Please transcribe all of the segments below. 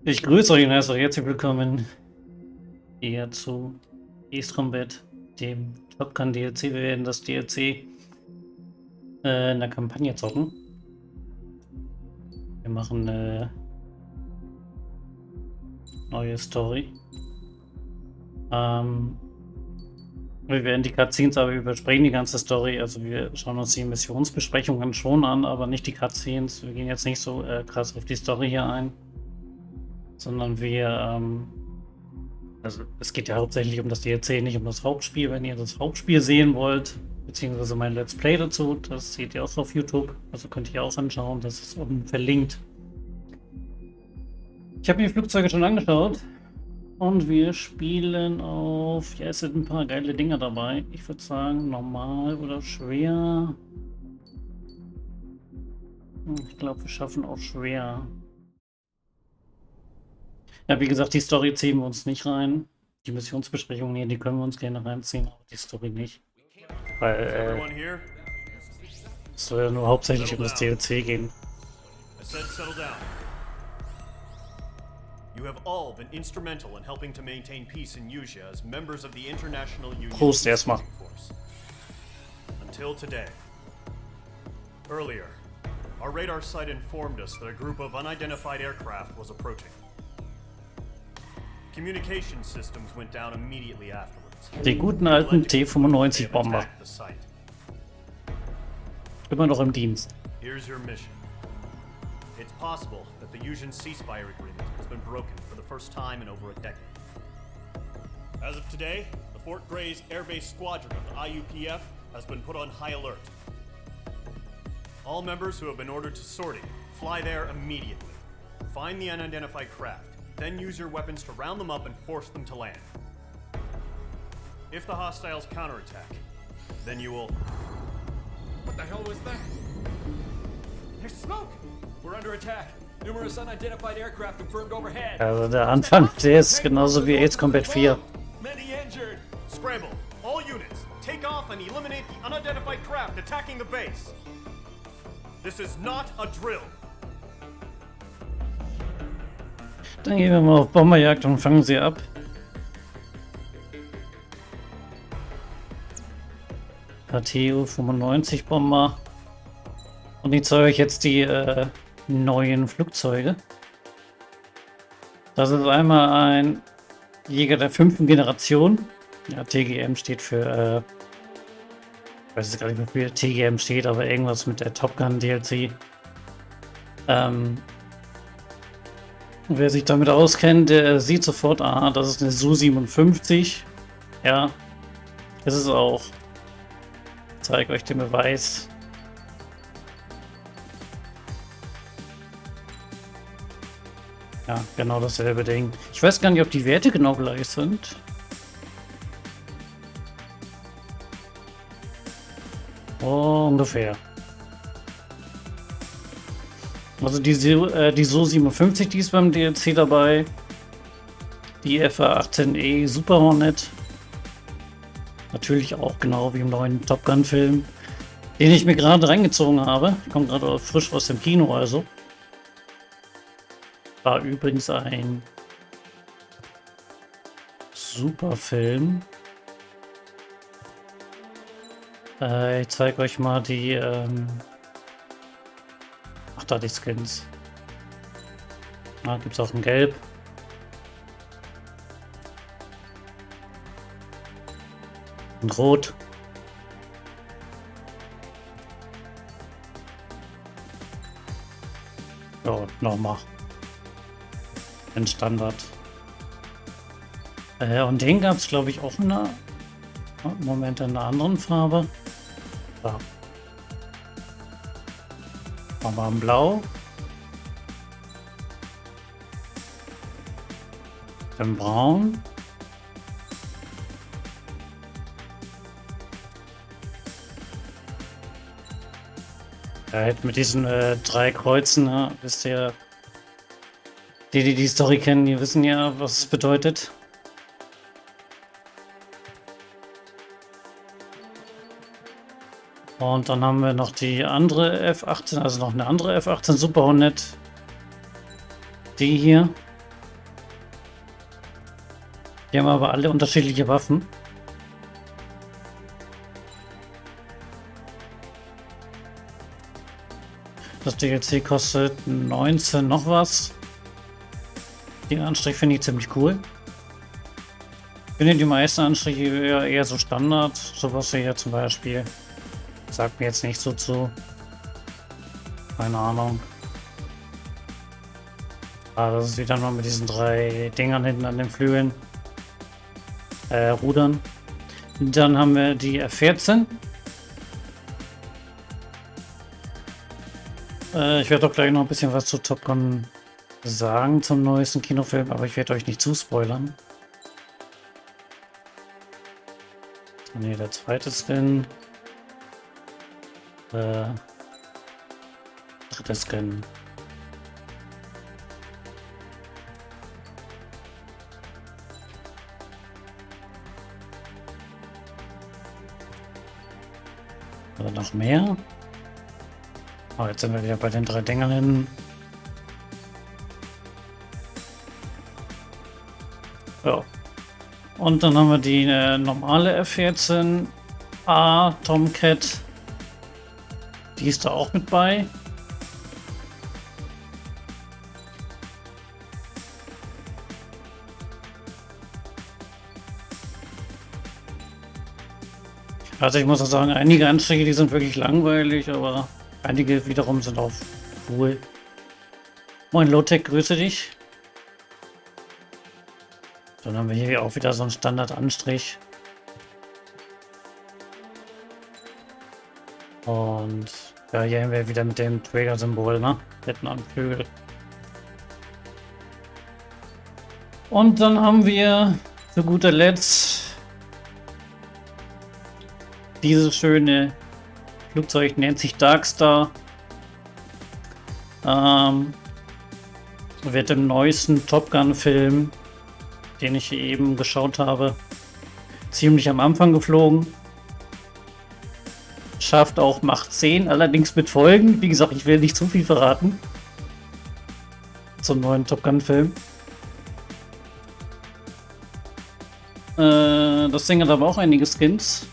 Ich grüße euch und heiße euch herzlich willkommen hier zu East Combat, dem Top Gun DLC. Wir werden das DLC in der Kampagne zocken. Wir machen eine neue Story. Wir werden die Cutscenes, aber wir überspringen die ganze Story. Also wir schauen uns die Missionsbesprechungen schon an, aber nicht die Cutscenes. Wir gehen jetzt nicht so krass auf die Story hier ein, sondern also es geht ja hauptsächlich um das DLC, nicht um das Hauptspiel. Wenn ihr das Hauptspiel sehen wollt, beziehungsweise mein Let's Play dazu, das seht ihr auch auf YouTube. Also könnt ihr auch anschauen, das ist unten verlinkt. Ich habe mir die Flugzeuge schon angeschaut und wir spielen auf, ja, es sind ein paar geile Dinger dabei. Ich würde sagen, normal oder schwer. Ich glaube, wir schaffen auch schwer. Ja, wie gesagt, die Story ziehen wir uns nicht rein. Die Missionsbesprechungen hier, die können wir uns gerne reinziehen, aber die Story nicht. Weil, es soll ja nur hauptsächlich um das DLC gehen. You have all been instrumental in helping to maintain peace in Euch as members of the International Union Prost erstmal. Force. Until today. Earlier, our radar site informed us that a group of unidentified aircraft was approaching. Communication systems went down immediately afterwards. Die guten alten T-95-Bomber. Immer noch im Dienst. Here's your mission. It's possible that the Euch ceasefire agreement has been broken for the first time in over a decade. As of today, the Fort Gray's Airbase Squadron of the IUPF has been put on high alert. All members who have been ordered to sortie, fly there immediately. Find the unidentified craft, then use your weapons to round them up and force them to land. If the hostiles counterattack, then you will... What the hell was that? There's smoke! We're under attack. Numerous unidentified aircraft confirmed overhead. Also der Anfang, der ist genauso wie Aids Combat 4. Many injured. Scramble! All units, take off and eliminate the unidentified craft attacking the base. This is not a drill. Dann gehen wir mal auf Bomberjagd und fangen sie ab. KTU 95 Bomber. Und ich zeige euch jetzt die neuen Flugzeuge. Das ist einmal ein Jäger der 5. Generation. Ja, TGM steht für, ich weiß jetzt gar nicht, wofür TGM steht, aber irgendwas mit der Top Gun DLC. Wer sich damit auskennt, der sieht sofort, ah, das ist eine Su-57. Ja, ist es auch. Ich zeige euch den Beweis. Ja, genau dasselbe Ding. Ich weiß gar nicht, ob die Werte genau gleich sind. Oh, ungefähr. Also die Su-57, die ist beim DLC dabei. Die FA-18E Super Hornet. Natürlich auch genau wie im neuen Top Gun Film, den ich mir gerade reingezogen habe. Ich komme gerade frisch aus dem Kino, also. War übrigens ein super Film. Ich zeige euch mal die ach, da die Skins. Da gibt es auch in Gelb. Und Rot. Ja, nochmal. Ein Standard. Und den gab es, glaube ich, auch in einer, Moment, in einer anderen Farbe. Ja. Aber in Blau. Dann Braun. Halt mit diesen 3 Kreuzen, ja, wisst ihr, die Story kennen, die wissen ja, was es bedeutet. Und dann haben wir noch die andere F-18, also noch eine andere F-18 Super Hornet. Die hier. Die haben aber alle unterschiedliche Waffen. Das DLC kostet 19 noch was. Den Anstrich finde ich ziemlich cool. Ich finde die meisten Anstriche eher so Standard. Sowas wie hier zum Beispiel. Sagt mir jetzt nicht so zu. Keine Ahnung. Ah, das ist wieder nur mit diesen 3 Dingern hinten an den Flügeln. Rudern. Dann haben wir die F14. Ich werde doch gleich noch ein bisschen was zu Top Gun sagen, zum neuesten Kinofilm, aber ich werde euch nicht zuspoilern. Ne, der zweite Skin. Dritter Skin. Oder noch mehr? Oh, jetzt sind wir wieder bei den 3 Dingern hin. Ja. Und dann haben wir die normale F14 A Tomcat. Die ist da auch mit bei. Also ich muss auch sagen, einige Anstiege, die sind wirklich langweilig, aber einige wiederum sind auch cool. Moin Lotec, grüße dich. Dann haben wir hier auch wieder so einen Standard-Anstrich. Und ja, hier haben wir wieder mit dem Träger-Symbol, ne? Hinten am Flügel. Und dann haben wir zu guter Letzt dieses schöne Flugzeug, nennt sich Darkstar. Wird im neuesten Top Gun Film, den ich eben geschaut habe, ziemlich am Anfang geflogen. Schafft auch Macht 10, allerdings mit Folgen. Wie gesagt, ich will nicht zu viel verraten zum neuen Top Gun Film. Das Ding hat aber auch einige Skins.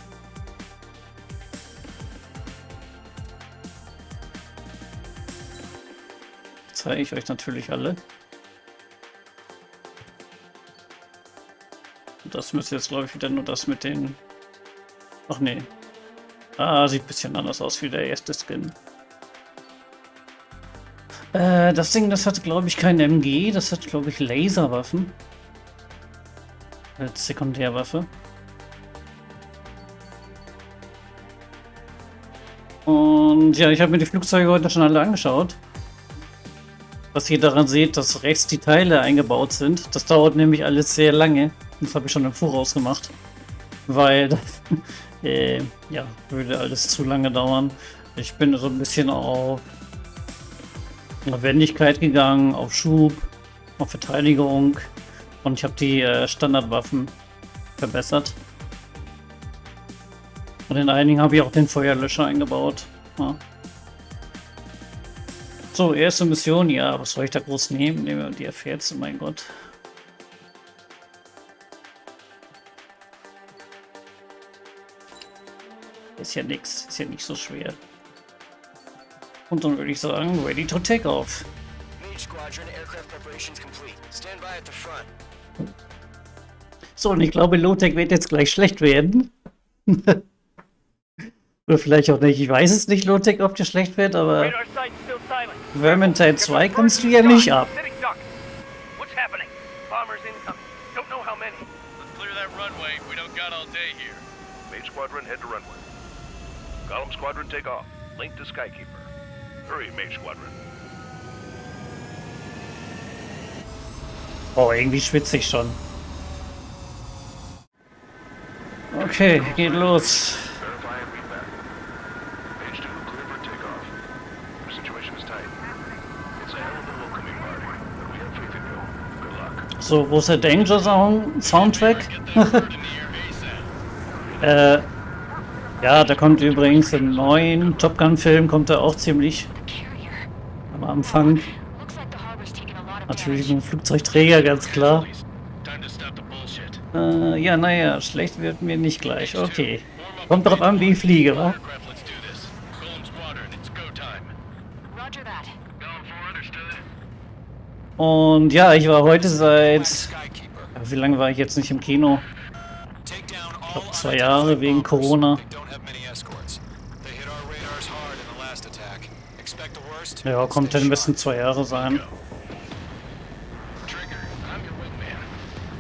Zeige ich euch natürlich alle. Das müsste jetzt, glaube ich, wieder nur das mit den... Ach nee. Ah, sieht ein bisschen anders aus wie der erste Skin. Das Ding, das hat, glaube ich, kein MG. Das hat, glaube ich, Laserwaffen. Als Sekundärwaffe. Und ja, ich habe mir die Flugzeuge heute schon alle angeschaut. Was ihr daran seht, dass rechts die Teile eingebaut sind. Das dauert nämlich alles sehr lange. Das habe ich schon im Voraus gemacht. Weil das ja, würde alles zu lange dauern. Ich bin so ein bisschen auf Wendigkeit gegangen, auf Schub, auf Verteidigung. Und ich habe die Standardwaffen verbessert. Und in einigen habe ich auch den Feuerlöscher eingebaut. Ja. So, erste Mission, ja, was soll ich da groß nehmen? Nehmen wir die F14, mein Gott. Ist ja nix, ist ja nicht so schwer. Und dann würde ich sagen, ready to take off. So, und ich glaube, Lotec wird jetzt gleich schlecht werden. Oder vielleicht auch nicht, ich weiß es nicht, Lotec, ob der schlecht wird, aber Vermintide 2 kannst du ja nicht ab. Squadron, head to runway. Column Squadron, take off. Link to Skykeeper. Hurry, Mage Squadron. Oh, irgendwie schwitze ich schon. Okay, geht los. Verify and feedback. Mage 2, clear for takeoff. The situation is tight. It's a hell of a welcoming party, but we have faith in you. Good luck. So, wo ist der Danger Soundtrack? Ja, da kommt übrigens im neuen Top Gun Film, kommt er auch ziemlich am Anfang. Natürlich mit dem Flugzeugträger, ganz klar. Ja, naja, schlecht wird mir nicht gleich. Okay. Kommt drauf an, wie ich fliege, wa? Aircraft, let's do this. Golem Squadron, it's go time. Roger that. Going for understood. Und ja, ich war heute seit... Skykeeper. Wie lange war ich jetzt nicht im Kino? Take down Ich all glaube 2 Jahre wegen Corona. They don't have many escorts. They hit our radars hard in the last attack. Expect the worst. Ja, kommt dann müssen 2 Jahre sein. Trigger, I'm your wingman.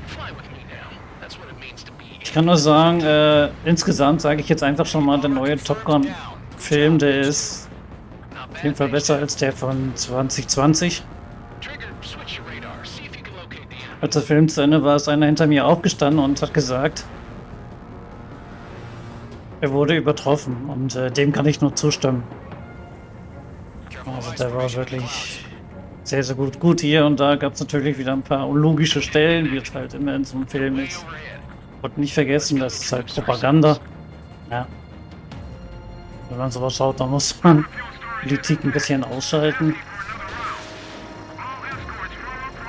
Fly with me now. That's what it means to be. Ich kann nur sagen, insgesamt sage ich jetzt einfach schon mal, der neue Top Gun-Film, der ist auf jeden Fall besser als der von 2020. Trigger, switch your radar. See if you can locate the enemy. Als der Film zu Ende war, ist einer hinter mir aufgestanden und hat gesagt, er wurde übertroffen und dem kann ich nur zustimmen. Also der war wirklich sehr, sehr gut. Gut, hier und da gab es natürlich wieder ein paar unlogische Stellen, wie es halt immer in so einem Film ist. Und nicht vergessen, das ist halt Propaganda. Ja. Wenn man sowas schaut, dann muss man Politik ein bisschen ausschalten.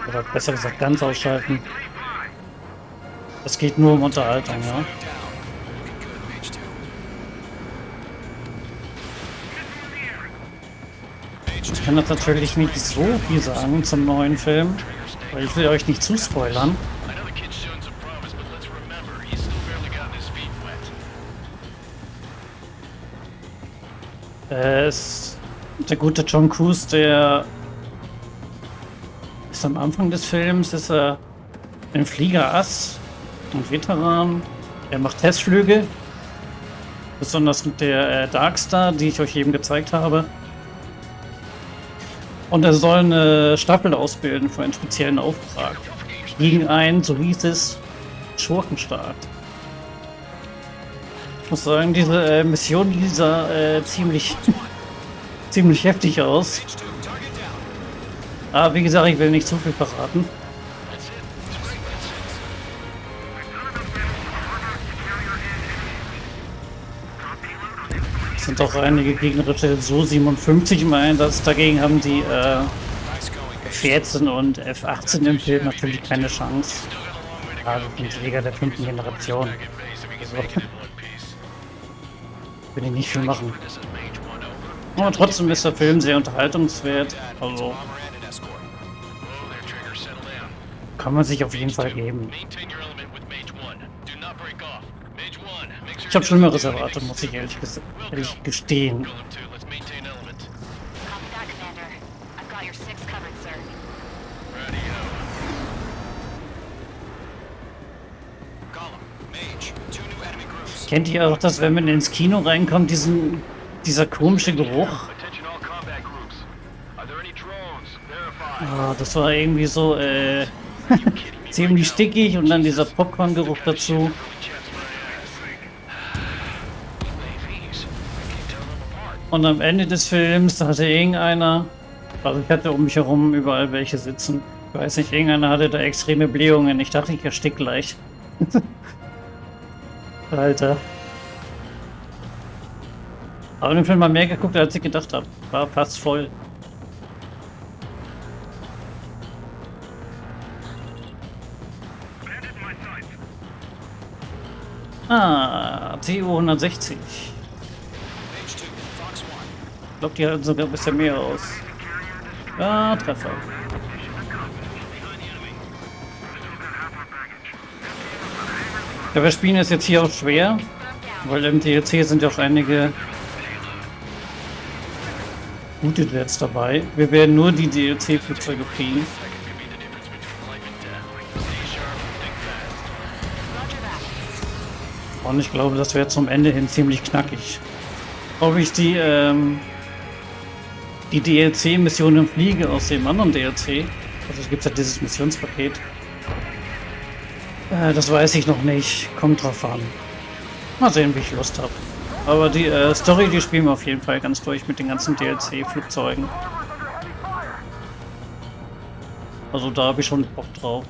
Oder besser gesagt ganz ausschalten. Es geht nur um Unterhaltung, ja. Ich kann jetzt natürlich nicht so viel sagen zum neuen Film, weil ich will euch nicht zu spoilern. I know the kid's showing some promise, but let's remember, he's still barely gotten his feet wet. Der gute Tom Cruise, der ist am Anfang des Films, ist er ein Fliegerass und Veteran. Er macht Testflüge, besonders mit der Darkstar, die ich euch eben gezeigt habe. Und er soll eine Staffel ausbilden für einen speziellen Auftrag. Gegen einen, so hieß es, Schurkenstaat. Ich muss sagen, diese Mission, die sah ziemlich heftig aus. Aber wie gesagt, ich will nicht zu viel verraten. Es sind auch einige gegnerische So-57 im Einsatz. Dagegen haben die F-14 und F-18 im Film natürlich keine Chance. Also die Jäger der 5. Generation. Also, will ich nicht viel machen. Aber trotzdem ist der Film sehr unterhaltungswert. Also kann man sich auf jeden Fall geben. Maintain your element with Mage 1. Do not break off. Mage 1, make sure Ich habe Schlimmeres erwartet, muss ich ehrlich gestehen. Golem 2, let's maintain element. Copy that, Commander. I've got your 6 covered, sir. Radio. Golem, Mage, 2 new enemy groups. Kennt ihr auch das, wenn man ins Kino reinkommt, dieser komische Geruch? Attention all combat groups. Are there any drones? Verify. Ah, das war irgendwie so ziemlich stickig und dann dieser Popcorn-Geruch dazu. Und am Ende des Films, da hatte irgendeiner, also ich hatte um mich herum überall welche sitzen. Ich weiß nicht, irgendeiner hatte da extreme Blähungen. Ich dachte, ich erstick gleich. Alter. Aber den Film mal mehr geguckt, als ich gedacht habe. War fast voll. Ah, TU 160. Mage 2, Fox 1. Ich glaube, die halten sogar ein bisschen mehr aus. Ja, Treffer. Ja, wir spielen es jetzt hier auch schwer, weil im DLC sind ja auch einige gute Jets dabei. Wir werden nur die DLC-Flugzeuge kriegen. Und ich glaube, das wäre zum Ende hin ziemlich knackig. Ob ich die DLC-Missionen fliege aus dem anderen DLC, also es gibt ja dieses Missionspaket, das weiß ich noch nicht. Kommt drauf an. Mal sehen, wie ich Lust habe. Aber die Story, die spielen wir auf jeden Fall ganz durch mit den ganzen DLC-Flugzeugen. Also da habe ich schon Bock drauf.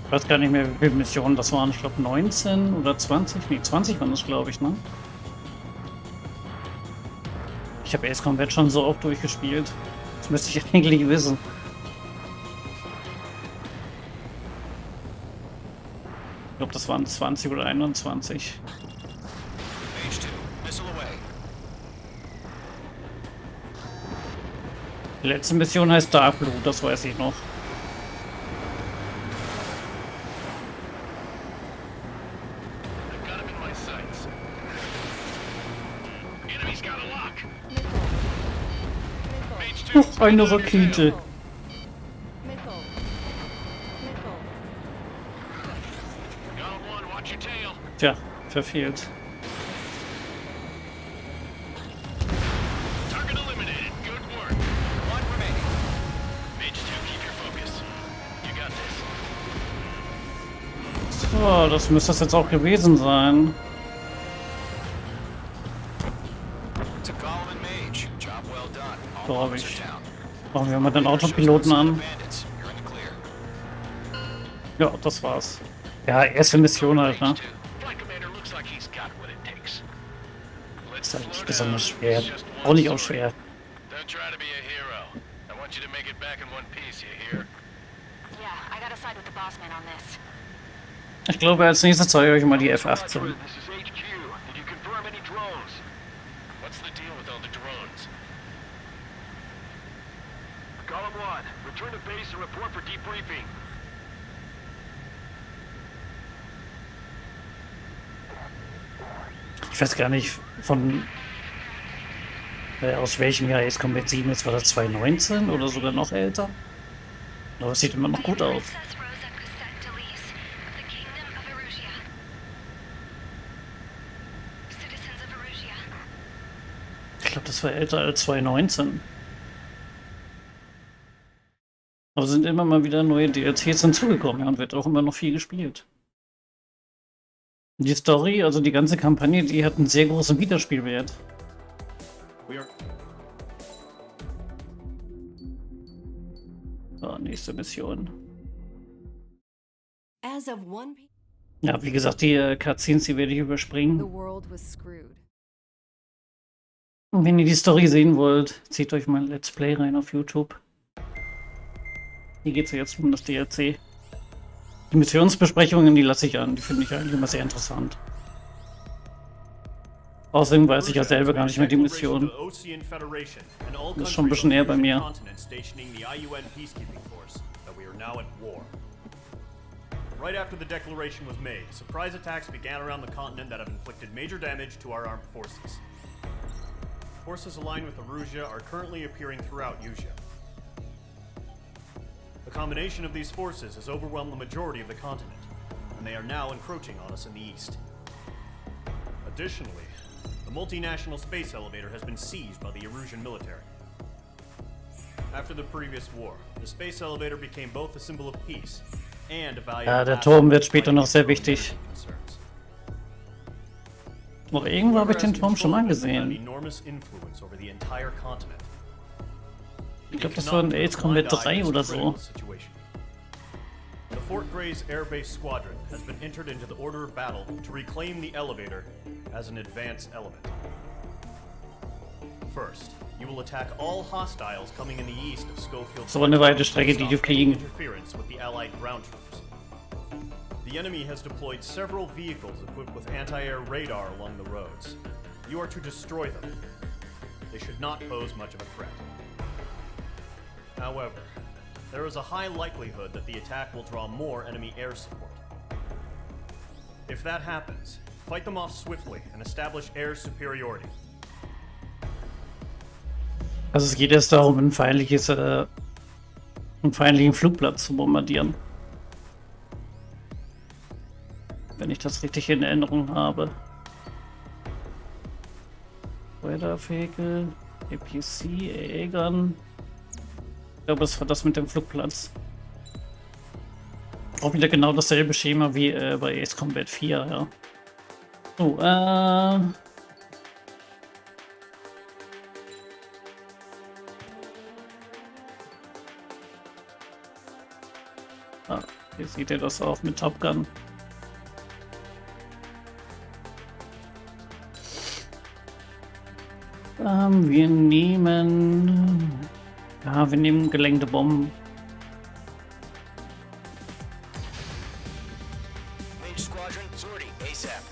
Ich weiß gar nicht mehr, wie viele Missionen das waren. Ich glaube 19 oder 20. Nee, 20 waren das, glaube ich, ne? Ich habe Ace Combat schon so oft durchgespielt. Das müsste ich eigentlich wissen. Ich glaube, das waren 20 oder 21. Page 2, missile away. Die letzte Mission heißt Dark Blue, das weiß ich noch. I've got him in my sights. Enemy's got a lock. Page 2. Noch eine Rakete. Got one, watch your tail. Tja, verfehlt. Target eliminated. Good work. One remaining. Page 2, keep your focus. You got this. So, das müsste es jetzt auch gewesen sein. To Column and Mage. Job well done. All Glaube bombs ich. are down. Machen wir mal den Autopiloten an. Bandits. You're in the clear. Ja, das war's. Ja, erste Mission halt, ne? Page 2. Flight commander looks like he's got what it takes. Let's Ist halt slow nicht down. besonders schwer. It's just Auch one nicht auch story. schwer. Don't try to be a hero. I want you to make it back in one piece, you hear? Yeah, I gotta side with the boss man on this. Ich glaube, als nächstes zeige ich euch mal die F-18. This is HQ. Did you confirm any drones? What's the deal with all the drones? Column 1, return to base and report for debriefing. Ich weiß gar nicht, aus welchem Jahr Ace Combat 7 ist. War das 2019 oder sogar noch älter? Aber es sieht immer noch gut aus. Ich glaube, das war älter als 2019. Aber sind immer mal wieder neue DLCs hinzugekommen, ja, und wird auch immer noch viel gespielt. Die Story, also die ganze Kampagne, die hat einen sehr großen Wiederspielwert. We are So, nächste Mission. As of one Ja, wie gesagt, die Cutscenes, die werde ich the überspringen. world was screwed. Und wenn ihr die Story sehen wollt, zieht euch mal ein Let's Play rein auf YouTube. Hier geht es ja jetzt um das DLC. Die Missionsbesprechungen, die lasse ich an. Die finde ich eigentlich immer sehr interessant. Außerdem weiß ich ja selber gar nicht mehr die Mission. Das ist schon ein bisschen näher bei mir. Right after the declaration was made, surprise attacks began around the continent that have inflicted major damage to our armed forces. Forces aligned with Erusia are currently appearing throughout Euch. The combination of these forces has overwhelmed the majority of the continent, and they are now encroaching on us in the east. Additionally, the multinational space elevator has been seized by the Erusian military. After the previous war, the space elevator became both a symbol of peace and a valuable Ja, der asset Turm wird in später noch sehr fighting wichtig. energy concerns. Doch irgendwo habe ich den Whoever has Turm schon mal control of it will have gesehen. enormous influence over the entire continent. Ich glaube, das war in Ace Combat 3 oder so. The Fort Gray's Air Base Squadron has been entered into the order of battle to reclaim the elevator as an advance element. First, you will attack all hostiles coming in the east of Schofield. So eine weite Strecke, die du fliegen. Interference with the Allied ground troops. The enemy has deployed several vehicles equipped with anti-air radar along the roads. You are to destroy them. They should not pose much of a threat. However, there is a high likelihood that the attack will draw more enemy air support. If that happens, fight them off swiftly and establish air superiority. Also es geht erst darum, einen feindlichen Flugplatz zu bombardieren. Wenn ich das richtig in Erinnerung habe. Weather-Vehicle, APC, Aegon. Ich glaube, das war das mit dem Flugplatz. Auch wieder genau dasselbe Schema wie bei Ace Combat 4, ja. So, hier seht ihr das auch mit Top Gun. Wir nehmen... Ja, wir nehmen gelenkte Bomben. Mage Squadron, sortie, ASAP.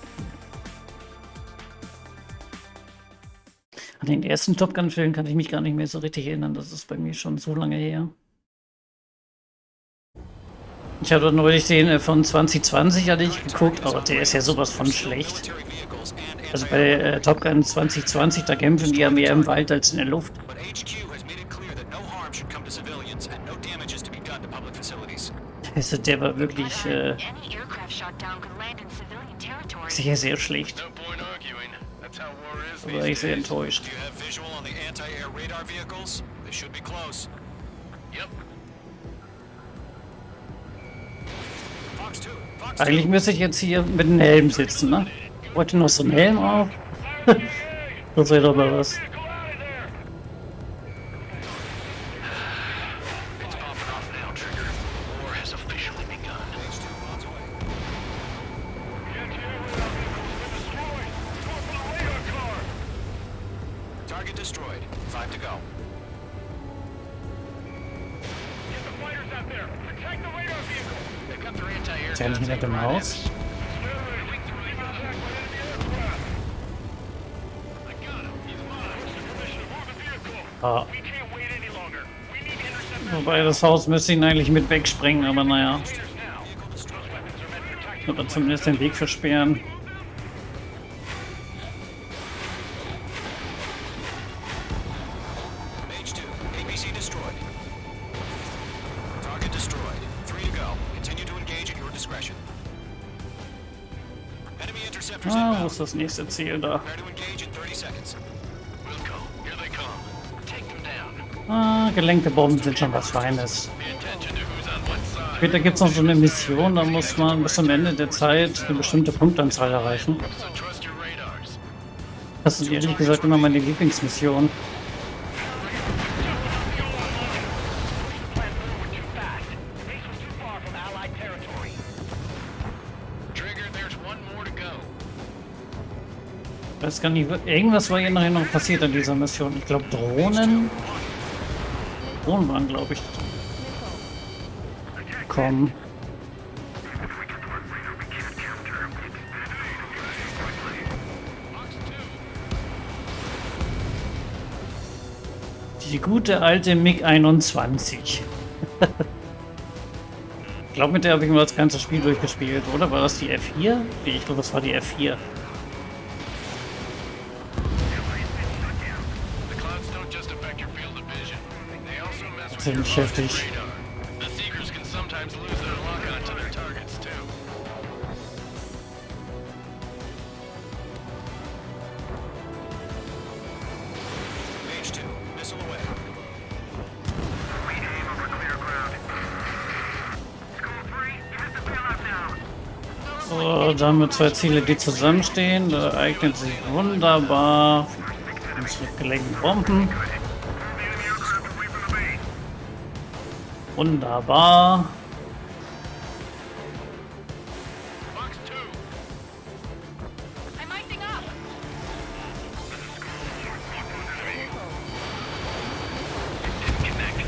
An den ersten Top Gun-Film kann ich mich gar nicht mehr so richtig erinnern. Das ist bei mir schon so lange her. Ich habe neulich den von 2020 hatte ich geguckt, aber der ist ja sowas von schlecht. Also bei Top Gun 2020, da kämpfen die ja mehr im Wald als in der Luft. But HQ has made it clear that no harm should come to civilians and no damage is to be done to public facilities. Also der war wirklich Any aircraft shot down could land in civilian territory. sehr, sehr schlecht. No point arguing. That's how war is Da these war ich sehr days. enttäuscht. Do you have visual on the anti-air radar vehicles? They should be close. Yep. Fox 2, Fox 2. Eigentlich müsste ich jetzt hier mit einem Helm sitzen, ne? Wollte noch so einen Helm auf. Das wäre doch mal was. It's popping off now, Trigger. War has officially begun. Target destroyed. 5 to go. They've got their anti-air Ist ja nicht guns hinter dem aimed right at Haus. us. Ah. Wobei das Haus müsste ihn eigentlich mit wegsprengen, aber naja. Oder zumindest den Weg versperren. Mage 2, ABC destroyed. Target destroyed. 3 to go. Continue to engage at your discretion. Enemy interceptors Ah, wo inbound. ist das nächste Ziel da? Prepare to engage in 30 seconds. Wilco, here they come. Take them down. Ah, gelenkte Bomben sind schon was Feines. Pay attention to who's on what side. Später gibt es noch so eine Mission, da muss man bis zum Ende der Zeit eine bestimmte Punktanzahl erreichen. So trust your radars. Das ist ehrlich gesagt immer meine Lieblingsmission. Trigger, there's one more to go. Ich weiß gar nicht, irgendwas war hier nachher noch passiert an dieser Mission. Ich glaube Drohnen. Drohnen waren, glaube ich. Komm. Die gute alte MiG-21. Ich glaube, mit der habe ich mal das ganze Spiel durchgespielt, oder? War das die F4? Nee, ich glaube, das war die F4. The clouds don't just affect your field of vision. They also mess with your Ziemlich optic heftig. radar. The Seekers can sometimes lose their lock-on to their targets, too. Mage 2, missile away. So, da haben wir zwei Ziele, die zusammenstehen. Da eignet sich wunderbar unsere gelenkten Bomben. Wunderbar. Fox 2. I'm icing up. Disconnect.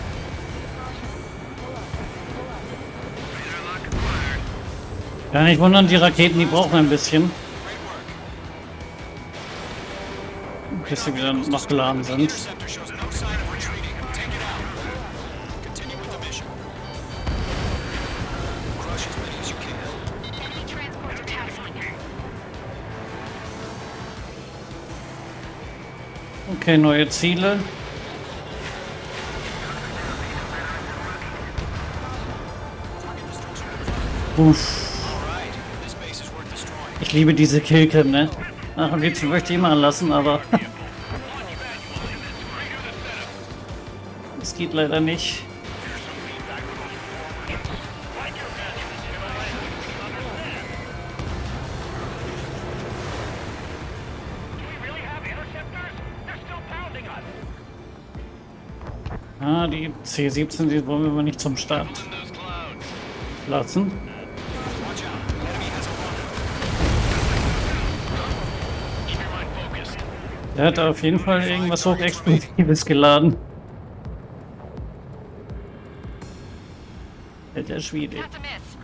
Ja, nicht wundern, die Raketen, die brauchen ein bisschen, bis sie wieder nachgeladen sind. Interceptor shows no sign of retreating. Take it out. Continue with the mission. Crush as many as you can. Enemy transports are taxiing. Okay, neue Ziele. Uff, Alright, this base is worth destroying. ich liebe diese Killcam, ne? Ach, am liebsten möchte ich immer lassen, aber es geht leider nicht. Ah, die C-17, die wollen wir aber nicht zum Start Those clouds. lassen. Watch out. Enemy has a runner. Keep your mind focused. Der hat auf jeden Fall irgendwas Hochexplosives geladen. Alter Schwede. That's a miss.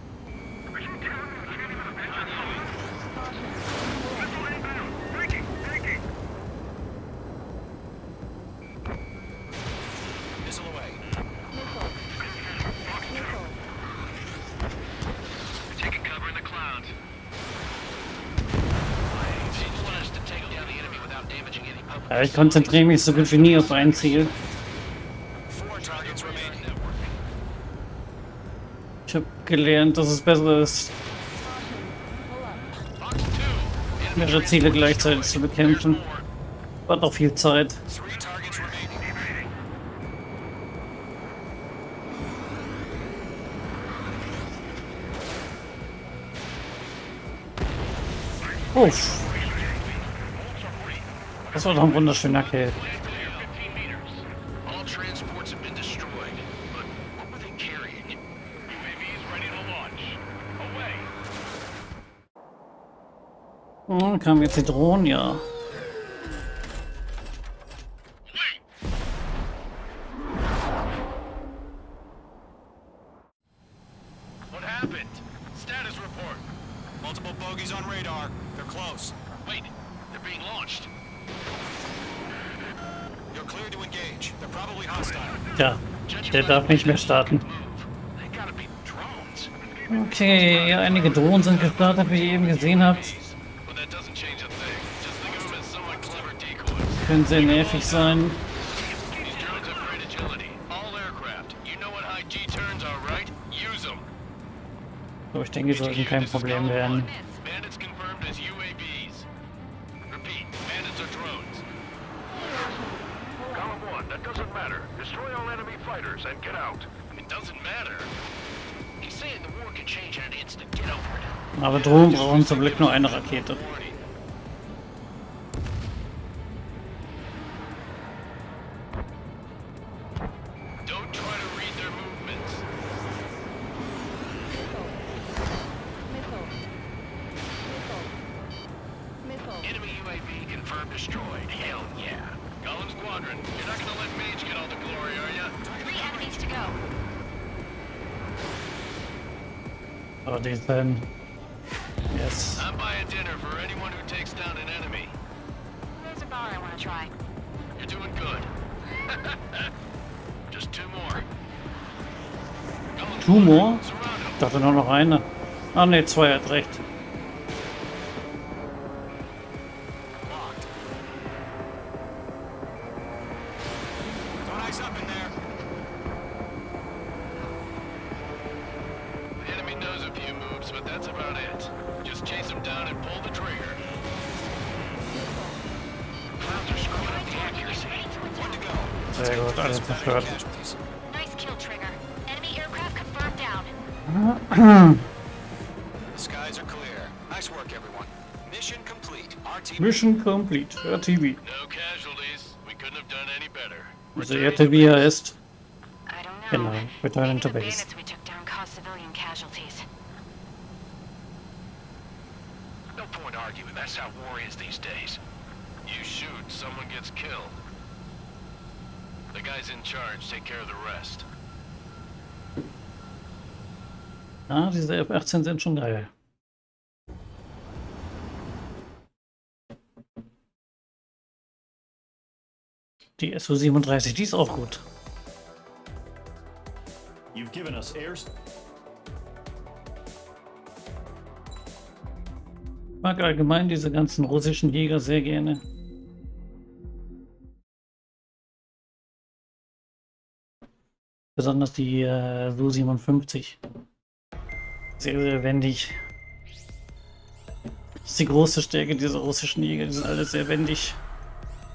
Ja, ich konzentriere mich so gut wie nie auf ein Ziel. 4 targets remaining. Ich habe gelernt, dass es besser ist, Fox 2. mehrere Ziele gleichzeitig zu bekämpfen. Hat auch viel Zeit. 3 targets remaining. Uff. Das war doch ein wunderschöner Kill. All transports have been destroyed. But what were they carrying? UAVs ready to launch. Away. Kamen jetzt die Drohnen, ja. What happened? Status report. Multiple bogeys on radar. They're close. Wait, they're being launched. You're clear to engage. They're probably hostile. Tja, der darf nicht mehr starten. They gotta be drones. Okay, ja, einige Drohnen sind gestartet, wie ihr eben gesehen habt. But that doesn't change a thing. Just think of them as somewhat clever decoys. Können sehr nervig sein. These drones have great agility. All aircraft. You know what high G turns are, right? Use them. Aber ich denke, die sollten kein Problem werden. Bandits confirmed as UAVs. Repeat, bandits are drones. Column 1, that doesn't matter. Destroy all enemy fighters and get out. It doesn't matter. He's saying the war can change in an instant. Get over it. Aber Drohnen brauchen zum Glück nur eine Rakete. Don't try to read their movements. Enemy UAV confirmed destroyed. Hell yeah. Column Squadron, you're not gonna let Mage get all the glory, are ya? 3 enemies to go. Aber die sind... Yes. I'm buying dinner for anyone who takes down an enemy. There's a bar I want to try. You're doing good. Just 2 more. Column Tumor? Squadron, surround Ich 'em. dachte nur noch eine. Ah ne, 2 hat recht. Locked. Don't ice up in there. The enemy knows a few moves, but that's about it. Just chase them down and pull the trigger. Clowns are screwing up the accuracy. One to go. Sehr gut, alles zerstört. Casualties. Nice kill, Trigger. Enemy aircraft confirmed down. The skies are clear. Nice work, everyone. Mission complete. RTB. Mission complete. RTV. No casualties. We couldn't have done any better. Also RTV heißt... I don't know. Genau, returning to Maybe the base. bandits we took down caused civilian casualties. No point arguing. That's how war is these days. You shoot, someone gets killed. The guys in charge take care of the rest. Ah, diese F-18 sind schon geil. Die Su-37, die ist auch gut. You've given us airs. Ich mag allgemein diese ganzen russischen Jäger sehr gerne. Besonders die Su-57. Sehr, sehr wendig. Das ist die große Stärke dieser russischen Jäger, die sind alle sehr wendig.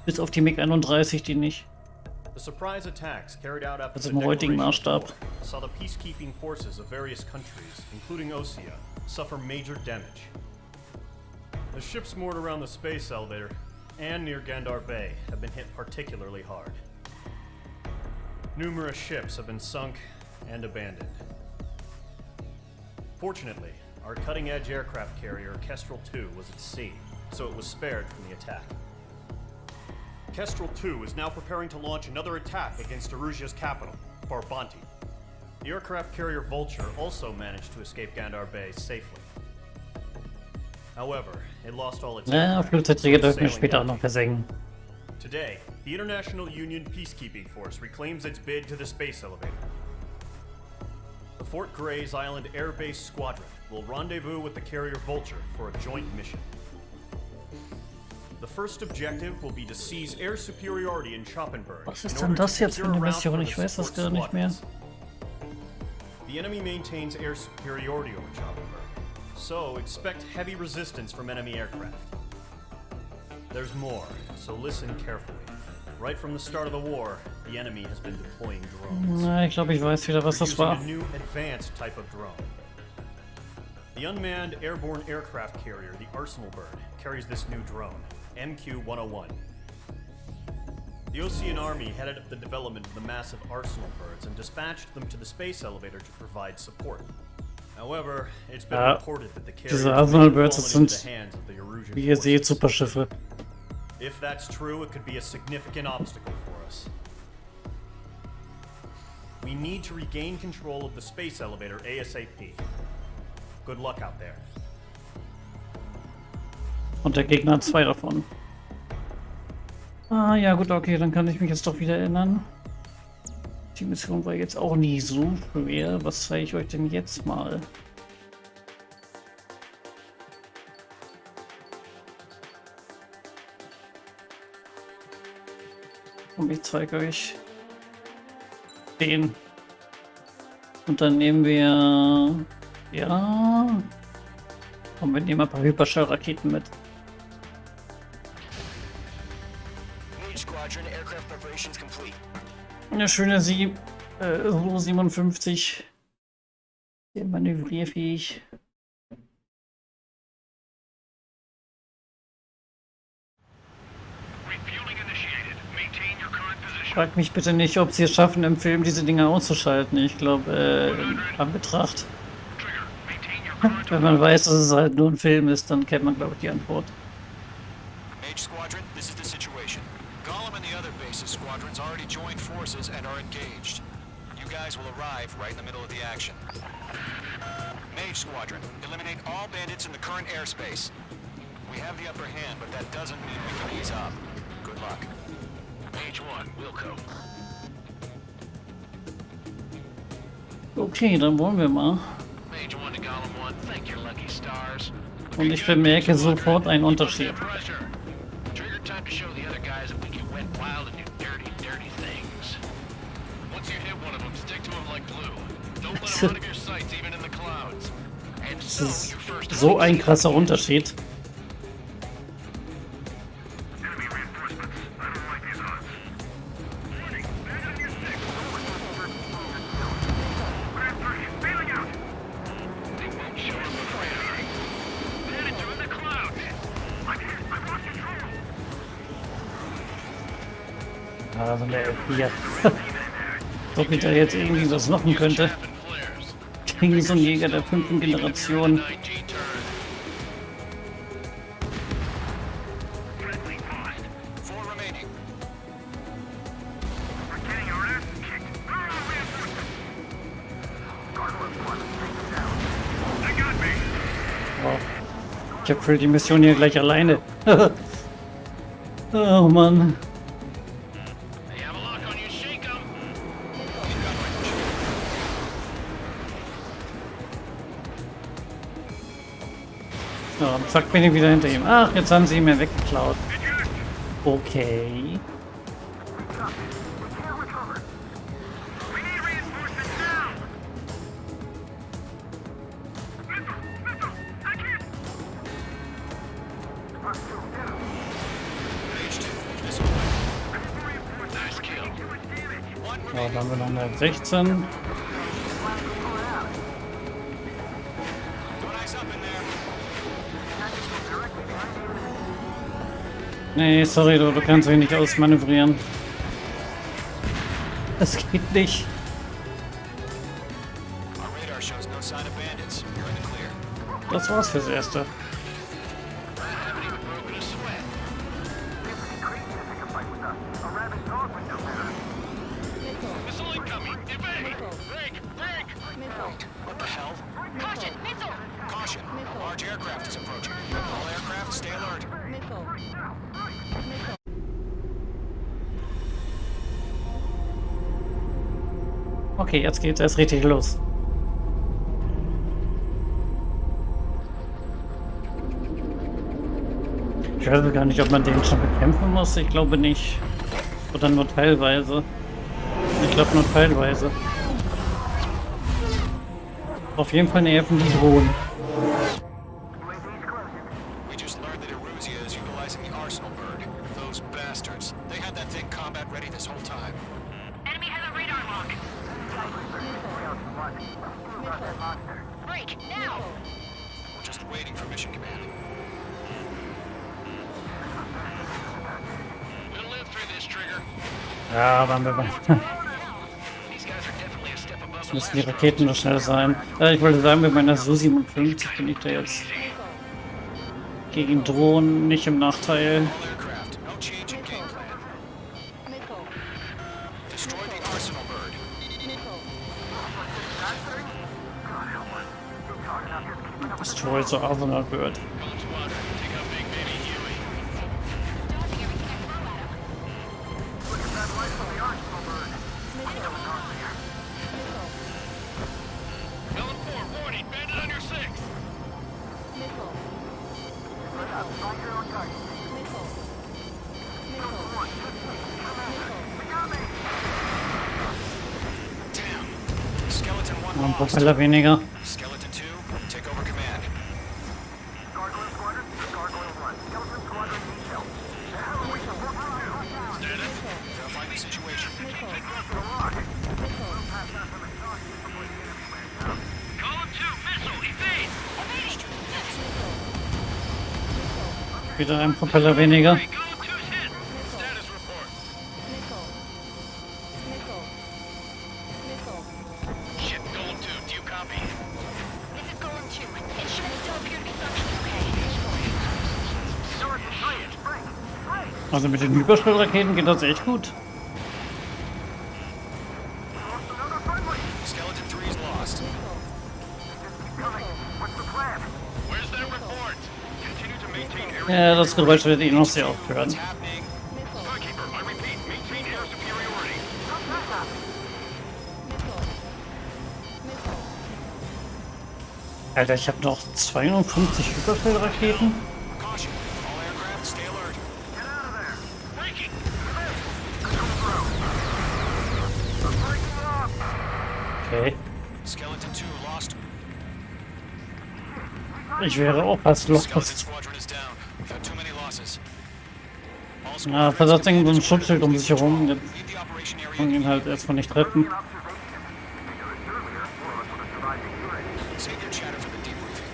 Bis auf die MiG-31, die nicht. The surprise attacks carried out after Also the im heutigen declaration of Maßstab. war saw the peacekeeping forces of various countries, including Ossia, suffer major damage. The ships moored around the space elevator and near Gandar Bay have been hit particularly hard. Numerous ships have been sunk and abandoned. Fortunately, our cutting-edge aircraft carrier Kestrel II was at sea, so it was spared from the attack. Kestrel II is now preparing to launch another attack against Erusia's capital, Farbanti. The aircraft carrier Vulture also managed to escape Gandar Bay safely. However, it lost all its Ja, aircraft, Flugzeugträger so it's dürfen wir sailing später auch noch empty. versenken. Today, the International Union Peacekeeping Force reclaims its bid to the space elevator. The Fort Gray's Island Air Base Squadron will rendezvous with the carrier Vulture for a joint mission. The first objective will be to seize air superiority in Schoppenberg. Was ist denn das jetzt für eine Mission? Ich weiß das gar nicht mehr. The enemy maintains air superiority over Schoppenberg, so expect heavy resistance from enemy aircraft. There's more, so listen carefully. Right from the start of the war, the enemy has been deploying drones. Na, ich glaube, ich weiß wieder, was das war. A new advanced type of drone. The unmanned airborne aircraft carrier, the Arsenal Bird, carries this new drone, MQ-101. The Ocean Army headed up the development of the massive Arsenal Birds and dispatched them to the space elevator to provide support. However, it's been reported that the carrier diese Arsenal Birds fallen into sind, the hands of the Erusian wie ihr seht, forces. Superschiffe. If that's true, it could be a significant obstacle for us. We need to regain control of the space elevator ASAP. Good luck out there. Und der Gegner hat 2 davon. Ah ja gut, okay, dann kann ich mich jetzt doch wieder erinnern. Die Mission war jetzt auch nie so schwer. Was zeige ich euch denn jetzt mal? Und ich zeige euch den. Und dann nehmen wir... Ja... Und wir nehmen ein paar Hyperschallraketen mit. Eine schöne So 57. Sehr manövrierfähig. Frag mich bitte nicht, ob sie es schaffen, im Film diese Dinger auszuschalten. Ich glaube, an Betracht. Wenn man weiß, dass es halt nur ein Film ist, dann kennt man, glaube ich, die Antwort. Mage Squadron, this is the situation. Gollum and the other bases squadrons already joined forces and are engaged. You guys will arrive right in the middle of the action. Mage Squadron, eliminate all bandits in the current airspace. We have the upper hand, but that doesn't mean we can ease up. Good luck. Mage 1, Wilco. Okay, dann wollen wir mal. Mage 1 to Gollum 1, thank your lucky stars. Und ich bemerke sofort einen Unterschied. Trigger time to show the other guys that we can wet wild and do dirty, dirty things. Once you hit one of them, stick to them like glue. Don't let them out of your sights, even in the clouds. And Das ist so ein krasser Unterschied. Also der F4. Ob ich da jetzt irgendwie was machen könnte. Gegen so einen Jäger der 5. Generation. Oh. Ich erfülle die Mission hier gleich alleine. Oh Mann. Ja, und zack, bin ich wieder hinter ihm. Ach, jetzt haben sie ihn mir weggeklaut. Okay. Ja, dann haben wir noch 116. Nee, sorry, du kannst mich nicht ausmanövrieren. Das geht nicht. Das war's fürs Erste. What the hell? Caution! Missile! Caution! Large aircraft is approaching. All aircraft, stay alert. Okay, jetzt geht es richtig los. Ich weiß gar nicht, ob man den schon bekämpfen muss. Ich glaube nicht. Oder nur teilweise. Ich glaube nur teilweise. Auf jeden Fall nerven die Drohnen. We just learned that Eruzia is utilizing the arsenal bird. Those bastards. They had that thing combat ready this whole time. Enemy has a radar lock. Break, now! We're just waiting for mission command. We'll live through this, Trigger. Ja, waren wir bei. These guys are definitely a step above the Müssen last die Raketen nur schnell sein. Ich wollte sagen, mit meiner Su-57 bin ich da jetzt gegen Drohnen nicht im Nachteil. All aircraft. No change in game plan. Destroy the arsenal bird. Destroy the Arsenal Bird. Golem Squadron. Take out Big Baby Huey. Dodging everything I throw at him. Golem 4, warning. Bandit on your 6. Damn. Skeleton 1 Ein lost. Propeller weniger. Skeleton 2, take over command. Verify the situation. Golem 2, missile. Evade. Wieder ein Propeller weniger. Hey, Golem 2's hit. Status report. Shit, Golem 2, do you copy? This is Golem 2. It should still appear to be functioning okay. Also mit den Hyperschallraketen geht das echt gut. Skeleton 3 is lost. Where's that report? Continue to maintain area. Ja, das Geräusch wird eh noch sehr oft hören. What's happening? Starkeeper, I repeat, maintain air superiority. Alter, ich habe noch 52 Hyperschallraketen. Caution. All aircraft, stay alert. Breaking. Okay. Skeleton 2 lost. Ich wäre auch fast Skeleton lost. squadron is down. We've had too many losses. All Na, squadrons versatzt so ein remain Schutzschild um sich herum. Jetzt leave the operation area kann ihn halt erstmal nicht retten. Save your chatter for the debriefing.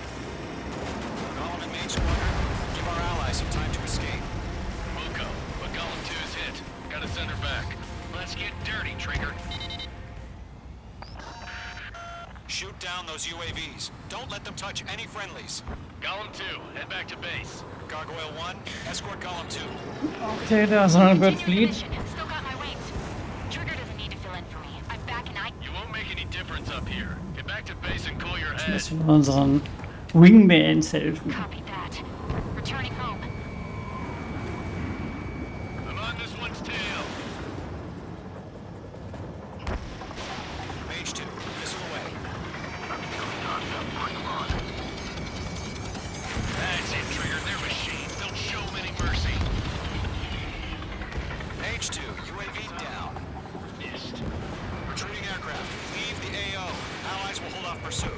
Golem and main squadron, give our allies some time to escape. We'll go, but Golem 2's hit. Gotta send her back. Let's get dirty, Trigger. Shoot down those UAVs. Don't let them touch any friendlies. Golem 2, head back to base. Gargoyle 1, escort Golem 2. Okay, der Arsenal-Bird Continuing flieht. mission. Still got my wings. Trigger doesn't need to fill in for me. I'm back and You won't make any difference up here. Get back to base and cool your head. Müssen wir unseren Wingmans helfen. Copy that. Returning home. I'm on this one's tail. Mage 2, missile away. That's it, Trigger. They're machines. Don't show them any mercy. Mage 2, UAV down. Missed. Retreating aircraft, leave the AO. Allies will hold off pursuit.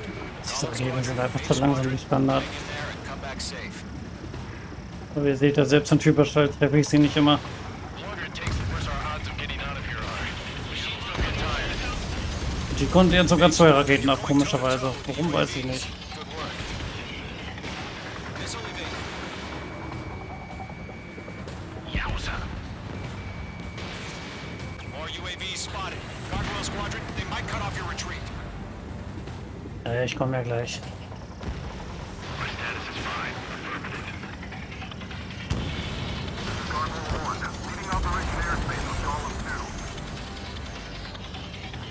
Diese Raketen sind einfach zu langsam, die Standard. Hang in there and come back safe. Aber ihr seht ja, selbst in Hyperschall treffe ich sie nicht immer. The longer it takes, the worse our odds of getting out of here are. Machines don't get tired. Die konnten jetzt sogar 2 Raketen ab, komischerweise. Warum, weiß ich nicht. Good work. Missile evade. Yowza. More UAVs spotted. Gargoyle squadron, they might cut off your retreat. Ich komme ja gleich. My status is fine.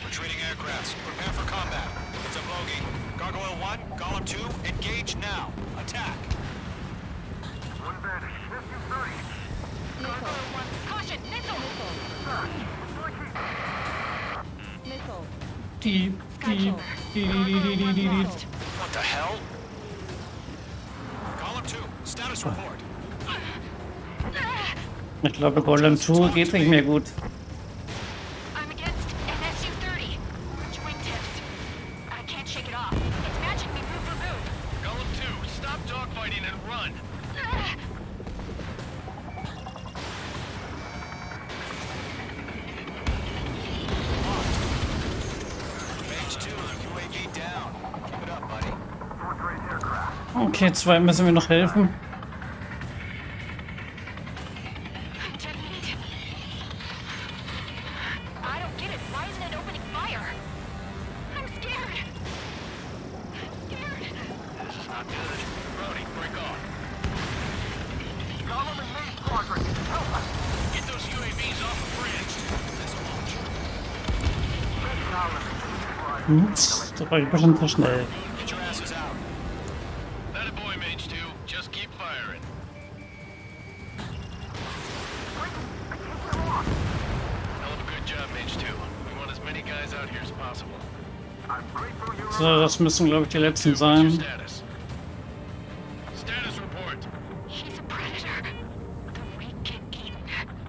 Retreating aircrafts, prepare for combat. It's a bogey. Gargoyle 1, Golem 2, engage now. Attack. Caution! Missile! Die. What the hell? Golem 2, status report. Ich glaube, Golem 2 geht nicht mehr gut. I'm against an SU-30. Wingtips. I can't shake it off. It's matching me move for move. Golem 2, stop dogfighting and run! Mage 2, UAV down. Keep it up, buddy. Okay, 2 müssen wir noch helfen. I'm dead. I don't get it. Why isn't it opening fire? I'm scared. Scared. This is not good. Brody, break off. Golem and Main Squadron, help us! Get those UAVs off the bridge. Ups, das war ein bisschen zu schnell. Get your asses out. That a boy, Mage 2. Just keep firing. Hell of a good job, Mage 2. We want as many guys out here as possible. I'm grateful you So, das müssen, glaube ich, die letzten What's your sein. status? Status report. He's a predator. The re-kicking.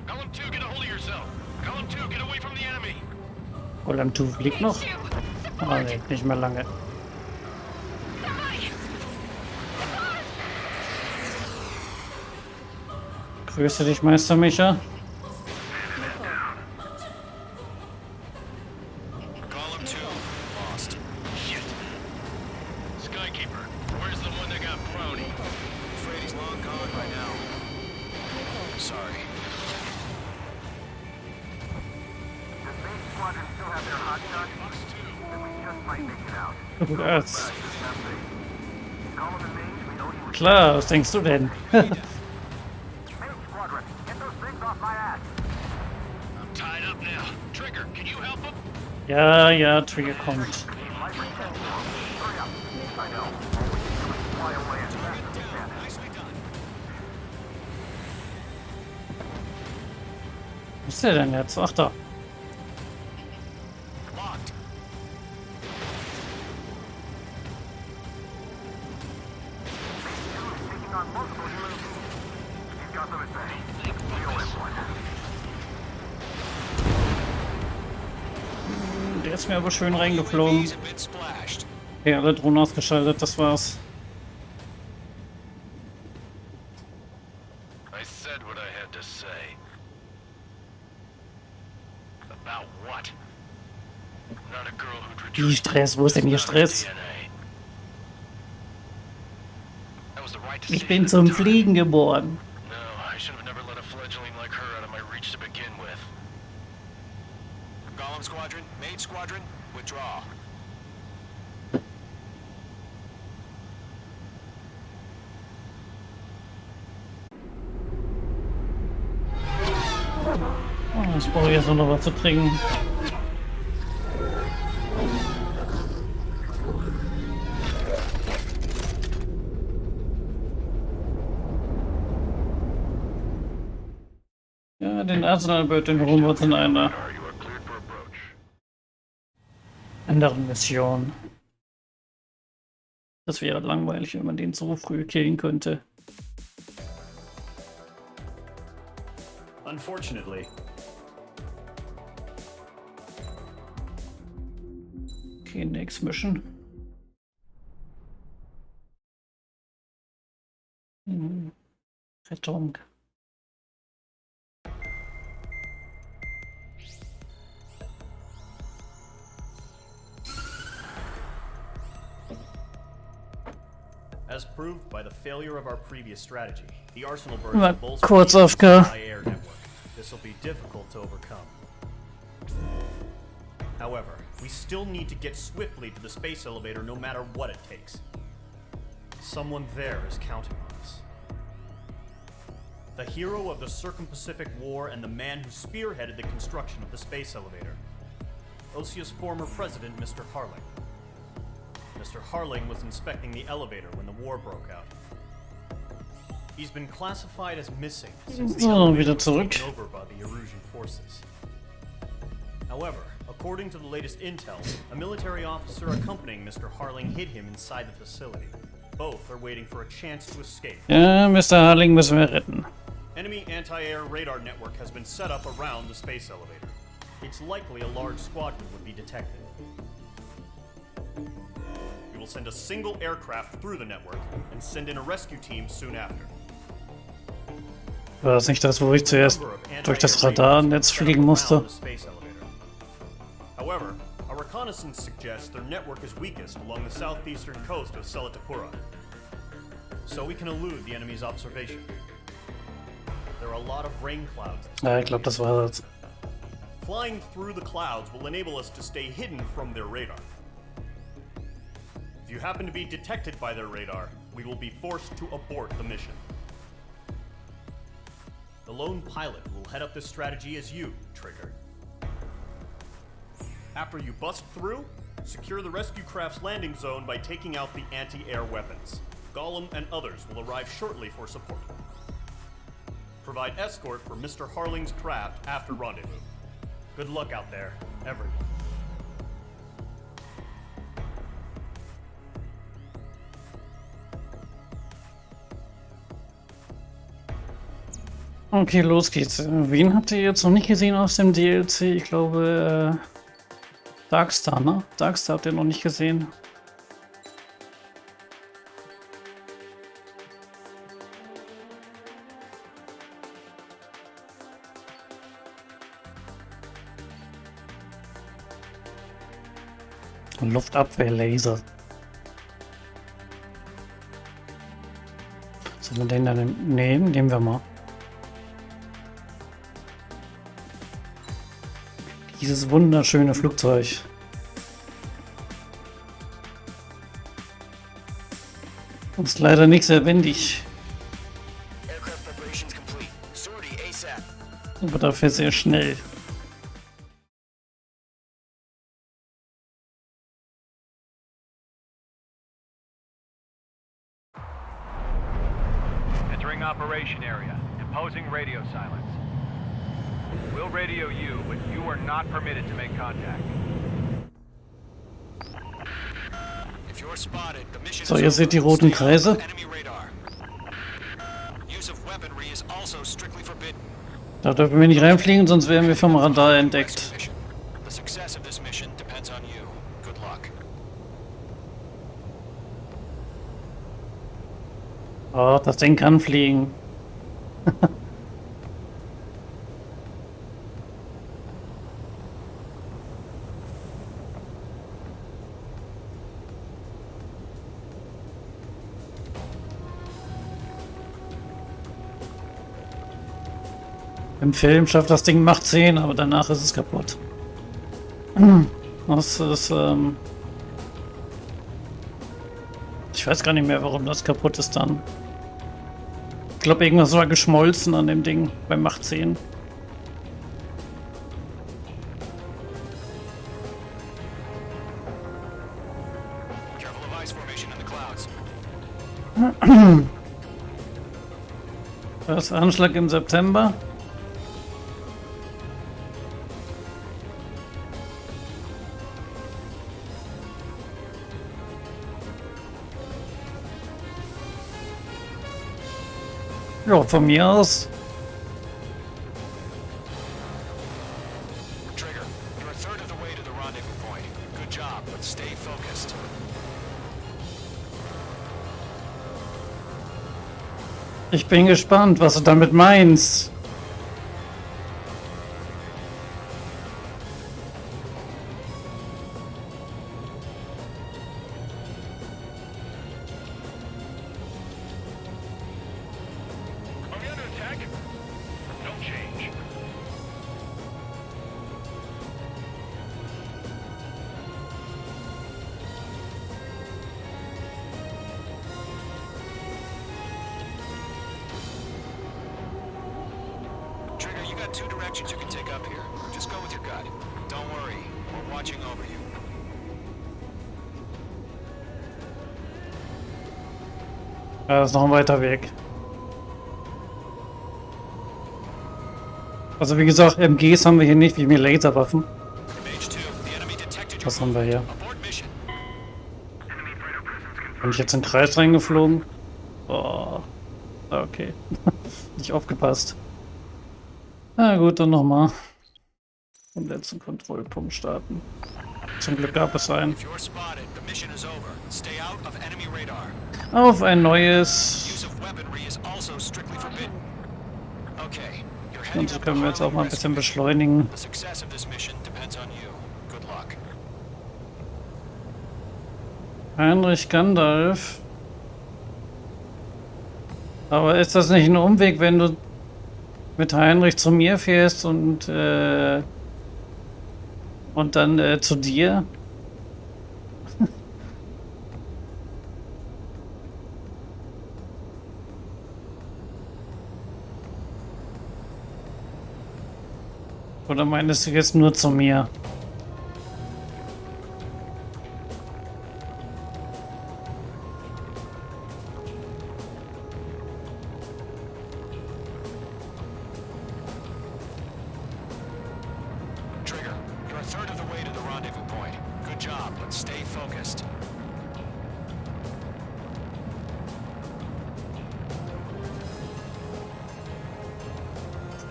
Golem 2, get a hold of yourself. Golem 2, get away from the enemy. Golem 2 fliegt noch. Ah, nee, nicht mehr lange. Grüße dich, Meister Micha. Golem 2, lost. Shit. Skykeeper, where's the one that got Brownie? Afraid he's long gone by now. Sorry. Does Main Squadron still have their hot shot? Then we just might make it out. Das. Golem and Main, we know you Klar, was denkst du denn? Main Squadron, get those things off my ass! I'm tied up now. Trigger, can you help him? Ja, ja, Trigger kommt. My pretend form. Hurry up. I know. All we need to do is fly away as fast as we can. Nicely done. Was ist der denn jetzt? Ach da. Locked. Taking on multiple UAVs. You've got them at bay. We owe him one. Der ist mir aber schön reingeflogen. UAVs have been splashed. Okay, alle Drohnen ausgeschaltet, das war's. I said what I had to say. About what? Not a girl who'd Wie Stress? Wo ist denn hier Stress? That was the right Ich decision bin at zum the time. Fliegen geboren. No, I should have never let a fledgling like her out of my reach to begin with. Golem Squadron, Mage Squadron, withdraw. Oh, ich brauche jetzt noch was zu trinken. Ja, den Arsenalbird, den holen wir uns in einer Are you are cleared for approach? anderen Mission. Das wäre langweilig, wenn man den so früh killen könnte. Unfortunately, Okay, next Mission. Rettung. as proved by the failure of our previous strategy, the Arsenal birds Mal will bolster kurz the aufge- anti-air network. This will be difficult to overcome. However, we still need to get swiftly to the space elevator no matter what it takes. Someone there is counting on us. The hero of the Circum-Pacific War and the man who spearheaded the construction of the space elevator. Osia's former president, Mr. Harling. Mr. Harling was inspecting the elevator when the war broke out. He's been classified as missing since the So, elevator wieder was zurück. taken over by the Erusian forces. However, according to the latest intel, a military officer accompanying Mr. Harling hid him inside the facility. Both are waiting for a chance to escape. Ja, Mr. Harling müssen wir retten. enemy anti-air radar network has been set up around the space elevator. It's likely a large squadron would be detected. We will send a single aircraft through the network and send in a rescue team soon after. War das nicht das, wo ich zuerst durch das Radarnetz fliegen musste? However, our reconnaissance suggests their network is weakest along the southeastern coast of Selatapura, so we can elude the enemy's observation. There are a lot of rain clouds. Ja, ich glaube, das war das. Flying through the clouds will enable us to stay hidden from their radar. If you happen to be detected by their radar, we will be forced to abort the mission. The lone pilot will head up this strategy as you, Trigger. After you bust through, secure the rescue craft's landing zone by taking out the anti-air weapons. Gollum and others will arrive shortly for support. Provide escort for Mr. Harling's craft after rendezvous. Good luck out there, everyone. Okay, los geht's. Wen habt ihr jetzt noch nicht gesehen aus dem DLC? Ich glaube, Darkstar, ne? Darkstar habt ihr noch nicht gesehen. Und Luftabwehrlaser. Sollen wir den dann nehmen? Nehmen wir mal. Dieses wunderschöne Flugzeug. Ist leider nicht sehr wendig. Aber dafür sehr schnell. Entering operation area. Imposing radio silence. We'll radio you, but you are not permitted to make contact. So, ihr seht die roten Kreise. Da dürfen wir nicht reinfliegen, sonst werden wir vom Radar entdeckt. Oh, das Ding kann fliegen. Im Film schafft das Ding Macht 10, aber danach ist es kaputt. Das ist, ich weiß gar nicht mehr, warum das kaputt ist dann. Ich glaube, irgendwas war geschmolzen an dem Ding bei Macht 10. Das ist Anschlag im September. Ja, von mir aus. Ich bin gespannt, was du damit meinst. Two directions you can take up here. Just go with your gut. Don't worry, we're watching over you. Ja, das ist noch ein weiter Weg. Also wie gesagt, MGs haben wir hier nicht, wie mir Laserwaffen. Was haben wir hier? Bin ich jetzt in den Kreis reingeflogen? Boah. Okay. Nicht aufgepasst. Na gut, dann nochmal vom letzten Kontrollpunkt starten. Zum Glück gab es einen. If you're spotted, the mission is over. Stay out of enemy radar. Auf ein neues. Use of weaponry is also strictly forbidden. Okay, you're Und heading so up können the wir jetzt auch mal ein bisschen Harlem Rescue. beschleunigen. The success of this mission depends on you. Good luck. Heinrich Gandalf. Aber ist das nicht ein Umweg, wenn du mit Heinrich zu mir fährst und dann zu dir? Oder meinst du jetzt nur zu mir? Trigger, you're a third of the way to the rendezvous point. Good job, but stay focused.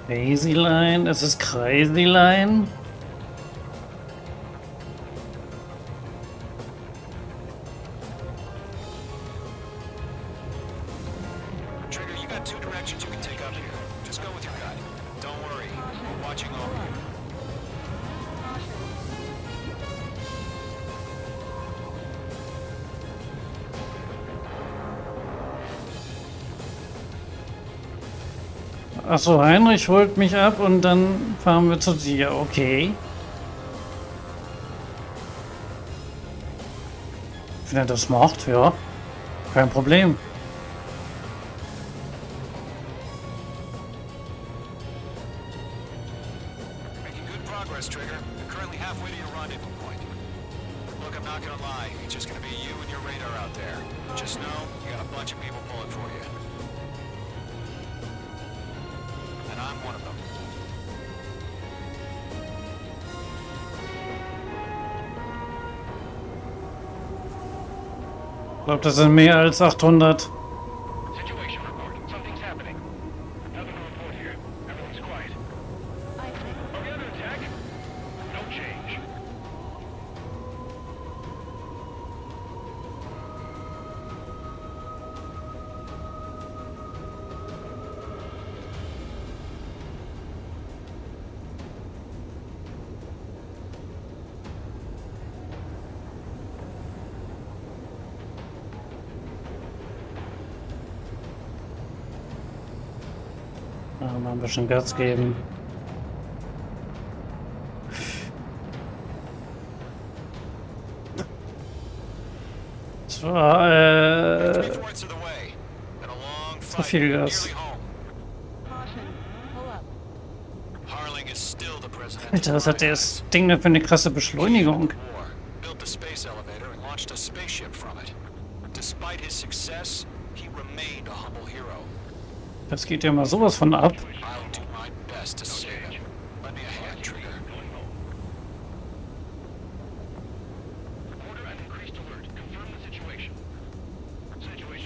Crazy Line? Es ist Crazy Line? Trigger, you got two directions you can take up here. Just go with your gut. Don't worry, we're watching over you. Achso, Heinrich holt mich ab und dann fahren wir zu dir. Okay. Wenn er das macht, ja. Kein Problem. Making good progress, Trigger. You're currently halfway to your rendezvous point. Look, I'm not gonna lie. It's just gonna be you and your radar out there. Just know, you got a bunch of people pulling for you. And I'm one of them. Ich glaube, das sind mehr als 800. Situation report. Something's happening. Nothing to report here. Everything's quiet. Are we under attack? No change. Mal ein bisschen Gas geben. Das war, Three-fourths of the way. Been a long zu fight. viel Gas. Nearly home. Harling is still the president. Alter, was hat das Ding denn für eine krasse Beschleunigung? Built the space elevator and launched a spaceship from it. Despite his success, he remained a humble hero. Das geht ja mal sowas von ab. I'll do my best to save him. Lend me a hand, Trigger. Order and increased alert. Confirm the situation.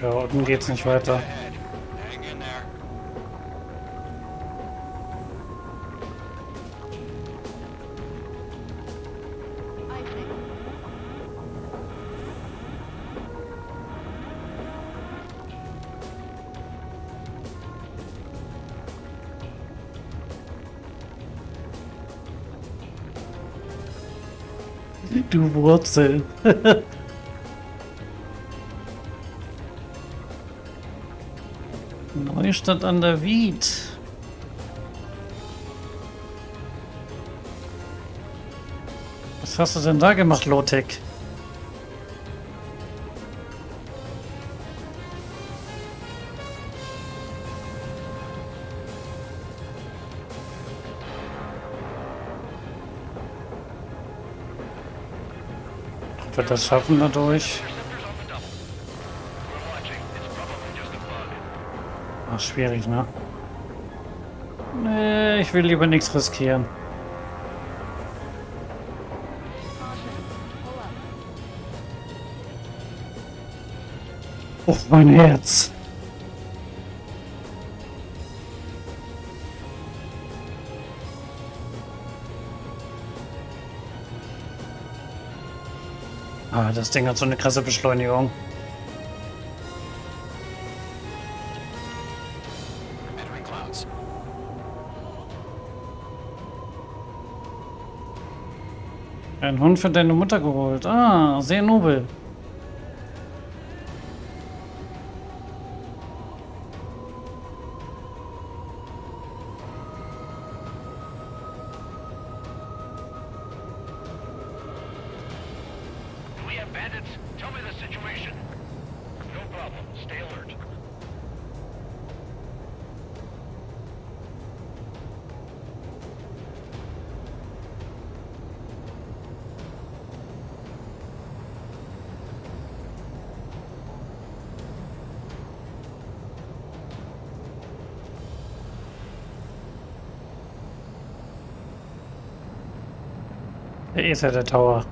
Ja, unten geht's nicht weiter. Ahead. Hang in there. Du Wurzel. Neustadt an der Wied. Was hast du denn da gemacht, Lotek? Ob wir das schaffen dadurch? Ach, schwierig, ne? Nee, ich will lieber nichts riskieren. Oh, mein Herz. Ah, das Ding hat so eine krasse Beschleunigung. Entering clouds. Ein Hund für deine Mutter geholt. Ah, sehr nobel. Do we have bandits? Tell me the situation. No problem. Stay alert. Der ist ja der Tower.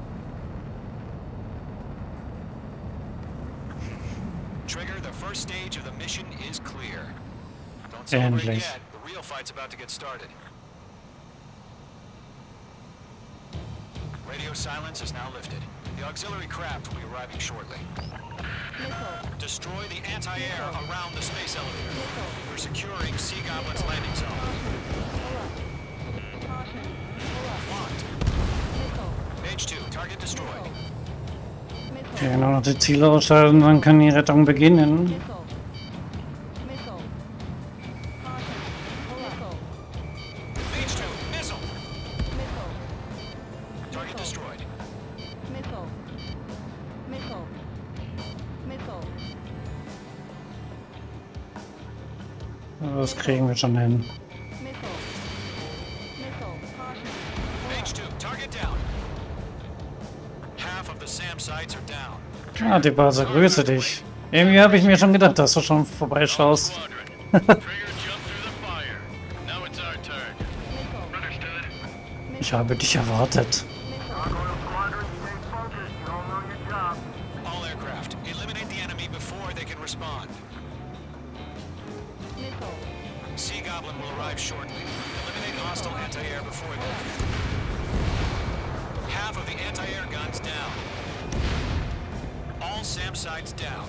Trigger, the first stage of the mission is clear. Don't celebrate Endlich. yet. The real fight's about to get started. Radio silence is now lifted. The auxiliary craft will be arriving shortly. Destroy the anti-air around the space elevator. We're securing Sea Goblin's landing zone. Locked. Page 2, target destroyed. Okay, nur noch die Ziele ausschalten, dann kann die Rettung beginnen. Page 2, missile. Target destroyed. Das kriegen wir schon hin. Page 2, target down. Half of the SAM sites are down. Ah, die Base, grüße dich. Irgendwie habe ich mir schon gedacht, dass du schon vorbeischaust. Ich habe dich erwartet. Gargoyle Squadron, stay focused. You all know your job. All aircraft, eliminate the enemy before they can respond. Sea Goblin will arrive shortly. Eliminate hostile anti-air before they... Half of the anti-air guns down. All SAM sites down.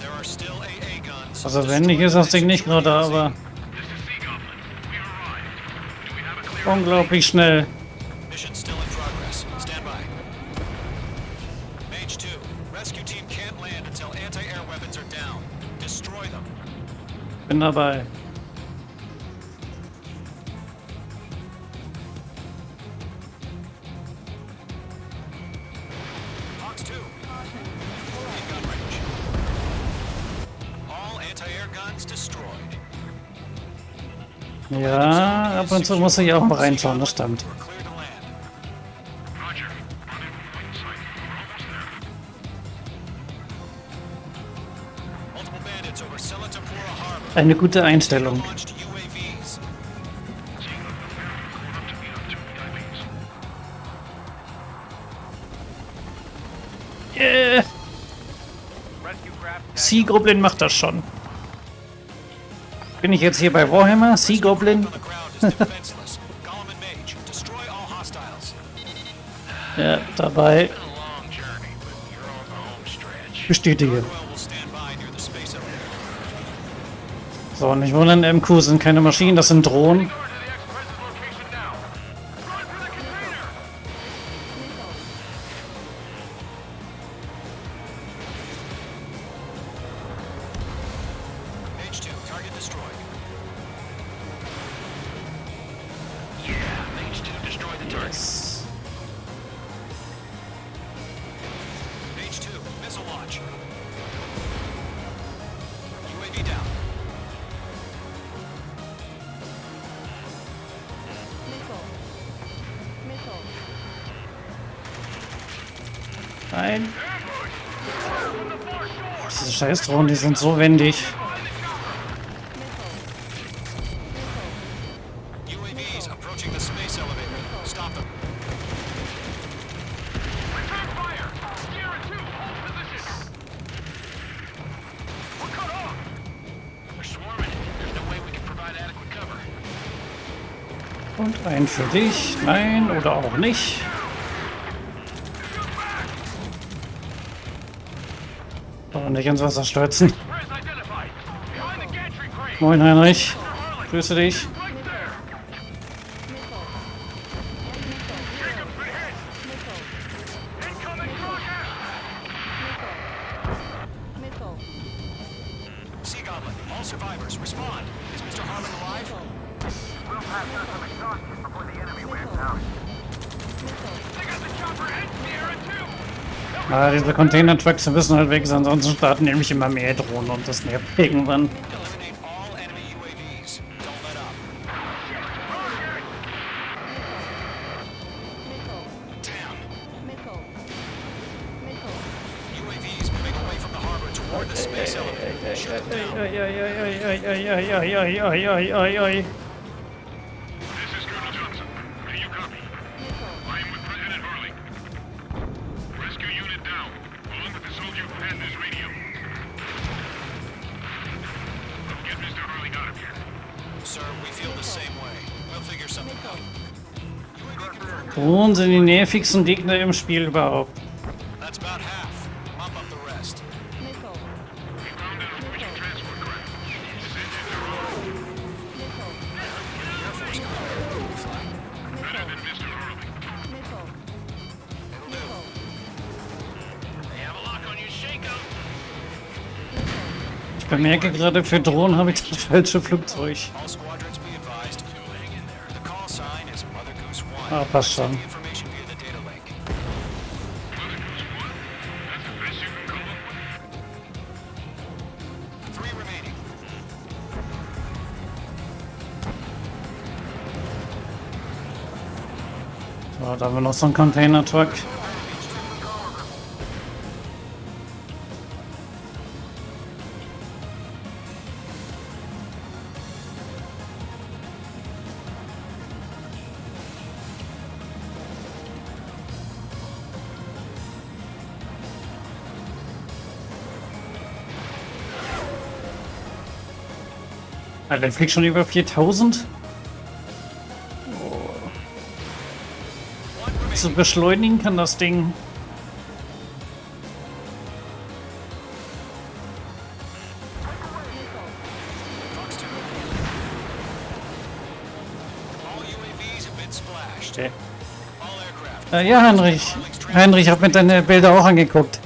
There are still AA guns. Also wendig ist das Ding nicht gerade, aber unglaublich schnell. Mission still in progress. Stand by. Mage 2, rescue team can't land until anti-air weapons are down. Destroy them. Bin dabei. Fox 2. In gun range. All anti-air guns destroyed. Ja, ab und zu muss ich auch mal reinschauen, das stimmt. We're clear to land. Roger. Rendezvous in sight. We're almost there. Multiple bandits over Selatapura Harbor. Eine gute Einstellung. Launched UAVs. Yeah. Rescue craft Sea Goblin macht das schon. Bin ich jetzt hier bei Warhammer? Sea Goblin? On the ground is defenseless. Golem and Mage, destroy all hostiles. Ja, dabei. Been a long journey, but you're on the home stretch. Bestätige. Well will stand by near the space elevator. So, nicht wundern, MQ sind keine Maschinen, das sind Drohnen. Over to the Express's location now. Run for the container! Mage 2, target destroyed. Yeah, Mage 2 destroy the target. Yes. Mage 2, missile launch. UAV down. Nein. Diese Scheißdrohnen, die sind so wendig. UAVs approaching the space elevator. Stop them. Return fire! Sierra 2, hold position! We're cut off! We're swarming. There's no way we can provide adequate cover. Und ein für dich. Nein, oder auch nicht. Aber nicht ins Wasser stürzen. Press identified. Behind the gantry crane. Moin Heinrich. Grüße dich. Right there. Jacob's been hit. Incoming rocket. Sea Goblin, all survivors, respond. Is Mr. Harmon alive? We'll pass out some exhaustion before the enemy wears out. They got the chopper and Sierra too. Ah, diese Container-Trucks müssen halt weg, ansonsten starten nämlich immer mehr Drohnen und das nervt irgendwann. Eliminate all enemy UAVs. Don't let up. Damn. UAVs moving away from the harbor toward the space elevator. Shoot them down. This is Colonel Johnson. Do you copy? I am with President Hurley. Rescue unit down, along with the soldier who had this radio. Get Mr. Hurley out of here. Sir, we feel the same way. We'll figure something out. UAV confirmed. Drohnen sind die nervigsten Gegner im Spiel überhaupt. That's about half. Mop up the rest. We found an Norwegian transport craft. Its engines are on. Air Force Blue flag. Better than Mr. Hurley. It'll do. They have a lock on you, Shakeout. Ich bemerke gerade, für Drohnen habe ich das falsche Flugzeug. All squadrons be advised. Hang in there. The call sign is Mother Goose 1. Ah, passt schon. Send the information via the data link. Mother Goose 1? That's the best you can come up with? 3 remaining. So, da haben wir noch so einen Container-Truck. Alter, der fliegt schon über 4000. So beschleunigen kann das Ding. Fox 2. All UAVs have been splashed. Okay. All aircraft. Ja, Heinrich. Heinrich, ich habe mir deine Bilder auch angeguckt.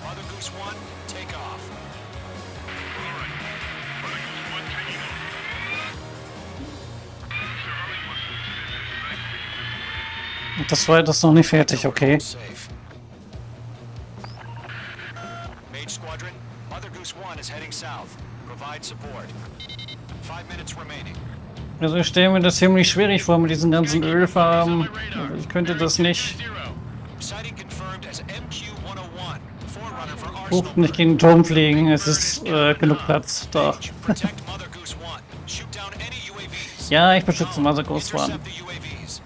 Mother Goose 1, take off. Das war das noch nicht fertig, okay. Safe. Mage Squadron, Mother Goose 1 is heading south. Provide support. 5 minutes remaining. Also ich stelle mir das ziemlich schwierig vor mit diesen ganzen Ölfarben. Also ich könnte das nicht. Sighting confirmed as MQ-101. Forerunner for Arsenal. Huch, nicht gegen den Turm fliegen. Es ist genug Platz da. Protect Mother Goose 1. Shoot down any UAVs. Ja, ich beschütze Mother Goose 1. Intercept the UAVs.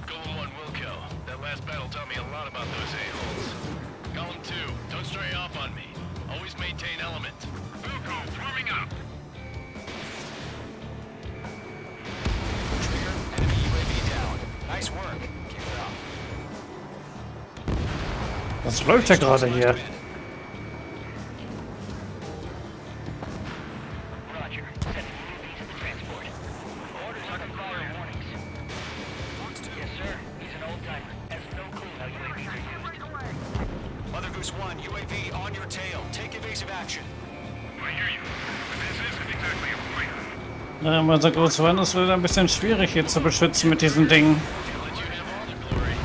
Golem 1 will kill. That last battle taught me a lot about those a-holes. Golem 2, don't stray off on me. Always maintain element. Wilco, forming up. Trigger, enemy UAV down. Nice work. Keep it up. Was läuft ja gerade hier? Roger. Sending UAVs at the transport. Orders on the fire warnings. Yes, sir. He's an old-timer. Has no clue how UAVs are used. Mother Goose 1, UAV on your tail. Take evasive action. I hear you. But this isn't exactly a fight. Na, Mother Goose 1 ist wieder ein bisschen schwierig hier zu beschützen mit diesen Dingen. Let you have all the glory.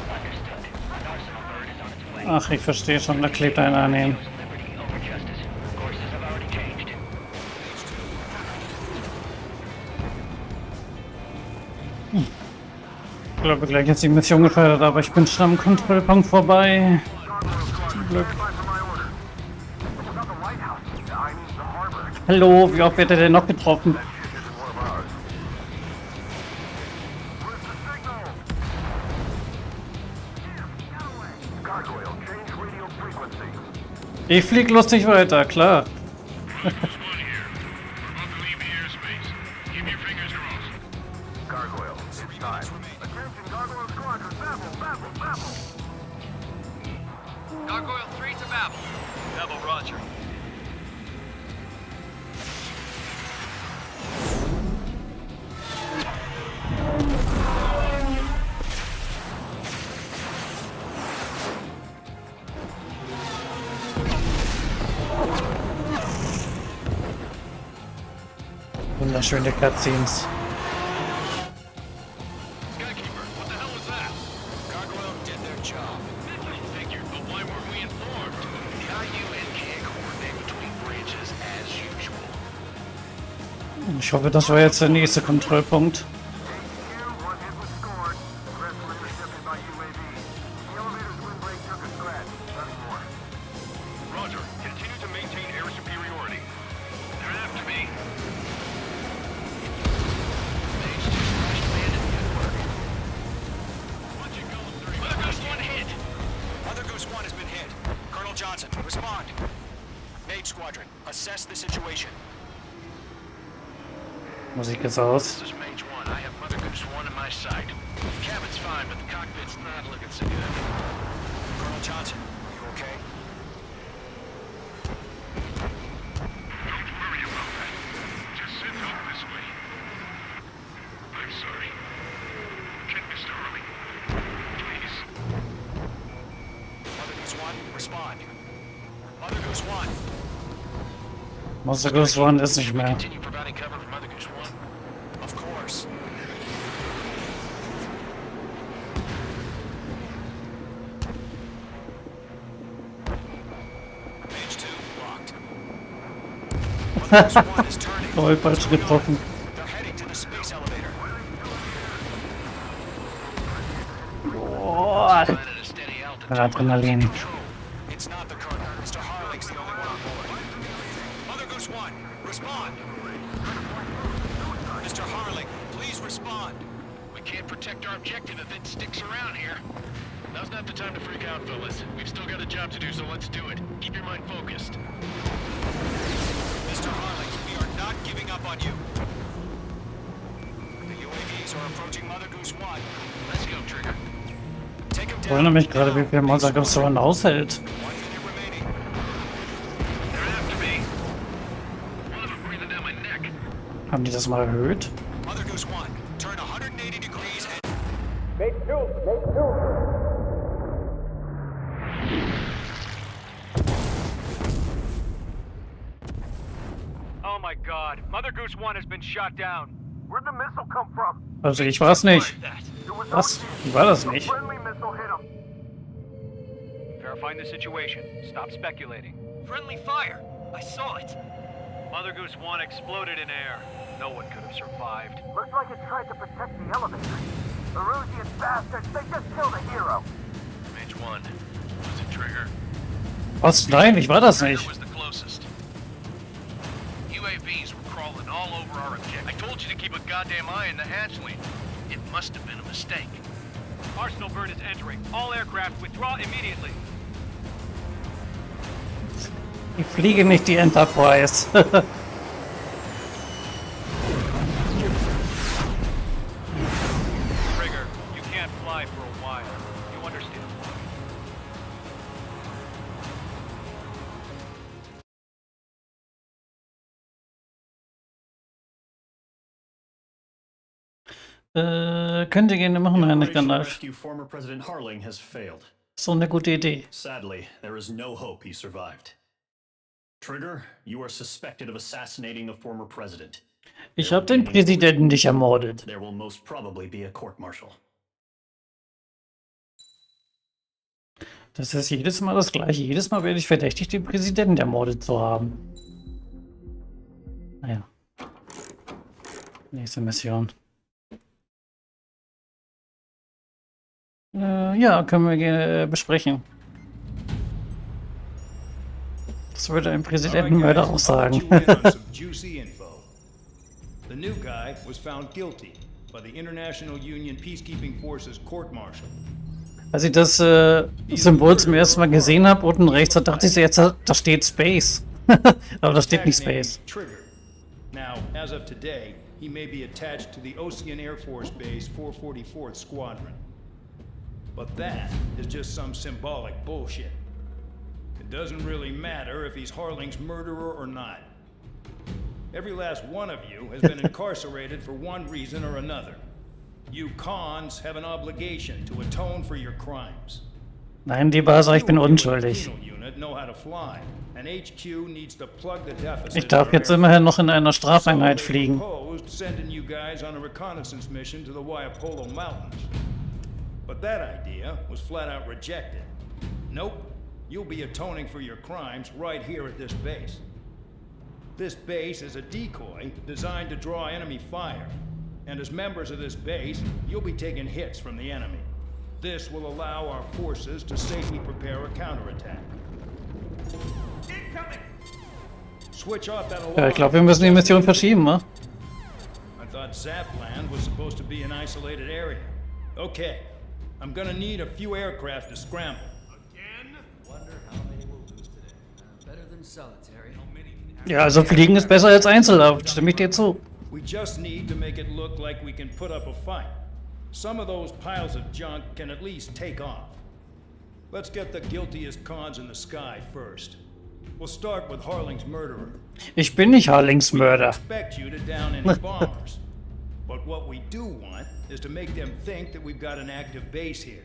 Understood. An arsenal bird is on its way. Ach, ich verstehe schon, da klebt einer an ihm. Liberty over justice. Courses have already changed. Ich glaube gleich ist die Mission gefördert, aber ich bin schon am Kontrollpunkt vorbei. Zum Glück. Without the lighthouse, I mean the harbor. Hallo, wie oft wird er denn noch getroffen? That ship isn't one of ours. Where's the signal? Gargoyle, change radio frequency. Ich flieg lustig weiter, klar. Goose 1 here. We're about to leave the airspace. Keep your fingers crossed. Gargoyle, it's time. Attention, Gargoyle Squadron, babble, babble, babble. Gargoyle 3 to Pavel. Pavel, roger. Wunderschöne Cutscenes. Skykeeper, what the hell was that? Gargoyle did their job. Figured, but why weren't we informed? Caillou and can't coordinate between branches as usual. Ich hoffe, das war jetzt der nächste Kontrollpunkt. One hit was scored. The rest were intercepted by UAV. The elevator's windbreak took a scratch. Nothing more. Roger, continue to maintain air superiority. They're after me. Mother Goose 1 hit. Mother Goose 1 has been hit. Colonel Johnson, respond. Mage Squadron, assess the situation. Musik ist aus. This is Mage 1. I have Mother Goose 1 in my sight. The cabin's fine, but the cockpit's not looking so good. Colonel Johnson, are you okay? Don't worry about that. Just sit up this way. I'm sorry. Get Mr. Hurley. Please. Mother Goose 1, respond. Mother Goose 1. Monster Ghost One ist nicht mehr. Continue providing cover for Mother Goose 1. Of course. Mage 2, locked. Mother Goose 1 is turning. Oh, falsch getroffen. They're heading to the space elevator. Boah, Fine at a steady altitude. Adrenalin. It's not the Colonel. Mr. Harling's the only one on board. Mother Goose 1, respond. Mr. Harling, please respond. We can't protect our objective if it sticks around here. Now's not the time to freak out, fellas. We've still got a job to do, so let's do it. Keep your mind focused. Mr. Harling, we are not giving up on you. The UAVs are approaching Mother Goose 1. Let's go, Trigger. Take him Ich down. wundere mich gerade, wie viel Monster Ghost One aushält. 1 minute remaining. They're after me. One of them breathing down my neck. Haben die das mal erhöht? Mother Goose 1, turn 180 degrees and Oh my god. Mother Goose 1 has been shot down. Where'd the missile come from? Also ich war es nicht. It was Was? OC. Wie war das nicht? Friendly missile hit him. Verifying the situation. Stop speculating. Friendly fire. I saw it. Mother Goose 1 exploded in air. No one could have survived. Looks like it tried to protect the elevator. Erusian bastards, they just killed a hero. Mage 1. Was it Trigger? Was? Nein, ich war das Trigger nicht. was the closest. UAVs were crawling all over our objective. I told you to keep a goddamn eye on the hatchling. It must have been a mistake. Arsenal bird is entering. All aircraft withdraw immediately. Ich fliege nicht die Enterprise. Trigger, you can't fly for a while. You understand? Könnt ihr gerne machen, Herr Operation Gandalf. rescue former President Harling has failed. So eine gute Idee. Sadly, there is no hope he survived. Trigger, you are suspected of assassinating the former president. Ich habe den Präsidenten nicht ermordet. There will most probably be a court-martial. Das ist jedes Mal das Gleiche. Jedes Mal werde ich verdächtigt, den Präsidenten ermordet zu haben. Naja. Nächste Mission. Ja, können wir gerne besprechen. Das würde ein Präsidentenmörder auch sagen. Juicy info. The new guy was found guilty by the International Union Peacekeeping Forces court-martial. Als ich das Symbol zum ersten Mal gesehen habe, unten rechts, da dachte ich jetzt, da steht Space. Aber da steht nicht Space. Trigger. Now, as of today, he may be attached to the Ocean Air Force Base 444th Squadron. But that is just some symbolic bullshit. The It doesn't really matter if he's Harling's murderer or not. Every last one of you has been incarcerated for one reason or another. You cons have an obligation to atone for your crimes. Nein, die Bar sagt, ich bin unschuldig. Ich darf jetzt immerhin noch in einer Strafeinheit fliegen. But that idea was flat out rejected. Nope, you'll be atoning for your crimes right here at this base. This base is a decoy designed to draw enemy fire. And as members of this base, you'll be taking hits from the enemy. This will allow our forces to safely prepare a counterattack. Switch off that alarm. Ja, ich glaube, wir müssen die Mission verschieben, ne? I thought Zapland was supposed to be an isolated area. Okay, I'm gonna need a few aircraft to scramble. Again? Wonder how many we'll lose today. Better than solitary. Ja, also fliegen ist besser als Einzelhaft, stimme ich dir zu. We just need to make it look like we can put up a fight. Some of those piles of junk can at least take off. Let's get the guiltiest cons in the sky first. We'll start with Harling's murderer. Ich bin nicht Harlings Mörder. Expect you to down any bombers. But what we do want is to make them think that we've got an active base here.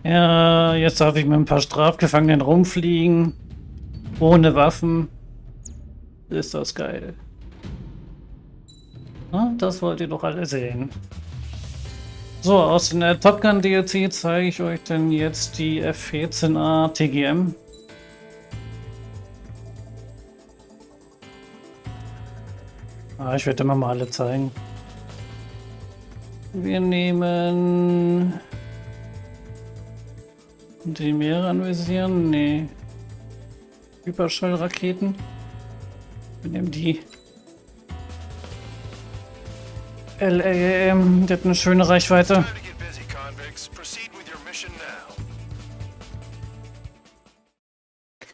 Ja, jetzt darf ich mit ein paar Strafgefangenen rumfliegen. Ohne Waffen. Ist das geil. Na, das wollt ihr doch alle sehen. So, aus dem Top Gun DLC zeige ich euch denn jetzt die F14A TGM. Ich werde immer mal alle zeigen. Wir nehmen die Meere anvisieren. Nee. Überschallraketen. Wir nehmen die LAM, die hat eine schöne Reichweite.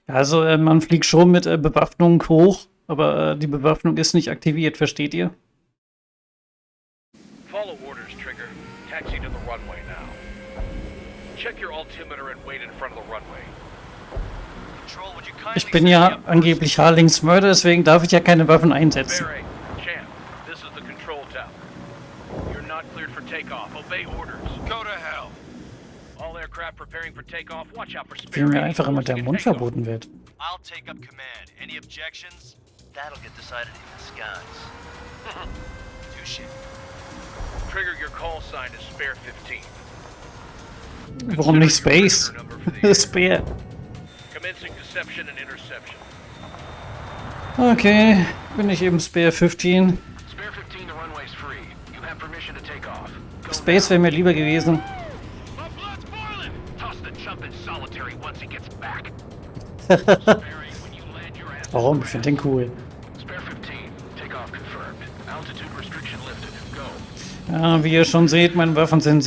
Also man fliegt schon mit Bewaffnung hoch, aber die Bewaffnung ist nicht aktiviert, versteht ihr? Follow orders, Trigger. Taxi to the runway now. Check your altimeter and wait in front of the runway. Control, would you kindly Ich bin ja angeblich Harlings Mörder, deswegen darf ich ja keine Waffen einsetzen. Barry, Champ, this is the control tower. You're not cleared for takeoff. Obey orders. Go to hell. All aircraft preparing for takeoff. Watch out for Wie mir einfach immer der Mund verboten wird. I'll take up command. Any objections? That'll get decided in the skies. Touche. Trigger, your call sign is Spare 15. Warum nicht Space? Spare. Commencing deception and interception. Okay, bin ich eben Spare 15. Spare 15, the runway's free. You have permission to take off. Space wäre mir lieber gewesen. My blood's boiling. Toss the jump in solitary once he gets back. Warum? Ich finde den cool. Spare 15, takeoff confirmed. Altitude restriction lifted. Go. Ja, wie ihr schon seht, meine Waffen sind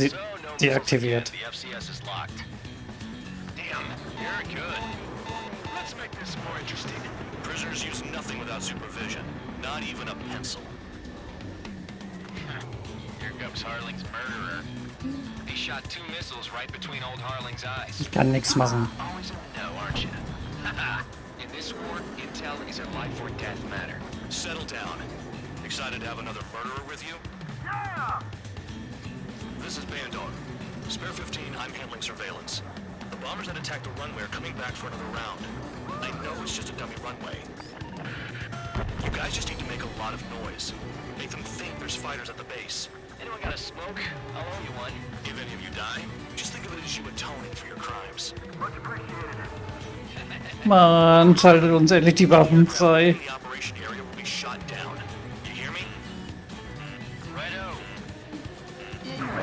deaktiviert. The FCS is locked. Damn, you're good. Let's make this more interesting. Prisoners use nothing without supervision. Not even a pencil. Here comes Harling's murderer. He shot 2 missiles right between old Harling's eyes. Ich kann nichts machen. Always in the know, aren't you? In this war, intel is a life or death matter. Settle down. Excited to have another murderer with you? Yeah! This is Bandor. Spare 15, I'm handling surveillance. The bombers that attacked the runway are coming back for another round. I know it's just a dummy runway. You guys just need to make a lot of noise. Make them think there's fighters at the base. Anyone got a smoke? I'll owe you one. If any of you die, just think of it as you atoning for your crimes. Much appreciated. Mann, schaltet uns endlich die Waffen frei. The operation area will be shot down. You hear me? Righto.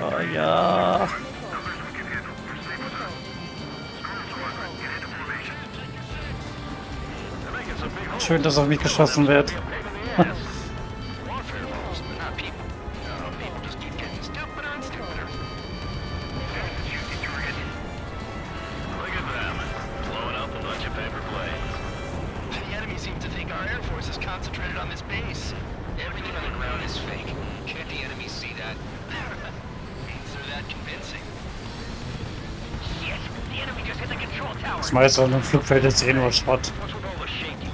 Oh ja. Schön, dass auf mich geschossen wird. the control tower. Das meiste an dem Flugfeld ist eh nur Schrott. What's with all the shaking?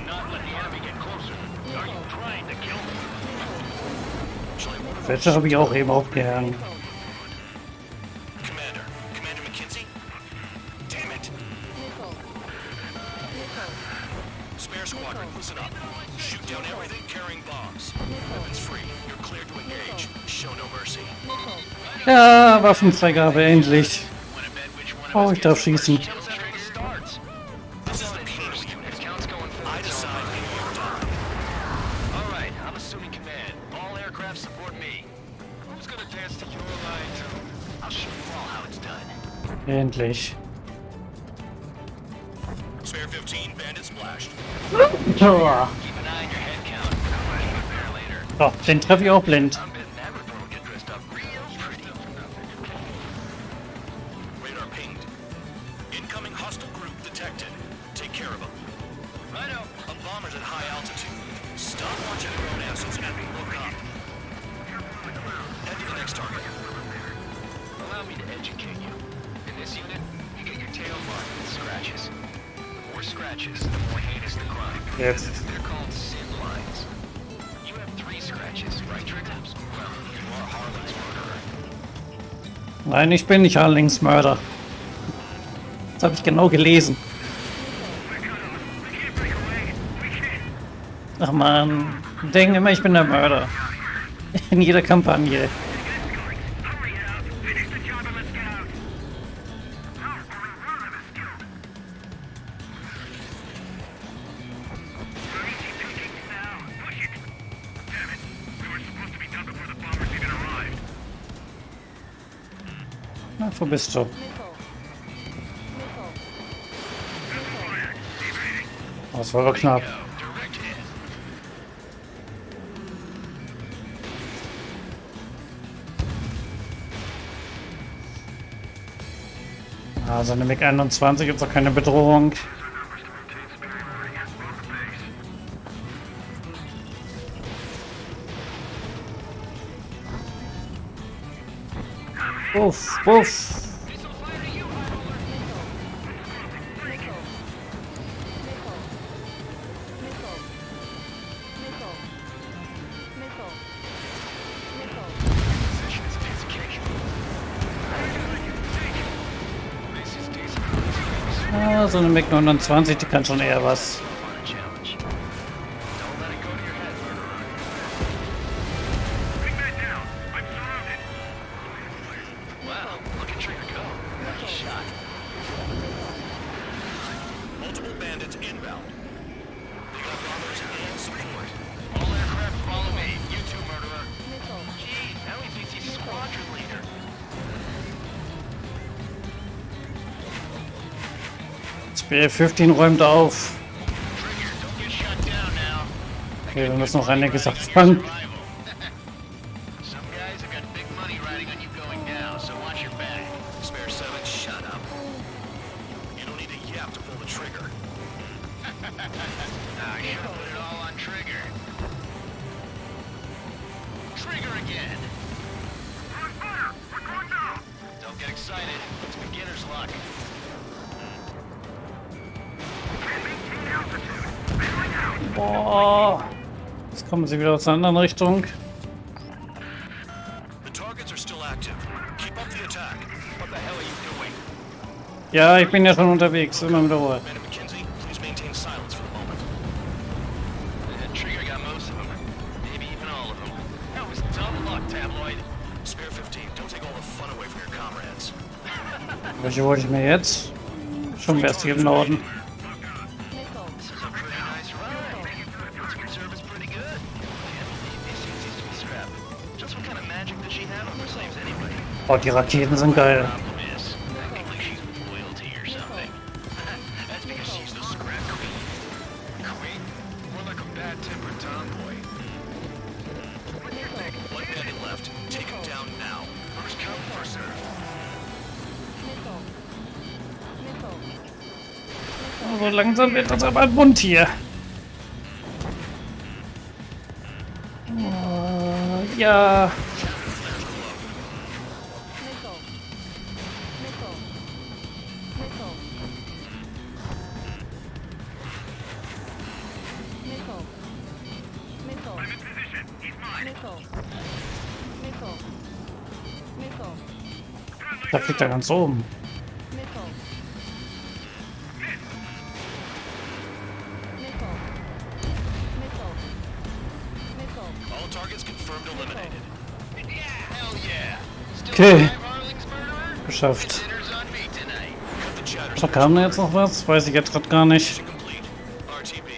Not let the enemy get closer. Are you trying to kill me? Welche habe ich auch eben aufgehangen. Commander McKenzie? Damn it. Spare squadron, listen up. Shoot down everything carrying bombs. Weapons free. You're cleared to engage. Show no mercy. Ja, Waffenfreigabe endlich. Oh, ich darf schießen. This is the Kino unit. I decide when you die. All right, I'm assuming command. All aircraft support me. Who's gonna dance to your line too? I'll show you all how it's done. Endlich. Spare 15, bandit splashed. Oh, Keep an eye on your head count. Keep there later. oh, den treffe ich auch blind. I'm betting that report will get dressed up real pretty. Radar pinged. Incoming hostile group detected. Take care of them. Righto. A bomber's at high altitude. Stop watching your own asses and look up. Head to the next target. Allow me to educate you. In this unit, you get your tail marked with scratches. The more scratches, the more heinous the crime. Jetzt. They're called sin lines. You have 3 scratches, right, Trigger? Well, you are Harlan's murderer. Nein, ich bin nicht Harlings Mörder. Das habe ich genau gelesen. Ach man, denken immer, ich bin der Mörder. In jeder Kampagne. Na, wo bist du? Oh, das war aber knapp. Direct hit. Ah, seine MiG-21 ist doch keine Bedrohung. Uff, uff. Ah, so eine MiG-29, die kann schon eher was. Wow, look at Trigger go. Lucky shot. Multiple bandits inbound. They got bombers and support. All aircraft follow me. You too, murderer. Gee, now he thinks he's squadron leader. Spear 15 räumt auf. Trigger, don't get shot down now. Okay, wir müssen noch einiges abfangen. Some guys have got big money riding on you going down, so watch your back. Spare 7, shut up. You don't need a yap to pull the trigger. I should have put it all on Trigger. Trigger again. Don't get excited. It's beginner's luck. Boah. Jetzt kommen sie wieder aus einer anderen Richtung. The targets are still active. Keep up the attack. What the hell are you doing? Ja, ich bin ja schon unterwegs. Immer mit der Ruhe. Commander McKenzie, please maintain silence for the moment. Trigger got most of them. Maybe even all of them. That was dumb luck, Tabloid. Spare 15, don't take all the fun away from your comrades. Welche wollte ich mir jetzt? Schon westlich im Norden. This is a pretty nice ride. Its service pretty good. Can't believe this thing seems to be scrap. Just what kind of magic does she have on her slaves anyway? Oh, die Raketen sind geil. Problem is, I think she's loyalty or something. That's because she's the scrap queen. Queen? More like a bad-tempered tomboy. One bandit left. Take him down now. First come, first serve. So langsam wird das aber bunt hier. Ja. Da fliegt er ganz oben. All targets confirmed eliminated. Yeah, hell yeah. Still Okay, alive, Harling's murderer? geschafft. Dinner's on me tonight. Cut the chatter. Da kam da jetzt noch was? Weiß ich jetzt gerade gar nicht. Mission complete. RTB.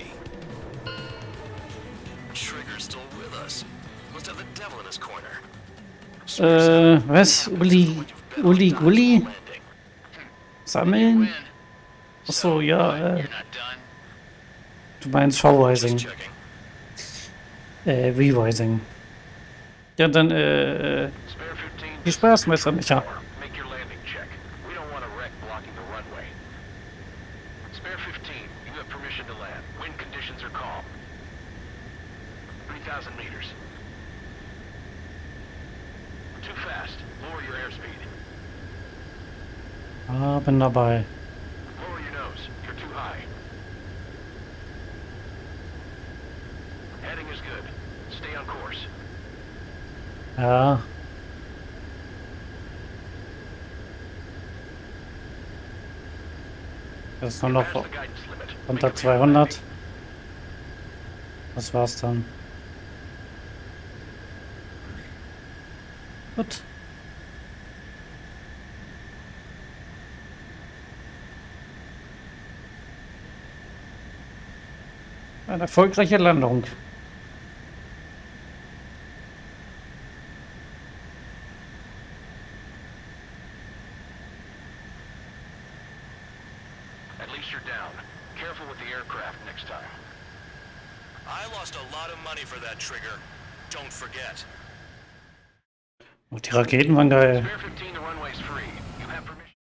Trigger's still with us. Must have the devil in his corner. Was? Uli Gulli? Sammeln? Achso, ja, You're not done. du meinst V-Rising. Just checking. V-Rising. Ja, dann, Spare 15. viel Spaß, Meister Micha. Make your landing check. We don't want a wreck blocking the runway. Spare 15. You have permission to land. Wind conditions are calm. 3,000 meters. Too fast. Lower your airspeed. Ah, bin dabei. Lower your nose. You're too high. Heading is good. Stay on course. Ja. Das ist nur noch Pass the guidance limit. unter 200. Das war's dann. Gut. Eine erfolgreiche Landung. At least you're down. Careful with the aircraft next time. I lost a lot of money for that trigger. Don't forget. Und die Raketen waren geil. Spare 15, the runway's free. You have permission.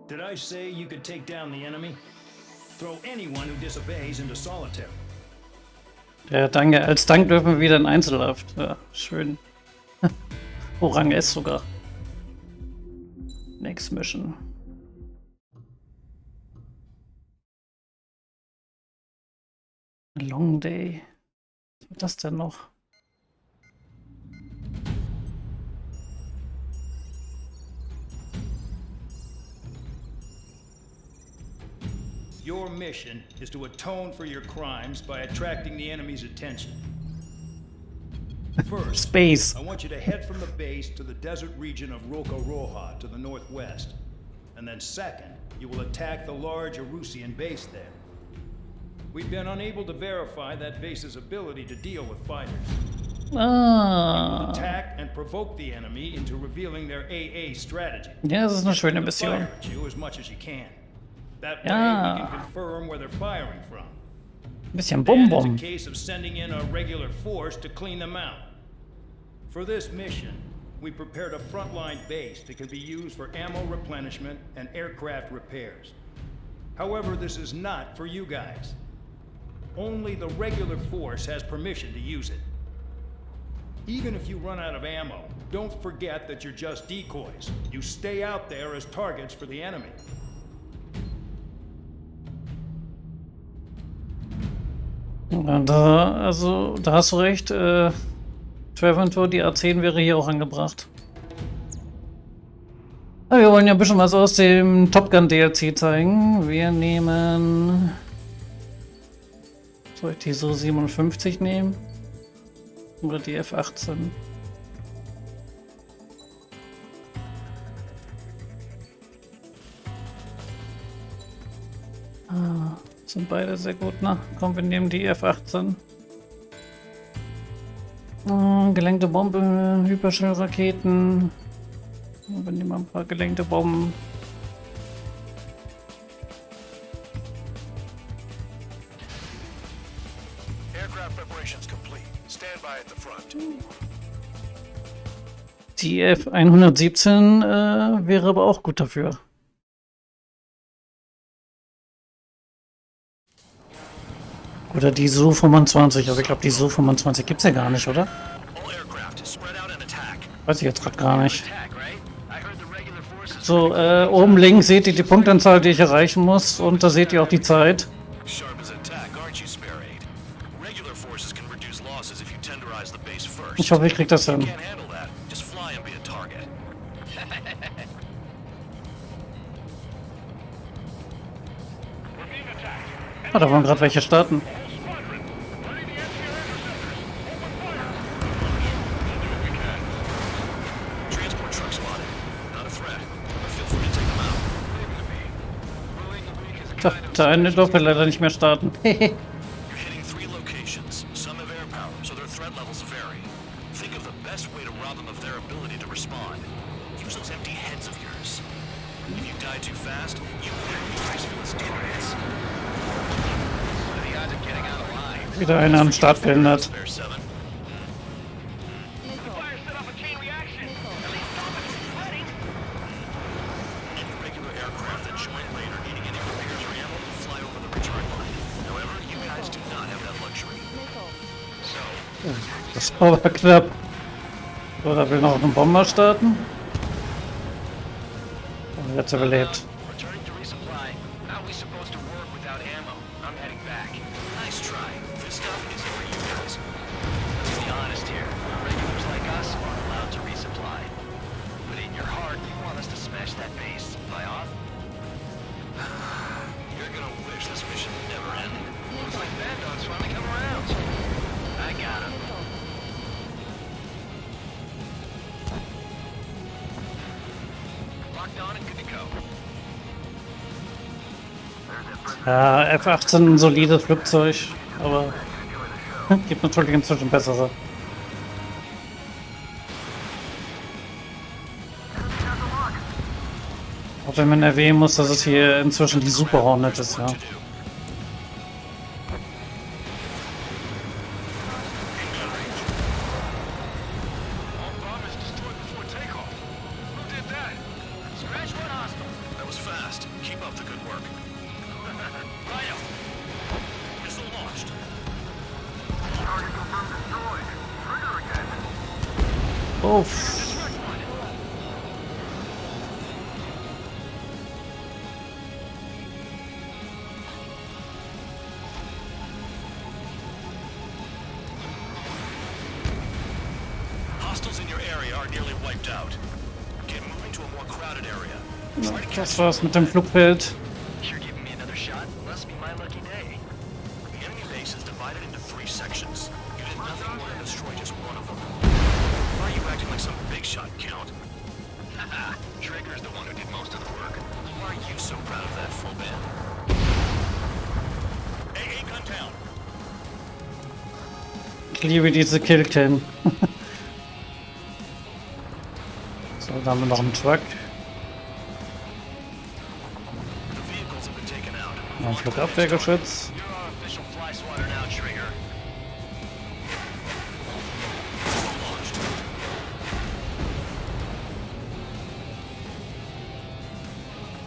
Did I say you could take down the enemy? Throw anyone who disobeys into solitary. Ja, danke. Als Dank dürfen wir wieder in Einzelhaft. Ja, schön. Oh, Rang S sogar. Next Mission. A long day. Was wird das denn noch? Your mission is to atone for your crimes by attracting the enemy's attention. First, Space. I want you to head from the base to the desert region of Roca-Roja to the northwest. And then second, you will attack the large Erusian base there. We've been unable to verify that base's ability to deal with fighters. Ah. Attack and provoke the enemy into revealing their AA strategy. Ja, das ist eine schöne Mission. Fire at you as much as you can. That way Ja. we can confirm where they're firing from. Bisschen Then Bum-Bum. it's a case of sending in a regular force to clean them out. For this mission, we prepared a frontline base that can be used for ammo replenishment and aircraft repairs. However, this is not for you guys. Only the regular force has permission to use it. Even if you run out of ammo, don't forget that you're just decoys. You stay out there as targets for the enemy. Ja, da hast du recht. Traventor, die A10 wäre hier auch angebracht. Aber wir wollen ja ein bisschen was aus dem Top Gun DLC zeigen. Wir nehmen... Soll ich die so 57 nehmen? Oder die F18? Ah, sind beide sehr gut, ne? Komm, wir nehmen die F18. Gelenkte Bombe, Hyperschallraketen. Wir nehmen ein paar gelenkte Bomben. Aircraft preparations complete. Stand by at the front. Die F117 wäre aber auch gut dafür. Oder die Su-25, aber ich glaube, die Su-25 gibt es ja gar nicht, oder? All aircraft, spread out and attack. Weiß ich jetzt gerade gar nicht. Attack, right? I heard the regular forces So, oben links seht ihr die Punktanzahl, die ich erreichen muss. Und da seht ihr auch die Zeit. Sharp as attack, aren't you, Spare Aid? Regular forces can reduce losses if you tenderize the base first. Ich hoffe, ich krieg das hin. Can't handle that. Just fly and be a target. Ah, da wollen gerade welche starten. Transport truck spotted. Not a threat. But feel free to take them out. Tja, der eine durfte leider nicht mehr starten. You're hitting 3 locations. Some have air power, so their threat levels vary. Think of the best way to rob them of their ability to respond. Use those empty heads of yours. If you die too fast, you guys feel as idiots. What are the odds of getting out alive? Wieder einer am Start verhindert. Spare 7. Fire set off a chain reaction. At least stop it as it's spreading. Any regular aircraft that join later needing any repairs or ammo will fly over the return line. However, you guys do not have that luxury. So, Das war aber knapp. So, da will noch ein Bomber starten. Und jetzt überlebt. Returning to resupply. How are we supposed to work without ammo? I'm heading back. nice try. This stuff isn't for you guys. Let's be honest here. Regulars like us aren't allowed to resupply. But in your heart, you want us to smash that base. Buy off? You're gonna wish this mission never ended. Looks like Bad Dog's finally come around. I got him. Locked on and good to go. Ja, F-18 ein solides Flugzeug, aber gibt natürlich inzwischen bessere. Auch wenn man erwähnen muss, dass es hier inzwischen die Super Hornet ist, ja. All bombers destroyed before takeoff. Who did that? Scratch one hostile. That was fast. Keep up the good work. Righto. Missile launched. Target confirmed destroyed. Trigger again. Uff. Hostiles in your area are nearly wiped out. Get moving to a more crowded area. Try to catch Das war's mit dem Flugfeld. You're giving me another shot? Must be my lucky day. the enemy base is divided into 3 sections. You did nothing more than destroy just one of them. Why are you acting like some big shot, Count? Haha, Trigger's the one who did most of the work. Why are you so proud of that, Fauban? AA gun down. Ich liebe diese Killcam. So, da haben wir noch einen Truck. The vehicles have been taken out. Ein Flugabwehrgeschütz. You're our official fly swatter now, Trigger. Launched.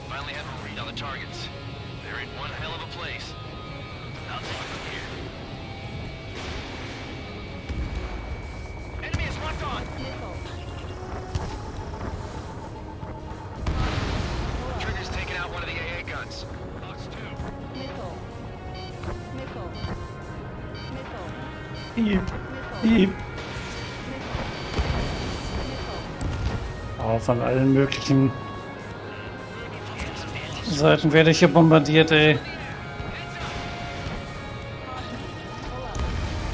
Finally have a read on the targets. They're in one hell of a place. I'll take it from here. Enemy is locked on. Trigger's taking out one of the AA guns. Box 2. Piep. Piep. Oh, von allen möglichen Seiten werde ich hier bombardiert, ey.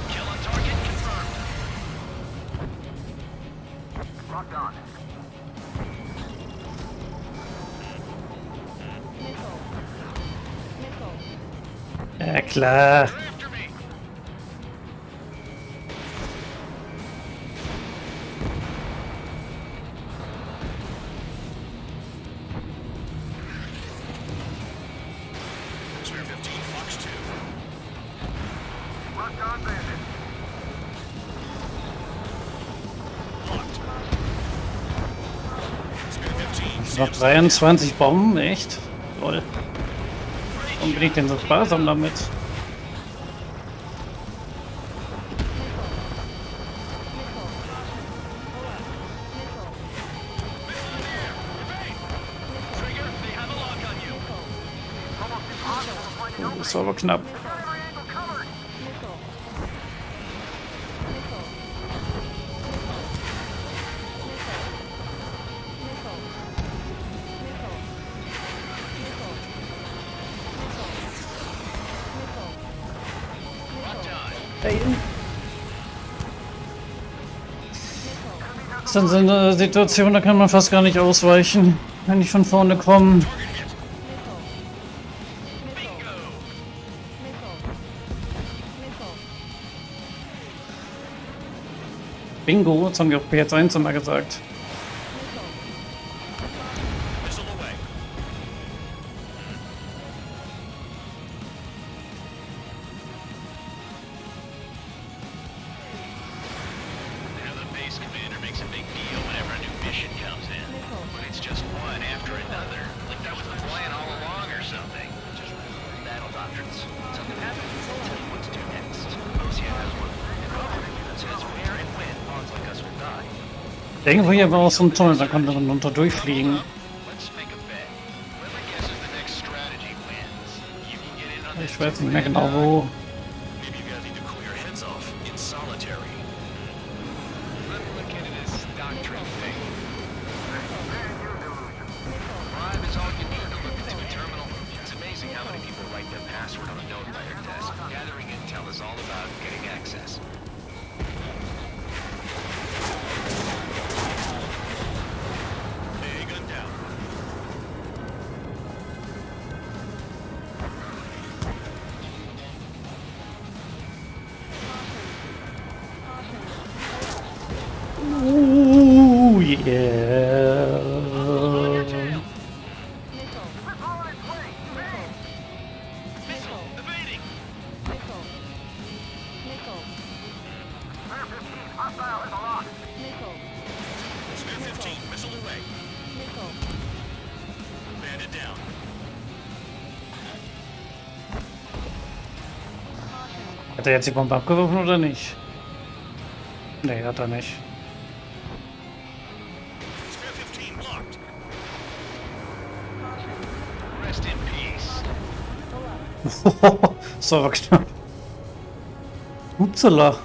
Kill on target confirmed. Locked on. Ja, klar. After me. Spare 15, Fox 2. Locked on bandit. Locked. Spare 15. Noch 23 Bomben, echt? Lol. Warum bin ich denn so sparsam damit? Das war aber knapp. Das ist dann so eine Situation, da kann man fast gar nicht ausweichen, wenn die von vorne kommen. Bingo, das haben wir auf PS1 immer gesagt. Irgendwo hier war auch so ein Tunnel, da konnte man unter durchfliegen. Ich weiß nicht mehr genau wo. Yeah. Hat er jetzt die Bombe abgeworfen oder nicht? Nee, hat er nicht. So war knapp. Upsala.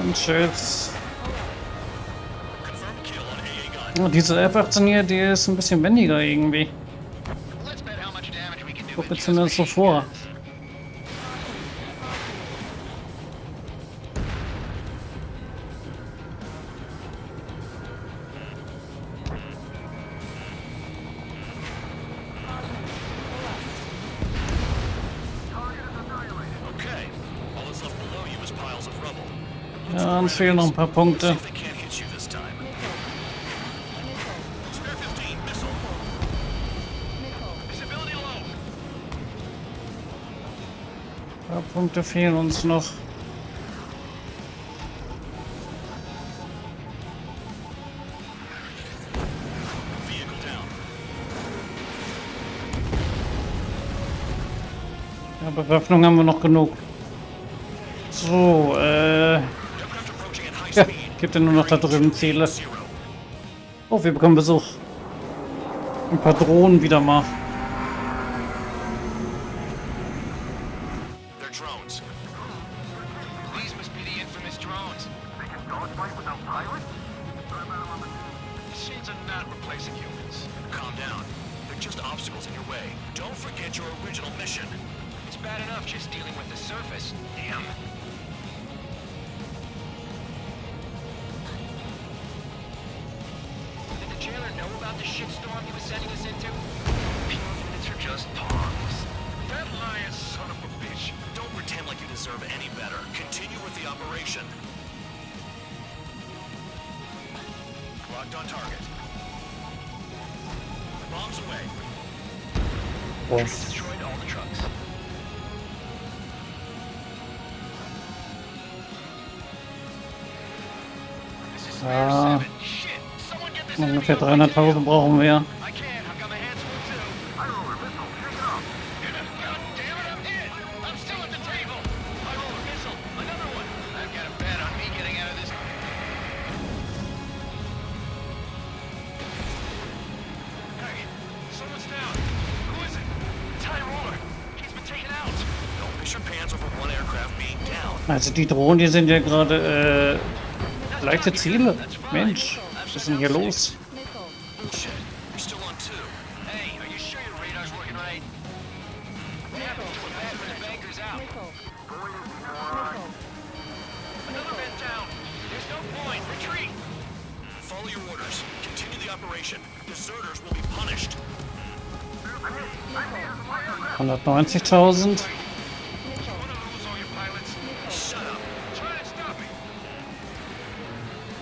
Und Tschüss. Oh, diese F-18 hier, die ist ein bisschen wendiger irgendwie. Guck jetzt mir das so vor. Ja, uns fehlen noch ein paar Punkte. Ein paar Punkte fehlen uns noch. Ja, Bewaffnung haben wir noch genug. So, ja, gibt ja nur noch da drüben Ziele. Oh, wir bekommen Besuch. Ein paar Drohnen wieder mal. Ja, ungefähr 300.000 brauchen wir. one aircraft being down. Also die Drohnen, die sind ja gerade leichte Ziele. Mensch, was ist denn hier los? Shit, you're still on 2. Hey, are you sure your radar's working right? What happened to a bad when the banker's out? Another man down. There's no point. Retreat. Follow your orders. Continue the operation. Deserters will be punished. 190.000. Shut up. Try to stop me.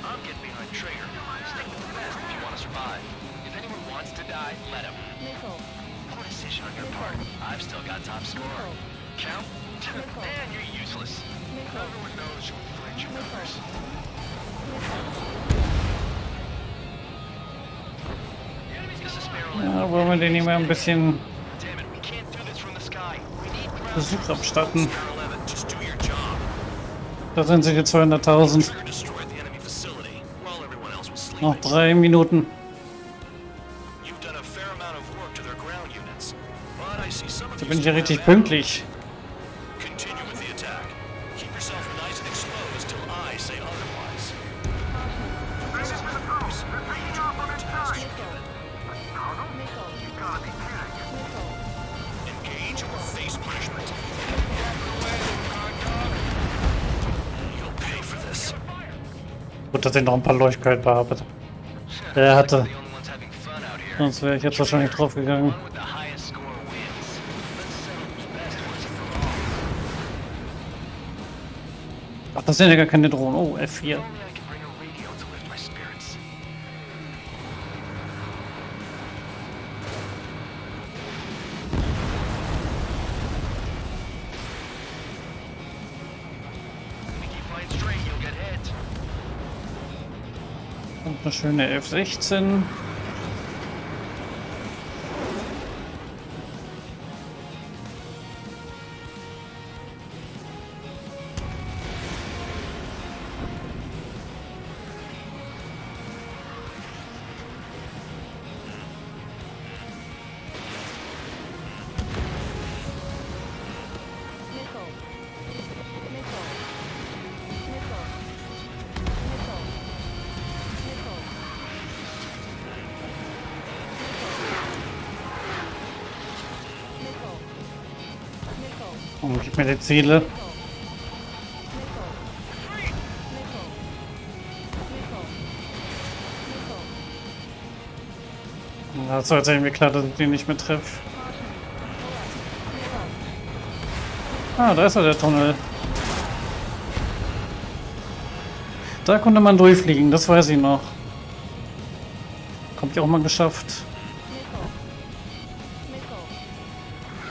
I'm getting behind Traeger. Stick with the best if you want to survive. If anyone wants to die, let him. Poor decision on your part. I've still got top score. Count? Man, you're useless. Everyone knows you inflate your numbers. This is Sparrow. Ja, wollen wir den nicht mal ein bisschen Damn it, we can't do this from the sky. We need ground. Besuch abstatten? Sparrow 11, just do your job. Da sind sie die 200.000. Trigger destroyed the enemy facility while everyone else was sleeping. Noch 3 Minuten. You've done a fair amount of work to their ground units, but I see some of Da you bin ich ja still richtig have pünktlich. Continue with the attack. Keep yourself nice and exposed till I say otherwise. This is my house. Read what tasks you're given. You gotta be kidding. Engage or face punishment. You'll pay for this. Gut, dass ich noch ein paar Leuchtkörper habe. Der hatte. The only ones having fun out here. Sonst wäre ich jetzt wahrscheinlich drauf gegangen. One with the highest score wins. Let's settle who's best once and for all. Ach, das sind ja gar keine Drohnen. Oh, F4. Only I can bring a radio to lift my spirits. If you keep flying straight, you'll get hit. Und eine schöne F16. Und gib mir die Ziele. Das war jetzt irgendwie klar, dass ich den nicht mehr treffe. Ah, da ist ja der Tunnel. Da konnte man durchfliegen, das weiß ich noch. Kommt ja auch mal geschafft.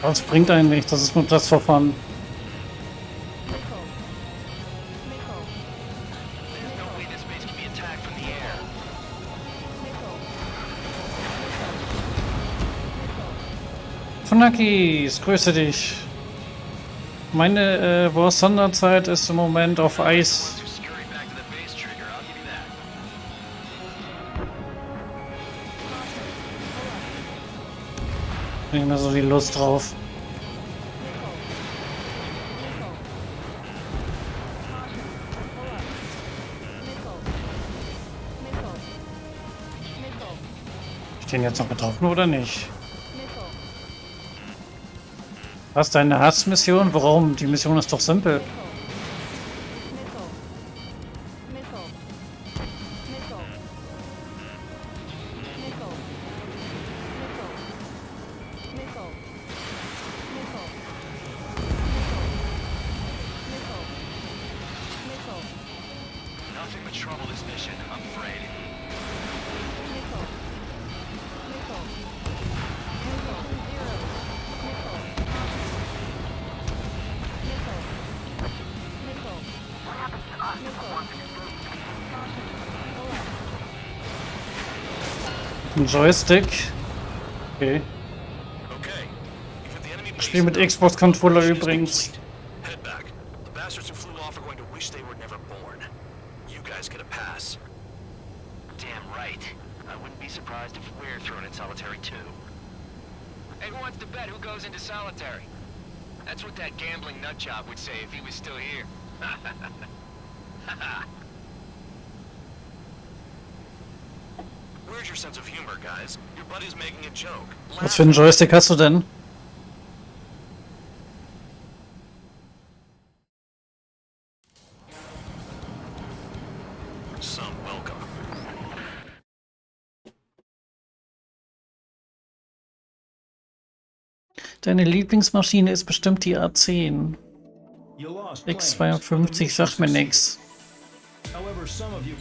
Aber es bringt einen nicht, das ist nur das Verfahren. There's no way this base can be attacked from the air. Funakis, grüße dich. Meine War Sonderzeit ist im Moment auf Eis. To scurry back to the base trigger, I'll give you that. Nicht mehr so die Lust drauf. Ich den jetzt noch getroffen oder nicht? Was, deine Hassmission? Warum? Die Mission ist doch simpel. Nothing but trouble this mission, I'm afraid. Ein Joystick. Okay. Okay. You've hit the enemy Ich spiele mit Xbox-Controller übrigens. Head back. The bastards who flew off are going to wish they were never born. You guys get a pass. Damn right. I wouldn't be surprised if we're thrown in solitary too. Hey, who wants to bet who goes into solitary? That's what that gambling nutjob would say if he was still here. Where's your sense of humor, guys? Your buddy's making a joke. Was für einen Joystick hast du denn? Some welcome. Deine Lieblingsmaschine ist bestimmt die A10. You lost X52 sagt mir nix. However, some of you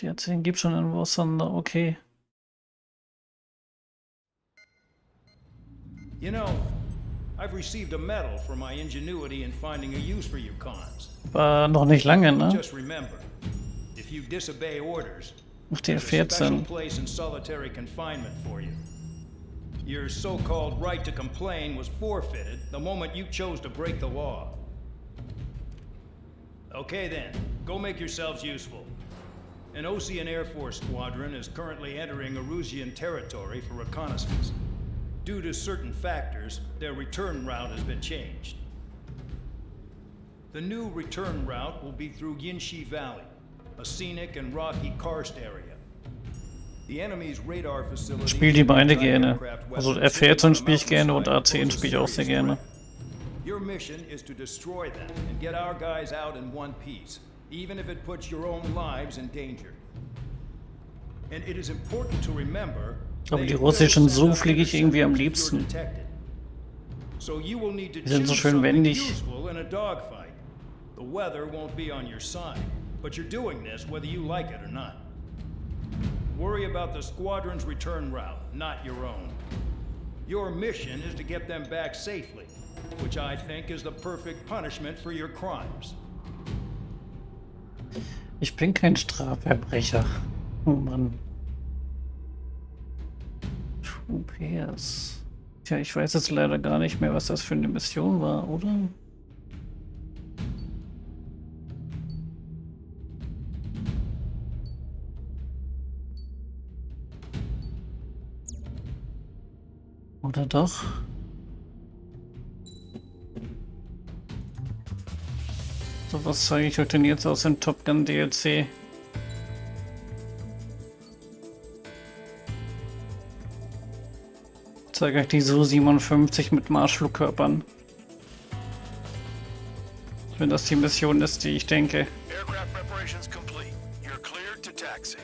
Die A10 gibt schon in Warhammer, okay. You know, I've received a medal for my ingenuity in finding a use for you cons. War noch nicht lange, ne? Just remember, if you disobey orders, Ach, der there's a special 14. place in solitary confinement for you. Your so-called right to complain was forfeited the moment you chose to break the law. Okay then, go make yourselves useful. An Ocean Air Force squadron is currently entering Erusian territory for reconnaissance. Due to certain factors, their return route has been changed. The new return route will be through Yinshi Valley, a scenic and rocky karst area. The enemy's radar facility. Ich spiele die beide gerne. Also F14 spiele ich gerne und A10 spiele ich auch sehr gerne. Your mission is to destroy them and get our guys out in one piece, even if it puts your own lives in danger. And it is important to remember. Aber die russischen so fliege ich irgendwie am liebsten. Die sind so schön wendig. The weather won't be on your side, but you're doing this whether you like it or not. Worry about the squadron's return route, not your own. Your mission is to get them back safely, which I think is the perfect punishment for your crimes. Ich bin kein Strafverbrecher. Oh Mann. PS. Tja, ich weiß jetzt leider gar nicht mehr, was das für eine Mission war, oder? Oder doch? So, was zeige ich euch denn jetzt aus dem Top Gun DLC? Ich zeige euch die Su-57 mit Marschflugkörpern. Wenn das die Mission ist, die ich denke. Aircraft preparations complete. You're cleared to taxi.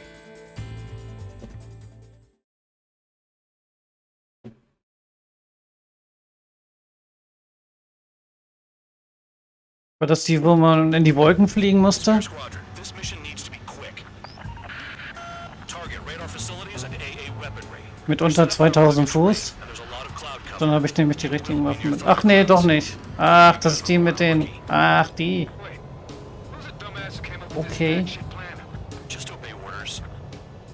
War das die, wo man in die Wolken fliegen musste? Squadron, this mission needs to be quick. Target radar facilities and AA weaponry. Mit unter 2000 Fuß? And there's a lot of cloud cover. Dann habe ich nämlich die richtigen Waffen mit. Ach nee, doch nicht. Ach, das ist die mit den... Ach, die. Okay. Just obey orders.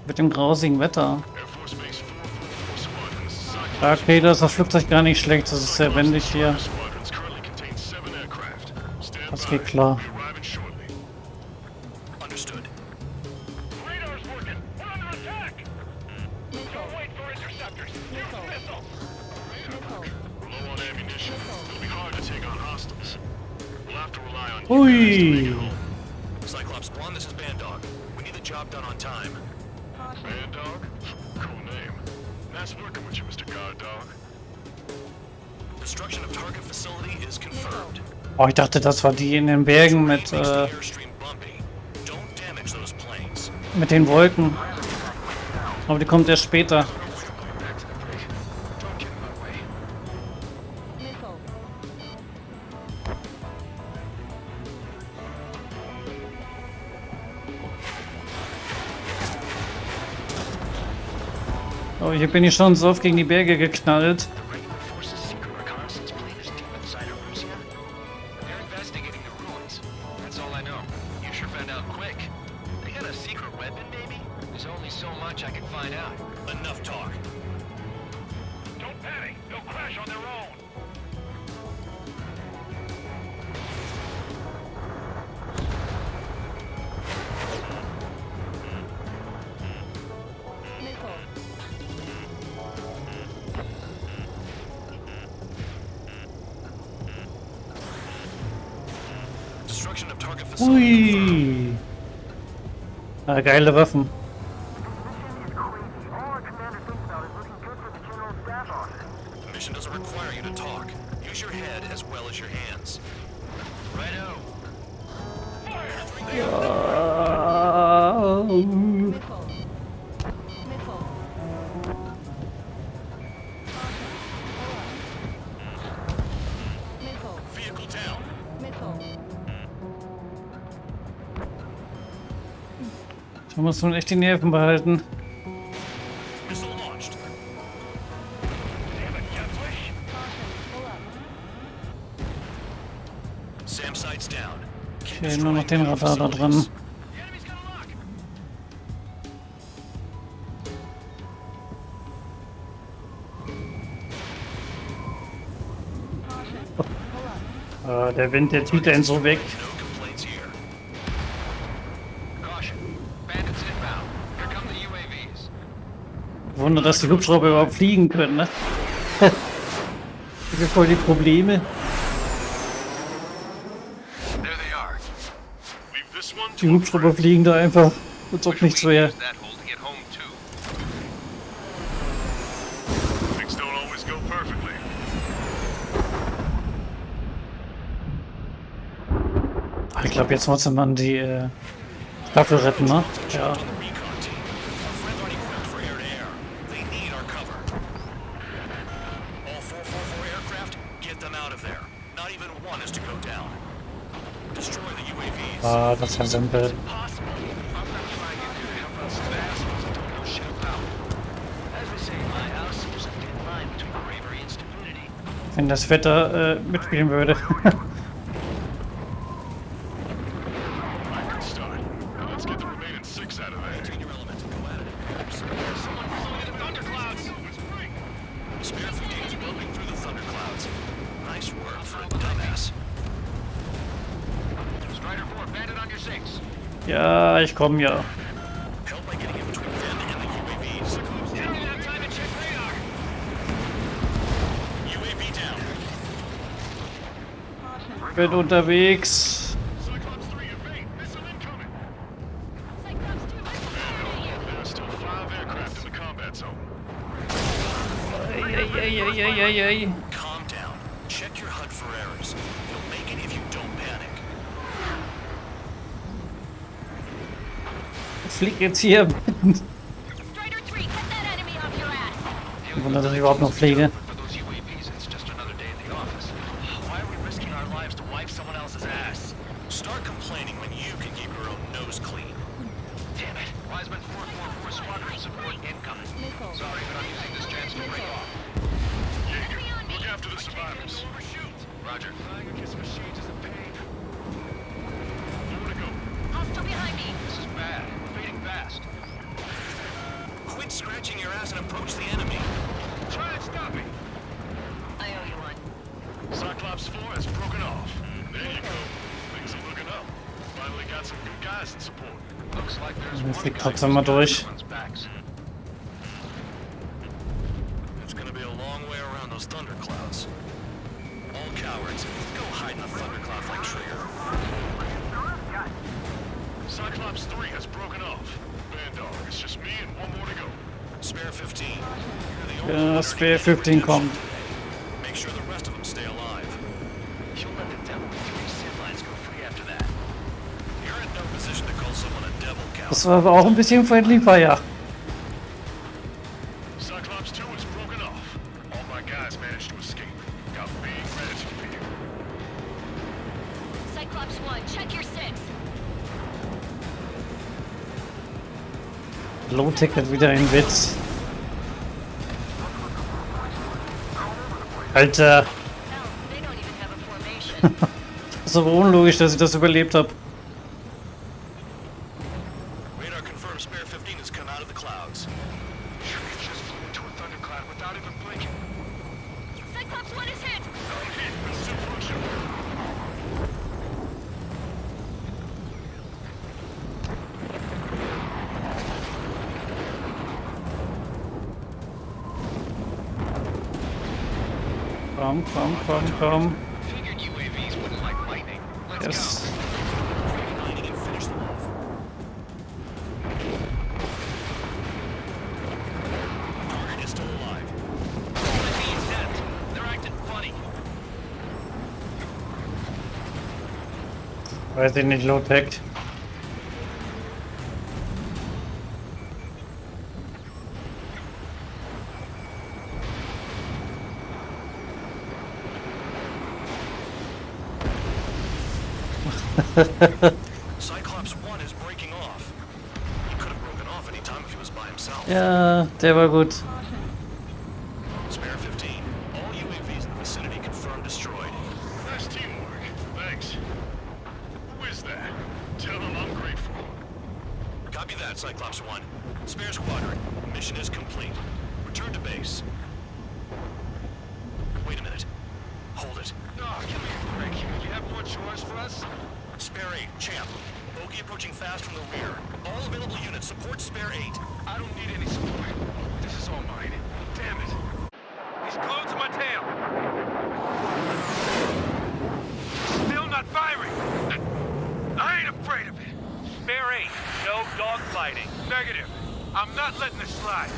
Mit dem grausigen Wetter. Okay, da ist das Flugzeug gar nicht schlecht. Das ist sehr wendig hier. Das geht klar. Understood. Radar's working. We're under attack. Don't wait for interceptors. Use missiles. Low on ammunition. It'll be hard to take on hostiles. We'll have to rely on Ui. Cyclops 1, this is Bandog. We need the job done on time. Bandog? Cool name. Nice working with you, Mr. Guard Dog. Destruction of target facility is confirmed. Oh, ich dachte, das war die in den Bergen Makes the airstream bumpy. Don't damage those planes. mit den Wolken. Aber die kommt erst später. Oh, hier bin ich schon so oft gegen die Berge geknallt. Enough talk. Don't panic. They'll crash on their own. Ui. Ah, geile Waffen. The mission doesn't require you to talk. Use your head as well as your hands. Righto. Vehicle down. Da muss man echt die Nerven behalten. Missile launched. Sam sights down. Keep Okay, nur noch den destroying Radar da dran. facilities. The enemy's got a lock. Der Wind, der zieht einen so weg. No complaints here. Caution. Bandits inbound. Here come the UAVs. Wunder, dass die Hubschrauber überhaupt fliegen können, ne? Das sind voll die Probleme. There they are. Leave this one Die Hubschrauber fliegen da einfach, als ob nichts wäre. Use that hole to get home too. Things don't always go perfectly. Ich glaube, jetzt muss man die Staffel retten, ne? Ja. On the recon team. Our friends aren't equipped for air-to-air. They need our cover. All 444 aircraft, get them out of there. Not even one is to go down. Destroy the UAVs. Ah, das ist ja simpel. Possible. I'm not trying to help us as assholes that don't know shit about. As we say in my house, there's a thin line between bravery and stupidity. Wenn das Wetter mitspielen würde. Good start. Now let's get the remaining 6 out of there. Take your element. Go at it. Someone flew into thunderclouds. Spare 15 is bumping through the thunderclouds. Nice work for a dumbass. Strider 4, bandit on your 6. Ja, ich komme ja. Help by getting in between them and the UAVs. You don't even have time to check radar. UAV down. Bin unterwegs. Cyclops 3, evade. Missile incoming. Cyclops 2, There are still 5 aircraft in the combat zone. Eieieiei. Calm down. Check your HUD for errors. You'll make it if you don't panic. Ich flieg jetzt hier. Strider 3, get that enemy off your ass. Wunder, dass ich überhaupt noch fliege. For those UAVs, it's just another day in the office. Why are we risking our lives to wipe someone else's ass? Start complaining when you can keep your own nose clean. Damn it. Wiseman 444 squadron support incoming. Sorry, but I'm using this chance to break off. Jaeger, look after the survivors. Roger. Flying against machines is a pain. Nowhere to go. Hostile behind me. This is bad. We're fading fast. Quit scratching your ass and approach the enemy. Try and stop me. I owe you one. Cyclops 4 has broken off. There you go. Things are looking up. Finally got some good guys in support. Looks like there's Wir one fliegen guy trotzdem mal durch. who's backs. It's gonna be a long way around those thunderclouds. All cowards, go hide in a thundercloud like Trigger. Cyclops 3 has broken off. Band dog, it's just me and one more to go. Spare 15. You're the only Ja, Spare 15 kommt. Make sure the rest of them stay alive. You'll let the devil 3 Sid lines go free after that. You're in no position to call someone a devil cow. Das war aber auch ein bisschen Friendly Fire. Cyclops 2 has broken off. All my guys managed to escape. Got big gratitude for you. Cyclops 1, check your 6. Low-Ticket wieder ein Witz. Alter, Hell, they don't even have a formation. das ist aber unlogisch, dass ich das überlebt habe. Radar confirms Spare 15 has come out of the clouds. Shriek just flew into a thundercloud without even blinking. Cyclops 1 is hit. I'm hit, but still functional. Komm. Figured UAVs wouldn't like lightning. Let's Yes. go. Weiß ich nicht, Low-Tech. Cyclops 1 is breaking off. He could have broken off any time if he was by himself. Ja, der war gut. Spare 15. All UAVs in the vicinity confirmed destroyed. Nice teamwork. Thanks. Who is that? Tell him I'm grateful. Copy that, Cyclops 1. Spare squadron. Mission is complete. Return to base. Wait a minute. Hold it. Oh, give me a break. You have more chores for us? Spare 8, champ. Bogey approaching fast from the rear. All available units support Spare 8. I don't need any support. This is all mine. Damn it. He's glued to my tail. Still not firing. I ain't afraid of it. Spare 8, no dogfighting. Negative. I'm not letting this slide.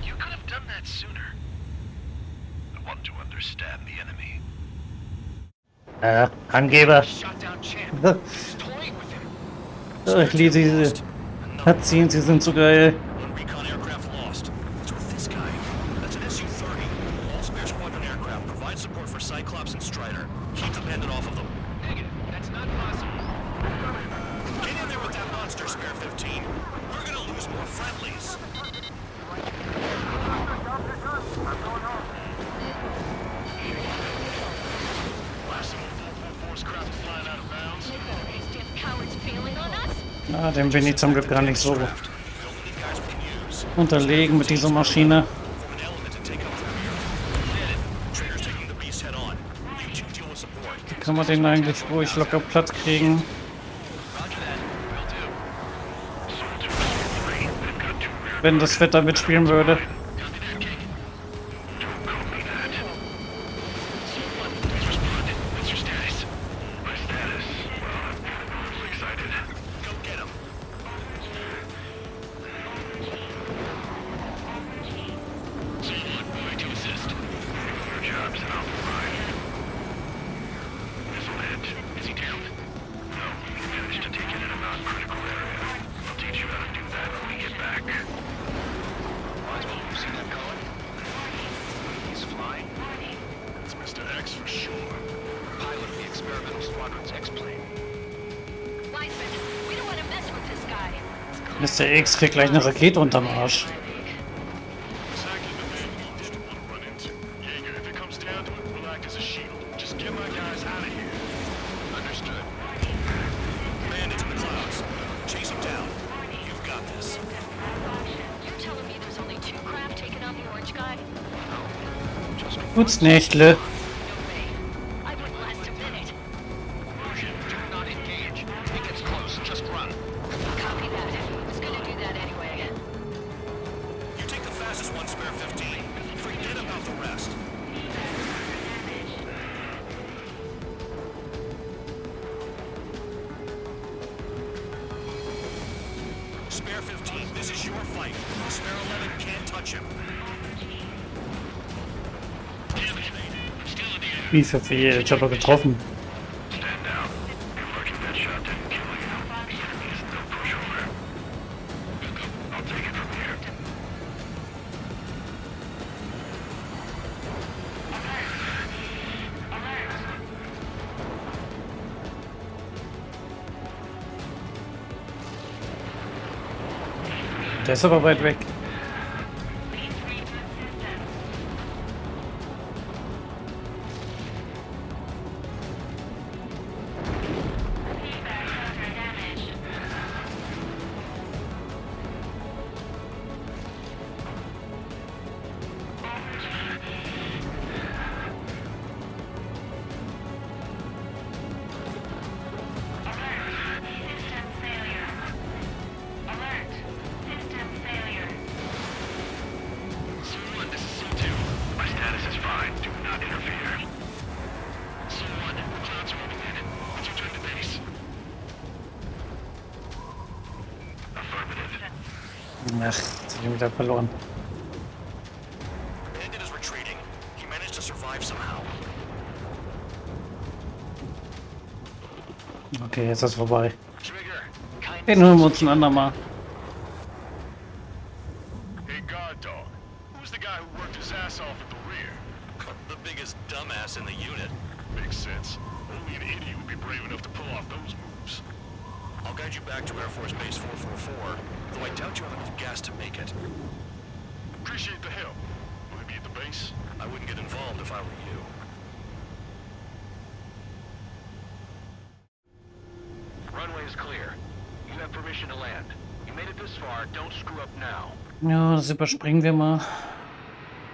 You could have done that sooner. I want to understand the enemy. Angeber. Shot down champ. He's toying with him. Ich liebe diese Cutscenes, die sind so geil. One recon aircraft lost. What's with this guy? That's an Su-30. All Spare Squadron aircraft provide support for Cyclops and Strider. Keep the pendant off of them. Negative. That's not possible. Get in there with that monster, Spare 15. We're gonna lose more friendlies. Last of all 444's crap is flying out of bounds. These damn cowards failing on us? Ah, dem bin ich zum Glück gar nicht so Build any guys we can use. unterlegen mit dieser Maschine. Form an element and take out from here. Trader's taking the beast head on. You two deal with support. Kann man den eigentlich ruhig locker platt kriegen? Roger that. Will do. Wenn das Wetter mitspielen würde. Copy that, King. Copy that. Someone, please respond. What's your status? My status? Well, I'm excited. Go get him. Someone, going to assist. Your job's and I'll provide. This'll hit. Is he down? No, he managed to take it in a non-critical area. I'll teach you how to do that when we get back. Roswell, you see that going? He's flying. It's Mr. X for sure. Pilot of the experimental squadron's X-plane. Wiseman, we don't want to mess with this guy. Mr. X kriegt gleich eine Rakete unterm Arsch. Exactly the man we didn't want to run into. Jaeger, if it comes down to it, we'll act as a shield. Just get my guys out of here. Understood. Bandits in the clouds. Chase them down. You've got this. You're telling me there's only 2 craft taking on the orange guy? Just Gut's Nächtle. No way. I wouldn't last a minute. do not engage. If he gets close, just run. Copy that. I was gonna do that anyway. You take the fastest one, Spare 15. Forget about the rest. Spare 15, this is your fight. Spare 11 can't touch him. Wie verfehlt. Ich habe getroffen. Stand down. You're lucky that shot didn't kill you. The enemy is no pushover. I'll take it from here. Der ist aber weit weg. Ach, jetzt hab ich wieder verloren. Bandit is retreating. He managed to survive somehow. Okay, jetzt ist es vorbei. Trigger, kind Den hören wir uns ein andermal. Hey, guard dog. Who's the guy who worked his ass off at the rear? The biggest dumbass in the unit. Makes sense. Only an idiot would be brave enough to pull off those moves. I'll guide you back to Air Force Base 444, though I doubt you have enough gas to make it. Appreciate the help. Will he be at the base? I wouldn't get involved if I were you. Runway is clear. You have permission to land. You made it this far, don't screw up now. Ja, das überspringen wir mal.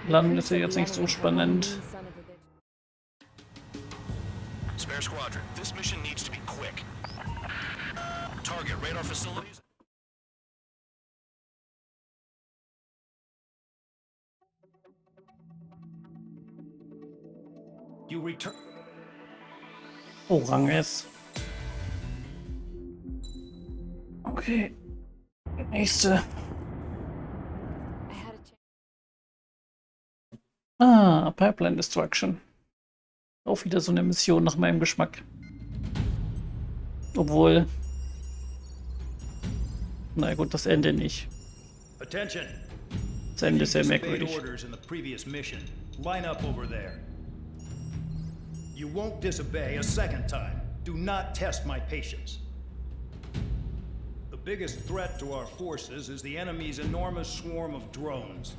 Landen ist ja jetzt nicht so spannend. Spare Squadron, this mission needs to be quick. Target radar facilities. You return. Oh, Rang S. Okay. Nächste. Ah, Pipeline Destruction. Auch wieder so eine Mission nach meinem Geschmack. Obwohl. Na gut, das Ende nicht. Attention. Das Ende ist sehr You disobeyed merkwürdig. orders in the previous mission. Line up over there. You won't disobey a second time. Do not test my patience. The biggest threat to our forces is the enemy's enormous swarm of drones.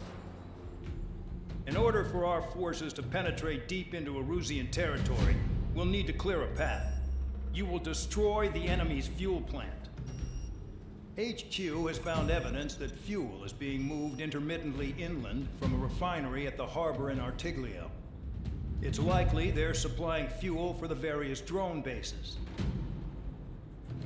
In order for our forces to penetrate deep into Erusian territory, we'll need to clear a path. You will destroy the enemy's fuel plant. HQ has found evidence that fuel is being moved intermittently inland from a refinery at the harbor in Artiglio. It's likely they're supplying fuel for the various drone bases.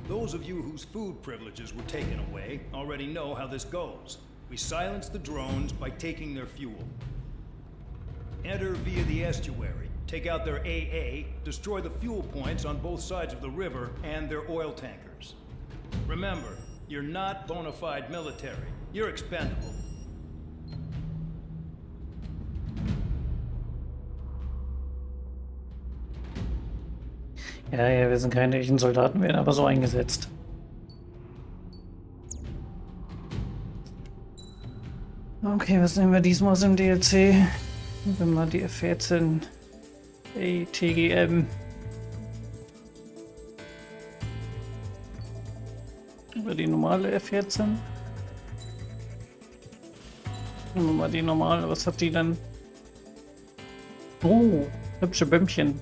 Those of you whose food privileges were taken away already know how this goes. We silence the drones by taking their fuel. Enter via the estuary, take out their AA, destroy the fuel points on both sides of the river and their oil tankers. Remember, you're not bona fide military. You're expendable. Ja, ja, wir sind keine echten Soldaten, werden aber so eingesetzt. Okay, was nehmen wir diesmal aus dem DLC? Wenn wir die F14 TGM. Oder die normale F14. Nehmen wir mal die normale. Was hat die denn? Oh, hübsche Bömmchen.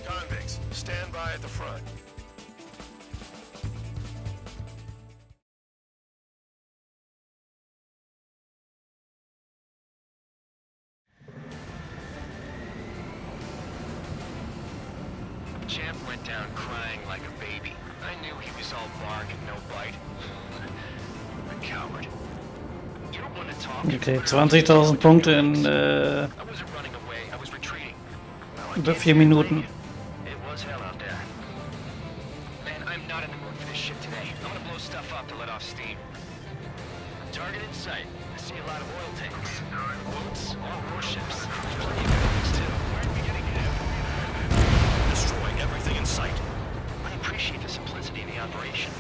Convicts, stand by at the front. Champ went down crying like a baby. I knew he was all bark and no bite. A coward. You don't want to talk. Okay, 20.000 Punkte in I wasn't running away, I was retreating. Well, I über can't 4 Minuten. It was hell out there. Man, I'm not in the mood for this shit today. I'm gonna blow stuff up to let off steam. Target in sight. I see a lot of oil tanks. Boats, all warships. Plenty of enemies too. Where are we getting at? Destroy everything in sight. I appreciate the simplicity of the operation.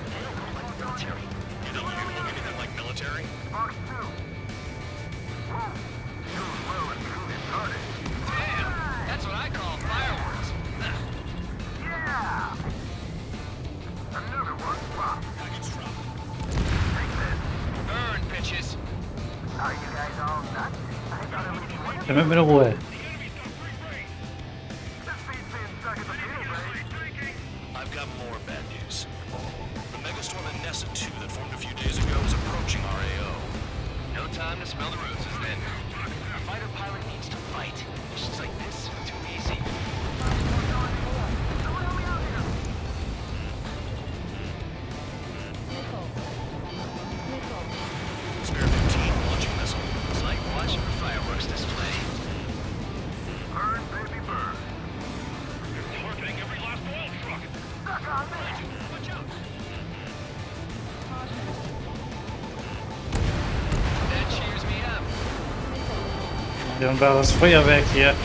They don't look like military. You think you can look anything like military? Box 2. Whoa. You well and truly started. Damn! That's what I call fireworks. Yeah! Another one popped. Take this. Burn, bitches! Are you guys all nuts? I thought at least one Dann mit Ruhe. this feed's being stuck in the field, right? I've got more bad news. The megastorm in Nessa 2 that formed a few days ago is approaching our AO. No time to smell the roses then. A fighter pilot needs to fight. Missions like this are too easy. Spare 15 launching missile. It's like watching a fireworks display. Wir haben da das Feuerwerk hier.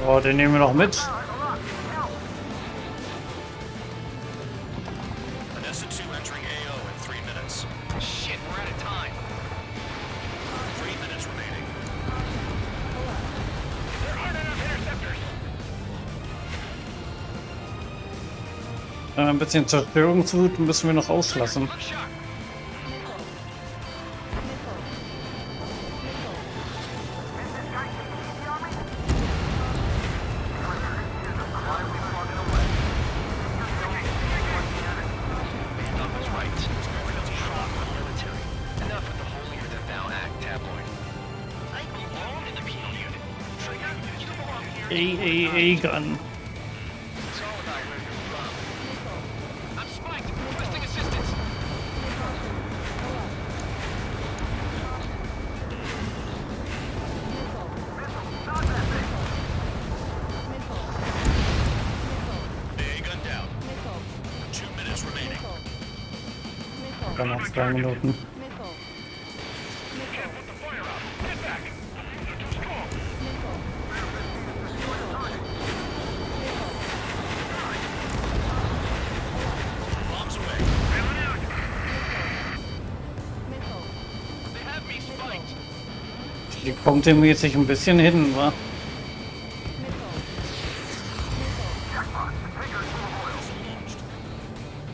Oh, den nehmen wir noch mit. An S2 entering AO in 3 minutes. Shit, we're out of time. 3 minutes remaining. There aren't enough interceptors. Ein bisschen Zerstörungswut müssen wir noch auslassen. Good shot. Doug was right. Military. Enough with the holier-than-thou act, tabloid. I belong in the Kino unit. Trigger, you belong here. AAA gun. It's all about where you're from. I'm spiked. Requesting assistance. AA gun down. 2 minutes remaining. Dann noch 2 Minuten. Can't put the fire out. Get back. They're too strong. Bombs away. They have me spiked. Die kommt dem jetzt sich ein bisschen hin, wa?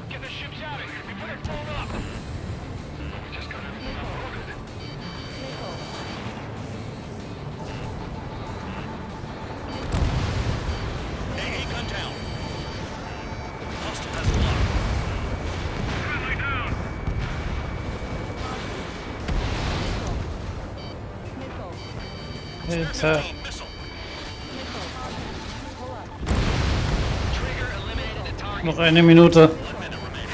Get the ships out of here. We better blown up. We just got everything unloaded. AA gun down. Hostile has a lock. Friendly down. Alter. Missile. Trigger eliminated the target. Noch eine Minute. 1 minute remaining.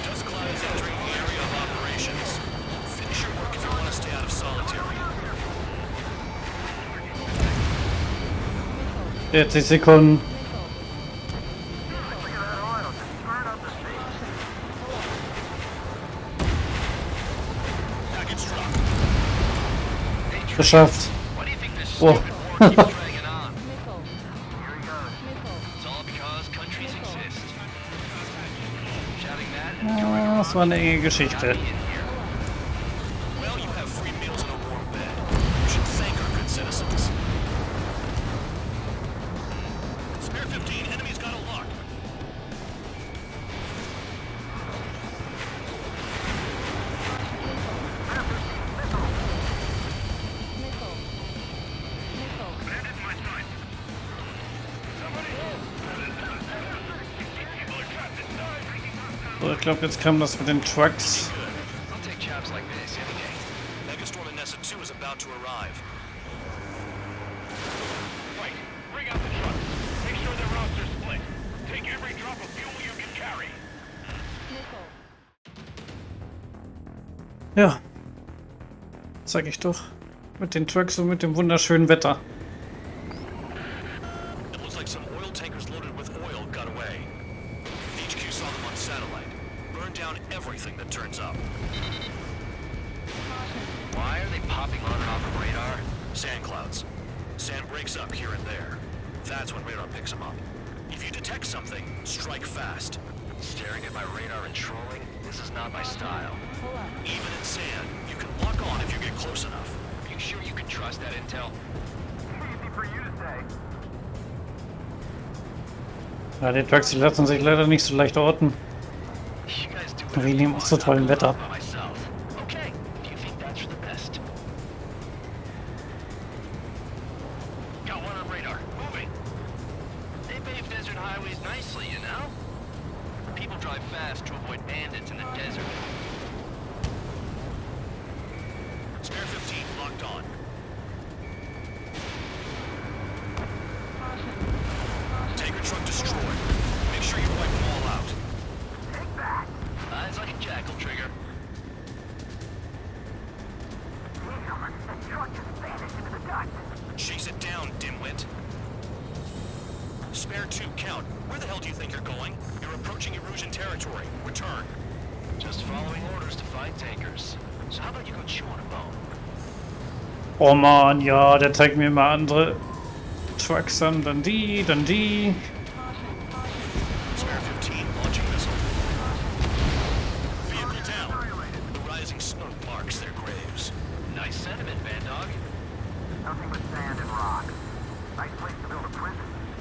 Dust cloud is entering the area of operations. Finish your work if you want to stay out of solitary. 40 Sekunden. Package drop. Geschafft. Why do you think this Oh. stupid war keeps dragging on? It's all because countries exist. Shouting that? Ja, das war eine enge Geschichte. In here. Well, you have free meals and a warm bed. You should thank our good citizens. Spare 15, enemy's got a lock. Bandit in my sight. Somebody. People are trapped inside. So, ich glaube, jetzt kam das mit den Trucks. I'll take jobs like this any day. Megastorm in Nessa 2 is about to arrive. Right. Bring out the trucks. Make sure their routes are split. Take every drop of fuel you can carry. Ja. Sag ich doch. Mit den Trucks und mit dem wunderschönen Wetter. It looks like some oil tankers loaded with oil got away. HQ saw them on satellite. Burned down everything that turns up. Why are they popping on and off of radar? Sand clouds. Sand breaks up here and there. That's when radar picks them up. If you detect something, strike fast. Staring at my radar and trolling? This is not my style. Even in sand, you can lock on if you get close enough. Are you sure you can trust that intel? Easy for you to say. Ja, die Trucks, die lassen sich leider nicht so leicht orten. You guys do Wegen dem so tollen Wetter. by myself. Okay, if you think that's for the best. Got one on radar. Moving. They pave desert highways nicely, you know? People drive fast to avoid bandits in the desert. Spare 15 locked on. Tanker truck destroyed. Make sure you wipe them all out. Eyes like a jackal, Trigger. Chase it down, dimwit. Spare 2, count. Where the hell do you think you're you're going. You're approaching Erusian territory. Return. Just following orders to find tankers. So how about you go chew on a bone? Oh man, ja, der zeigt mir immer andere Trucks an, dann die, dann die. Spare 15, launching missile. Vehicle down. The rising smoke marks their graves. Nice sentiment, Van Dog. Nothing but sand and rock. Nice place to build a prison.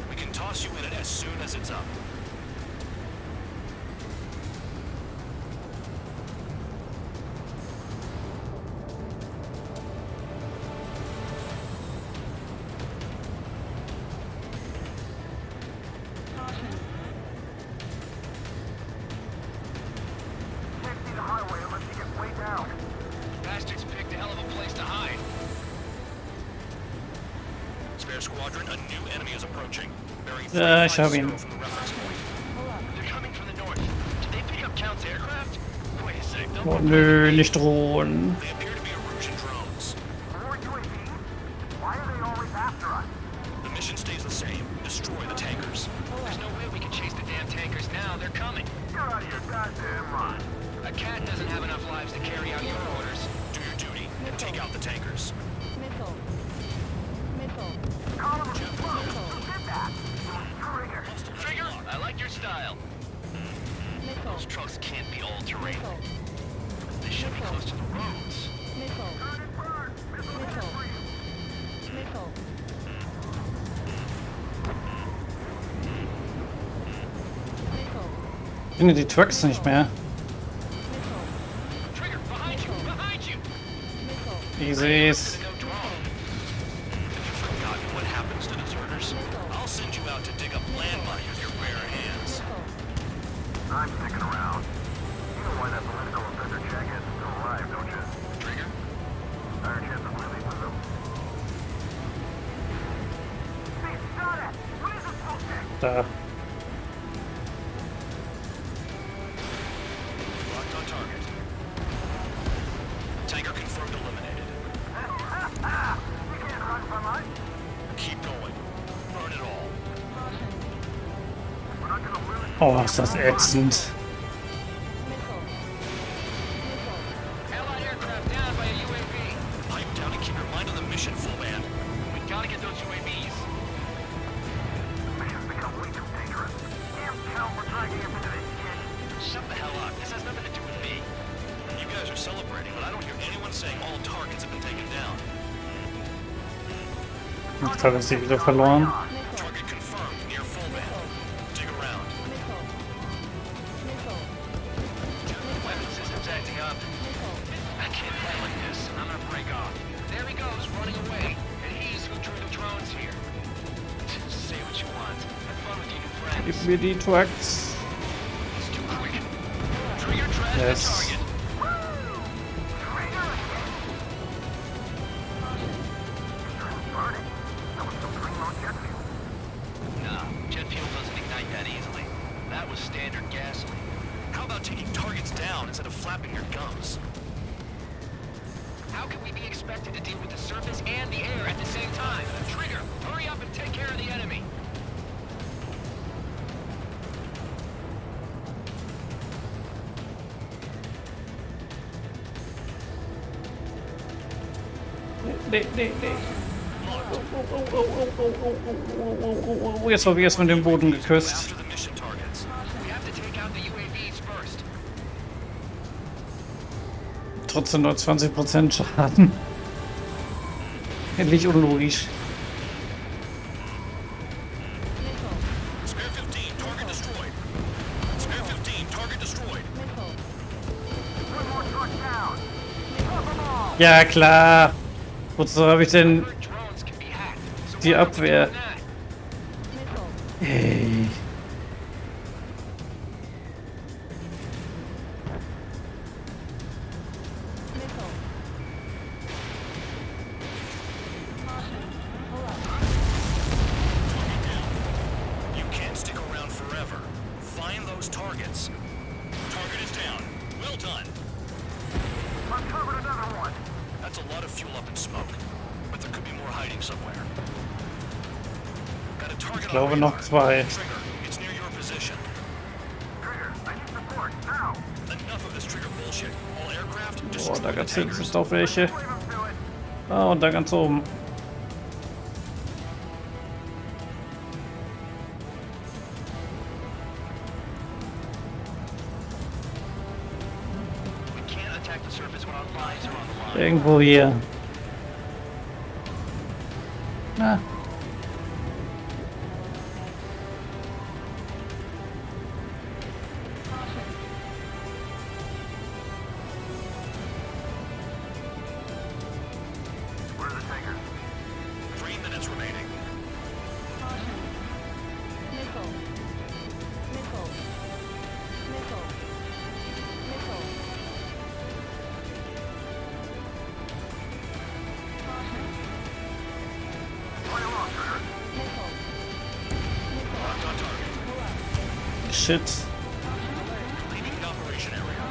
We can toss you in it as soon as it's up. Can't see the highway unless you get way down. Bastards picked a hell of a place to hide. Spare squadron, a new enemy is approaching. Bearing Ich hab ihn. 350 from the reference point. They're coming from the north. Did they pick up Count's aircraft? Wait a sec, don't Oh nö, nicht drohen. They appear to be Erusian drones. More UAVs? Why are they always after us? The mission stays the same. Destroy the tankers. There's no way we can chase the damn tankers now. They're coming. You're out of your goddamn mind. A cat doesn't have enough lives to carry out your orders. Do your duty and take out the tankers. Missile. Missile. Colin was close. Who did that? Trigger. Trigger, I like your style. Missile. Those trucks can't be all-terrain. Missile. They should be close to the roads. Missile. Turn and burn. Missile ahead for you. Missile. Missile. Ich finde die Trucks nicht mehr. Missile. Trigger, behind you, behind you. Missile. Ich seh's. No drone. Have you forgotten what happens to deserters? I'll send you out to dig up landmines with your bare hands. Missile. I'm sticking around. You know why that political offender check isn't still alive, don't you? Trigger? Higher chance of living with them. Hey, shot it! What is this bullshit? Da. Locked on target. Tanker confirmed eliminated. You can't run from us. Keep going. Burn it all. We're not gonna lose. Oh, ist das ätzend. Missile. Missile. Allied aircraft down by a UAV. Pipe down and keep your mind on the mission, full band. We gotta get those UAVs. Mission's become way too dangerous. Damn Cal, we're dragging him into this shit. Shut the hell up. This has nothing to do with me. You guys are celebrating, but I don't hear anyone saying all targets have been taken down. Jetzt habe ich sie wieder verloren. Missile. Target confirmed near full band. Dig around. Missile. Missile. Weapon system's acting up. Missile. I can't play like this. I'm gonna break off. There he goes, running away. And he's who drew the drones here. Say what you want. Have fun with your new friends. Gib mir die Trucks. He's too quick. Trigger trash the Yes. target. Burning. That was some green-load jet fuel. No, jet fuel doesn't ignite that easily. That was standard gasoline. How about taking targets down instead of flapping your gums? How can we be expected to deal with the surface and the air at the same time? Trigger, hurry up and take care of the enemy. Nee, nee, nee. Oh, jetzt habe ich erstmal den Boden geküsst. After the mission targets. We have to take out the UAVs first. Trotzdem nur 20% Schaden. Endlich unlogisch. Missile. Spare 15, target destroyed. Spare 15, target destroyed. Missile. One more truck down. Drop them all. Ja, klar. Wozu habe ich denn Our drones can be hacked. So die why aren't we Abwehr? doing that? Missile. Hey. Missile. Caution. Pull up. You can't stick around forever. Find those targets. Target is down. Well done. Uncovered another one. That's a lot of fuel up in smoke. But there could be more hiding somewhere. Got a target Ich glaube on noch radar. zwei. Trigger, it's near your position. bullshit. All aircraft, Oh, destroy da the ganz hinten tankers. sind auch welche. Ah, und da ganz oben. We can't attack the surface when our lives are on the line. Irgendwo hier. Na. Where are the tankers? 3 minutes remaining. Missile. Missile. Missile. Missile. Play along, Trigger. Missile. Locked on target. Shit. Leaving the operation area.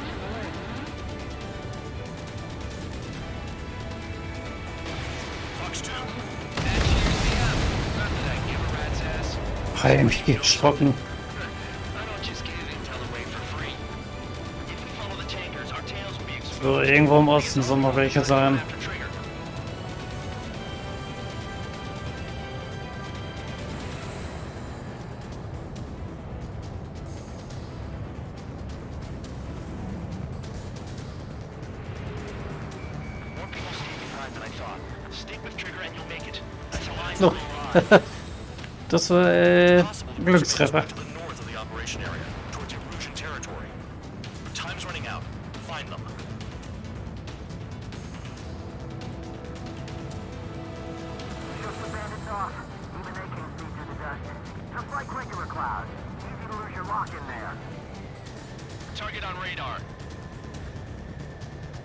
Fox 2. And cheers me up. Not that I give a rat's ass. Heimlich erschrocken. I don't just give intel away for free. If we follow the tankers, our tails will be exposed. So, irgendwo im Osten sollen noch welche sein. After Trigger. More people stay behind than I thought. Stick with Trigger and you'll make it. That's how I So. know. Das war Possible to Glückstreffer. to the north of the operation area, towards Erusian territory. Time's running out. Find them. Shook the bandits off. Even they can't see through the dust. Just like regular clouds. Easy to lose your lock in there. Target on radar.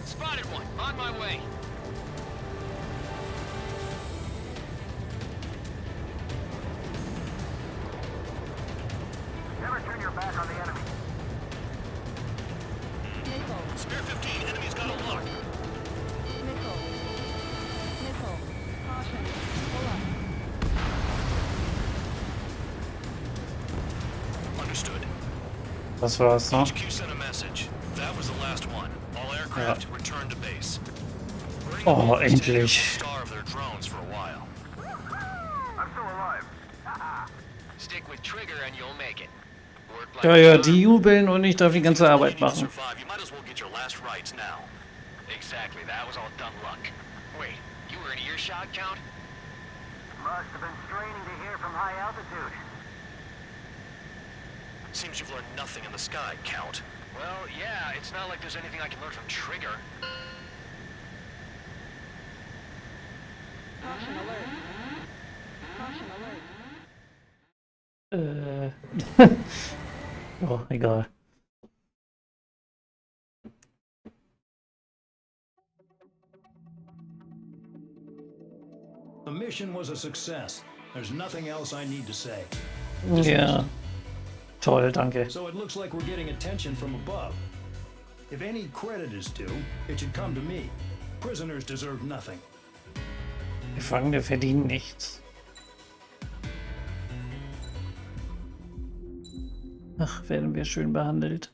Spotted one. On my way. Never turn your back on the enemy. Missile. Spare 15. Enemy's got a lock. Missile. Missile. Caution. Pull up. Understood. Das war's, ne? HQ sent a message. That was the last one. All aircraft return to base. Burning Oh, the tankers endlich. will starve their drones for a while. I'm still alive. Stick with Trigger and you'll make it. Work like Ja, ja, die jubeln und ich darf die ganze You Arbeit need to machen. survive. You might as well get your last rites now. Exactly, that was all dumb luck. Wait, you were in earshot, Count? Must have been straining to hear from high altitude. Seems you've learned nothing in the sky, Count. Well, yeah, it's not like there's anything I can learn from Trigger. Caution alert. Caution alert. Oh, egal. The mission was a success. There's nothing else I need to say. Ja. Toll, danke. So it looks like we're getting attention from above. If any credit is due, it should come to me. Prisoners deserve nothing. Gefangene verdienen nichts. Ach, werden wir schön behandelt.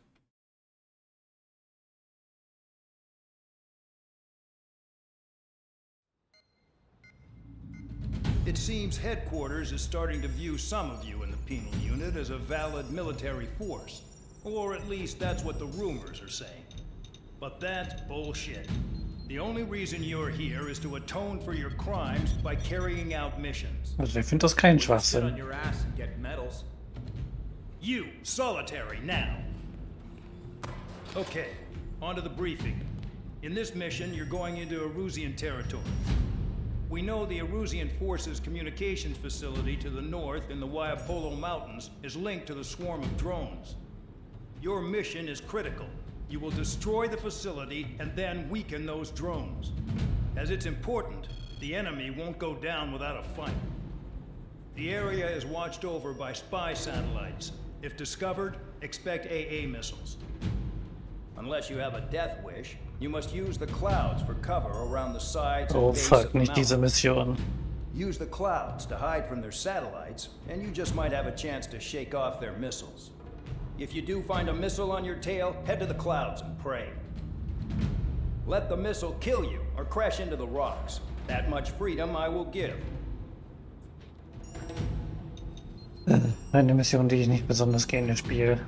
It seems headquarters is starting to view some of you in the penal unit as a valid military force. Or at least that's what the rumors are saying. But that's bullshit. The only reason you're here is to atone for your crimes by carrying out missions. Also ich finde das kein Sit on Schwachsinn. your ass and get medals. You, solitary, now. Okay, on to the briefing. In this mission, you're going into Erusian territory. We know the Erusian Forces communications facility to the north in the Waiapolo Mountains is linked to the swarm of drones. Your mission is critical. You will destroy the facility and then weaken those drones. As it's important, the enemy won't go down without a fight. The area is watched over by spy satellites. If discovered, expect AA missiles. Unless you have a death wish, you must use the clouds for cover around the sides and Oh base fuck, of the nicht diese mountain. Mission. Use the clouds to hide from their satellites, and you just might have a chance to shake off their missiles. If you do find a missile on your tail, head to the clouds and pray. Let the missile kill you or crash into the rocks. That much freedom I will give. Eine Mission, die ich nicht besonders gerne spiele.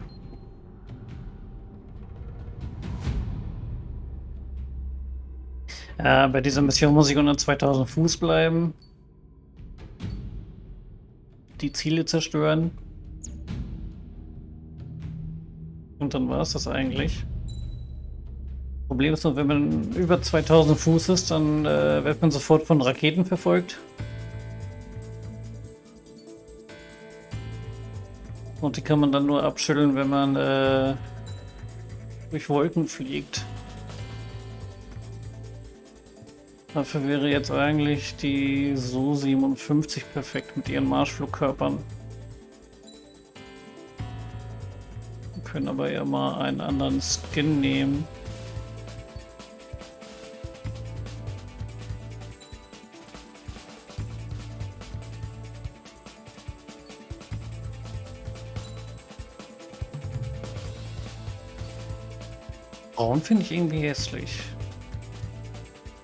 Bei dieser Mission muss ich unter 2000 Fuß bleiben. Die Ziele zerstören. Und dann war es das eigentlich. Problem ist nur, wenn man über 2000 Fuß ist, dann wird man sofort von Raketen verfolgt. Und die kann man dann nur abschütteln, wenn man durch Wolken fliegt. Dafür wäre jetzt eigentlich die Su-57 perfekt mit ihren Marschflugkörpern. Wir können aber ja mal einen anderen Skin nehmen. Braun finde ich irgendwie hässlich.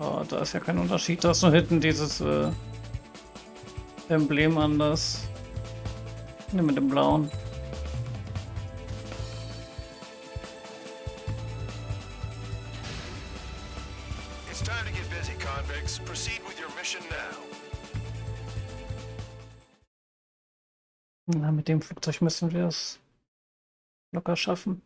Oh, da ist ja kein Unterschied. Da ist nur hinten dieses Emblem anders. Ne, mit dem blauen. It's time to get busy, convicts. Proceed with your mission now. Na, mit dem Flugzeug müssen wir es locker schaffen.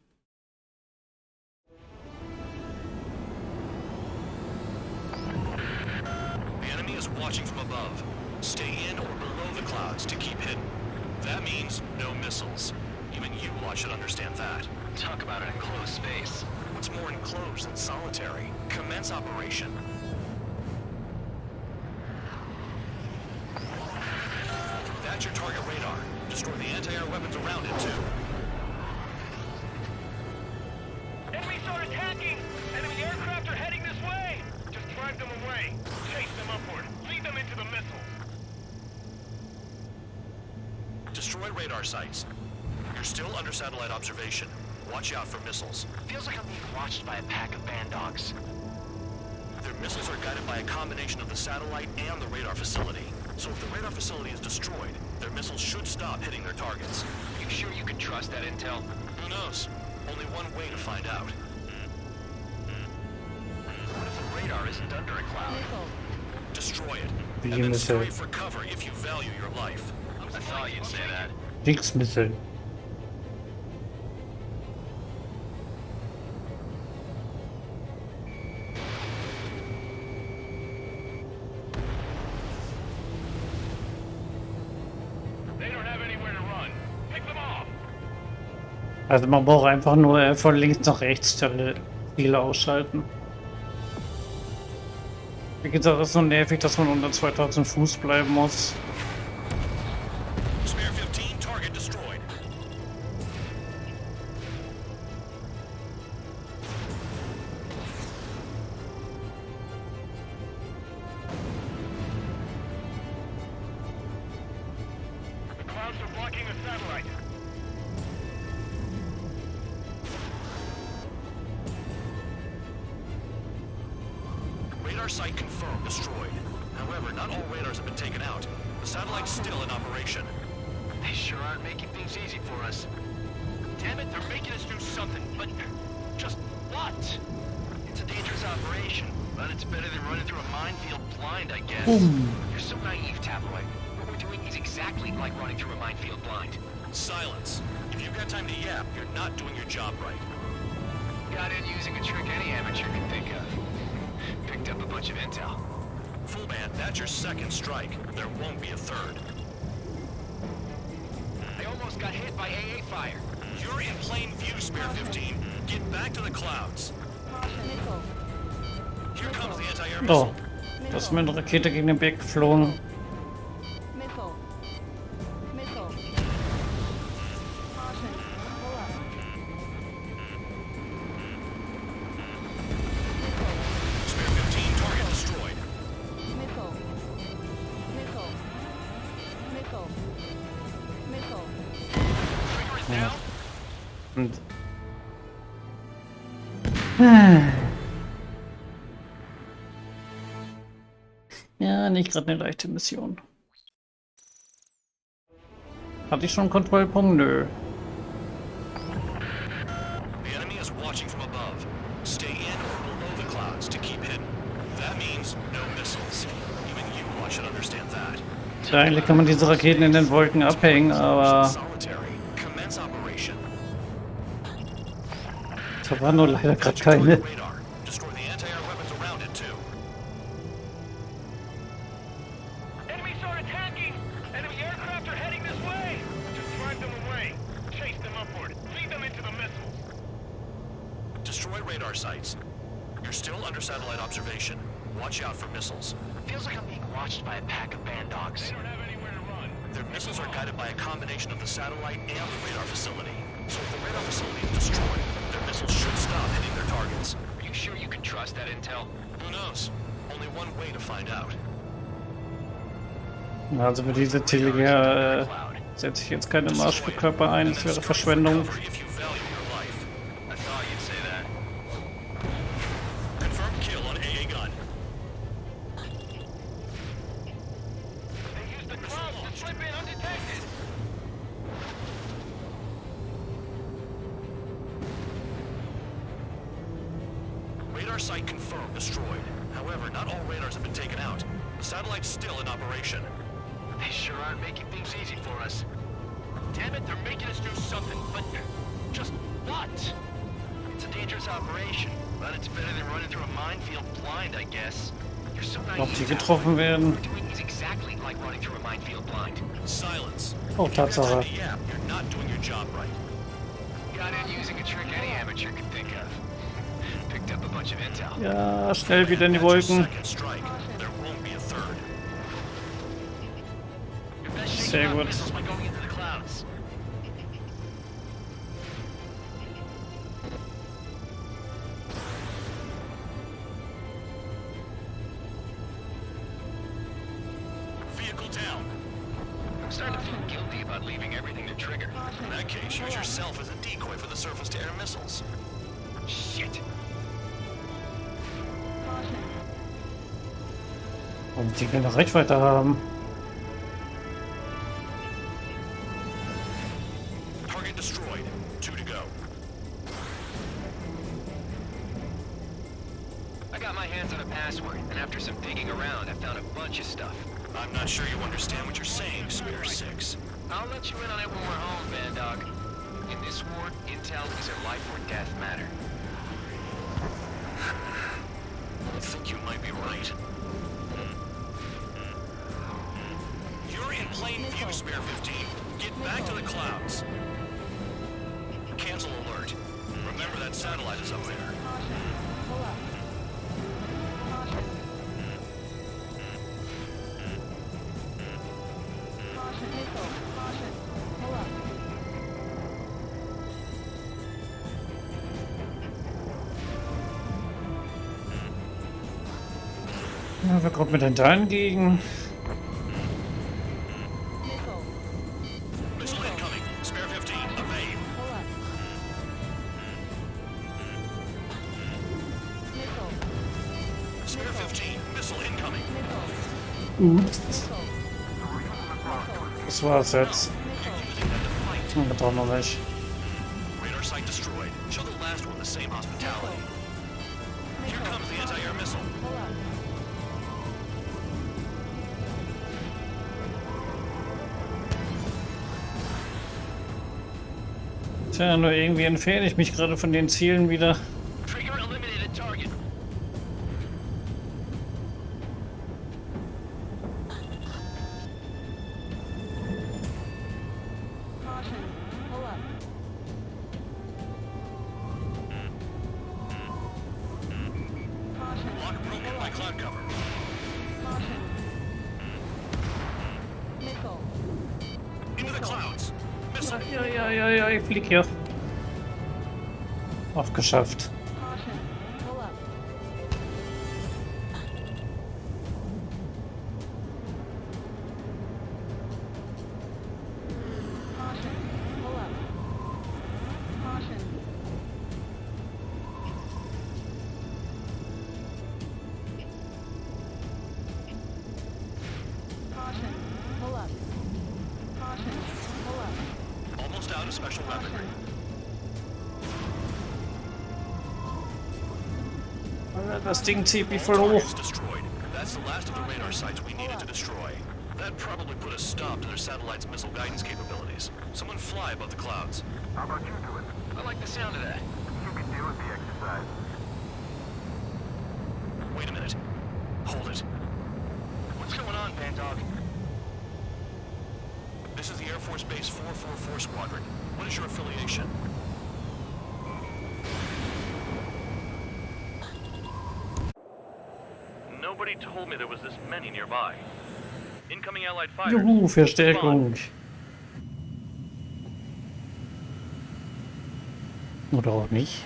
Watching from above. Stay in or below the clouds to keep hidden. That means no missiles. Even you lot should understand that. Talk about an enclosed space. What's more enclosed than solitary? Commence operation. That's your target radar. Destroy the anti-air weapons around it too. Enemies are attacking! Enemy aircraft are heading this way! Just drive them away. Chase them upward. Lead them into the missiles. Destroy radar sites. You're still under satellite observation. Watch out for missiles. Feels like I'm being watched by a pack of band dogs. Their missiles are guided by a combination of the satellite and the radar facility. So if the radar facility is destroyed, their missiles should stop hitting their targets. You sure you can trust that intel? Who knows? Only one way to find out. What if the radar isn't under a cloud? Destroy it. Wie And then Missile. scurry for cover if you value your life. I thought you'd say that. Kriegsmissile. They don't have anywhere to run. Pick them off! Also man braucht einfach nur von links nach rechts Ziele ausschalten. Wie gesagt, es ist so nervig, dass man unter 2000 Fuß bleiben muss. Spare 15, target destroyed. The clouds are blocking the satellite. Radar site confirmed destroyed. However, not all radars have been taken out. The satellite's still in operation. They sure aren't making things easy for us. Damn it, they're making us do something, but just what? It's a dangerous operation, but it's better than running through a minefield blind, I guess. You're so naive, Tabloid. What we're doing is exactly like running through a minefield blind. Silence. If you've got time to yap, you're not doing your job right. Got in using a trick any amateur can think of. Picked up a bunch of intel. Full band, that's your second strike. There won't be a third. I almost got hit by AA fire. You're in plain view, Spare 15. Get back to the clouds. Here comes the anti-air Oh, missile. da ist mir eine Rakete gegen den Berg geflogen. Missile. Missile. Caution. Pull up. Spare 15, target destroyed. Missile. Missile. Missile. Missile. Trigger is down. Und Nicht gerade eine leichte Mission. Hatte ich schon einen Kontrollpunkt? Nö. The enemy is watching from above. Stay in or below the clouds to keep hidden. That means no missiles. Even you should understand that. Ja, eigentlich kann man diese Raketen in den Wolken abhängen, aber Solitary. Commence operation. da war nur leider gerade keine. Radar. Destroy the anti-air weapons around it too. Enemies are attacking! Enemy aircraft are heading this way! Just drive them away. Chase them upward. Feed them into the missiles. Destroy radar sites. You're still under satellite observation. Watch out for missiles. Feels like I'm being watched by a pack of band dogs. They don't have anywhere to run. Their missiles are guided by a combination of the satellite and the radar facility. So if the radar facility is destroyed, their missiles should stop hitting their targets. Are you sure you can trust that intel? Who knows? Only one way to find out. Also für diese Teleger setze ich jetzt keine Marschflugkörper ein, das wäre Verschwendung. If you value your life. I thought you'd say that. Confirmed kill on AA gun. They use the clouds to slip in undetected. Radar site confirmed destroyed. However, not all radars have been taken out. The satellite's still in operation. They sure aren't making things easy for us. Damn it, they're making us do something, but just what? It's a dangerous operation, but it's better than running through a minefield blind, I guess. You're so naive. Ob die getroffen werden? What we're doing is exactly like running through a minefield blind. Silence. Oh, Tatsache. Yeah, you're not doing your job right. Got in using a trick any amateur could think of. Picked up a bunch of intel. Ja, schnell wieder in die That's your Wolken. second strike. There won't be a third. Your best shaking Sehr off gut. missiles by going into the clouds. Vehicle down. I'm starting to feel guilty about leaving everything to trigger. In that case, use yourself as a decoy for the surface-to-air missiles. Shit. Und die eine Reichweite haben. Target destroyed. 2 to go. I got my hands on a password, and after some digging around, I found a bunch of stuff. I'm not sure you understand what you're saying, Spare 6. I'll let you in on it when we're home, Band Dog. In this war, intel is a life or death matter. I think you might be right. You're in plain view, Spare 15. Get back to the clouds. Cancel alert. Remember that satellite is up there. Pull up. Caution. Caution, missile. Caution. Pull up. Ja, wer kommt mir denn da entgegen? Missile. Missile incoming. Spare 15. Evade. Pull up. Missile. Spare 15. Missile incoming. Missile. Ups. Missile. Das war's jetzt. Missile. Das doch noch nicht. Radar site destroyed. Show the last one the same hospitality. Here comes the anti-air missile. Pull up. Tja, nur irgendwie entferne ich mich gerade von den Zielen wieder. Trigger eliminated target. Caution. Pull up. Caution. Lock broken by cloud cover. Caution. Missile. Into the clouds. Missile. Ja, ich flieg hier. Auch geschafft. Caution. Pull up. Caution. Pull up. Caution. Das Ding zieht mich voll hoch. Targets destroyed. That's the last of the radar sites we needed to destroy. That probably put a stop to their satellite's missile guidance capabilities. Someone fly above the clouds. How about you do it? I like the sound of that. You can deal with the exercise. Wait a minute. Hold it. What's going on, Bandog? This is the Air Force Base 444 Squadron. What is your affiliation? Nobody told me there was this many nearby. Incoming Allied fighters. Juhu, Verstärkung. Oder auch nicht.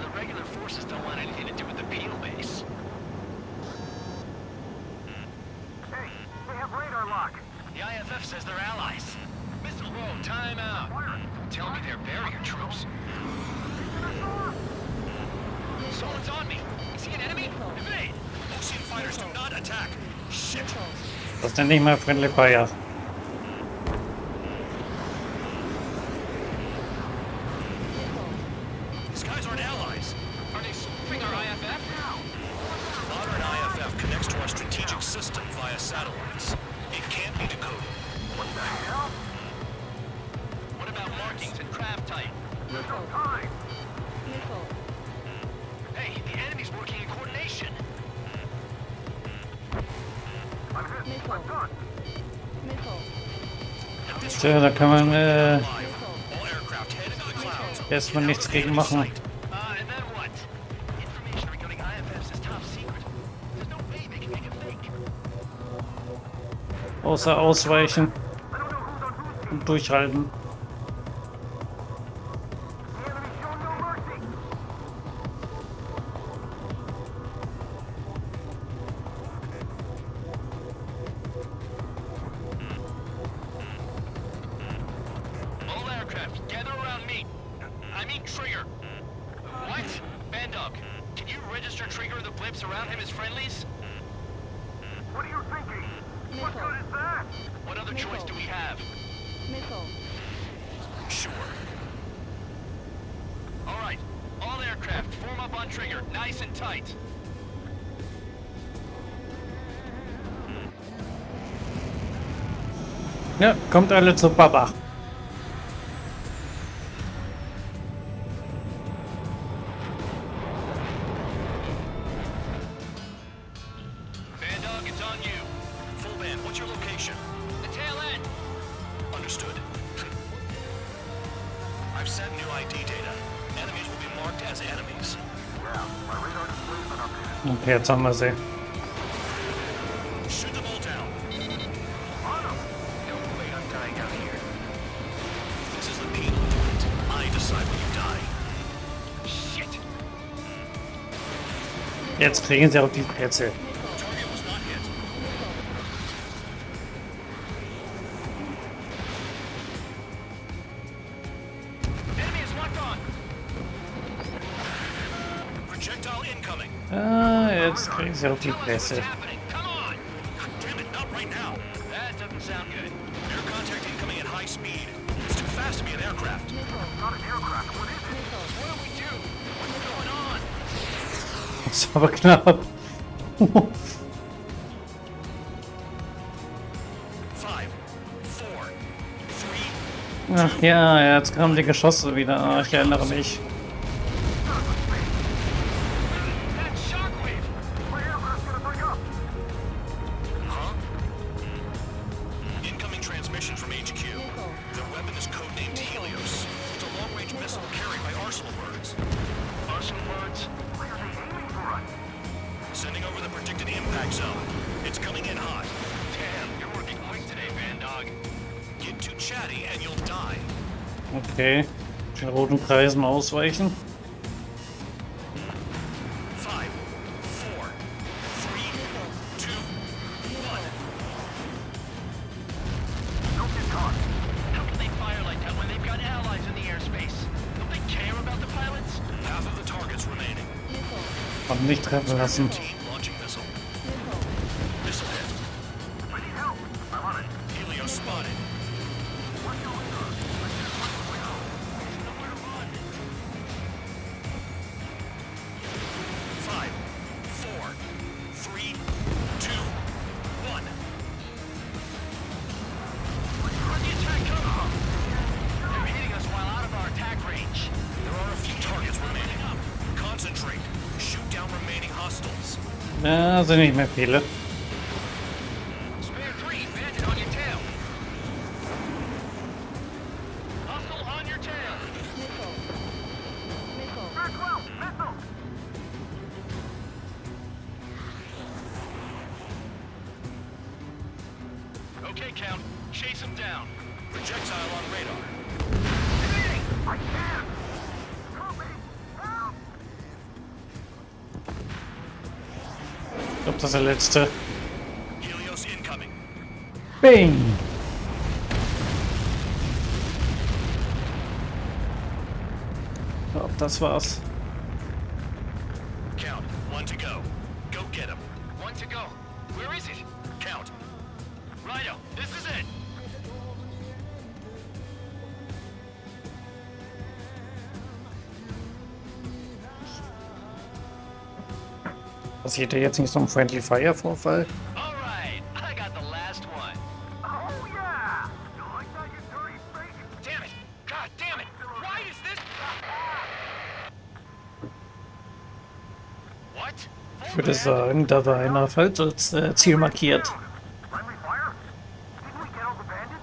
The regular forces don't want anything to do with the penal base. Hey, they have radar lock. The IFF says they're allies. Missile, whoa, time out. Tell me they're barrier troops. Someone's on me. Is he an enemy? Evade! Ocean fighters do not attack. Shit. Das nenne ich mal Friendly Fire. These guys aren't allies. Are they spoofing our IFF? Modern IFF connects to our strategic system via satellites. It can't be decoded. What the hell? What about markings and craft type? There's no time. Missile. Hey, the enemy's working in coordination. I'm hit. Missile. I'm done. Missile. Tja, da kann man All aircraft head into the clouds. erstmal nichts gegen machen. And then what? Information regarding IFFs is top secret. There's no way they can make it fake. Außer ausweichen I don't know who's on whose team. und durchhalten. The enemy show no mercy. All aircraft, gather around me. I mean Trigger. What? Bandog, can you register Trigger and the blips around him as friendlies? What are you thinking? What good is that? What other choice do we have? Missile. Sure. All right, all aircraft, form up on Trigger, nice and tight. Ja, kommt alle zu Papa. Bandog, it's on you. Full band, what's your location? The tail end. Understood. I've sent new ID data. Enemies will be marked as enemies. Yeah, my radar display's been updated. Und jetzt haben wir sie. Shoot them all down. On them. No way I'm dying out here. This is the penal unit. I decide when you die. Shit. Jetzt kriegen sie auch die Plätze. Target was not hit. Enemy is locked on. Projectile incoming. Ah, jetzt kriegen sie auch die Tell us what's Plätze. happening. Come on. God damn it, not right now. That doesn't sound good. Air contact incoming at high speed. It's too fast to be an aircraft. Not an aircraft. What is it? What do we do? What's going on? Das ist aber knapp. 5, 4, 3. Ach ja, jetzt kamen die Geschosse wieder. Ah, ich erinnere mich. That shockwave. My aircraft's gonna break up. Huh? Incoming transmission from HQ. The weapon is codenamed Helios. It's a long-range missile carried by Arsenal birds. Arsenal birds. Why are they aiming for us? Sending over the predicted impact zone. It's coming in hot. Damn, you're working quick today, Bandog. Get too chatty and you'll die. Okay. Den roten Kreisen ausweichen. 5, 4, 3, 2, 1. Don't get caught. How can they fire like that when they've got allies in the airspace? Don't they care about the pilots? Half of the targets remaining. Und nicht treffen lassen. Team launching missile. Missile hit. I need help. I'm on it. Helios spotted. What's going on? Ja, sind nicht mehr viele. Spare 3, bandit on your tail. Hostile on your tail. Missile. Missile. Maxwell, missile! Okay, Count. Chase him down. Projectile on radar. I can't! Help me! Help! Ich glaube, das ist der letzte. Helios incoming. Bing! Ich glaube, das war's. Count, 1 to go. Go get him. 1 to go. Where is it? Count. Righto, this is it. Passiert ja jetzt nicht so ein Friendly Fire Vorfall? All right, I got the last one. Oh yeah! You like that, you dirty freak? Damn it! God damn it! Why is this? What? Ich würde sagen, da war einer falsch als Ziel markiert. Friendly fire? Didn't we get all the bandits?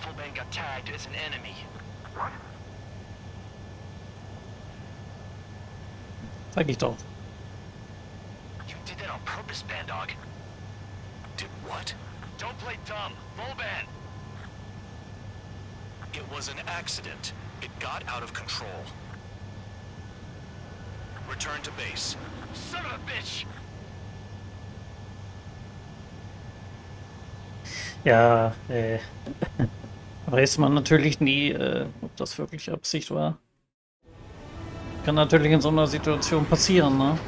Fullbane got tagged as an enemy. What? Sag ich doch. You did that on purpose, Bandog. Did what? Don't play dumb. Fullbane. It was an accident. It got out of control. Return to base. Son of a bitch! Ja, weiß man natürlich nie, ob das wirklich Absicht war. Kann natürlich in so einer Situation passieren, ne?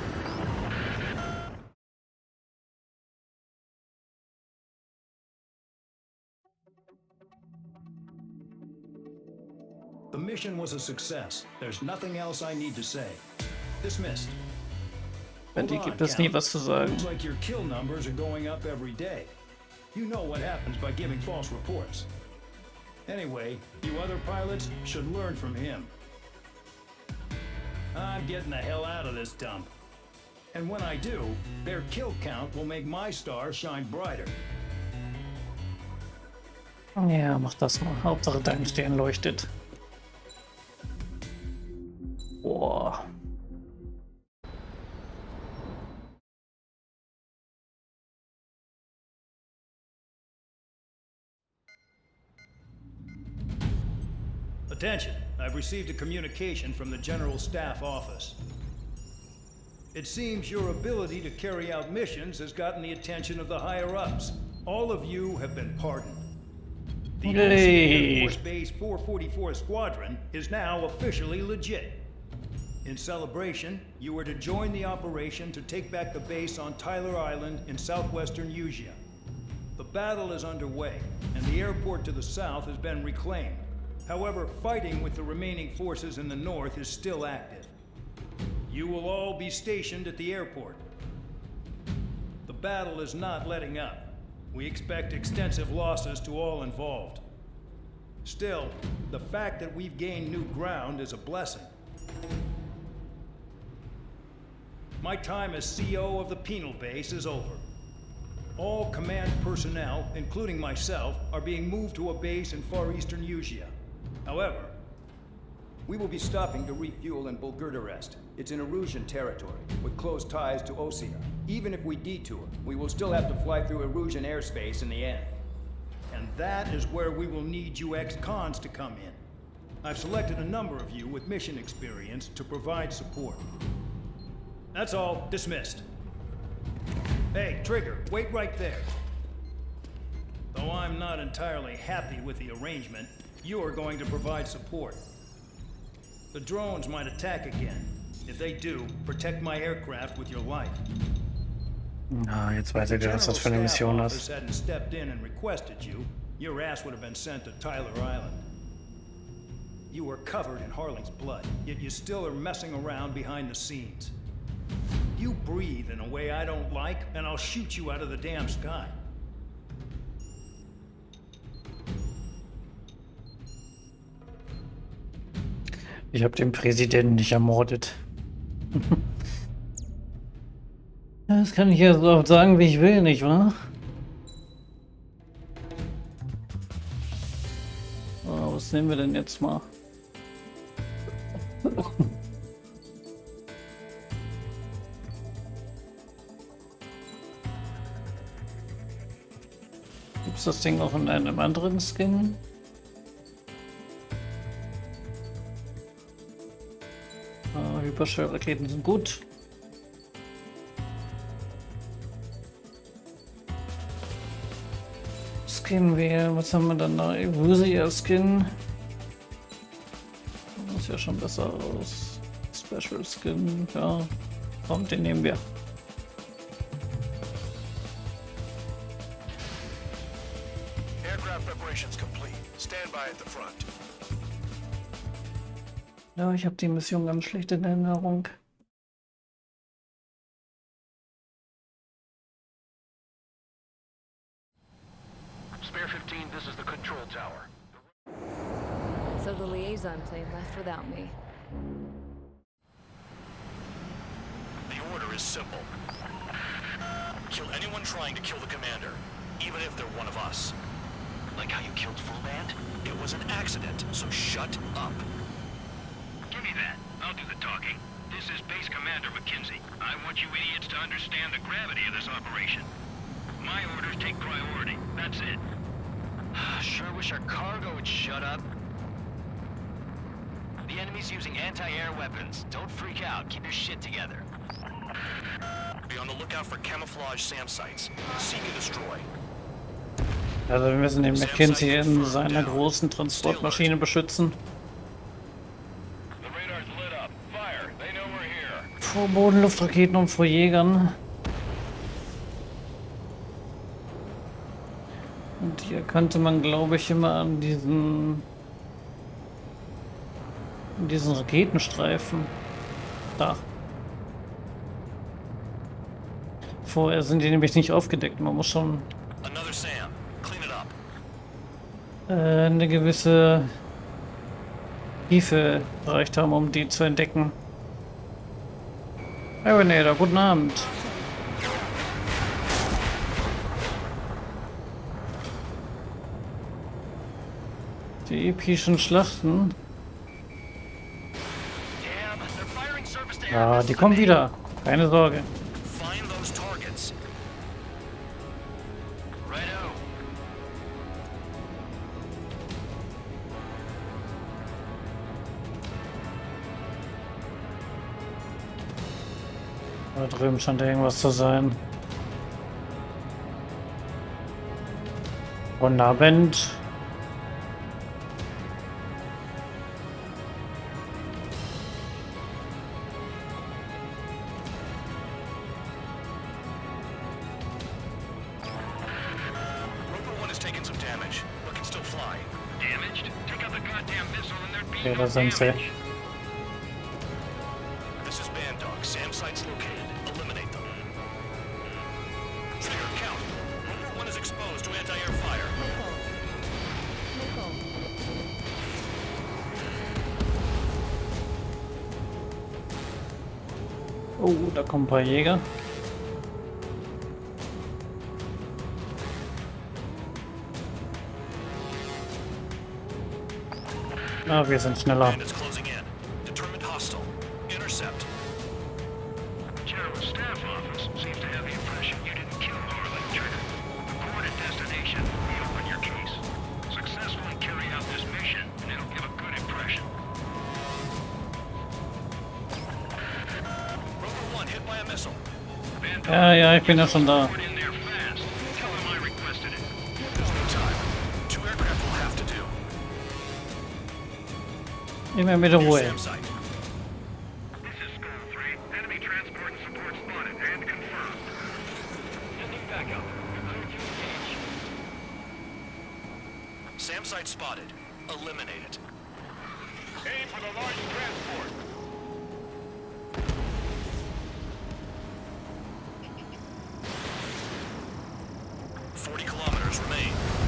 The mission was a success. There's nothing else I need to say. Dismissed. Bei dir gibt es nie was zu sagen. Looks like your kill numbers are going up every day. You know what happens by giving false reports. Anyway, you other pilots should learn from him. I'm getting the hell out of this dump. And when I do, their kill count will make my star shine brighter. Ja, mach das mal. Hauptsache dein Stern leuchtet. Boah. Attention, I've received a communication from the General Staff Office. It seems your ability to carry out missions has gotten the attention of the higher-ups. All of you have been pardoned. The Air Force Base 444 Squadron is now officially legit. In celebration, you are to join the operation to take back the base on Tyler Island in southwestern Euch. The battle is underway, and the airport to the south has been reclaimed. However, fighting with the remaining forces in the north is still active. You will all be stationed at the airport. The battle is not letting up. We expect extensive losses to all involved. Still, the fact that we've gained new ground is a blessing. My time as CO of the penal base is over. All command personnel, including myself, are being moved to a base in far eastern Euch. However, we will be stopping to refuel in Bulgurdarest. It's in Erusian territory, with close ties to Osea. Even if we detour, we will still have to fly through Erusian airspace in the end. And that is where we will need you ex-cons to come in. I've selected a number of you with mission experience to provide support. That's all. Dismissed. Hey, Trigger, wait right there. Though I'm not entirely happy with the arrangement, you are going to provide support. The drones might attack again. If they do, protect my aircraft with your life. Na, jetzt weiß ich, was das für eine Mission ist. If the hadn't stepped in and requested you, your ass would have been sent to Tyler Island. You were covered in Harling's blood, yet you still are messing around behind the scenes. You breathe in a way I don't like, and I'll shoot you out of the damn sky. Ich habe den Präsidenten nicht ermordet. Das kann ich ja so oft sagen, wie ich will, nicht wahr? So, was nehmen wir denn jetzt mal? Gibt es das Ding auch in einem anderen Skin? Hyperschallraketen sind gut. Skin wählen, was haben wir dann da? Evolusia Skin. Das sieht ja schon besser aus. Special Skin, ja. Kommt, den nehmen wir. Aircraft preparations complete. Stand by at the front. Ja, ich habe die Mission ganz schlecht in Erinnerung. Spare 15, this is the control tower. So the liaison plane left without me. The order is simple. Kill anyone trying to kill the commander, even if they're one of us. Like how you killed Full Band? It was an accident, so shut up. Give me that. I'll do the talking. This is Base Commander McKenzie. I want you idiots to understand the gravity of this operation. My orders take priority. That's it. Sure wish our cargo would shut up. The enemy's using anti-air weapons. Don't freak out. Keep your shit together. Be on the lookout for camouflage SAM sites. Seek and destroy. Also wir müssen den McKenzie in seiner großen Transportmaschine beschützen. The radar's lit up. Fire. They know we're here. Vor Bodenluftraketen und vor Jägern. Und hier kannte man, glaube ich, immer an diesen Raketenstreifen. Da. Vorher sind die nämlich nicht aufgedeckt. Man muss schon eine gewisse Tiefe erreicht haben, um die zu entdecken. Hey Renata, guten Abend. Die epischen Schlachten. Ja, die kommen wieder. Keine Sorge. Da drüben scheint irgendwas zu sein. Guten Abend. Okay, da sind sie. Oh, da kommen ein paar Jäger. Ah, wir sind schneller. Ja, ich bin ja schon da. Immer mit der Ruhe. SAM site spotted. Eliminate it. Aim for the large transport.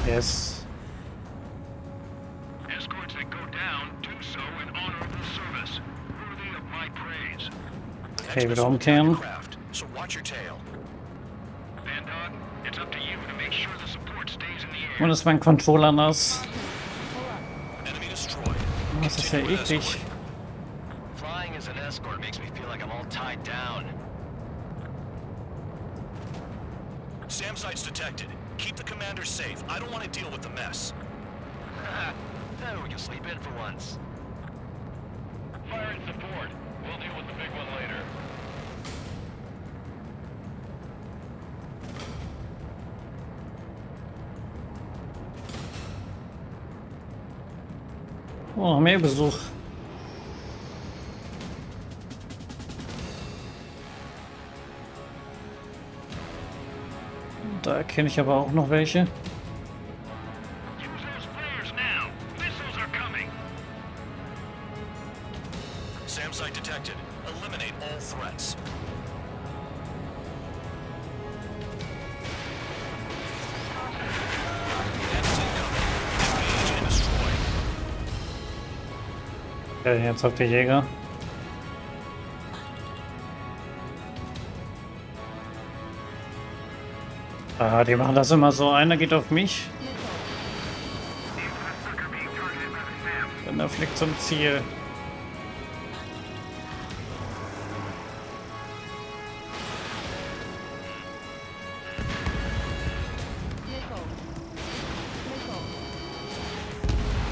Yes. Escorts that go down do so in honorable service, worthy of my praise. Okay, wieder umkehren. So watch your tail. Und ist mein Controller nass. Enemy destroyed. Das ist ja eklig. Flying as an escort makes me feel like I'm all tied down. SAM sites detected. Keep the commander safe. I don't want to deal with the mess. Then we can sleep in for once. Fire and support. We'll deal with the big one later. Oh, noch mehr Besuch. Da erkenne ich aber auch noch welche. Use those flares now. Missiles are coming. SAM site detected. Eliminate all threats. Bandits incoming. Engage and destroy. Ja, jetzt auf die Jäger. Ah, die machen das immer so. Einer geht auf mich. Dann er fliegt zum Ziel.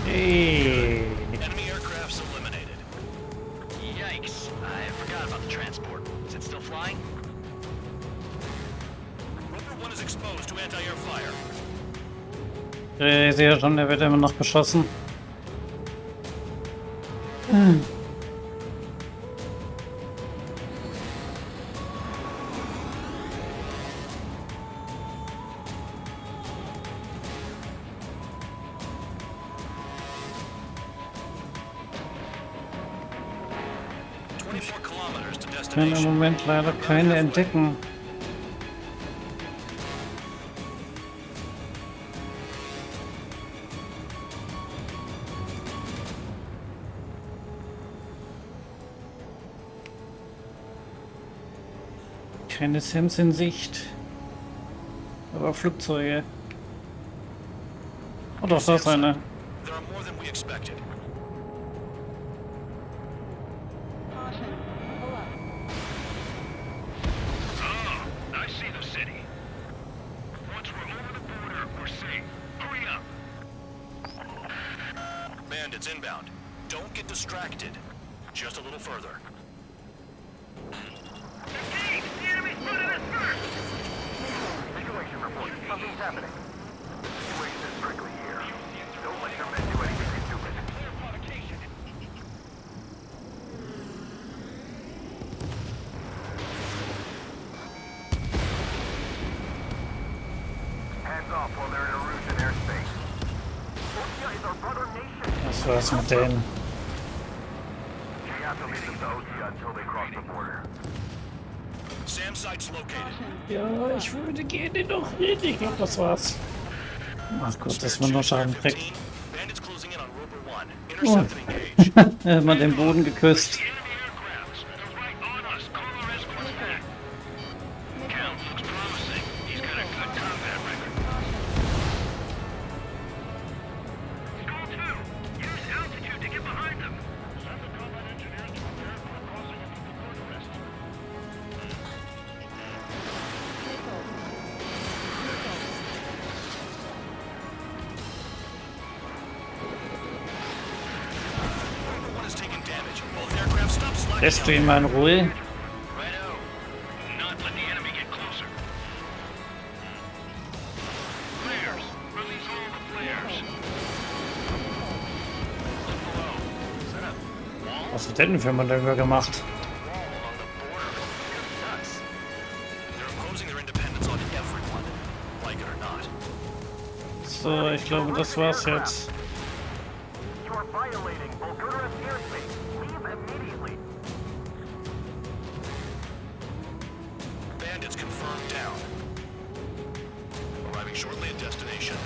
Hey. Enemy aircrafts eliminated. Yikes. I forgot about the transport. Is it still flying? Rover 1 is exposed to anti-air fire. Ich sehe schon, der wird immer noch beschossen. Kilometers to Ich kann im destination. Moment leider keine entdecken. Keine Sams in Sicht. Aber Flugzeuge. Oh doch, da ist eine. There are more than we expected. Oh, I see the city. Once we're over the border, we're safe. Hurry up. Bandits inbound. Don't get distracted. Just a little further. Engage! The enemy's running us first! Situation report. Something's happening. Situation is strictly here. Don't let your men do anything stupid. Hands off while they're in Erusian airspace. Ostia is our brother nation. Was war's mit denen? We have to lead them to Ostia until they cross the border. SAM sites located. Ja, ich würde gerne noch hin. Ich glaube, das war's. Ach Gott, das war nur Schaden weg. 15. Bandits closing in on Rover 1. Intercept and engage. Er hat mal den Boden geküsst. Enemy aircrafts. They're right on us. Call our escorts back. Count looks promising. He's got a good combat record. Skull 2. Use altitude to get behind them. Send the combat engineers to prepare for a crossing into the border rest. Rover 1 is taking damage. Both aircraft stop sliding Lässt du down. ihn mal in Ruhe? Righto. Not let the enemy get closer. Flares. Release all the flares. Look below. Is that a wall? Was hat der denn für Manöver gemacht? Wall along the border. It's nuts. They're imposing their independence on everyone. Like it or not. So, ich glaube, das war's jetzt. You are violating Bulgaria's airspace. Leave immediately. Bandits confirmed down. Arriving shortly at destination.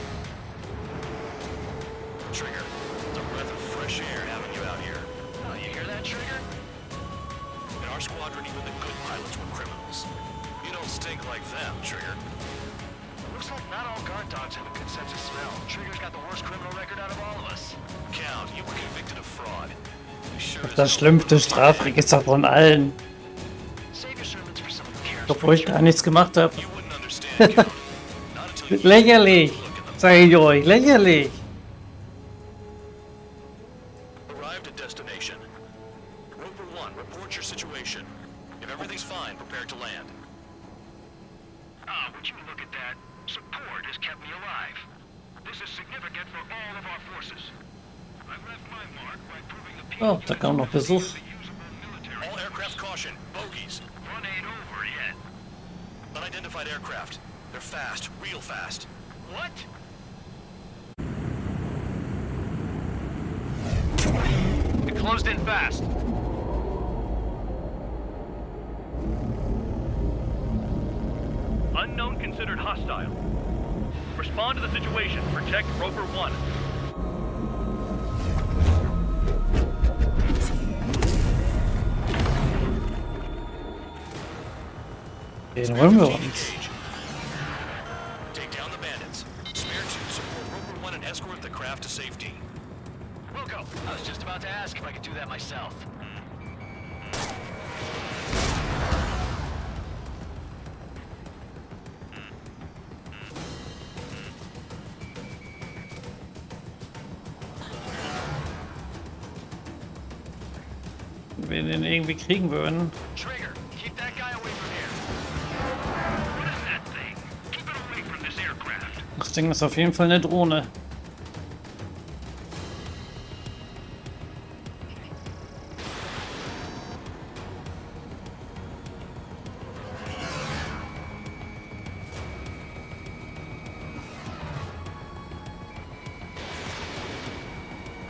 Trigger, it's a breath of fresh air having you out here. Oh, you hear that, Trigger? In our squadron, even the good pilots were criminals. You don't stink like them, Trigger. Looks like not all guard dogs have a good sense of smell. Trigger's got the worst criminal record out of all of us. Count, you were convicted of fraud. You sure as Das hell schlimmste Strafregister von allen. Save your sermons for someone who cares. Obwohl ich gar nichts gemacht habe. you wouldn't understand, Count. Not until you Lächerlich. look at them. Sag ich euch, lächerlich. Arrived at destination. Roper 1, report your situation. If everything's fine, prepare to land. Ah, would you look at that? Support has kept me alive. This is significant for all of our forces. I've left my mark by proving the people Oh, da kam noch Besuch. All aircraft caution. Bogies. One ain't over yet. Unidentified aircraft. They're fast, real fast. What? It closed in fast. Unknown considered hostile. Respond to the situation. Protect Roper 1. Den wollen wir uns. Engage. Take down the bandits. Spare 2, support Roper 1 and escort the craft to safety. We'll go. I was just about to ask if I could do that myself. Wenn wir den irgendwie kriegen würden. Trigger, keep that guy away from here. What is that thing? Keep it away from this aircraft. Das Ding ist auf jeden Fall eine Drohne.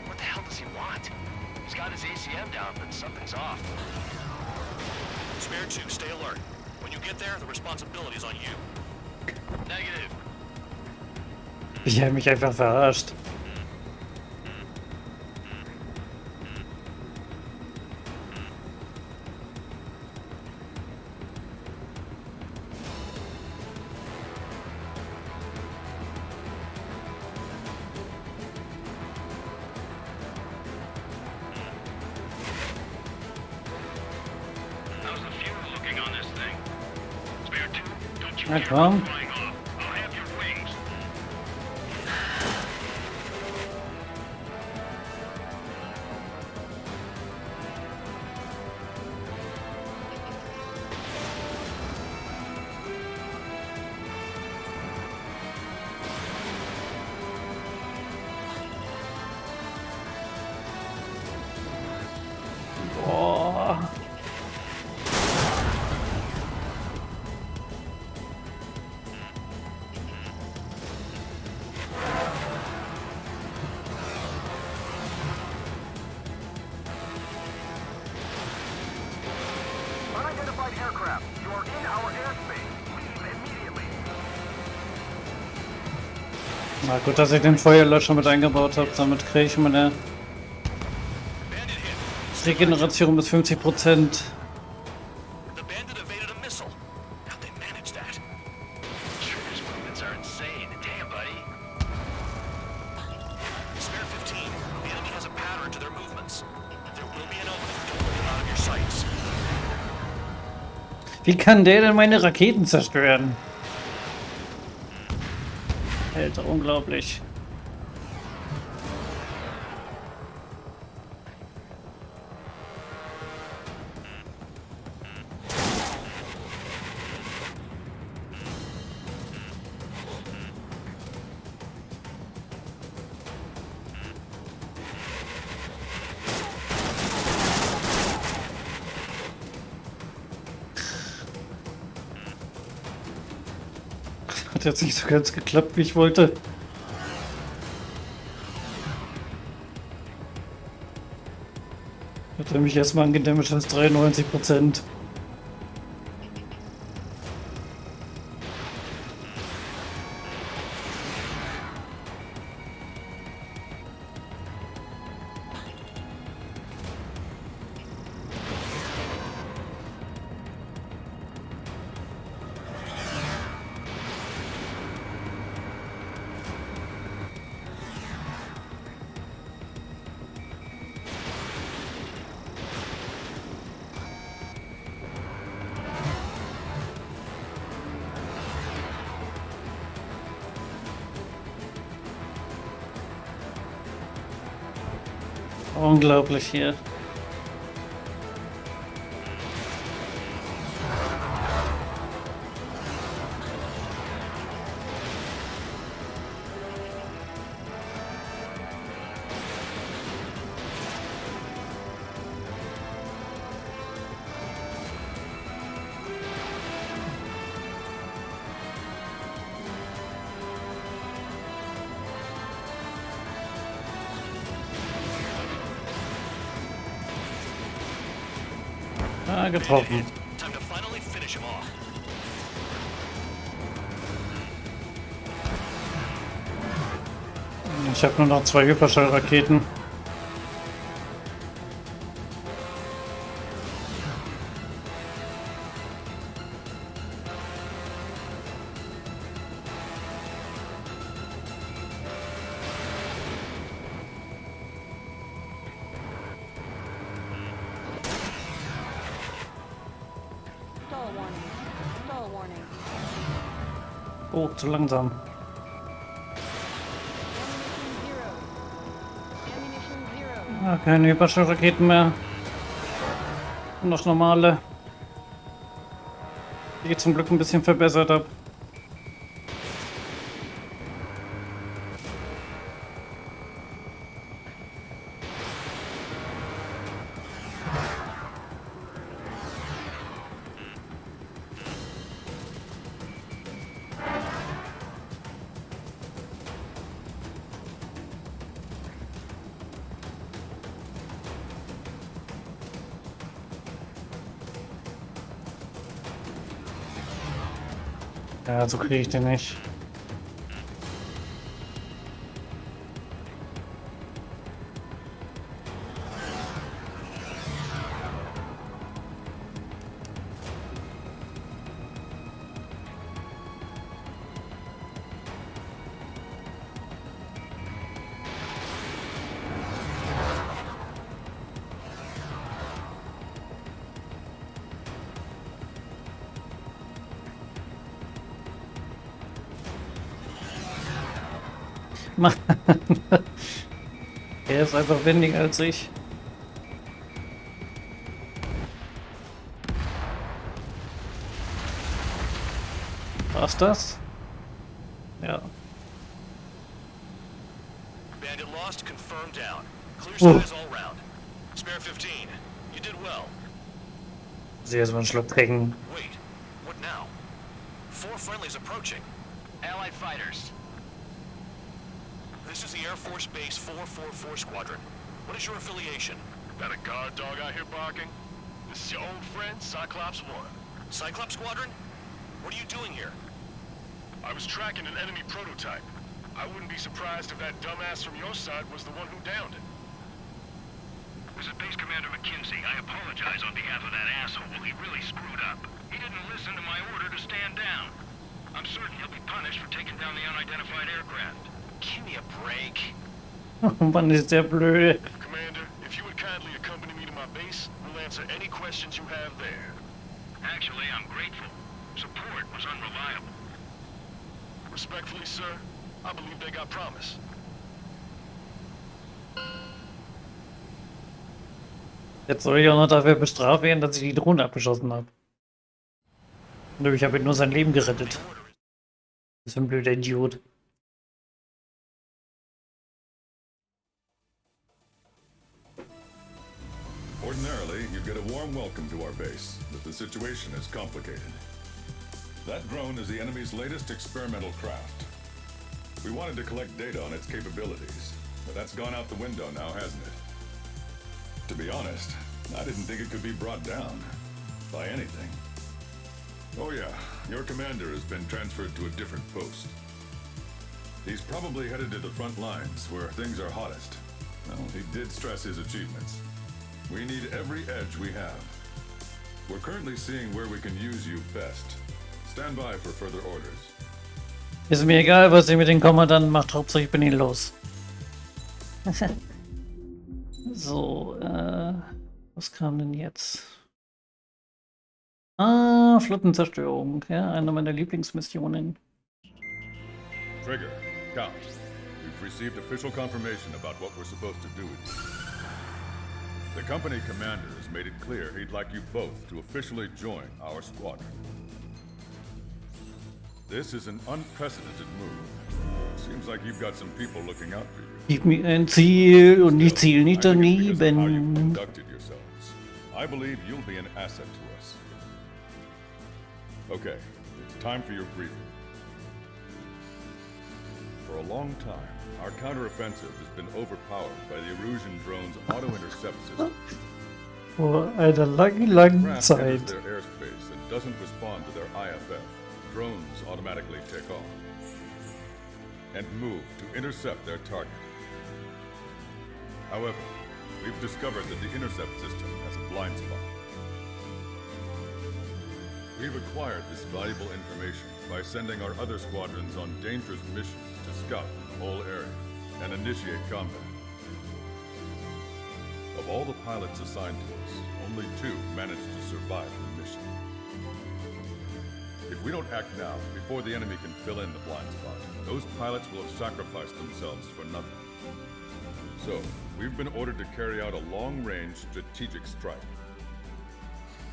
What the hell does he want? He's got his ACM down, but something's off. Spare 2, stay alert. When you get there, the responsibility is on you. Negative. Ich habe mich einfach verarscht. How's the fuel looking on this thing? Spare 2, don't you Na dare komm. go flying off. I'll have your wings. Boah. Unidentified aircraft. You are in our airspace. Leave immediately. Na gut, dass ich den Feuerlöscher mit eingebaut habe. Damit kriege ich meine Bandit hit. Regeneration bis 50%. The bandit evaded a missile. How'd they manage that? Trigger's movements are insane. Damn, buddy. Spare 15. The enemy has a pattern to their movements. There will be an opening. Don't let it out of your sights. Wie kann der denn meine Raketen zerstören? Alter, unglaublich. Hat jetzt nicht so ganz geklappt, wie ich wollte. Hat er mich erstmal angedamaged als 93%. Unglaublich hier. Ah, getroffen. Time to finally finish him off. Ich habe nur noch 2 Hyperschallraketen. Oh, zu langsam. Ah, keine Hyperschallraketen mehr. Noch normale. Die ich zum Glück ein bisschen verbessert habe. Ja, so kriege ich den nicht. Mann. Er ist einfach wendiger als ich. War's das? Ja. Bandit lost, confirmed down. Clear skies all round. Spare 15. You did well. Sie erstmal einen Schluck trinken. Wait, what now? 4 friendlies approaching. Allied fighters. This is the Air Force Base 444 Squadron. What is your affiliation? Got a guard dog out here barking? This is your old friend, Cyclops 1. Cyclops Squadron? What are you doing here? I was tracking an enemy prototype. I wouldn't be surprised if that dumbass from your side was the one who downed it. This is Base Commander McKenzie. I apologize on behalf of that asshole. He really screwed up. He didn't listen to my order to stand down. I'm certain he'll be punished for taking down the unidentified aircraft. Give me a break. Oh Mann, ist der blöd. Commander, if you would kindly accompany me to my base, we'll answer any questions you have there. Actually, I'm grateful. Support was unreliable. Respectfully, sir, I believe they got promise. Jetzt soll ich auch noch dafür bestraft werden, dass ich die Drohne abgeschossen habe. Nö, ich habe ihm nur sein Leben gerettet. Das ist ein blöder Idiot. Ordinarily, you'd get a warm welcome to our base, but the situation is complicated. That drone is the enemy's latest experimental craft. We wanted to collect data on its capabilities, but that's gone out the window now, hasn't it? To be honest, I didn't think it could be brought down by anything. Oh yeah, your commander has been transferred to a different post. He's probably headed to the front lines, where things are hottest. Well, he did stress his achievements. We need every edge we have. We're currently seeing where we can use you best. Stand by for further orders. Ist mir egal, was ihr mit den Kommandanten macht, Hauptsache ich bin ihn los. So, was kam denn jetzt? Ah, Flottenzerstörung, ja, eine meiner Lieblingsmissionen. Trigger, Count. We've received official confirmation about what we're supposed to do with you. The company commander has made it clear he'd like you both to officially join our squadron. This is an unprecedented move. Seems like you've got some people looking out for you. Gib mir ein Ziel und die Ziel nicht I think it's because of how you've daneben. conducted yourselves. I believe you'll be an asset to us. Okay, it's time for your briefing. For a long time, our counteroffensive has been overpowered by the Erusian drone's auto-intercept system. Vor einer langen Craft enters Zeit. their airspace and doesn't respond to their IFF. Drones automatically take off and move to intercept their target. However, we've discovered that the intercept system has a blind spot. We've acquired this valuable information by sending our other squadrons on dangerous missions to scout the whole area and initiate combat. Of all the pilots assigned to us, only 2 managed to survive the mission. If we don't act now, before the enemy can fill in the blind spot, those pilots will have sacrificed themselves for nothing. So, we've been ordered to carry out a long-range strategic strike.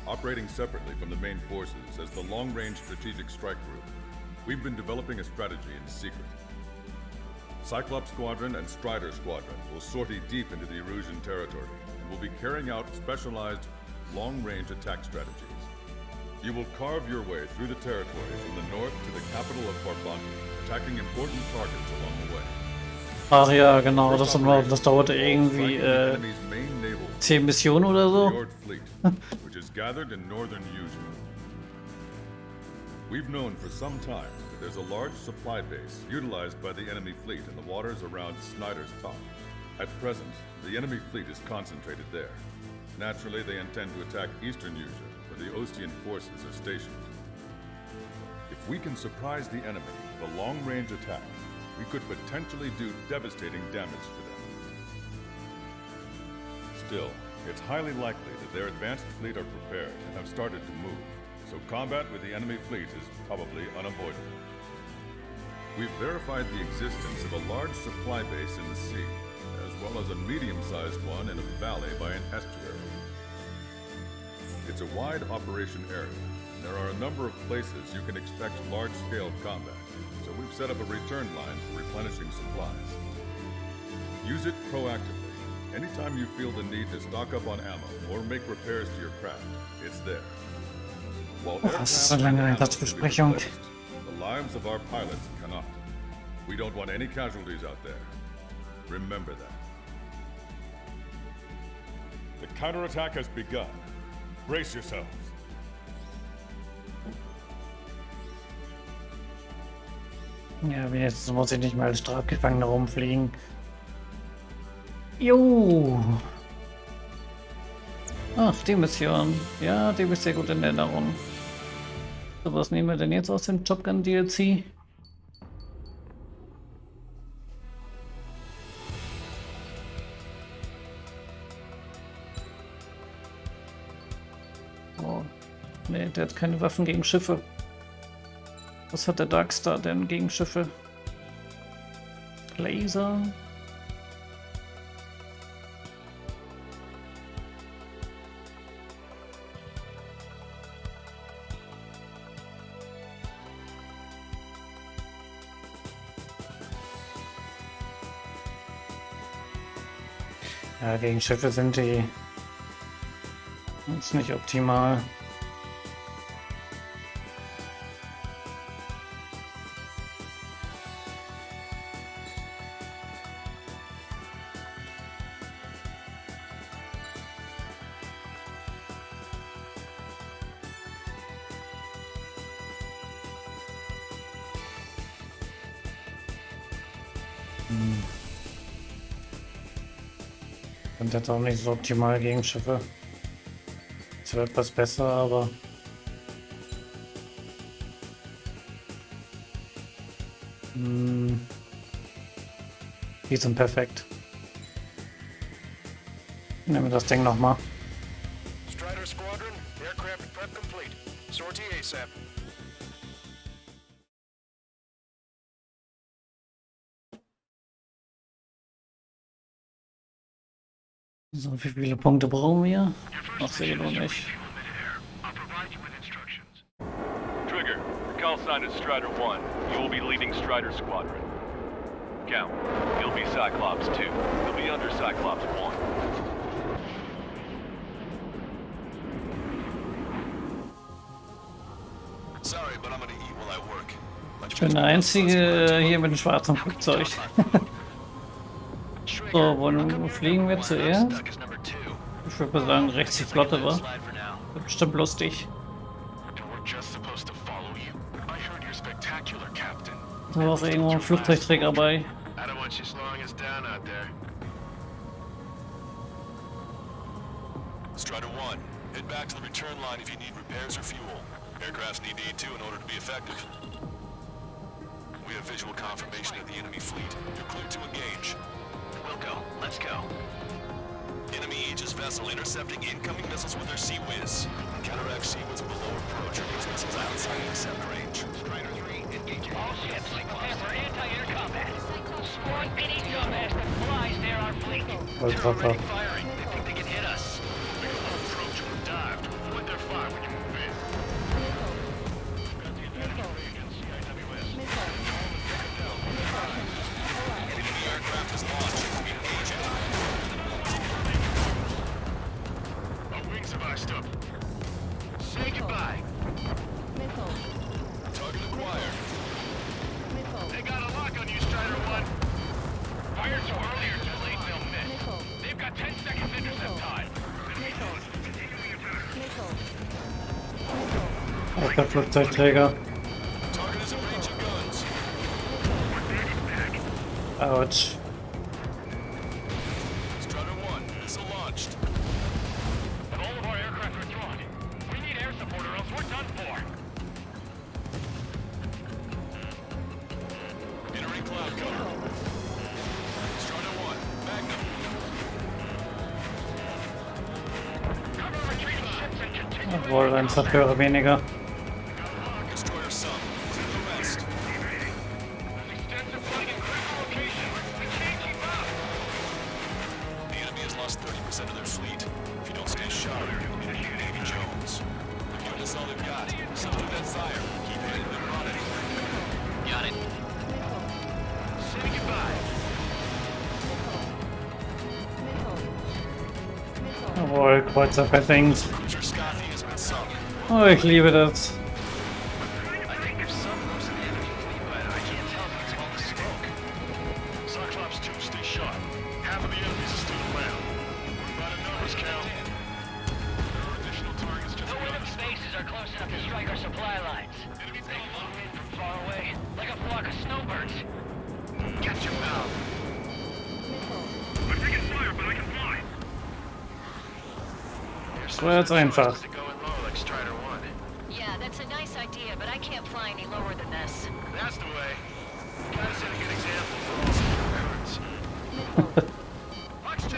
Operating separately from the main forces as the Long-Range Strategic Strike Group, we've been developing a strategy in secret. Cyclops Squadron and Strider Squadron will sortie deep into the Erusian territory and will be carrying out specialized long-range attack strategies. You will carve your way through the territory from the north to the capital of Farbanti, attacking important targets along the way. Ach ja, genau, das dauerte irgendwie 10 Missionen oder so. Which is gathered in northern Euch. We've known for some time that there's a large supply base utilized by the enemy fleet in the waters around Snyder's Top. At present, the enemy fleet is concentrated there. Naturally, they intend to attack eastern Euch, where the Ostian forces are stationed. If we can surprise the enemy with a long-range attack, we could potentially do devastating damage to them. Still, it's highly likely that their advanced fleet are prepared and have started to move, so combat with the enemy fleet is probably unavoidable. We've verified the existence of a large supply base in the sea, as well as a medium-sized one in a valley by an estuary. It's a wide operation area, and there are a number of places you can expect large-scale combat, so we've set up a return line for replenishing supplies. Use it proactively. Anytime you feel the need to stock up on ammo or make repairs to your craft, it's there. While Das ist so lange Einsatzbesprechung. the lives of our pilots cannot. We don't want any casualties out there. Remember that. The counterattack has begun. Brace yourselves. Ja, jetzt muss ich nicht mal als Strafgefangener rumfliegen. Jo. Ach, die Mission. Ja, die ist sehr gut in Erinnerung. So, was nehmen wir denn jetzt aus dem Top Gun DLC? Oh, nee, der hat keine Waffen gegen Schiffe. Was hat der Darkstar denn gegen Schiffe? Laser? Ja, gegen Schiffe sind die ist nicht optimal. Und jetzt auch nicht so optimal gegen Schiffe. Es wird etwas besser, aber die sind perfekt. Nehmen wir das Ding nochmal. Strider Squadron, aircraft prep complete. Sortie ASAP. So, wie viele Punkte brauchen wir? Ach, sehe noch nicht. Trigger, your call sign is Strider 1. You will be leading Strider Squadron. Count, you'll be Cyclops 2. You'll be under Cyclops 1. Sorry, but I'm gonna eat while I work. Ich bin der Einzige hier mit dem schwarzen Flugzeug. So, wo fliegen wir zuerst? Ich würde mal sagen, rechts die Flotte war. Wird bestimmt lustig. Da war auch irgendwo ein Flugzeugträger bei. Strider 1, head back to the return line if you need repairs or fuel. Aircrafts need E2 in order to be effective. We have visual confirmation of the enemy fleet. You're clear to engage. We'll go. Let's go. Enemy Aegis vessel intercepting incoming missiles with their Sea Whiz. Counteract Sea Whiz below approach or use missiles outside accept range. Strider 3, engaging all ships. Prepare for anti-air combat. Squad any dumbass that flies near our fleet. They're already firing. They think they can hit us. Make a long approach or dive to avoid their fire when you move in. Got the advantage of against CIWS. Enemy aircraft is launched. Engage it. Our wings have iced up. Say goodbye. Target acquired. They got a lock on you, Strider 1. Fire too early or too late, they'll miss. They've got 10 seconds intercept time. Auch der Flugzeugträger. Target is in range of guns. Ouch. Strider 1, missile launched. If all of our aircraft are withdrawn, we need air support or else we're done for. Entering cloud cover. Strider 1, Magnum. Cover retreating ships and continue. Obwohl, ein Zerstörer weniger. Destroyer sunk. To the west. Extensive flight in critical location. We can't keep up. The enemy has lost 30% of their fleet. If you don't stay sharp, you'll be the Navy Jones. They're giving us all they've got. Subdue that fire. Keep hitting them running. Got it. Say goodbye. Jawohl, Kreuzer verdrängt. Cruiser Scotty has been sunk. Oh, ich liebe das. I think there's some moves in the enemy fleet, but I can't tell if it's all the smoke. Cyclops 2, stay sharp. Half of the enemies are still around. We're out of numbers, Cal. There are additional targets just No enemy bases are close enough to strike our supply lines. They flew in from far away, like a flock of snowbirds. Catch your mouth. I'm taking fire, but I can fly. Das war jetzt einfach. To go in low like Strider 1. Yeah, that's a nice idea, but I can't fly any lower than this. That's the way. Gotta set a good example for all super recruits. Watch 2.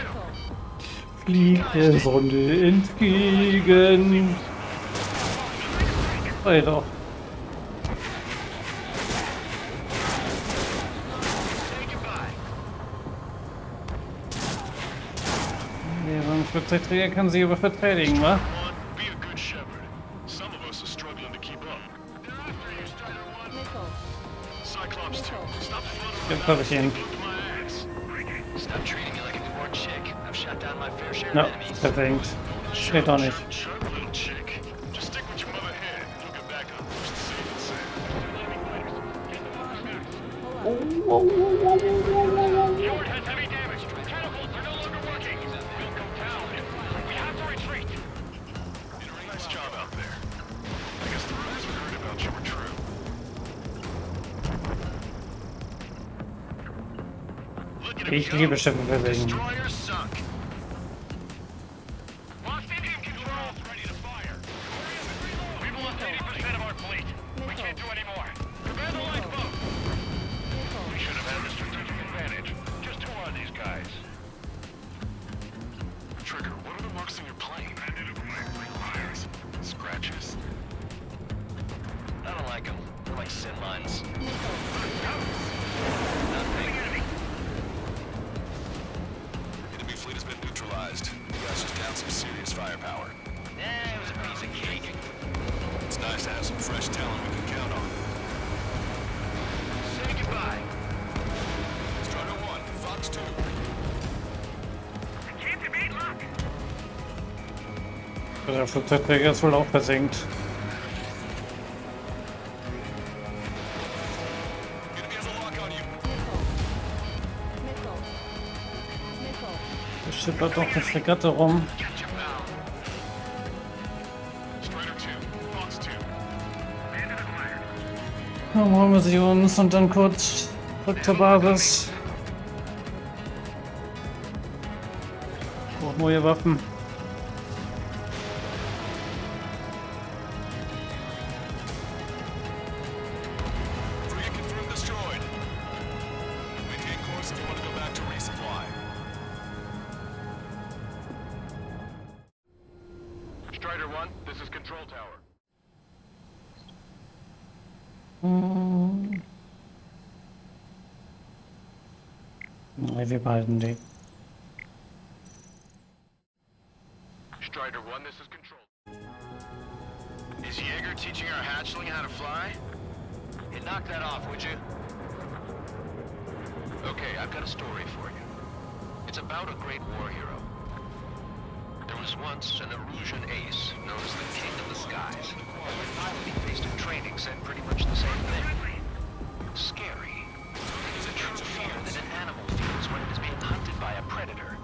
Fliegt der Sonne entgegen. Weiter. Say goodbye. Ja, so ein Flugzeugträger kann sich aber verteidigen, wa? One, be a good shepherd. Some of us are struggling to keep up. They're after you, Strider 1. Cyclops 2, stop fluttering Jetzt habe ich ihn. to my ass. Stop treating me like a newborn chick. I've shot down my fair share No, of enemies. verfängt. Steht doch nicht. Sharp little chick. Just stick with your mother head. You'll get back on first safe and sound. Schaut has heavy damage. Catapults are no longer working. We'll come down. We have to retreat. You did a nice job out there. I guess the rumors we heard about you were true. Look at him Ich go. liebe Schiffe bewegen. Destroyer sunk. Lost engine controls, ready to fire. We've lost 80% of our fleet. We can't do any more. Prepare the lifeboat. We should have had the strategic advantage. Just who are these guys? Trigger, what are the marks on your plane? Fires. Scratches. I don't like them. They're like sin lines. Enemy fleet has been down some serious firepower. It was a piece of cake. It's nice to have some fresh talent we can count on. Say goodbye. Strider 1, Fox 2. Der Flugzeugträger ist wohl auch versenkt. Da schippert doch eine Fregatte rum. Dann holen wir sie uns und dann kurz zurück zur Basis. Braucht neue Waffen. Strider 1, this is Control Tower. Nein, wir behalten die. Strider 1, this is Control. Is Jaeger teaching our hatchling how to fly? Hey, knock that off, would you? Okay, I've got a story for you. It's about a great war hero. There was once an Erusian ace known as the King of the Skies. The pilot he faced in training said pretty much the same thing. Scary. It's a true fear that an animal feels when it is being hunted by a predator.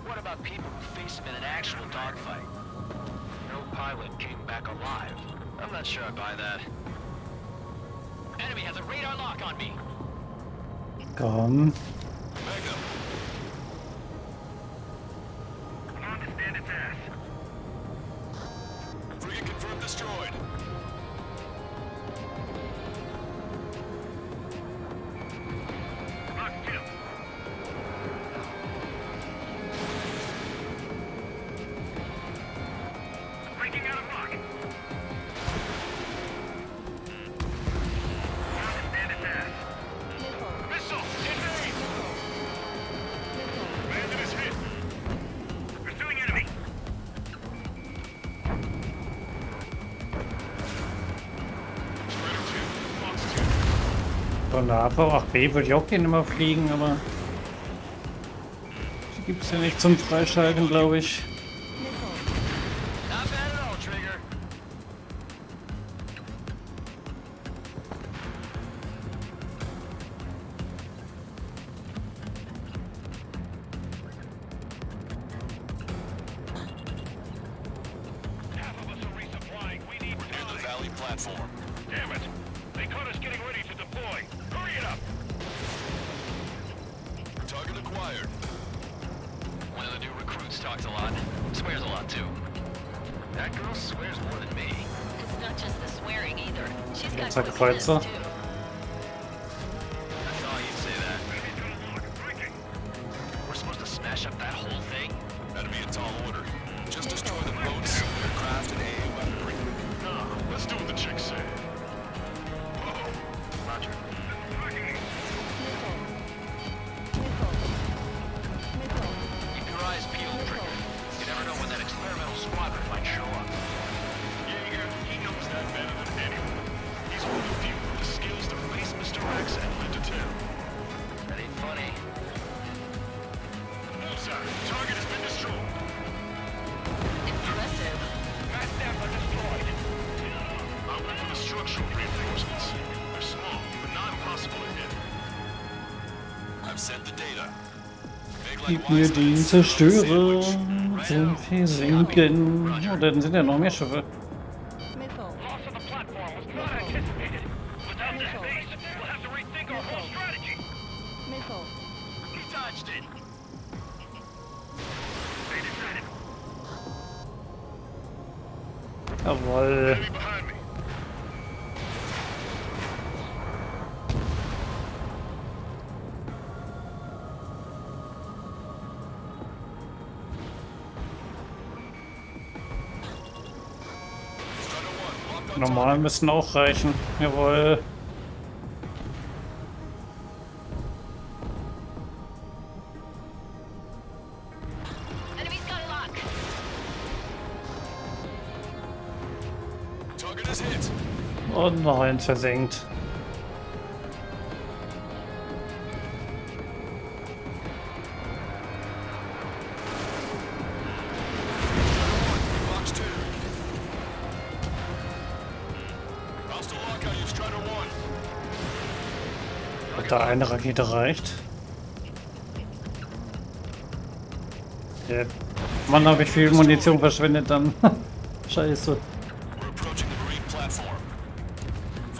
What about people who face him in an actual dogfight? No pilot came back alive. I'm not sure I buy that. Enemy has a radar lock on me. Komm. Frigate confirmed destroyed. Von der AV-8B würde ich auch gerne mal fliegen, aber die gibt es ja nicht zum Freischalten, glaube ich. Not bad at all, Trigger. Half of us are resupplying. We need Near the Valley platform. Damn it! They caught us getting ready to deploy. Hurry it up! Target acquired. One of the new recruits talks a lot. Swears a lot, too. That girl swears more than me. It's not just the swearing either. She's got Zack, quick Kreuzer. too. I thought you'd say that. We're supposed to smash up that whole thing? That'd be a tall order. Just destroy the boats, aircraft, and AA weaponry. No, let's do what the chick said. Roger. Keep your eyes peeled, Trigger. You never know when that experimental squadron might show up. Jaeger, he knows that better than anyone. He's one of the few with the skills to face Mr. X and live to tell. That ain't funny. Bullseye, target has been destroyed. Impressive. Mass Damper destroyed. I'll look for the structural reinforcements. They're small, but not impossible to hit. I've sent the data. Gib mir den Zerstörer zum Versinken. Oh, dann sind ja noch mehr Schiffe. Loss of the platform was not anticipated. Without this base, we'll have to rethink our whole strategy. He dodged it. They decided. Jawohl. Enemy behind me. Normal müssen auch reichen. Jawohl. Enemy's got a lock. is hit. Und noch eins versenkt. Box 2. Hostile lockout, you Strider 1. Hat da eine Rakete reicht. Ja. Mann, habe ich viel Munition verschwendet dann. Scheiße. We're approaching the marine platform.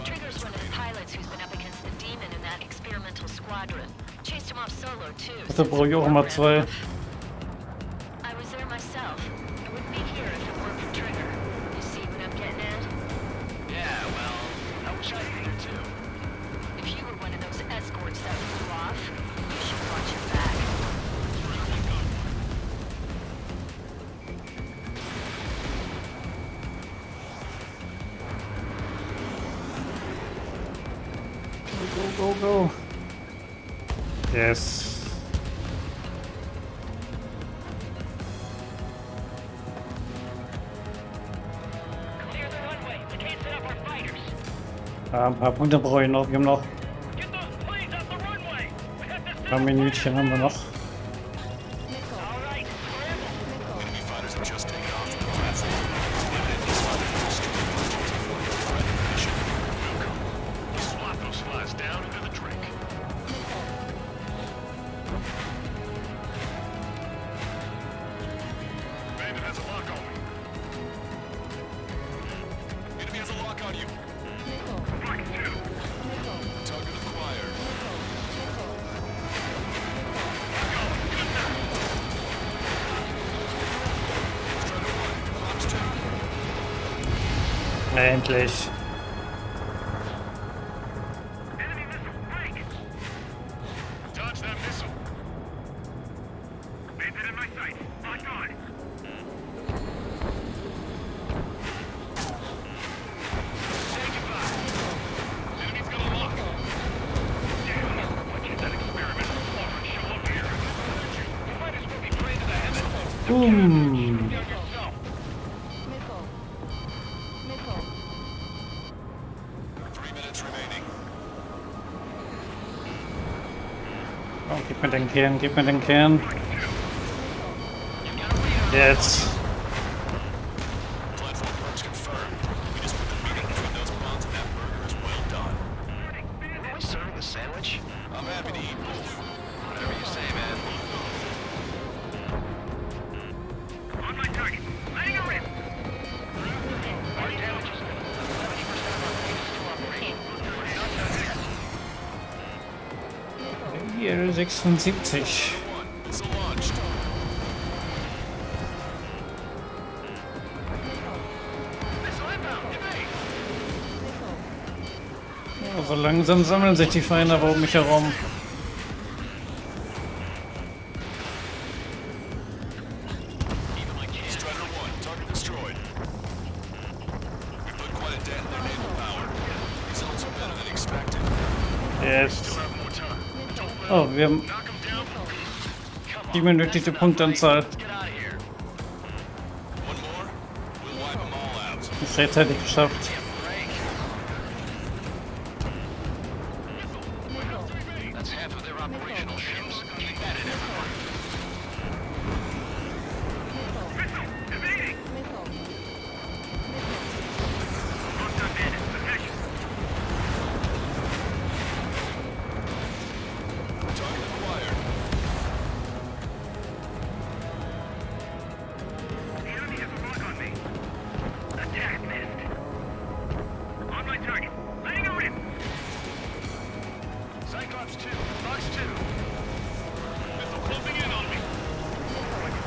Trigger's one of the pilots who's been up against the demon in that experimental squadron. Chased him off solo too. Da brauche ich auch immer zwei. I was there myself. I wouldn't be here if it weren't for Trigger. You see what I'm getting at? Yeah, well, I wish I could too. If you were one of those escorts that flew off, you should watch your back. Go, go, go. Yes. Clear the runway. We can't set up our fighters. Ja, ein paar Punkte brauche ich noch. Wir haben noch Get those planes off the runway. We have to ein set paar Minütchen haben wir noch. All right, scramble. Enemy fighters have just taken off from the platform. Limited dispatch to destroy modules avoiding the threat of the mission. You swap those flies down into the drink. Bandit has a lock on me. Enemy has a lock on you. Block 2. Target acquired. Strider 1, box 2. Endlich. Enemy missile, break! Dodge that missile. Bandit in my sight. Locked on. Say goodbye. Enemy's got a lock. Damn, why can't that experimental squadron show up here? You might as well be praying to the heavens. Boom. Down yourself. 3 minutes remaining. Oh, gib mir den Kern, gib mir den Kern. Jetzt. Platform perks confirmed. We just put the meeting between those bonds and that burger is well done. Were we serving the sandwich? I'm happy to eat both. Whatever you say, man. On my target. Letting her in. Our damage is 70% of our base still operating. Hier 76. One, missile launched. Missile inbound. Evade. Ja, so langsam sammeln sich die Feinde aber um mich herum. Strider 1, target destroyed. We put quite a dent in their naval power. Results are better than expected. Jetzt. Have more time. Oh, wir haben Knock them down. Come on. die benötigte Punktanzahl. Let's get out of here. One more, we'll wipe them all out. Ist rechtzeitig geschafft. That's half of their operational ships. Keep at it, everyone. Evading. Hostile bandit. Possession. Target acquired. The enemy has a lock on me. Attack missed. On my target. Letting her in. Cyclops 2. Box 2. Missile closing in on me. Rocket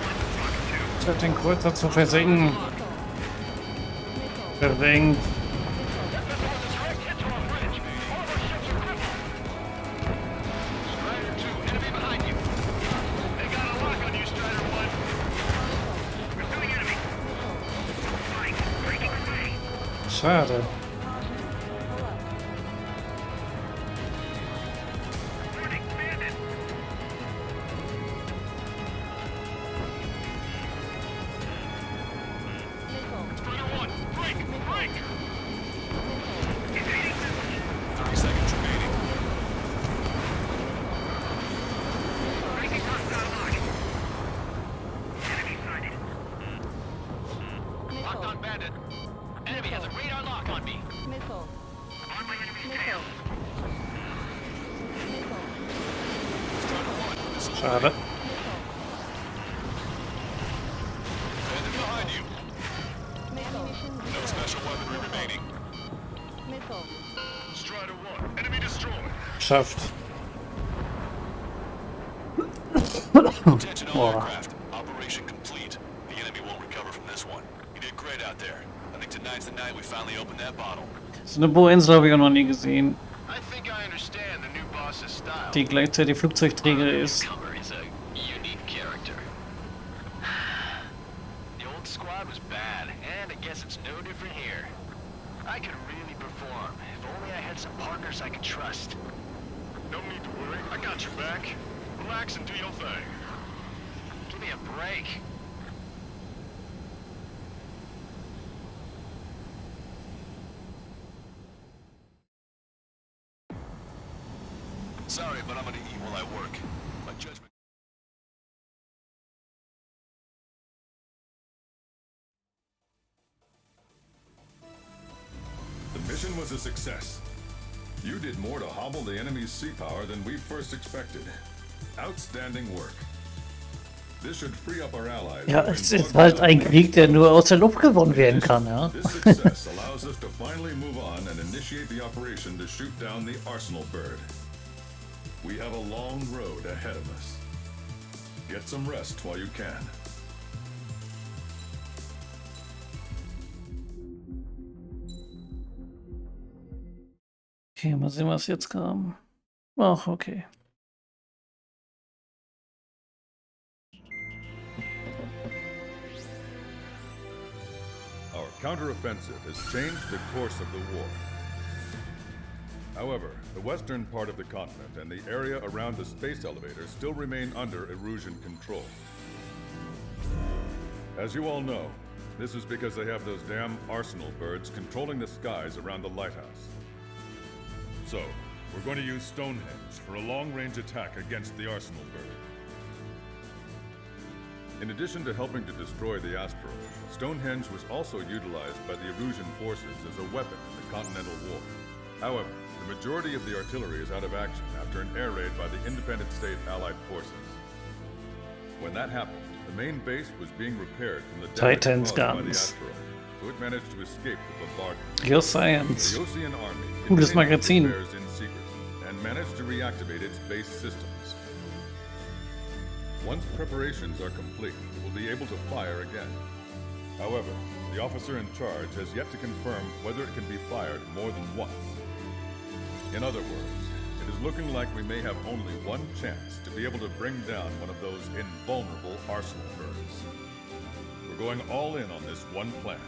2. Statt den Kreuzer zu versenken. Versenkt. Direct hit to our bridge. All of our ships are crippled. Strider 2. Enemy behind you. They got a lock on you, Strider 1. Pursuing enemy. Flank. Breaking away. Schade. Warning. Bandit. Strider 1. Break. Break. Schade. Bandit behind you. No special weaponry remaining. Strider 1, enemy destroyed. Schafft. Attention all Boah. aircraft. Operation complete. The enemy won't recover from this one. You did great out there. I think tonight's the night we finally open that bottle. So eine Bohrinsel habe ich auch noch nie gesehen, I think I understand the new boss's style. die gleichzeitig Flugzeugträger ist. Newcomer is a unique character. The old squad was bad, and I guess it's no different here. I could really perform if only I had some partners I could trust. No need to worry, I got your back. Relax and do your thing. Give me a break. Sorry, but I'm gonna eat while I work. My judgment. The mission was a success. You did more to hobble the enemy's sea power than we first expected. Outstanding work. This should free up our allies. Ja, es ist halt ein Krieg, der nur aus der Luft gewonnen werden kann, ja. This success allows us to finally move on and initiate the operation to shoot down the Arsenal bird. We have a long road ahead of us. Get some rest while you can. Okay, mal sehen, was jetzt kam. Ach, okay. Our counteroffensive has changed the course of the war. However, the western part of the continent and the area around the space elevator still remain under Erusian control. As you all know, this is because they have those damn Arsenal birds controlling the skies around the lighthouse. So, we're going to use Stonehenge for a long-range attack against the Arsenal bird. In addition to helping to destroy the asteroid, Stonehenge was also utilized by the Erusian forces as a weapon in the Continental War. However, the majority of the artillery is out of action after an air raid by the independent state Allied forces. When that happened, the main base was being repaired from the damage Titans caused by the guns. asteroid, so it managed to escape the bombardment. Geoscience. The Ocean Army Gutes continued Magazin. repairs in secret and managed to reactivate its base systems. Once preparations are complete, it will be able to fire again. However, the officer in charge has yet to confirm whether it can be fired more than once. In other words, it is looking like we may have only one chance to be able to bring down one of those invulnerable Arsenal birds. We're going all in on this one plan.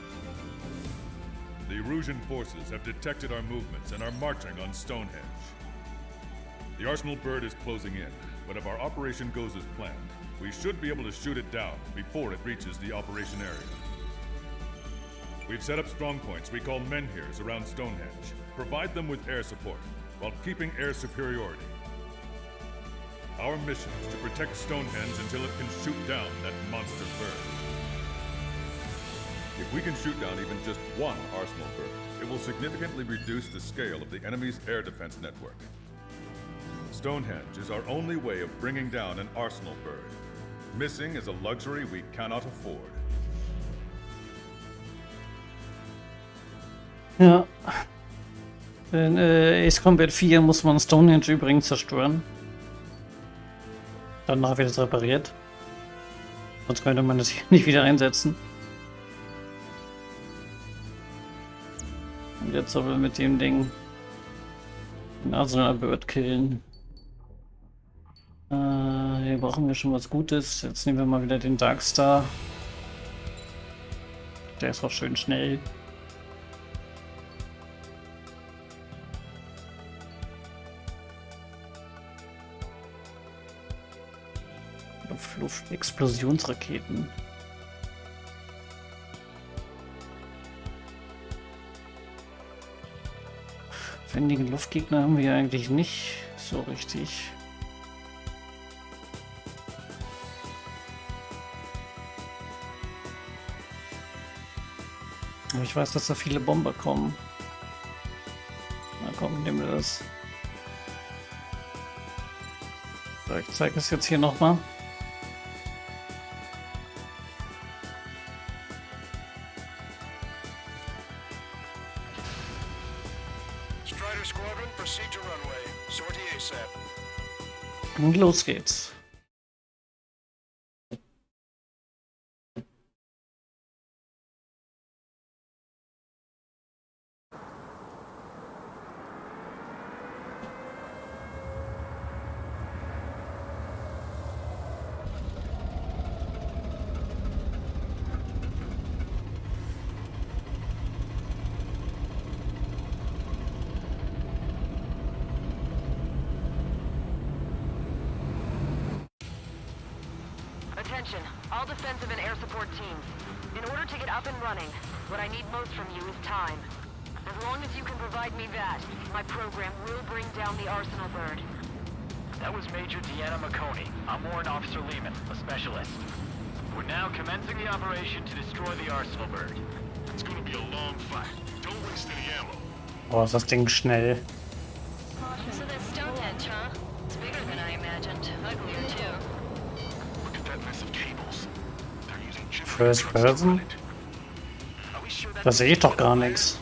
The Erusian forces have detected our movements and are marching on Stonehenge. The Arsenal bird is closing in, but if our operation goes as planned, we should be able to shoot it down before it reaches the operation area. We've set up strong points we call menhirs around Stonehenge. Provide them with air support, while keeping air superiority. Our mission is to protect Stonehenge until it can shoot down that monster bird. If we can shoot down even just one Arsenal bird, it will significantly reduce the scale of the enemy's air defense network. Stonehenge is our only way of bringing down an Arsenal bird. Missing is a luxury we cannot afford. Ja. In Ace Combat 4 muss man Stonehenge übrigens zerstören. Danach wird es repariert. Sonst könnte man das hier nicht wieder einsetzen. Und jetzt soll wir mit dem Ding den Arsenal Bird killen. Hier brauchen wir schon was Gutes. Jetzt nehmen wir mal wieder den Darkstar. Der ist auch schön schnell. Explosionsraketen. Wendige Luftgegner haben wir eigentlich nicht so richtig. Aber ich weiß, dass da viele Bomber kommen. Na komm, nehmen wir das. So, ich zeige es jetzt hier nochmal. Strider Squadron, proceed to runway. Sortie ASAP. Und los geht's. Attention, all defensive and air support teams. In order to get up and running, what I need most from you is time. As long as you can provide me that, my program will bring down the Arsenal bird. That was Major Deanna McConey. I'm Warrant Officer Lehman, a specialist. We're now commencing the operation to destroy the Arsenal bird. It's gonna be a long fight. Don't waste any ammo. Oh, ist das Ding schnell. So that's Stonehenge, huh? It's bigger than I imagined. Uglier, too. Look at that mess of cables. They're using chip First Person? Da sehe ich doch gar nichts.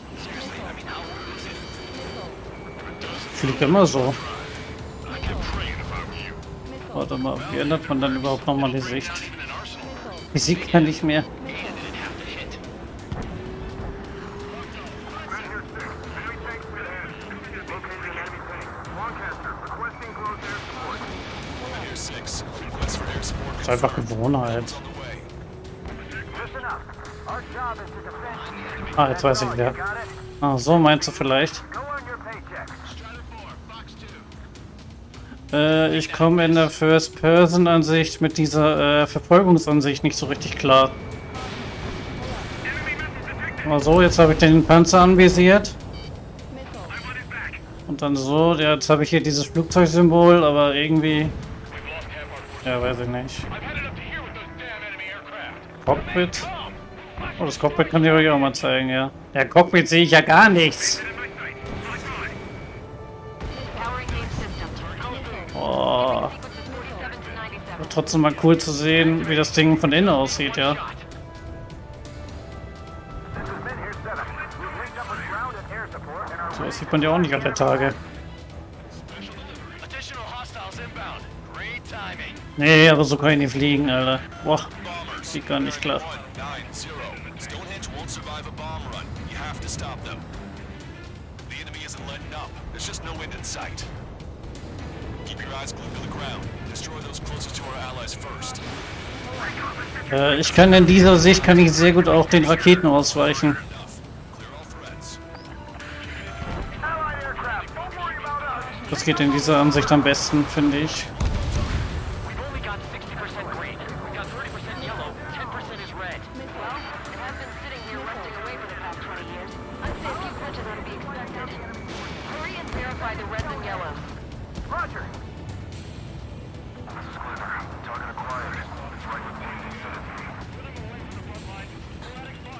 Fliegt immer so. Warte mal, wie ändert man dann überhaupt nochmal die Sicht? Ich sehe gar nicht mehr. Das ist einfach Gewohnheit. Ah, jetzt weiß ich wieder. Ah, so meinst du vielleicht? Ich komme in der First-Person-Ansicht mit dieser Verfolgungsansicht nicht so richtig klar. Mal so, jetzt habe ich den Panzer anvisiert. Und dann so, ja, jetzt habe ich hier dieses Flugzeugsymbol, aber irgendwie... Ja, weiß ich nicht. Cockpit? Oh, das Cockpit kann ich euch auch mal zeigen, ja. Ja, Cockpit sehe ich ja gar nichts. Oh. Aber trotzdem mal cool zu sehen, wie das Ding von innen aussieht, ja. So, das sieht man ja auch nicht alle Tage. Nee, aber so kann ich nicht fliegen, Alter. Boah, sieht gar nicht klar. Ich kann in dieser Sicht sehr gut auch den Raketen ausweichen. Das geht in dieser Ansicht am besten, finde ich.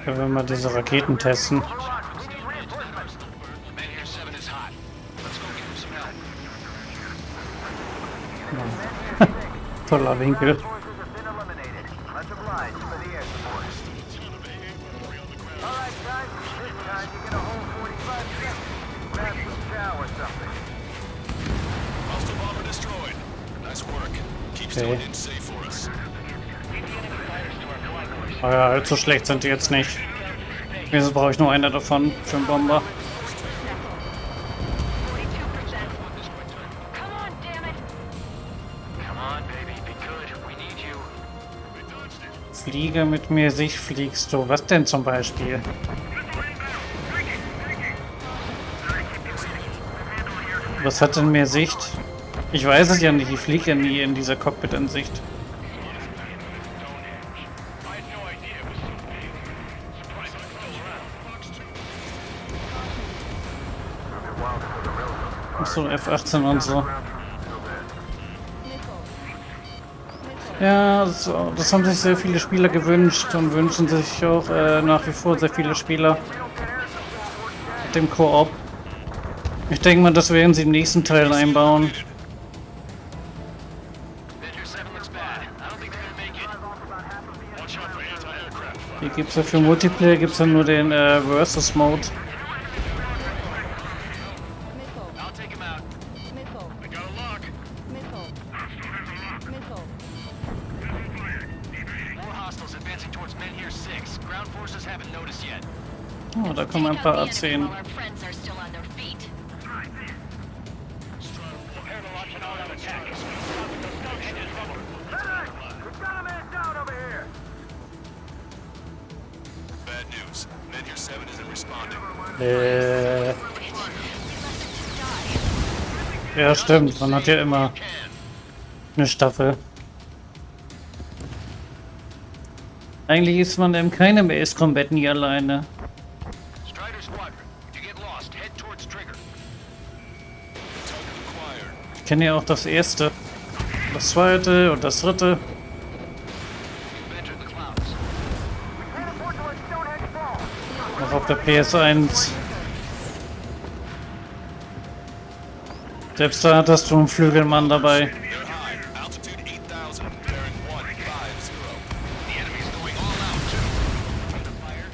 Können wir mal diese Raketen testen. Toller Winkel. Okay. Oh ja, allzu schlecht sind die jetzt nicht. Jetzt brauche ich nur eine davon für einen Bomber. Fliege mit mir, Sicht fliegst du. Was denn zum Beispiel? Was hat denn mehr Sicht? Ich weiß es ja nicht, ich fliege ja nie in dieser Cockpit-Ansicht. Achso, F18 und so. Ja, das haben sich sehr viele Spieler gewünscht und wünschen sich auch nach wie vor sehr viele Spieler mit dem Koop. Ich denke mal, das werden sie im nächsten Teil einbauen. Hier gibt es ja für Multiplayer gibt's ja nur den Versus Mode. I'll take him out. I got a lock. More hostiles advancing towards men here 6. Ground forces haven't noticed yet. Oh, da kommen ein paar A10. While our friends are still on their feet. Prepare to launch an all-out attack. We've got a man down over here! Bad news. Men here 7 isn't responding. Ja, stimmt. Man hat ja immer eine Staffel. Eigentlich ist man in keinem Ace Combat nie alleine. Strider Squadron, if you get lost, head towards Trigger. Ich kenne ja auch das erste, das zweite und das dritte. You've entered the clouds. Can't afford to let Stonehenge fall! Noch auf der PS1. Selbst da hattest du einen Flügelmann dabei. They're high. Altitude 8,000. Bearing 150. The enemy's going all out, too.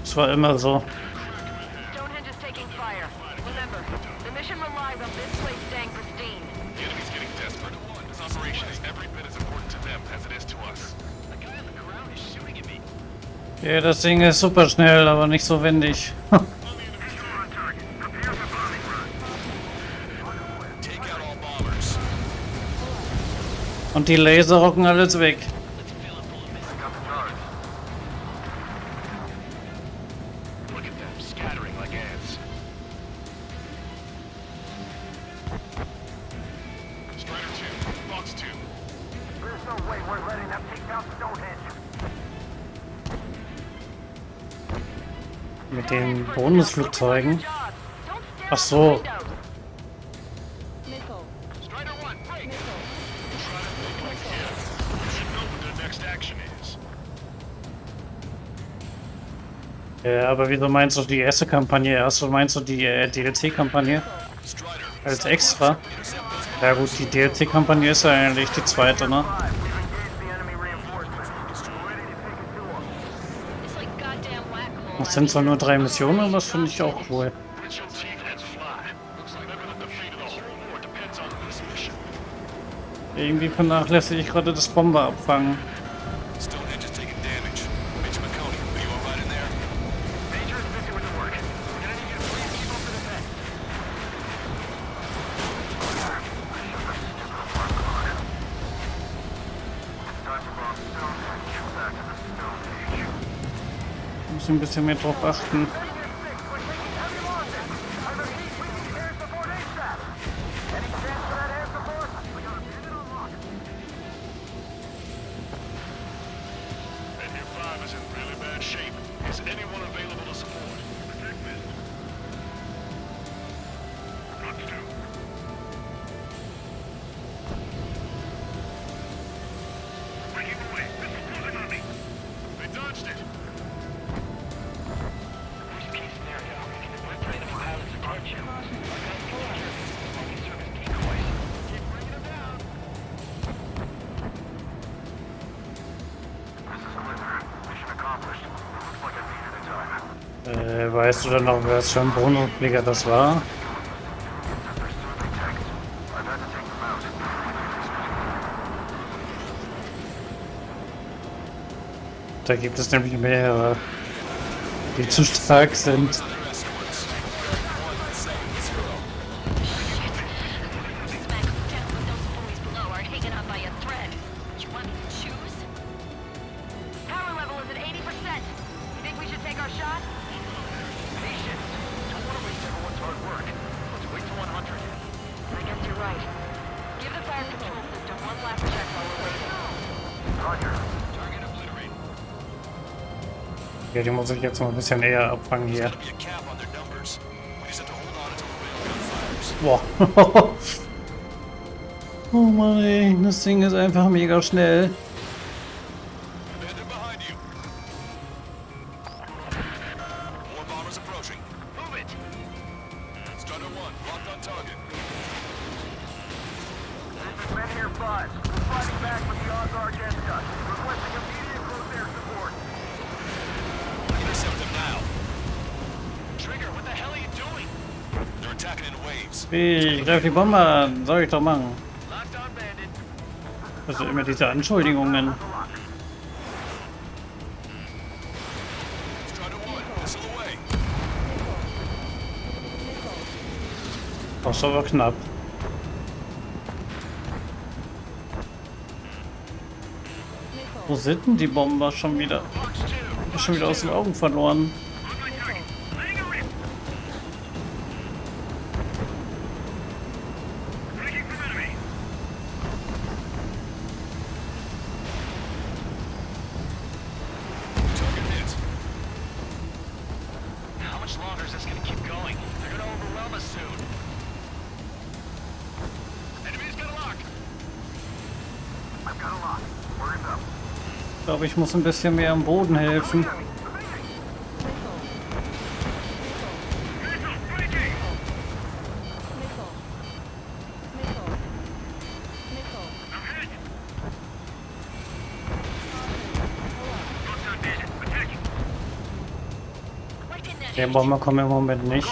Das war immer so. Stonehenge is taking fire. Remember, the mission relies on this place staying pristine. The enemy's getting desperate. This operation is every bit as important to them as it is to us. The guy on the ground is shooting at me. Ja, das Ding ist super schnell, aber nicht so windig. Take out all bombers. Und die Laser rocken alles weg. Look at them, scattering like ants. Strider 2, Fox 2. There's no way we're letting them take down Stonehenge! Mit den Bonusflugzeugen. Job. Don't stare Ach out so. the windows. Strider 1, break. You should know what their next action is. Ja, aber wieso meinst du die erste Kampagne erst? Oder meinst du die DLC-Kampagne Strider. als extra? Ja gut, die DLC-Kampagne ist ja eigentlich die zweite, ne? We've engaged the enemy reinforcements. We're ready to take it to them. It's like goddamn whack-a-mole. Das sind zwar nur 3 Missionen, aber das finde ich auch cool. Grit your teeth, heads fly. Remember that the fate of the whole war depends on this mission. Irgendwie vernachlässige ich gerade das Bomber abfangen. Stonehenge is taking damage. Mitch McConey, are you alright in there? Major is busy with the work. We're gonna need you to please keep up to the deck. Time to bomb Stonehenge. Back to the Stonehenge. Muss ein bisschen mehr drauf achten. Men here 5 is in really bad shape. Is anyone available to support? Not to. Breaking away. Missile closing on me. They dodged it. Worst case scenario, we're afraid of pilots and hardship. Only serve as decoys. Keep bringing them down. Mission accomplished. Looks like I needed a time. Weißt du denn noch, wer es für ein Bonusflieger das war? I've had to take them out. Da gibt es nämlich mehrere, die zu stark sind. Smack down with those boys below are hanging on by a thread. You want me to choose? Power level is at 80%. You think we should take our shot? Patience. Don't want to waste everyone's hard work. Let's wait till 100. I guess you're right. Give the fire control system one last check while we're waiting. Roger. Target obliterated. Ja, die muss ich jetzt mal ein bisschen näher abfangen hier. There's gotta be a cap on their numbers. We just have to hold on until the railgun fires. Boah. Oh Mann, ey, das Ding ist einfach mega schnell. Commander behind you. More bombers approaching. Move it! Strider 1, locked on target. This is Men here 5. We're fighting back with the odds are against us. Requesting immediate close air support. Ich greife die Bombe an. Soll ich doch machen. Also immer diese Anschuldigungen. Das ist aber knapp. Wo sind denn die Bomber schon wieder? Schon wieder aus den Augen verloren. Ich glaube, ich muss ein bisschen mehr am Boden helfen. Der Bomber kommt im Moment nicht.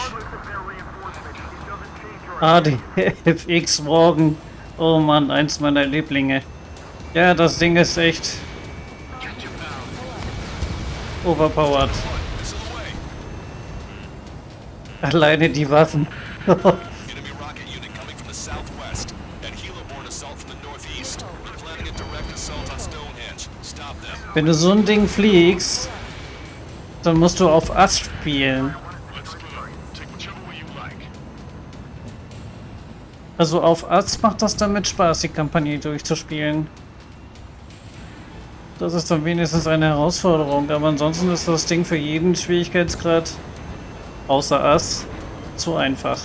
Ah, die FX morgen. Oh Mann, eins meiner Lieblinge. Ja, das Ding ist echt overpowered. Alleine die Waffen. Wenn du so ein Ding fliegst, dann musst du auf Ass spielen. Also auf Ass macht das damit Spaß, die Kampagne durchzuspielen. Das ist dann wenigstens eine Herausforderung, aber ansonsten ist das Ding für jeden Schwierigkeitsgrad, außer Ass, zu einfach.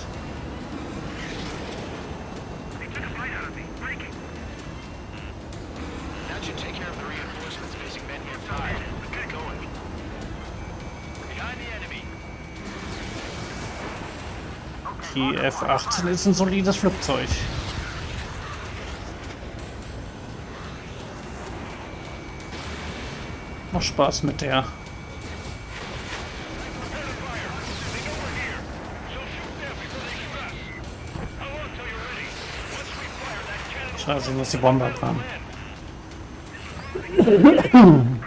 Die F-18 ist ein solides Flugzeug. Macht Spaß mit der. Scheiße, ich muss die Bombe abfahren.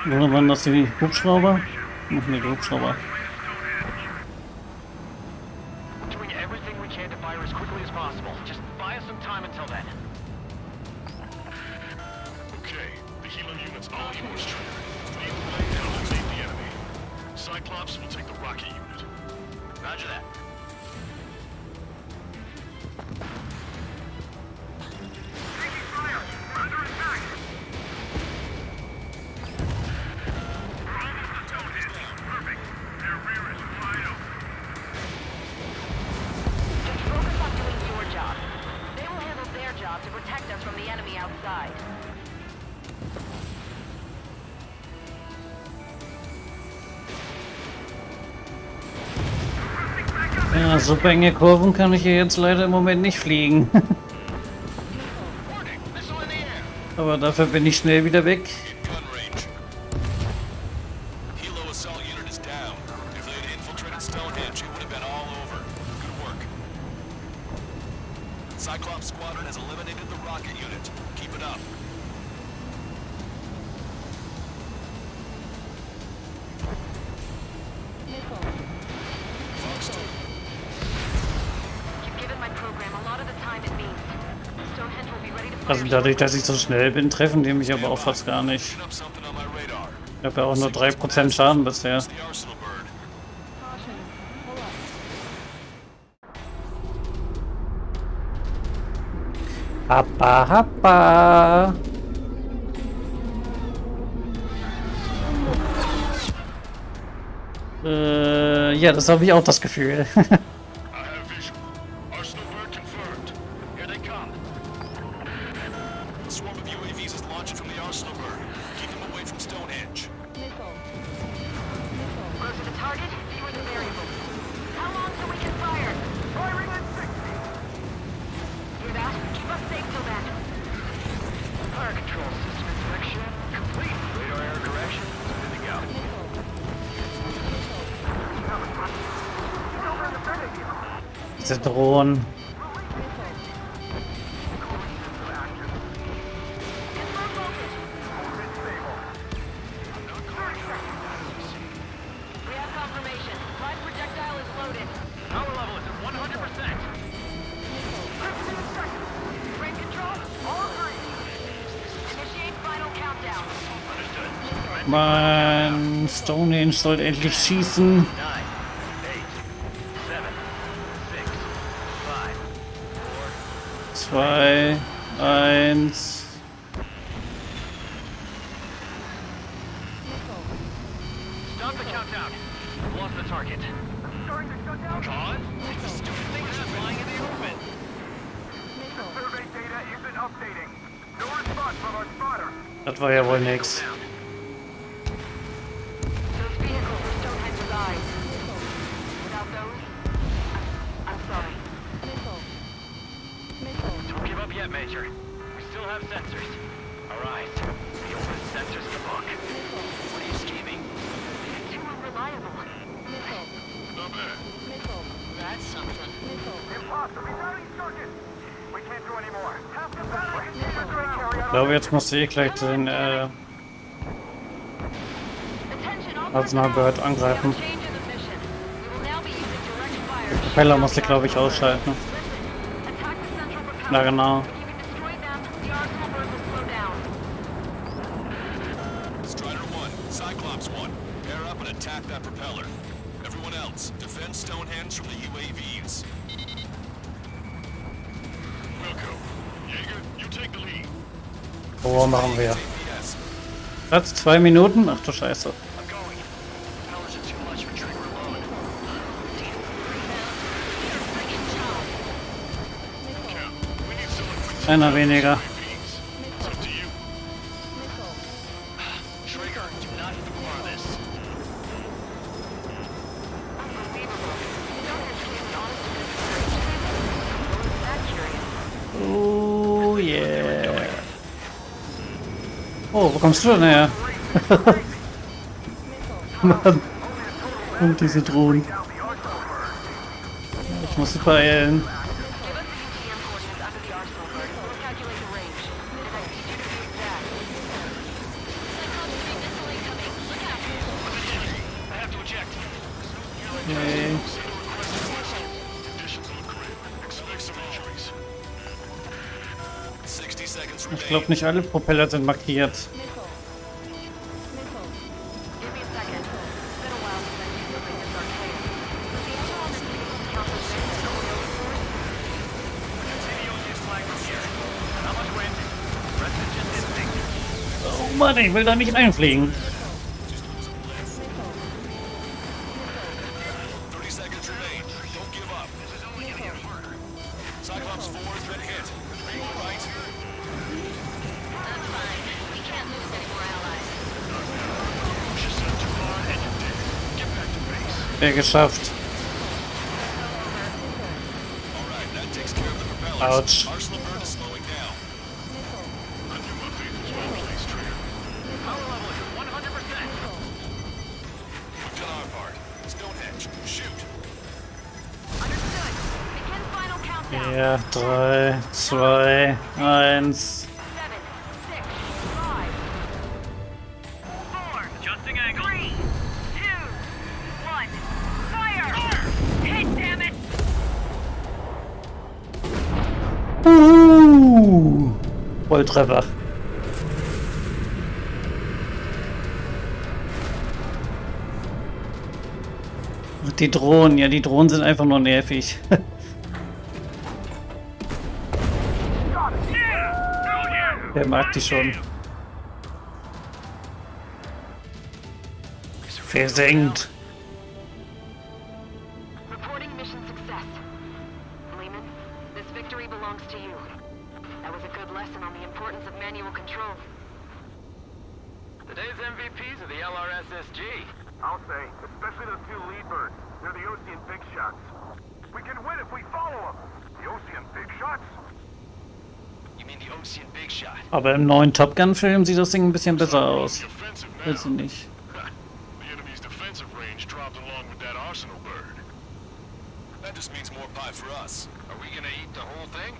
Oder waren das die Hubschrauber? Ach ne, die Hubschrauber. Ja, super enge Kurven kann ich hier jetzt leider im Moment nicht fliegen. Aber dafür bin ich schnell wieder weg. Also dadurch, dass ich so schnell bin, treffen die mich aber auch fast gar nicht. Ich habe ja auch nur 3% Schaden bisher. Happa, happa. Ja, das habe ich auch das Gefühl. Diese Drohnen. Mann, Stonehenge soll endlich schießen. 9, 8, 7, 6, 5, 4, 2, 1. stop the countdown. We've lost the target. God? This stupid thing is flying in the open. Survey data isn't updating. No response from our spotter. Das war ja wohl nix. Those vehicles are Stonehenge's eyes. Without those, I'm sorry. Don't give up yet, Major. We still have sensors. Our eyes. The oldest sensors in the book. What are you scheming? They're too unreliable. Not bad. That's something. Impossible. Rerouting circuit. We can't do any more. Half the battery. Ich glaube, jetzt musste ich gleich den Arsenalbird angreifen. Propeller musste, glaube ich, ausschalten. Na genau. Strider 1, Cyclops 1, pair up and attack that propeller. Everyone else, defend Stonehenge from the UAVs. Wilco. Jaeger, you take the lead. Wo machen wir? Platz 2 Minuten? Ach du Scheiße. I'm going. Propellers are too much for Trigger alone. Cap, we need someone quick. Einer weniger. It's up to you. Trigger, do not ignore this. Oh yeah. Oh, wo kommst du denn her? Mann. Und diese Drohnen. Ich muss sie beeilen. Okay. Conditions look grim. Expect some injuries. 60 seconds Ich remaining. glaube, nicht alle Propeller sind markiert. Oh Mann, ich will da nicht einfliegen. 30 seconds remain. Don't give up. Cyclops 4 is ready to hit. Right? Ja, geschafft. Alright, that takes care of the propellers. Ouch. Arsenal bird is slowing down. I knew my faith was well placed, Trigger. Power level is 100%. We've done our part. Stonehenge, shoot. Understood. Begin final countdown. Ja, 3, 2, 1. 7, 6, 5, 4, Adjusting angle. 3, 2, 1. Fire! Hit, damn it! Volltreffer. Die Drohnen, ja, die Drohnen sind einfach nur nervig. Wer mag die schon? Versenkt. Reporting mission success. Lehman, this victory belongs to you. That was a good lesson on the importance of manual control. Today's MVPs are the LRSSG. I'll say, especially those two lead birds. They're the Ocean big shots. We can win if we follow them. The Ocean big shots? You mean the Ocean Big Shot? Aber im neuen Top Gun-Film sieht das Ding ein bisschen besser aus. Defensive now. Weiß ich nicht. The enemy's defensive range dropped along with that Arsenal bird. That just means more pie for us. Are we gonna eat the whole thing?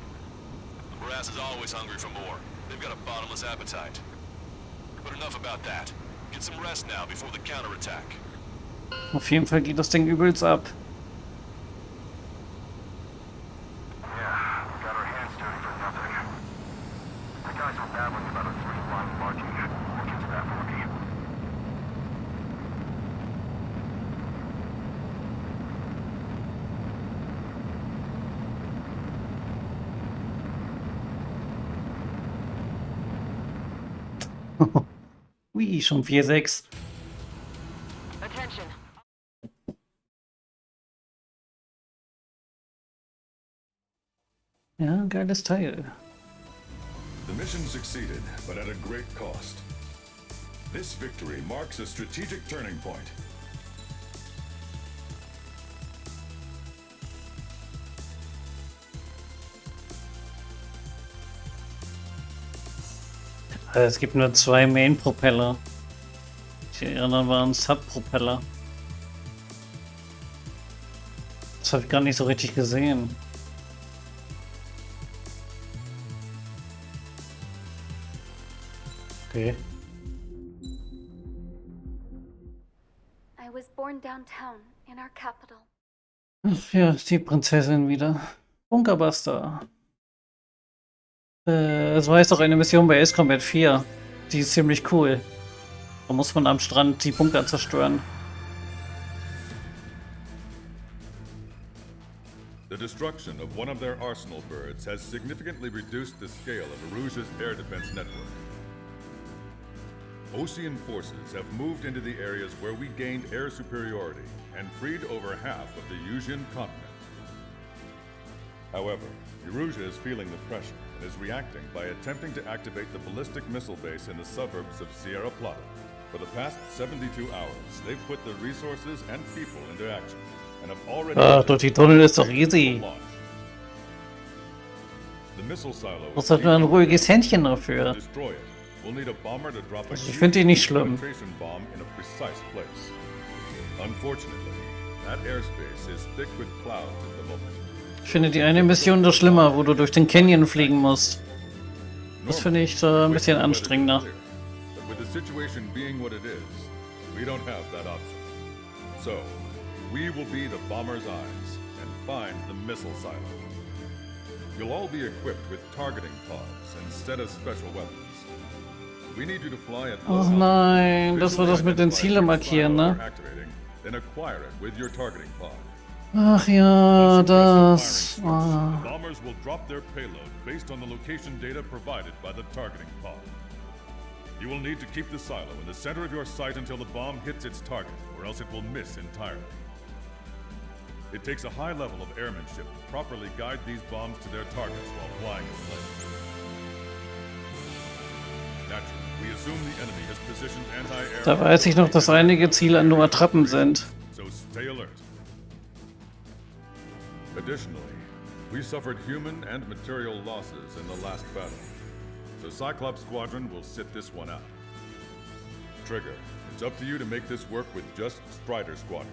Brass is always hungry for more. They've got a bottomless appetite. But enough about that. Get some rest now before the counterattack. Auf jeden Fall geht das Ding übelst ab. Yeah, got our hands dirty for nothing. The guys were babbling about a 3-line marking. We'll get to that, Rookie. Ui, schon 4-6. Attention. Ja, geiles Teil. The mission succeeded, but at a great cost. This victory marks a strategic turning point. Es gibt nur 2 Main-Propeller. Die anderen waren Sub-Propeller. Das habe ich gar nicht so richtig gesehen. Okay. I was born downtown in our capital. Ach ja, die Prinzessin wieder. Bunkerbuster. Es war jetzt auch eine Mission bei Ace Combat 4. Die ist ziemlich cool. Da muss man am Strand die Bunker zerstören. The destruction of one of their arsenal birds has significantly reduced the scale of Euch's air defense network. Ocean forces have moved into the areas where we gained air superiority and freed over half of the Euchian continent. However, Euch is feeling the pressure and is reacting by attempting to activate the ballistic missile base in the suburbs of Sierra Plata. For the past 72 hours, they've put their resources and people into action and have already... Ach, durch die Tunnel ist doch easy. The missile silo Was hat nur ein ruhiges Händchen dafür? destroy it. We'll need a bomber to drop a Also ich finde die nicht schlimm. penetration bomb in a precise place. Unfortunately, that airspace is thick with clouds at the moment. Ich finde die eine Mission noch schlimmer, wo du durch den Canyon fliegen musst. Das finde ich ein bisschen anstrengender. But with the situation being what it is, we don't have that option. So, we will be the bomber's eyes and find the missile silo. You'll all be equipped with targeting pods instead of special weapons. We need you to fly at Oh nein, das war das mit den Ziele markieren, ne? Then acquire it with your targeting pod. Ach ja, das. The bombers will drop their payload based on the location data provided by the targeting pod. You will need to keep the silo in the center of your sight until the bomb hits its target, or else it will miss entirely. It takes a high level of airmanship to properly guide these bombs to their targets while flying in place. Naturally, we assume the enemy has positioned anti-air... Da weiß ich noch, dass einige Ziele nur Attrappen sind. So stay alert. Additionally, we suffered human and material losses in the last battle. So Cyclops Squadron will sit this one out. Trigger, it's up to you to make this work with just Strider Squadron.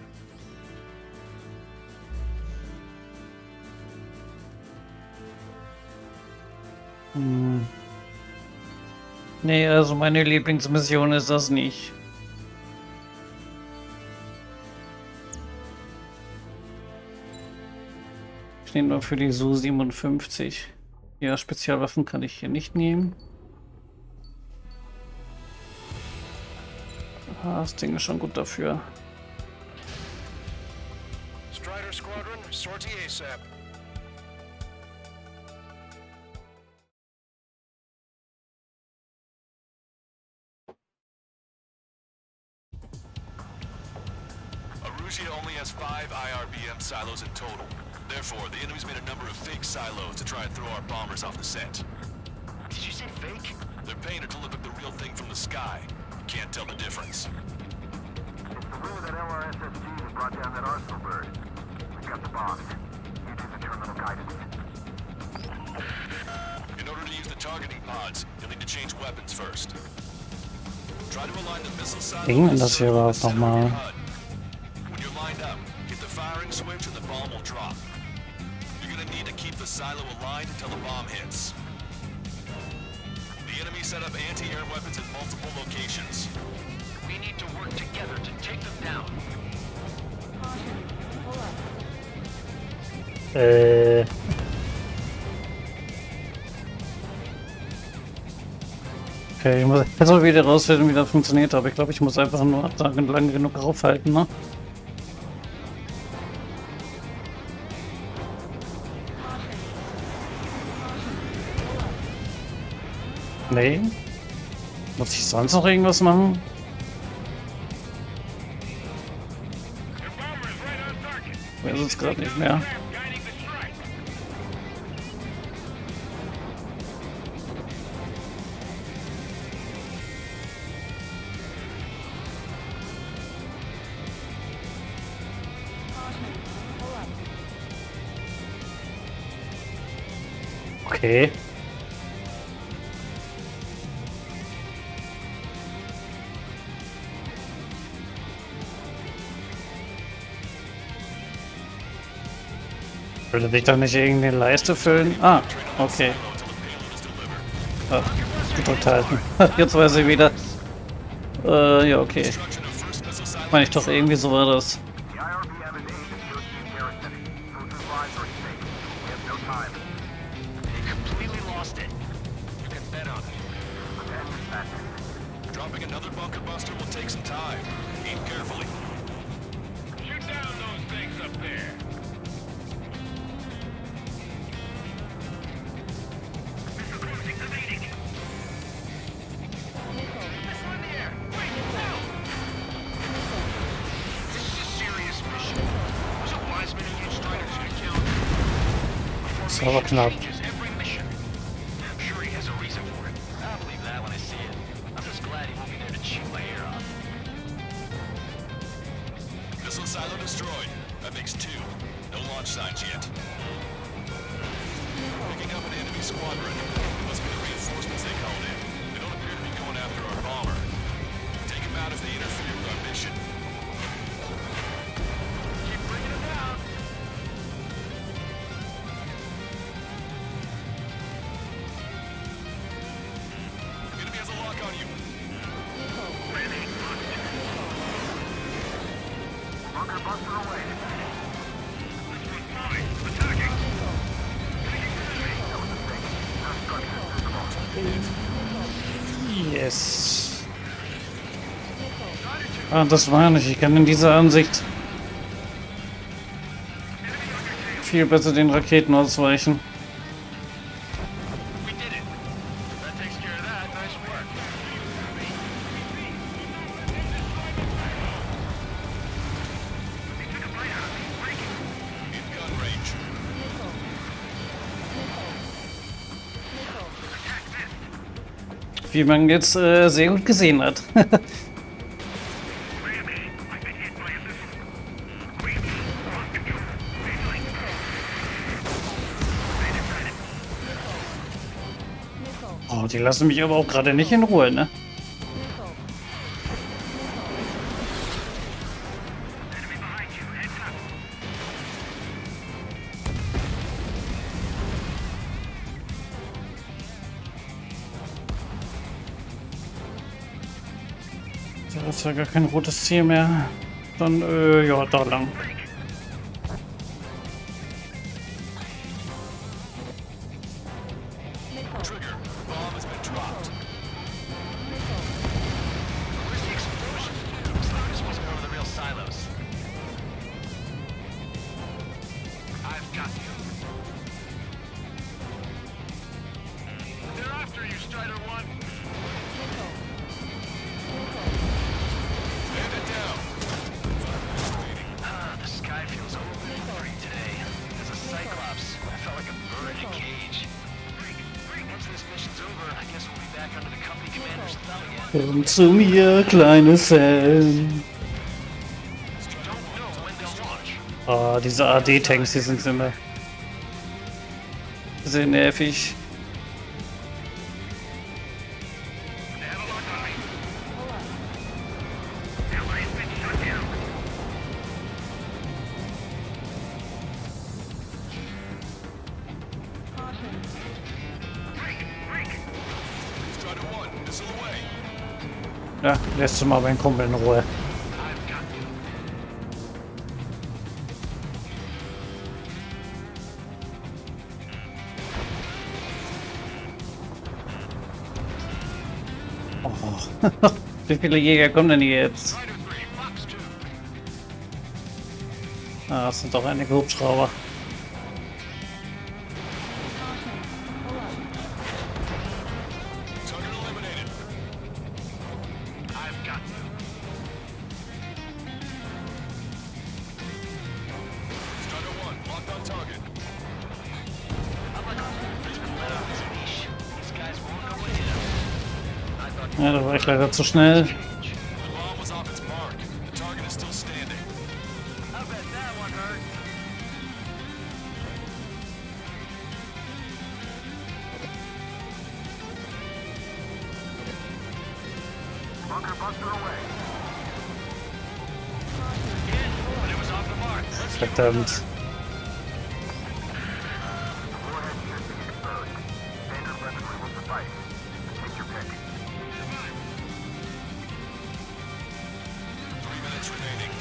Nee, also meine Lieblingsmission ist das nicht. Ich nehme nur für die Su-57. Ja, Spezialwaffen kann ich hier nicht nehmen. Ah, das Ding ist schon gut dafür. Strider Squadron, sortie ASAP. Arusia only has 5 IRBM silos in total. Therefore, the enemy's made a number of fake silos to try and throw our bombers off the scent. Did you say fake? They're painted to look like the real thing from the sky. You can't tell the difference. It's the rumor that LRSSG has brought down that arsenal bird. We've got the bombs. You do the terminal guidance. In order to use the targeting pods, you'll need to change weapons first. Try to align the missile silo Ging denn das hier überhaupt center of your nochmal? HUD. When you're lined up, hit the firing switch and the bomb will drop. You're gonna need to keep the silo aligned until the bomb hits. The enemy set up anti-air weapons in multiple locations. We need to work together to take them down. Okay, ich muss jetzt mal wieder rausfinden, wie das funktioniert, aber ich glaube, ich muss einfach nur lang genug draufhalten, ne? Nee. Muss ich sonst noch irgendwas machen? Ich weiß es gerade nicht mehr. Okay. Würde sich da nicht irgendeine Leiste füllen? Ah, okay. Ah, gedrückt halten. Jetzt weiß ich wieder. Ja, okay. Meine ich doch, irgendwie so war das. The IRBM is aimed at your team garrison. Troops' lives are at stake. We have no time. He completely lost it. You can bet on it. Prepare dispatches. Dropping another bunker buster will take some time. Aim carefully. Shoot down those things up there. Missile cruising, evading. Missile in the air. Wait, no! This is a serious mission. Was it wise men and Striders who count? Das war aber knapp. Changes every mission. I'm sure he has a reason for it. I'll believe that when I see it. I'm just glad he won't be there to chew my ear off. Missile silo destroyed. That makes 2. No launch signs yet. Picking up an enemy squadron. Must be the reinforcements they called in. They don't appear to be going after our bomber. Take them out if they interfere with our mission. Keep bringing it down. Enemy has a lock on you. Bunker buster away. This one's mine. Attacking. That was a mistake. Our structure is visible. Yes. Ah, das meine ich. Ich kann in dieser Ansicht viel besser den Raketen ausweichen. We did it. That takes care of that. Nice work. They took a bite out of me. Breaking. In gun range. Attack this. Wie man jetzt sehr gut gesehen hat. Wait a minute. I've been hit by a missile. Wait. Lost control. Signaling. Oh, die lassen mich aber auch gerade nicht in Ruhe, ne? Enemy behind you. Heads up. Da ist ja gar kein rotes Ziel mehr. Dann, ja, da lang. Trigger. Bomb has been dropped. Where's the explosion? This must be over the real silos. I've got you. They're after you, Strider 1. Stand it down. The sky feels a little bit blurry today. As a Cyclops, I felt like a bird in a cage. Once this mission's over, I guess we'll be back under the company commander's thumb again. Komm zu mir, kleine Sam. Don't know when they'll launch. Ah, diese AD-Tanks, die sind immer sehr nervig. They have a lock on me. Allies been shut down. Strider 1, missile away. Ja, lässt du mal meinen Kumpel in Ruhe. I've got you. Oh. Wie viele Jäger kommen denn hier jetzt? Strider 3, Fox 2. Ah, das sind doch einige Hubschrauber. Target eliminated. Ja, da war ich leider zu schnell. The bomb was off its mark. The target is still standing. I bet that one hurt. Bunker buster away. Hit, but it was off the mark. Let's keep Verdammt. The warhead should be exposed. Standard weaponry will suffice. Take your pick. 3 minutes remaining.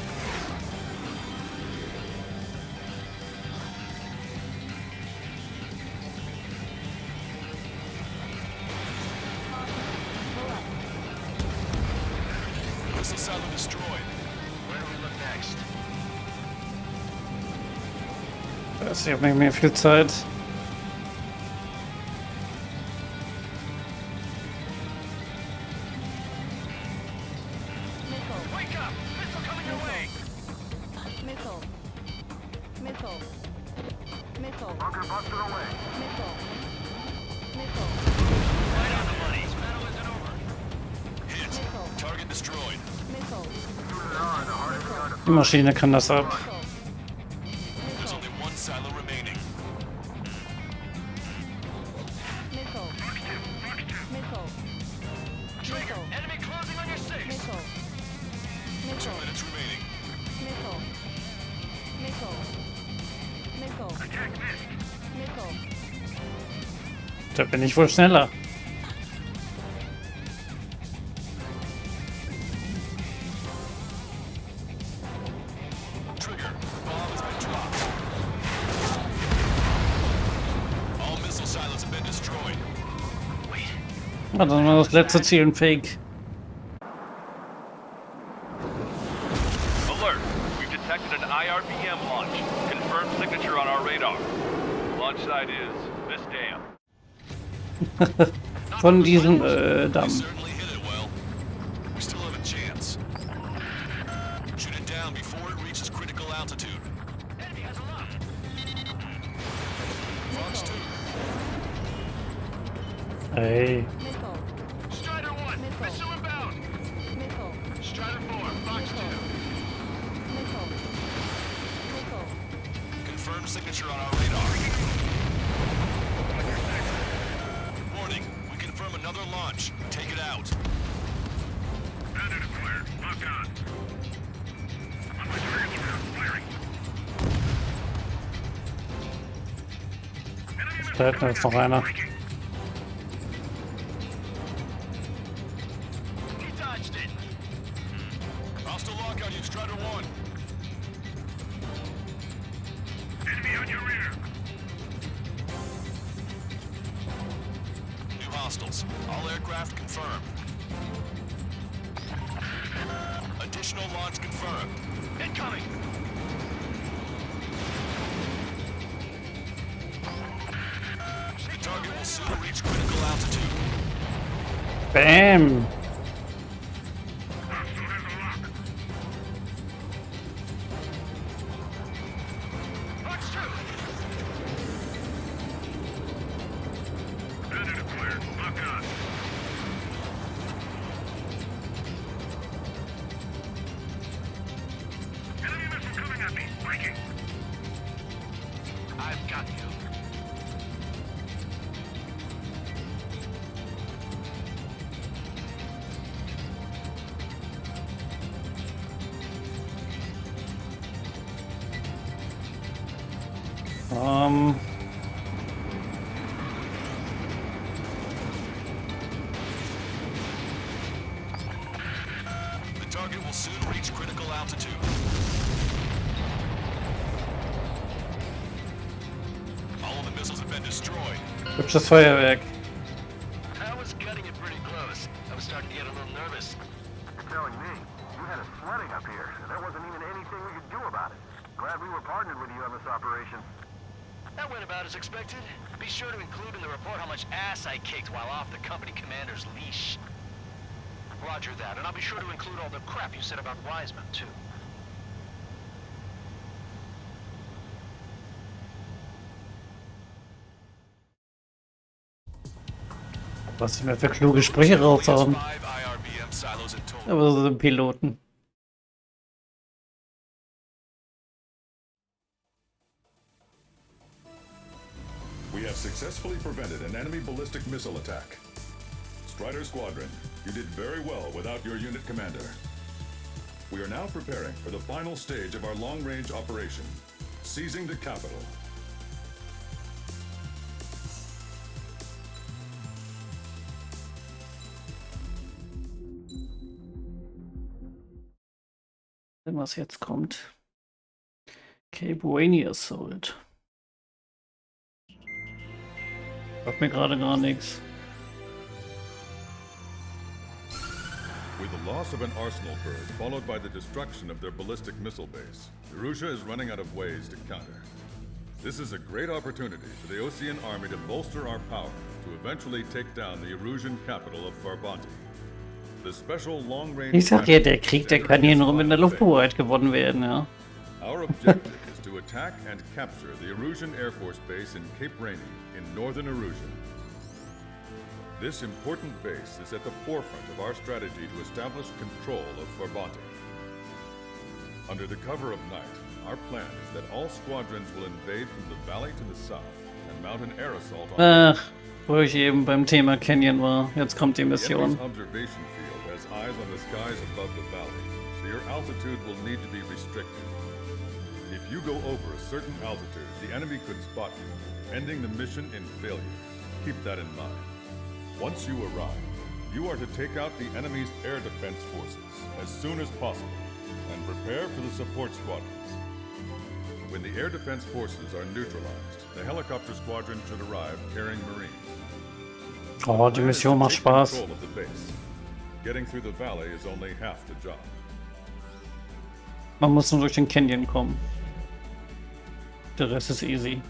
Missile silo destroyed. Where do we look next? Das ist ja nicht mehr viel Zeit. Wake up! Missile coming your way! Missile. Missile. Missile. Bunker buster away. Missile. Missile. Right on the money. This battle isn't over. Hit. Missile. Target destroyed. Missile. The sooner there are, the harder they are to Die Maschine kann das ab. Missile. There's Missile. only one silo remaining. Missile. Missile. Trigger! Enemy closing on your 6! Missile. 2 Missile. minutes remaining. Missile. Missile. Missile. Attack missed! Missile. Da bin ich wohl schneller. Trigger. Bomb has been dropped. All missile silos have been destroyed. Ah, dann war das letzte Ziel ein Fake. Alert! We've detected an IRBM launch. Confirmed signature on our radar. Launch site is this dam. Von diesem We Damm. certainly hit it well. We still have a chance. Shoot it down before it reaches critical altitude. Enemy has a lock! Fox 2. Hey. Missile. Strider 1! Missile. Missile inbound! Missile. Strider 4! Fox 2! Missile. Missile. Confirmed signature on our radar. Warning. We confirm another launch. Take it out. Bandit acquired. Lock on. On my target now. Firing. Enemy missile Da hinten ist noch einer. breaking. He dodged it! Hostile lockout, you Strider 1. Enemy on your rear. New hostiles. All aircraft confirmed. Additional launch confirmed. Incoming! The target will soon reach critical altitude. Bam. Hostile has a lock. Fox 2! Bandit acquired. Lock on. Enemy missile coming at me. Breaking. I've got you. The target will soon reach critical altitude. All of the missiles have been destroyed. Hübsches Feuerwerk. I was cutting it pretty close. I was starting to get a little nervous. You're telling me. You had us flooding up here, and there wasn't even anything we could do about it. Glad we were partnered with you on this operation. That went about as expected. Be sure to include in the report how much ass I kicked while off the company commander's leash. Roger that, and I'll be sure to include all the crap you said about Wiseman, too. Was sie mir für kluge Sprüche raushauen. 5 Aber so sind Piloten. We have successfully prevented an enemy ballistic missile attack. Strider Squadron, you did very well without your unit commander. We are now preparing for the final stage of our long-range operation, seizing the capital. Wenn was jetzt kommt. Cape Assault. Sagt mir gerade gar nichts. With the loss of an arsenal bird, followed by the destruction of their ballistic missile base, Erusha is running out of ways to counter. This is a great opportunity for the Osean army to bolster our power to eventually take down the Erusian capital of Farbanti. The special long-range... Ich sag ja, der Krieg, der kann hier nur mit der Lufthoheit gewonnen werden, ja. Our objective is to attack and capture the Erusian Air Force Base in Cape Rainy in northern Erusia. This important base is at the forefront of our strategy to establish control of Farbanti. Under the cover of night, our plan is that all squadrons will invade from the valley to the south and mount an air assault on... Ach, wo ich eben beim Thema Canyon war. Jetzt kommt die The Mission. enemy's observation field has eyes on the skies above the valley, so your altitude will need to be restricted. If you go over a certain altitude, the enemy could spot you, ending the mission in failure. Keep that in mind. Once you arrive, you are to take out the enemy's air defense forces as soon as possible and prepare for the support squadrons. When the air defense forces are neutralized, the helicopter squadron should arrive carrying Marines. Oh, die Mission macht Spaß. Control of the base. Getting through the valley is only half the job. Man muss nur durch den Canyon kommen. Der Rest ist easy.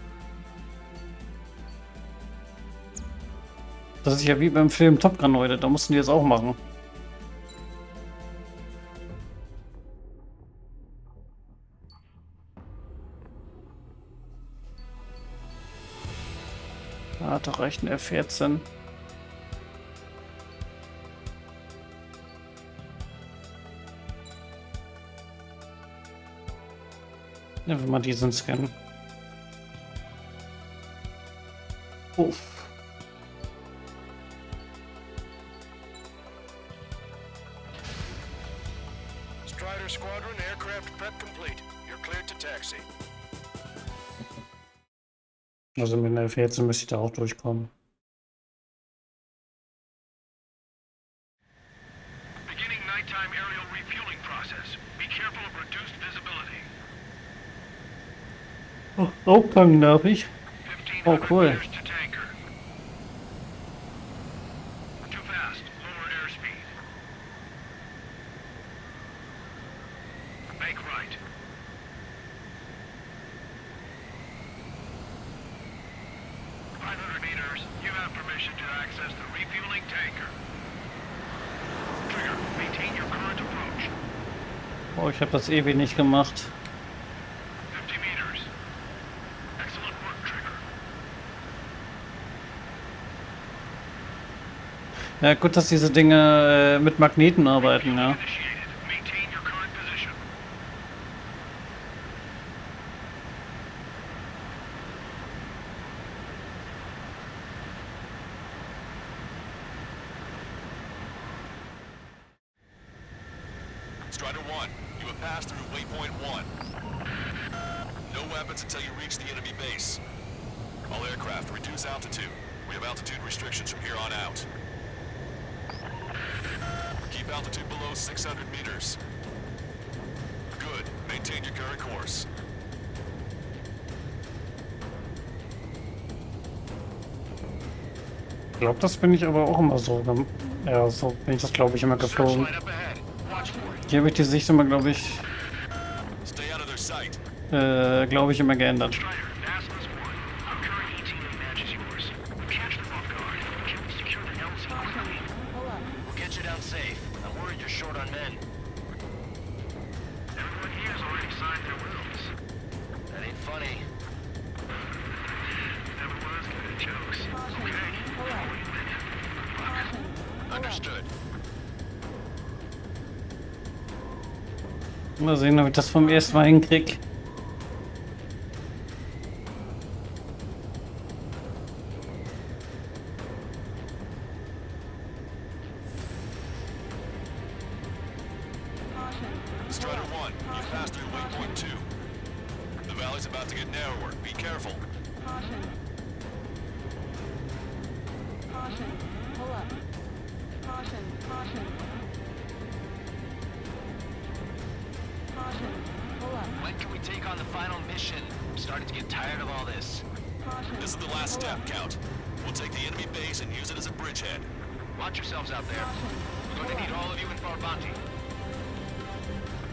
Das ist ja wie beim Film Top Gun heute, da mussten die das auch machen. Ah, da reicht ein F-14. Ja, wenn man diesen scannen. Uff. Strider Squadron, aircraft prep complete. You're cleared to taxi. Also mit einer F-14 müsste ich da auch durchkommen. Beginning nighttime aerial refueling process. Be careful of reduced visibility. Oh, auftanken darf ich? Oh, cool. Meters to tanker. Too fast. Lower airspeed. Make right. Meters. You have permission to access the refueling tanker. Trigger, maintain your current approach. Oh, ich habe das ewig nicht gemacht. 50 meters. Excellent work, Trigger. Ja, gut, dass diese Dinge mit Magneten arbeiten, ja. Initiated. Maintain your current position. Strider 1, you have passed through waypoint 1. No weapons until you reach the enemy base. All aircraft, reduce altitude. We have altitude restrictions from here on out. Keep altitude below 600 meters. Good. Maintain your current course. Ich glaube, das bin ich aber auch immer so. Ja, so bin ich das, glaube ich, immer geflogen. Searchlight up ahead. Watch for it. Hier habe ich die Sicht immer, glaube ich, Stay out of their sight. immer geändert. Strider, Assless 1. Our current ETA matches yours. Catch them off guard. Can we secure the LZ quickly? We'll get you down safe. I'm worried you're short on men. Everyone here has already signed their wills. That ain't funny. Never was good at jokes. Okay. Good luck. Understood. Mal sehen, ob ich das vom ersten Mal hinkrieg. Strider 1, you passed through waypoint 2. The valley's about to get narrower. Be careful. Caution. Caution. Pull up. Caution. Caution. Caution. Pull up. When can we take on the final mission? I'm starting to get tired of all this. Caution. This is the last step, Count. We'll take the enemy base and use it as a bridgehead. Watch yourselves out there. We're going to need all of you in Farbanti.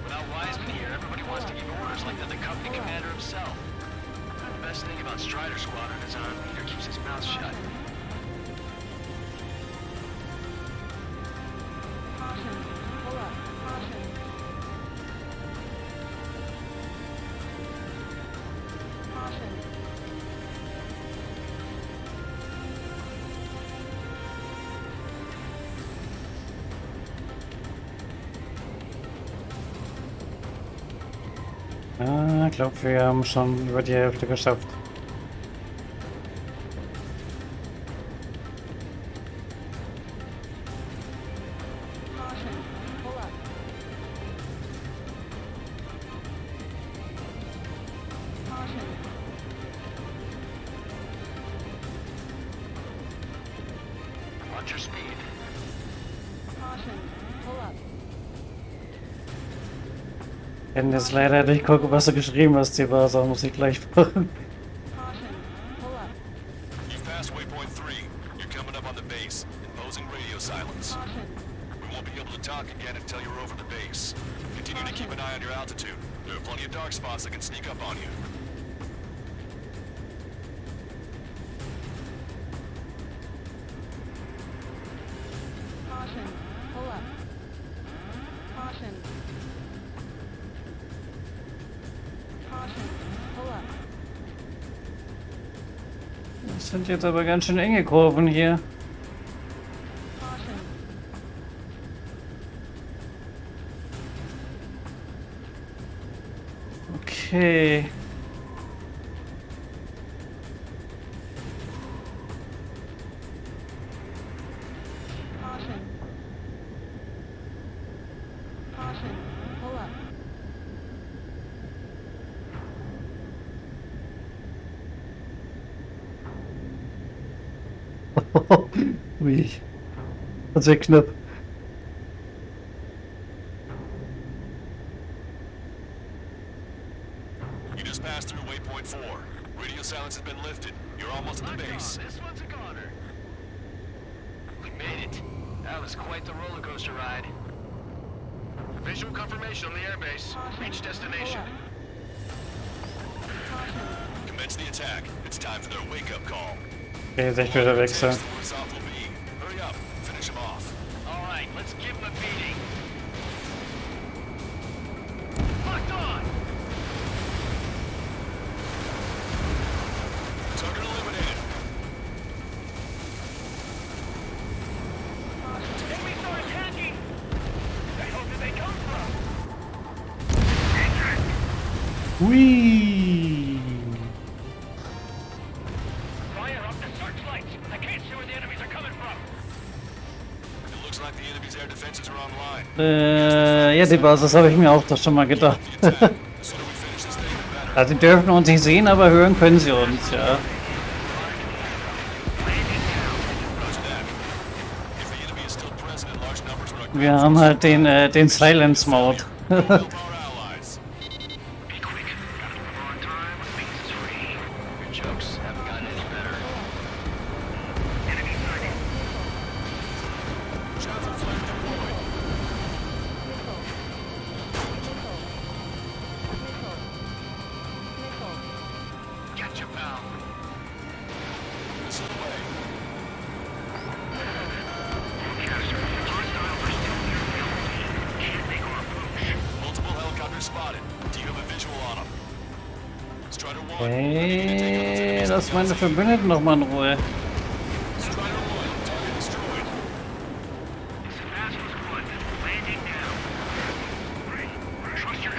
Without Wiseman here, everybody wants to give orders like they're the company commander himself. The best thing about Strider Squadron is our leader keeps his mouth shut. Caution. Pull up. Caution. Caution. Ah, ich glaube, wir haben schon über die Hälfte geschafft. Caution. Pull up. Caution. Watch your speed. Caution. Pull up. Ich kann jetzt leider nicht gucken, was du geschrieben hast, die war, so muss ich gleich machen. Caution. Pull up. You've passed waypoint 3. You're coming up on the base, imposing radio silence. Caution. We won't be able to talk again until you're over the base. Continue to keep an eye on your altitude. There are plenty of dark spots that can sneak up on you. Caution. Pull up. Caution. Caution. Pull up. Das sind jetzt aber ganz schön enge Kurven hier. Caution. Okay. Caution. Caution. Pull up. Ui. Das ist knapp. You just passed through waypoint 4. Radio silence has been lifted. You're almost at the base. This one's a goner. We made it. That was quite the roller coaster ride. Visual confirmation on the airbase. Reach destination. Commence the attack. It's time for their wake-up call. Okay, jetzt echt wieder wechseln. Hurry up. Finish him off. All right, let's give him a beating. Locked on. Target eliminated. Enemy are attacking! The hell did they come from? Hui. Fire up the searchlights! I can't see where the enemies are coming from! It looks like the enemy's air defenses are online. Ja, die Basis habe ich mir auch doch schon mal gedacht. Also, sie dürfen uns nicht sehen, aber hören können sie uns, ja. Wir haben halt den Silence Mode. Be quick. Gotta move on time when things is free. Your jokes haven't gotten any better. Enemy sighted! Gotcha, pal. This is the way. Caster, hostile are still near the LZ. Can't make our approach. Multiple helicopters spotted. Do you have a visual on them? Strider 1. Hey, lass meine Verbündeten noch mal in Ruhe. Strider 1, target destroyed. Vassal's 1, landing now. 3, trust your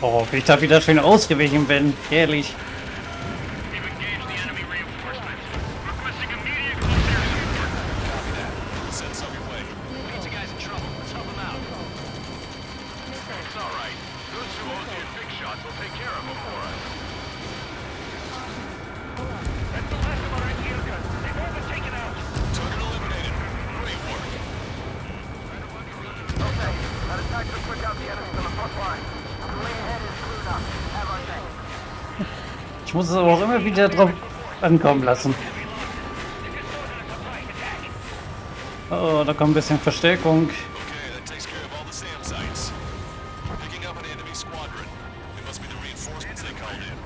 Oh, wie ich da wieder schön ausgewichen bin. Herrlich. We've engaged the enemy reinforcements. Requesting immediate close air support. Copy that. Send some your way. These guys in trouble. Let's help them out. It's all right. Those two Uzi and big shots will take care of them for us. That's the last of our NGO guns. They've all been taken out. Target eliminated. Great work. Okay, that attack to quick out the enemies on the front line. The way ahead is cleared up. Have our thanks. Ich muss es aber auch immer wieder drauf ankommen lassen. Oh, da kommt ein bisschen Verstärkung. Okay, that takes care of all the SAM sites. Picking up an enemy squadron. It must be the reinforcements they called in.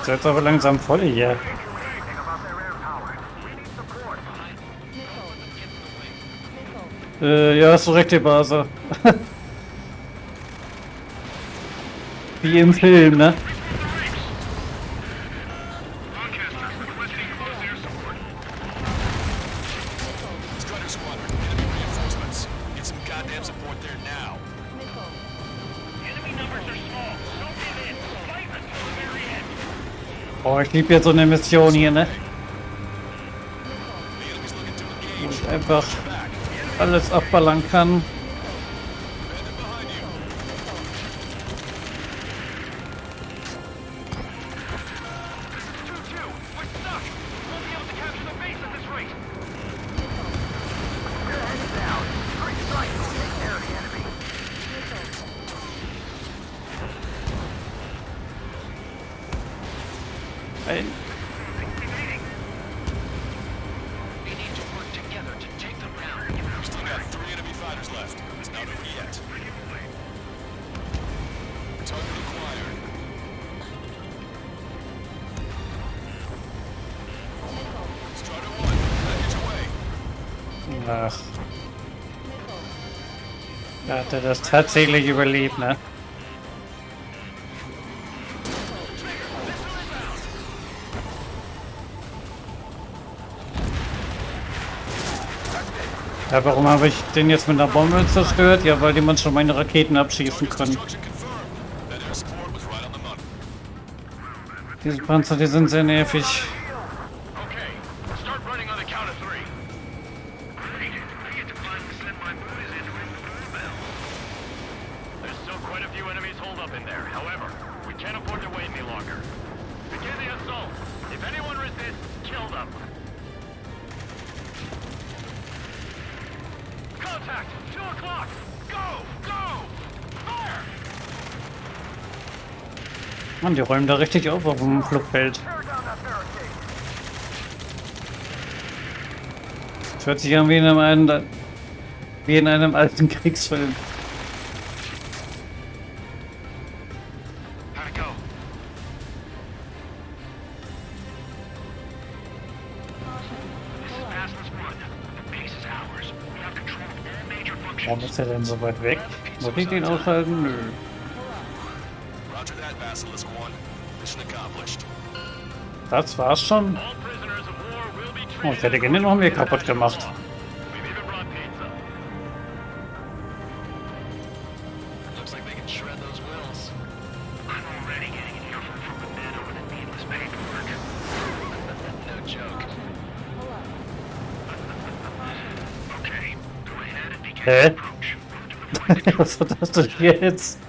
Ist jetzt aber langsam voll hier. Ja, hast du recht, die Base. Wie im Film, ne? Strider squadron, enemy reinforcements. Get some goddamn support there now. Enemy numbers are small. Don't give in. Fight until the very end. Oh, ich liebe jetzt so eine Mission hier, ne? The enemy's looking to Wo engage. ich einfach alles abballern kann. Bandit behind you. We're stuck. Won't be able to capture the base at this rate. We're headed down. Three strikes will take care of the enemy. Ey, We need to work together to take them down. We still got 3 enemy fighters left. It's not over yet. Target acquired. Strider 1, package away. ach. Da hat er das tatsächlich überlebt, ne? Ja, warum habe ich den jetzt mit einer Bombe zerstört? Ja, weil die man schon meine Raketen abschießen können. Construction confirmed. That air support was right on the money. Diese Panzer, die sind sehr nervig. Okay, start running on the count of 3. Great. I get to finally send my boys in to ring the doorbell. There's still quite a few enemies holed up in there. However, we can't afford to wait any longer. Begin the assault. If anyone resists, kill them. Contact! 2 o'clock! Go! Go! Fire! Mann, die räumen da richtig auf dem Flugfeld. Tear down that barricade. Das hört sich an wie in einem alten Kriegsfilm. How'd it go? This is Bastion's Run. The base is ours. We have control of all major functions. Warum ist er denn so weit weg? Muss ich den aushalten? Nö. Roger that, Basilisk 1. Mission accomplished. Das war's schon. All prisoners of war will be Oh, treated ich hätte gerne noch mehr kaputt gemacht. We've even brought pizza. Looks like they can shred those wills. I'm already getting an earful from the men over the needless paperwork. No joke. Okay, go ahead and begin Hä? the approach. Route to the Was war das denn jetzt?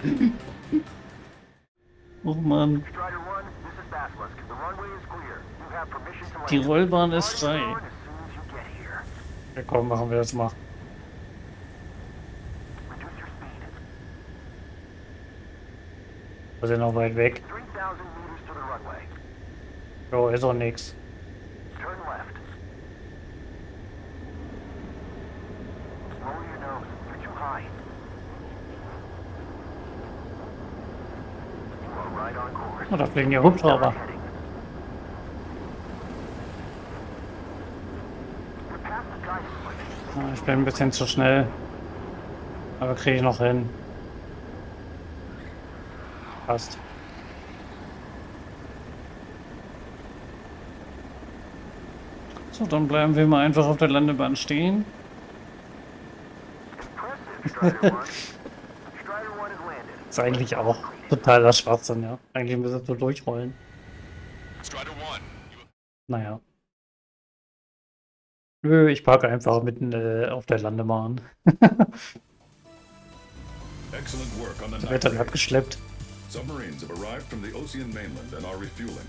Oh Mann. Strider 1, this is Basilisk. The runway is clear. You have permission to land. Die Rollbahn ist Fire frei. on as soon as you get here. Ja, komm, machen wir das mal. Reduce your speed. Wir sind noch weit weg. 3,000 meters to the runway. Jo, ist auch nix. Turn left. Lower your nose. You're too high. You are right on course. Oh, da fliegen ja Hubschrauber. Heading. We're past the guidance limit. Ah, ich bin ein bisschen zu schnell. Aber kriege ich noch hin. Passt. So, dann bleiben wir mal einfach auf der Landebahn stehen. Ist eigentlich auch totaler Schwachsinn, ja. Eigentlich müssen wir so durchrollen. Naja. Nö, ich parke einfach mitten auf der Landebahn. Da wird dann abgeschleppt. Submarines have arrived from the Ocean mainland and are refueling.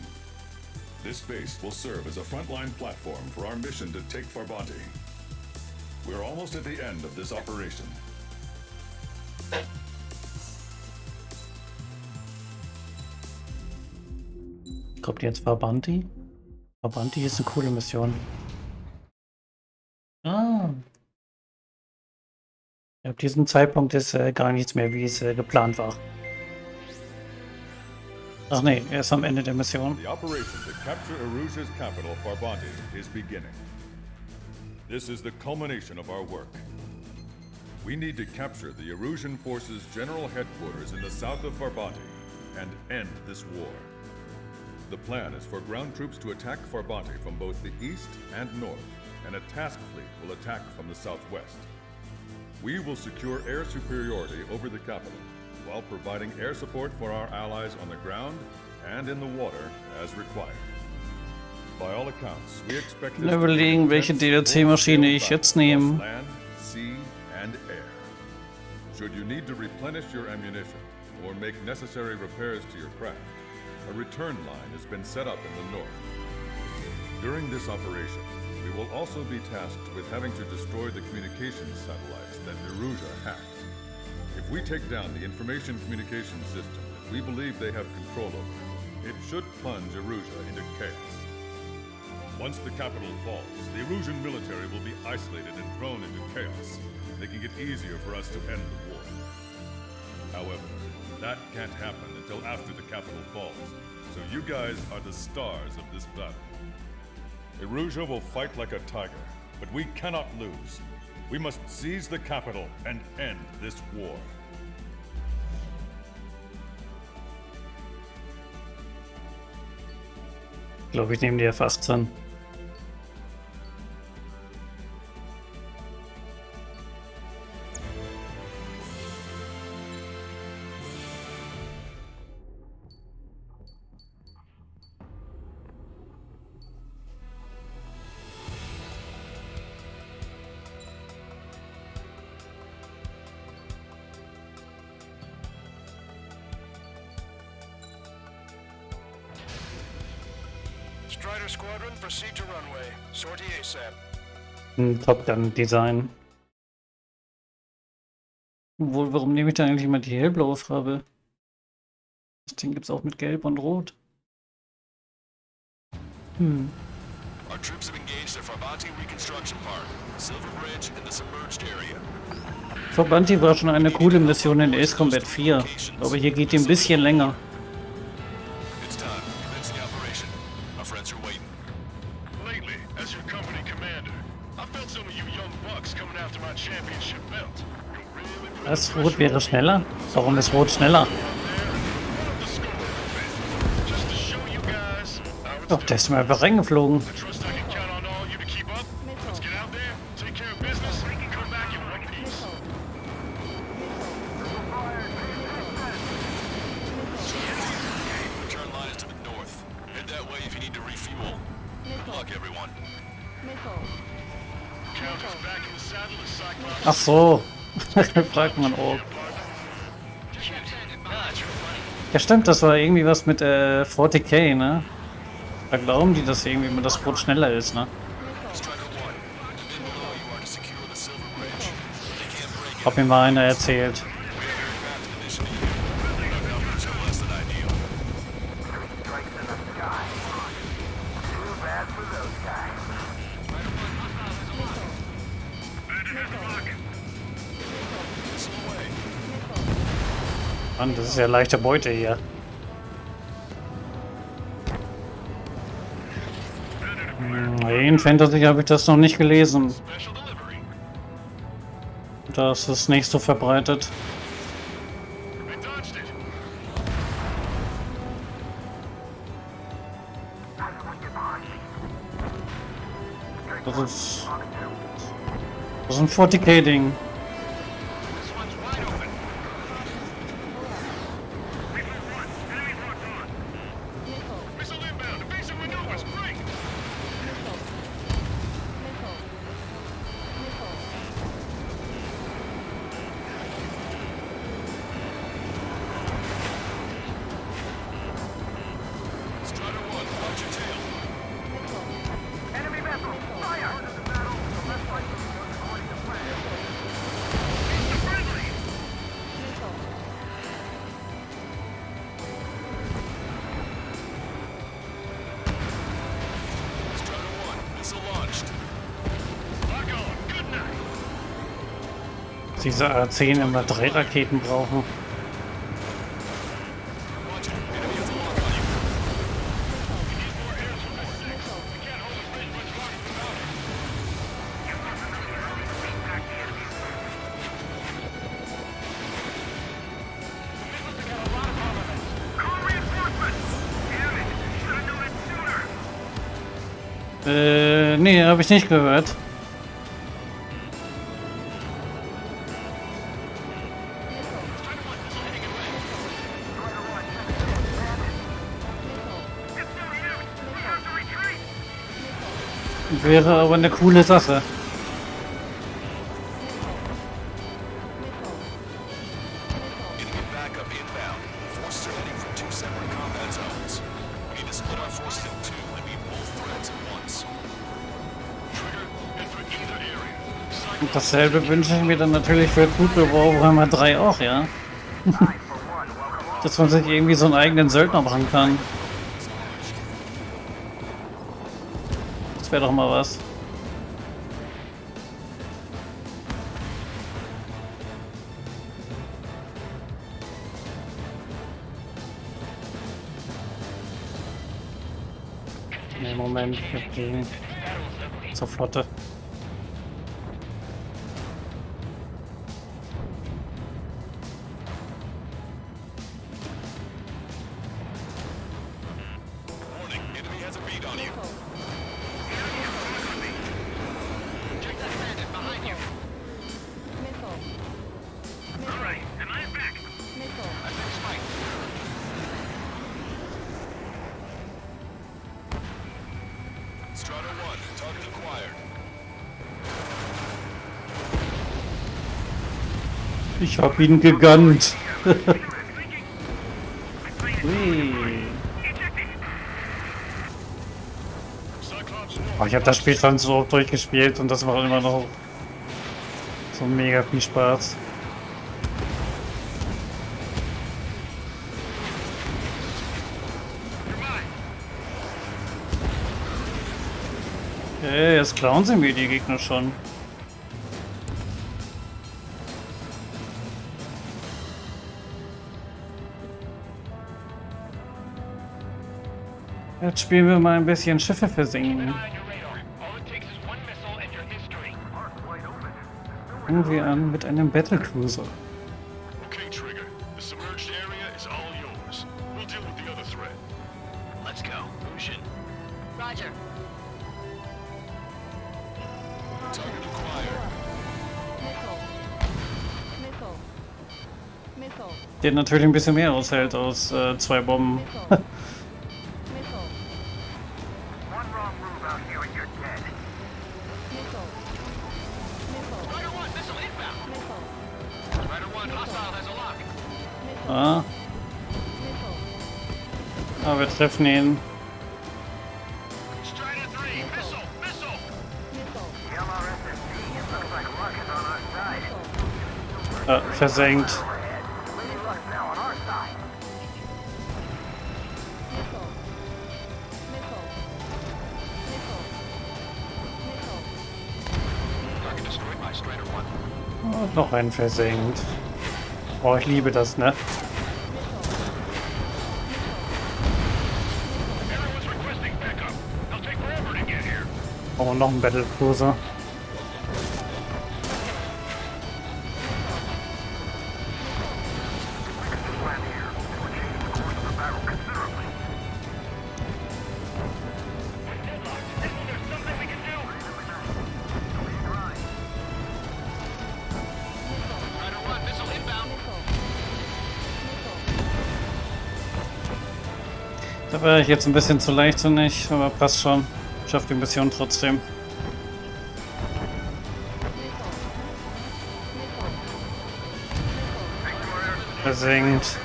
This base will serve as a frontline platform for our mission to take Farbanti. We're almost at the end of this operation. Kommt jetzt Farbanti? Farbanti ist eine coole Mission. Ah. Ab diesem Zeitpunkt ist gar nichts mehr, wie es geplant war. Ach nee, er ist am Ende der Mission. The operation to capture Eruja's capital, Farbanti, is beginning. This is the culmination of our work. We need to capture the Erusian forces' general headquarters in the south of Farbanti and end this war. The plan is for ground troops to attack Farbanti from both the east and north, and a task fleet will attack from the southwest. We will secure air superiority over the capital, while providing air support for our allies on the ground and in the water as required. By all accounts, we expect this Überlegen, welche DLC-Maschine ich jetzt nehme. land, sea, and air. Should you need to replenish your ammunition or make necessary repairs to your craft, a return line has been set up in the north. During this operation, we will also be tasked with having to destroy the communications satellites that Eruja hacked. If we take down the information communication system that we believe they have control over, it should plunge Eruja into chaos. Once the capital falls, the Erusian military will be isolated and thrown into chaos, making it easier for us to end the war. However, that can't happen until after the capital falls, so you guys are the stars of this battle. Eruja will fight like a tiger, but we cannot lose. We must seize the capital and end this war. Ich glaube, ich nehme die F-18. Strider Squadron, proceed to runway. Sortie ASAP. Top Gun Design. Warum nehme ich da eigentlich immer die hellblaue Farbe? Das Ding gibt's auch mit Gelb und Rot. Our troops have engaged at Farbanti Reconstruction Park, Silver Bridge in the submerged area. Farbanti war schon eine coole Mission in Ace Combat 4, aber hier geht die ein bisschen länger. It's done. Commence the operation. Our friends are waiting. Lately, as your company commander, I felt some of you young bucks coming after my championship belt. Das Rot wäre schneller? Warum ist Rot schneller? Doch, der ist mir einfach reingeflogen. Ach so, fragt man auch. Ja stimmt, das war irgendwie was mit 40k, ne? Da glauben die, dass irgendwie immer das Rot schneller ist, ne? Hab mir mal einer erzählt. Mann, das ist ja leichte Beute hier. In Fantasy habe ich das noch nicht gelesen. Das ist nicht so verbreitet. Das ist ein 40k-Ding. This one's wide open. Missile inbound. Evasive maneuvers. Great. Strider 1, watch your tail. Enemy vessel! Fire! The battle, the left flank was according to plan. Friendly. Strider 1, missile launched. Lock on. Good night. Diese A10 immer 3 Raketen brauchen. Watch it. Enemy has a lock on you. We need more air support. We can't hold this bridge much longer without it. Missiles have got a lot of armaments. Call reinforcements! Damn it! Should have known it sooner! Nee, habe ich nicht gehört. It's no use! We have to retreat! Wäre aber eine coole Sache. Enemy backup inbound. Forces are heading from 2 separate combat zones. We need to split our forces in 2 and meet both threats at once. Trigger, head for either area. Und dasselbe wünsche ich mir dann natürlich für gute Warhammer 3 auch, ja. Dass man sich irgendwie so einen eigenen Söldner machen kann. Das wäre doch mal was. Nee, Moment, wir gehen zur Flotte. Warning, enemy has a bead on you. Check that bandit behind you. All right, am I back? I fixed Mike. Strider 1, target acquired. Ich hab ihn gegannt. Ui. Oh, ich habe das Spiel schon so oft durchgespielt und das macht immer noch so mega viel Spaß. Okay, jetzt klauen sie mir die Gegner schon. Jetzt spielen wir mal ein bisschen Schiffe versenken. Fangen wir an mit einem Battlecruiser. Okay, Trigger. The submerged area is all yours. We'll deal with the other threat. Let's go. Ocean. Roger. Target acquired. Der natürlich ein bisschen mehr aushält aus 2 Bomben. One wrong move out here and you're dead. Strider 1, missile inbound. Strider 1, hostile has a lock. Ah. Ah, wir treffen ihn. Strider 3, missile, missile. The LRSSD, it looks like luck is on our side. Ah, versenkt. Lady luck's now on our side. Target destroyed by Strider 1. Und noch einen versenkt. Oh, ich liebe das, ne? Everyone's requesting backup. They'll take forever to get here. Oh, noch ein Battlecruiser. Plan here. We'll change the course of the battle considerably. Deadlock. There's something we can do. Da wäre ich jetzt ein bisschen zu leichtsinnig, aber passt schon. Schafft die Mission trotzdem. Versenkt.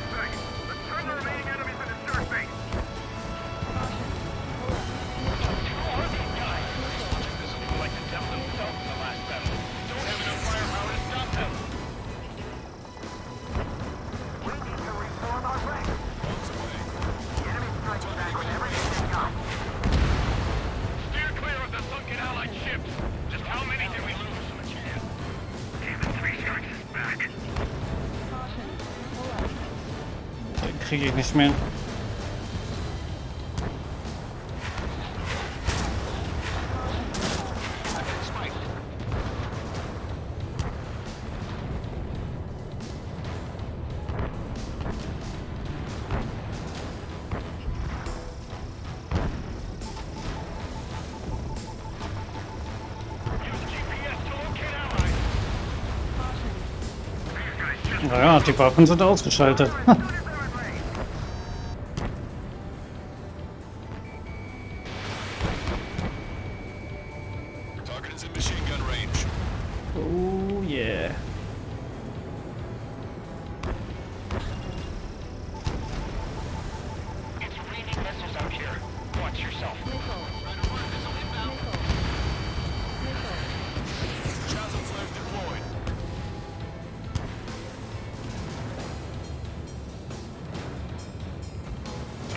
Den kriege ich nicht mehr. Naja, die Waffen sind ausgeschaltet. Target is in machine gun range. Oh yeah. It's raining missiles out here. Watch yourself. Chasm flares deployed.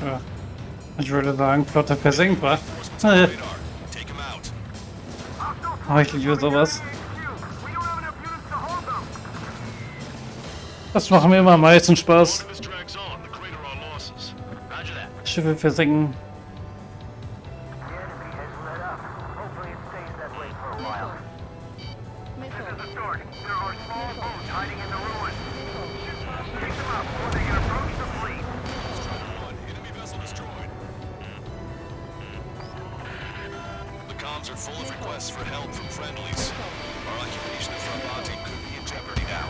Ja. Ich würde sagen, Flotte versenkt war. Radar. Take him out. Oh, ich liebe sowas. Das macht mir immer am meisten Spaß. This drags on. The crater our losses. Roger that. Schiffe versenken. The enemy has let up. Hopefully it stays that way for a while. This is the start. There are small boats hiding in the ruins. Pick them up before they can approach the fleet. Enemy vessel destroyed. The comms are full of requests for help from friendlies. Our occupation of Frabati could be in jeopardy now.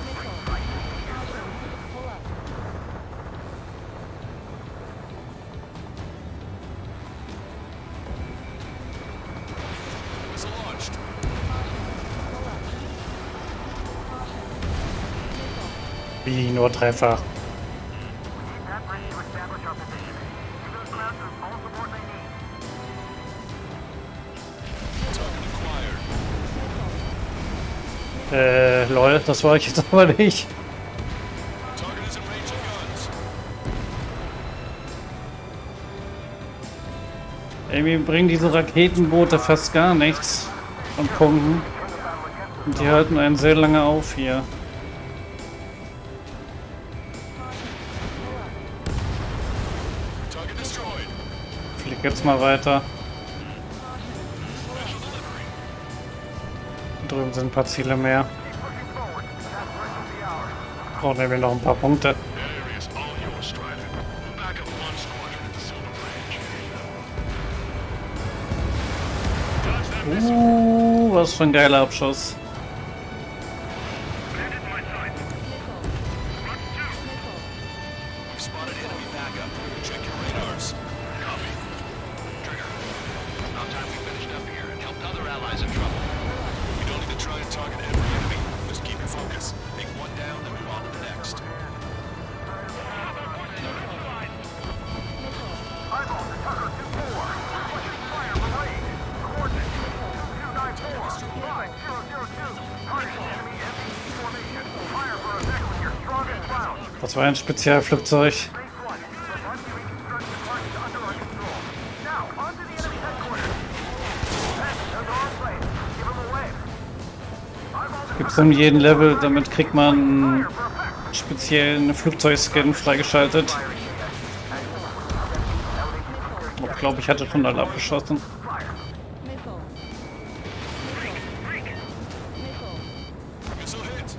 Missile launched. Wie nur dreifach. Keep that ready to establish our position. Give those grounders all support they need. Target acquired. Lol, das war ich jetzt aber nicht. Target is in range of guns. Irgendwie bringen diese Raketenboote fast gar nichts an Punkten. Und die halten einen sehr lange auf hier. Target destroyed. Flieg jetzt mal weiter. Special delivery. Drüben sind ein paar Ziele mehr. Pushing forward. That's right of the hour. Brauchen wir noch ein paar Punkte. That area is all yours, Strider. We'll back up one squadron at the Silver Bridge. Dodge that Was für ein geiler Abschuss. Landed in my sight. Watch two. We've spotted enemy backup. Check your radars. Copy. Trigger. About time we finished up here and helped other allies in trouble. We don't need to try and target every enemy. Just keep your focus. Take one down, then move on to the next. Eyeball to Tucker 2-4. Requesting fire for raid. Coordinates 2294. 5002. Target enemy MPC formation. Fire for effect with your strongest round. Das war ein Spezialflugzeug. Base 1. Frabati reconstruction park is under our control. Now, on to the enemy headquarters. Hey, they're the wrong place. Give them away. Eyeball to Gibt's in jedem Level, damit kriegt man einen speziellen Flugzeugskin freigeschaltet. Ich glaube, ich hatte schon alle abgeschossen. Missile hit.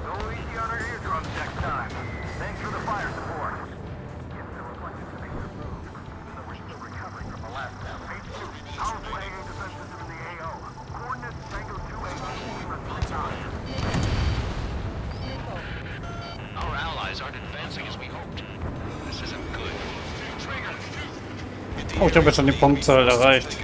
Go easy on our eardrums next time. Thanks for the fire support. Get the reflected spacer moved. Oh, ich habe jetzt schon die Punktzahl erreicht.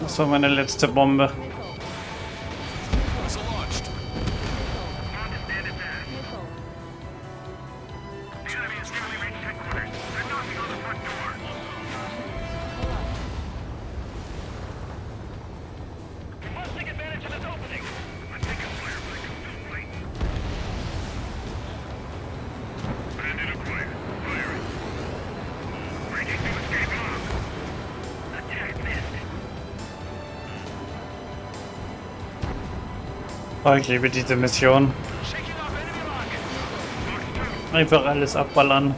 Das war meine letzte Bombe. Oh, ich liebe diese Mission. Einfach alles abballern.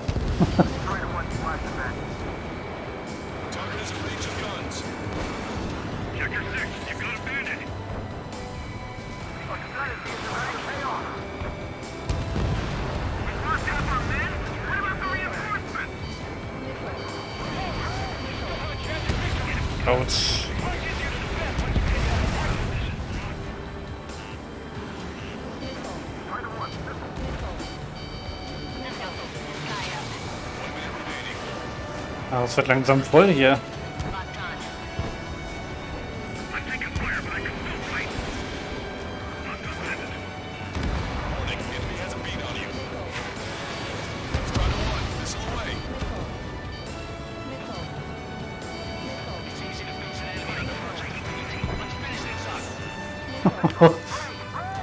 Autsch. Ah, es wird langsam voll hier.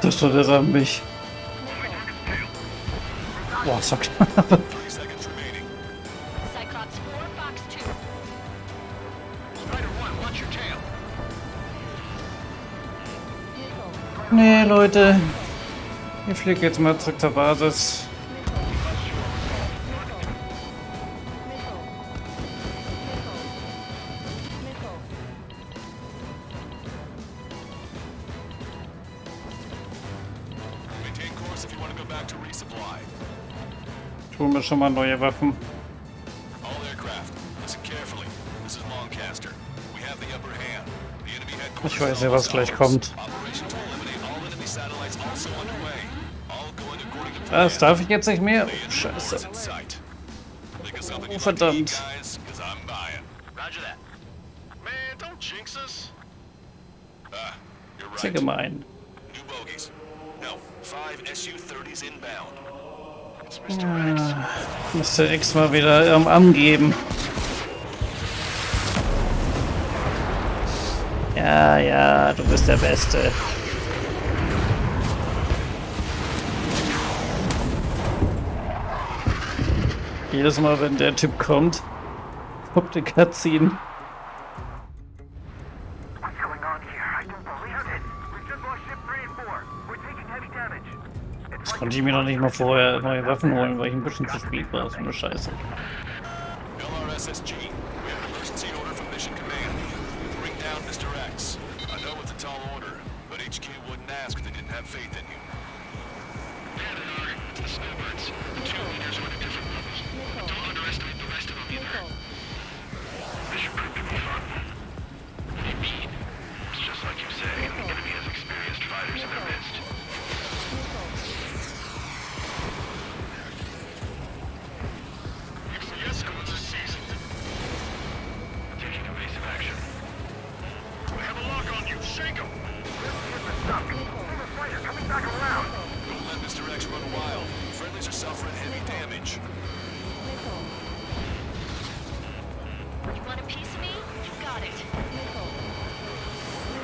Das stört mich. Boah, so knapp. Nee, Leute. Ich fliege jetzt mal zurück zur Basis. Ich hole mir schon mal neue Waffen. Ich weiß ja, was gleich kommt. Das darf ich jetzt nicht mehr? Scheiße. Oh, verdammt. Sehr gemein. Ja, muss der Ex mal wieder angeben. Ja, ja, du bist der Beste. Jedes Mal, wenn der Typ kommt die Cutscene. Jetzt konnte ich mir noch nicht mal vorher neue Waffen holen, weil ich ein bisschen zu spät war. So eine Scheiße.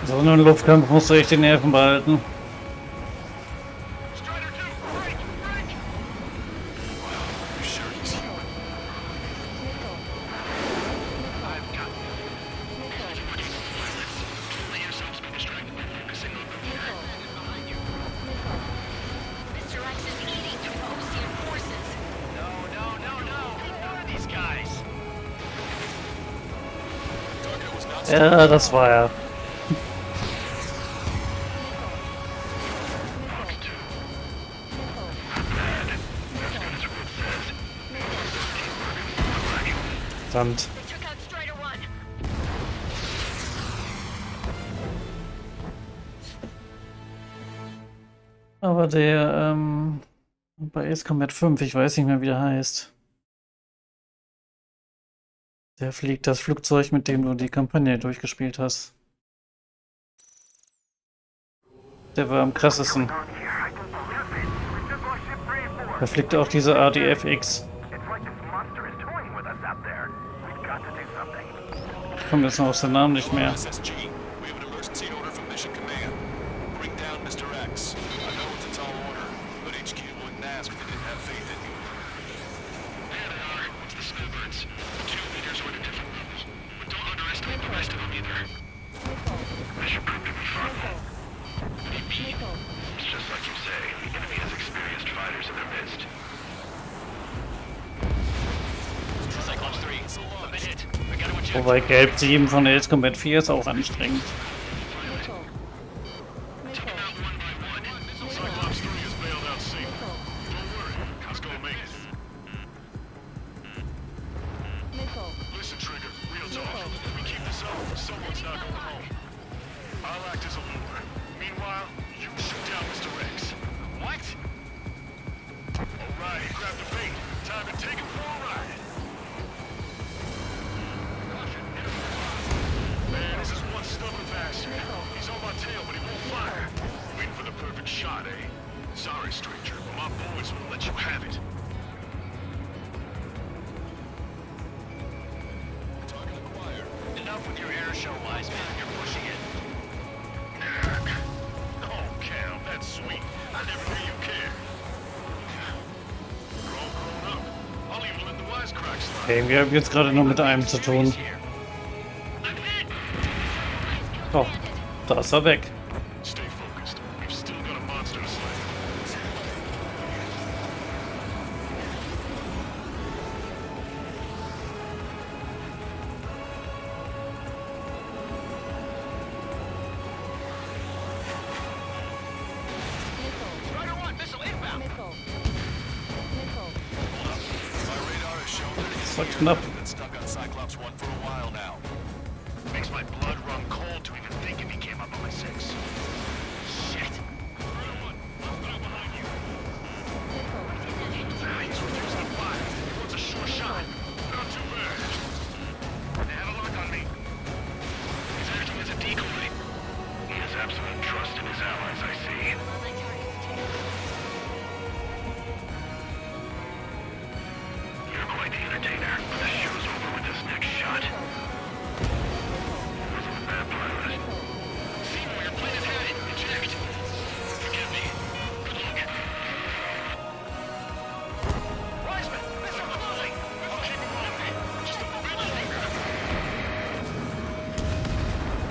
So einen Luftkampf musst du echt die Nerven behalten. Ja, das war er. Verdammt. Aber der, bei Ace Combat 5, ich weiß nicht mehr, wie der heißt. Der fliegt das Flugzeug, mit dem du die Kampagne durchgespielt hast. Der war am krassesten. Da fliegt auch diese ADFX. Ich komme jetzt noch aus dem Namen nicht mehr. Wobei Gelb 7 von Ace Combat 4 ist auch anstrengend. Okay, wir haben jetzt gerade nur mit einem zu tun. Oh, da ist er weg. Das war knapp.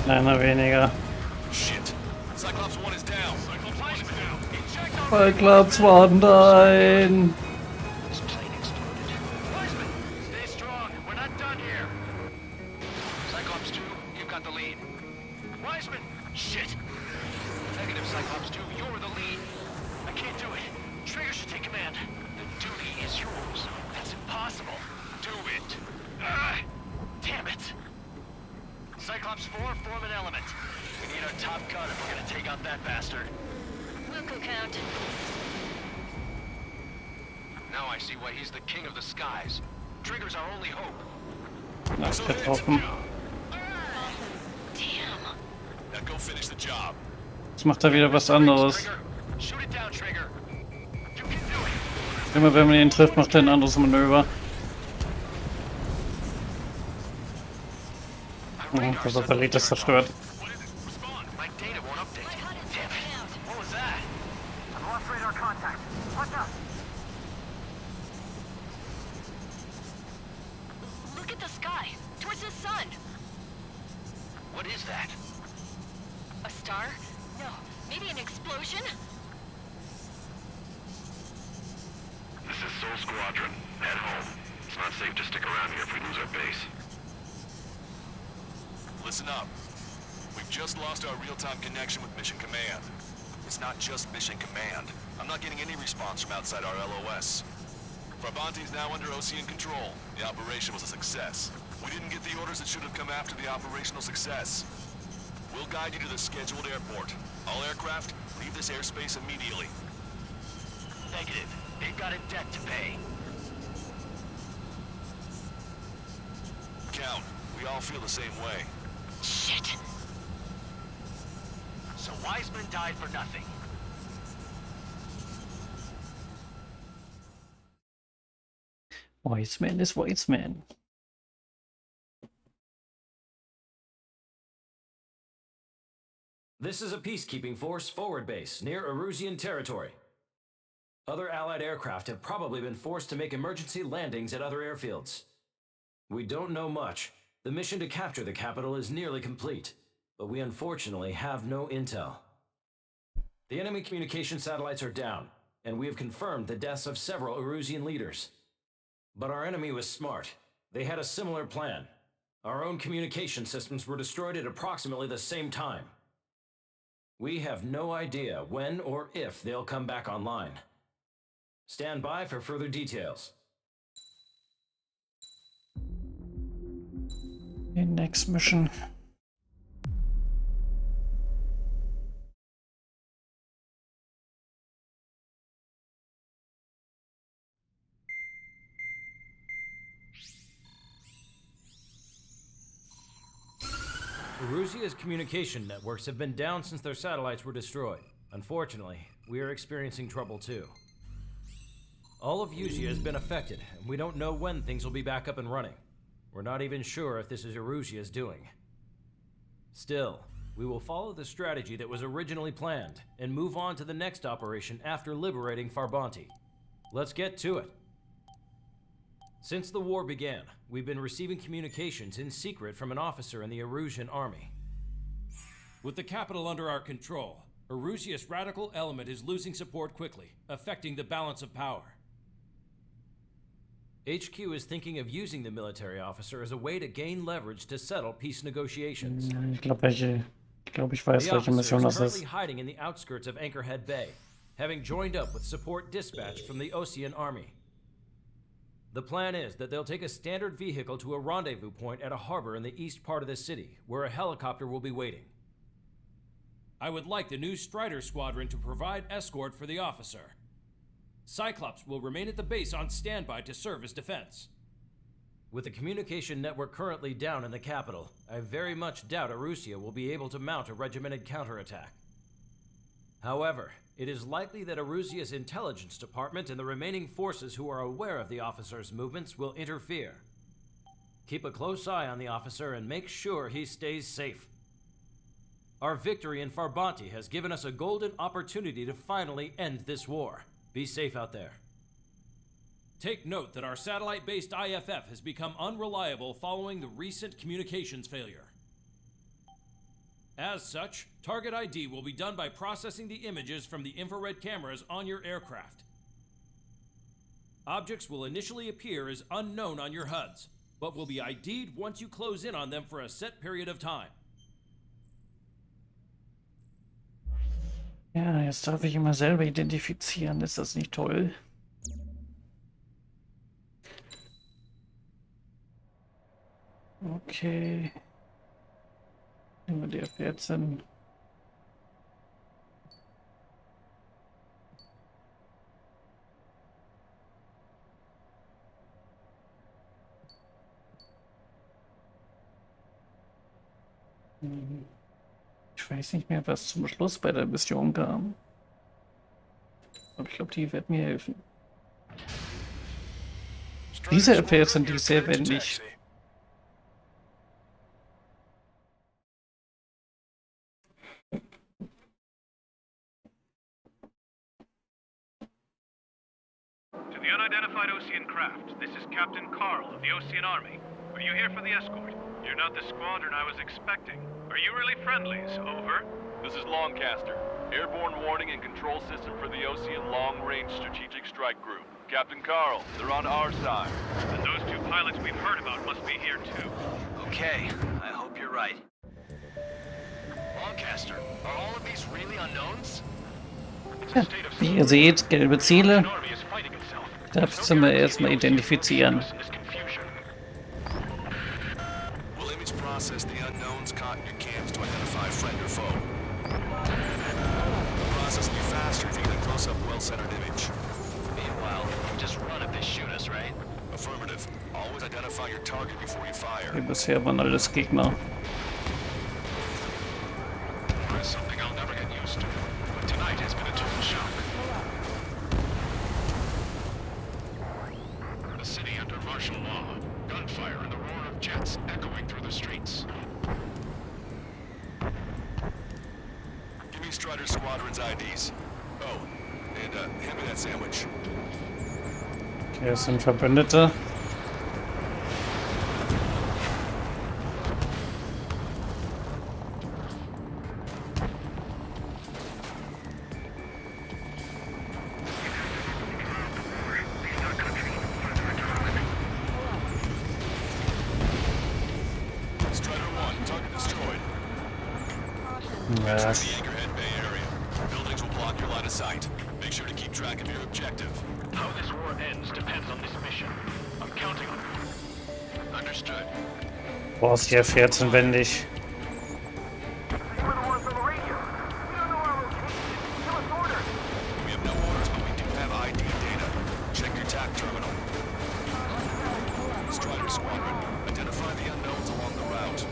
Einer weniger. Cyclops 1 down. Cyclops 4, form an element. We need our top gun if we're gonna take out that bastard. We'll go count. Now I see why he's the king of the skies. Trigger's our only hope. Ach, getroffen. Damn. Now go finish the job. Jetzt macht er wieder was anderes. Shoot it down, Trigger. You can do it. Immer wenn man ihn trifft, macht er ein anderes Manöver. Das Satellit ist zerstört. Look at the sky, towards the sun. What is that? A star? No, maybe an explosion? This is Soul Squadron. Head home. It's not safe to stick around here if we lose our base. Listen up. We've just lost our real-time connection with Mission Command. It's not just Mission Command. I'm not getting any response from outside our LOS. Farbanti's now under Ocean control. The operation was a success. We didn't get the orders that should have come after the operational success. We'll guide you to the scheduled airport. All aircraft, leave this airspace immediately. Negative. They've got a debt to pay. Count, we all feel the same way. Shit. So Wiseman died for nothing. Wise man is wise man. This is a peacekeeping force forward base near Erusian territory. Other Allied aircraft have probably been forced to make emergency landings at other airfields. We don't know much. The mission to capture the capital is nearly complete, but we unfortunately have no intel. The enemy communication satellites are down, and we have confirmed the deaths of several Erusian leaders. But our enemy was smart. They had a similar plan. Our own communication systems were destroyed at approximately the same time. We have no idea when or if they'll come back online. Stand by for further details. The next mission. Erusia's communication networks have been down since their satellites were destroyed. Unfortunately, we are experiencing trouble too. All of Euch has been affected, and we don't know when things will be back up and running. We're not even sure if this is Erusia's doing. Still, we will follow the strategy that was originally planned and move on to the next operation after liberating Farbanti. Let's get to it. Since the war began, we've been receiving communications in secret from an officer in the Erusian army. With the capital under our control, Erusia's radical element is losing support quickly, affecting the balance of power. HQ is thinking of using the military officer as a way to gain leverage to settle peace negotiations. Ich glaube, ich weiß, The welche officer Mission is das currently ist. hiding in the outskirts of Anchorhead Bay, having joined up with support dispatched from the Ocean Army. The plan is that they'll take a standard vehicle to a rendezvous point at a harbor in the east part of the city, where a helicopter will be waiting. I would like the new Strider Squadron to provide escort for the officer. Cyclops will remain at the base on standby to serve as defense. With the communication network currently down in the capital, I very much doubt Erusia will be able to mount a regimented counterattack. However, it is likely that Erusia's intelligence department and the remaining forces who are aware of the officer's movements will interfere. Keep a close eye on the officer and make sure he stays safe. Our victory in Farbanti has given us a golden opportunity to finally end this war. Be safe out there. Take note that our satellite-based IFF has become unreliable following the recent communications failure. As such, target ID will be done by processing the images from the infrared cameras on your aircraft. Objects will initially appear as unknown on your HUDs, but will be ID'd once you close in on them for a set period of time. Ja, jetzt darf ich immer selber identifizieren. Ist das nicht toll? Okay. Nehmen wir die F14. Ich weiß nicht mehr, was zum Schluss bei der Mission kam. Aber ich glaube, die wird mir helfen. Diese F14, die ist sehr wendig. To the unidentified Ocean craft, this is Captain Carl of the Ocean Army. Are you here for the escort? You're not the squadron I was expecting. Are you really friendlies? Over. This is Longcaster. Airborne warning and control system for the Ocean Long-Range Strategic Strike Group. Captain Carl, they're on our side. And those two pilots we've heard about must be here too. Okay, I hope you're right. Lancaster, are all of these really unknowns? Ja, wie ihr seht, gelbe Ziele. Da müssen wir erstmal identifizieren. We'll image process the unknowns caught in your cams to identify friend or foe. The process will be faster if you get a close-up, well-centered image. Meanwhile, we just run if they shoot us, right? Affirmative. Always identify your target before you fire. Hier bisher waren alles Gegner. There's something I'll never get used to, but tonight has been a total shock. The city under martial law, gunfire and the roar of jets echoing through the streets. Give me Strider Squadron's IDs. Oh, and hand me that sandwich. Okay, das sind Verbündete. Strider 1, target destroyed. Ja. The Anchorhead Bay area. Buildings will block your line of sight. Make sure to keep track of your objective. How this war ends depends on this mission. I'm counting on it. Understood. Boah, ist hier 14 wendig. We have no orders, but we do have ID data. Check your TAC terminal. Strider Squadron, identify the unknowns along the route.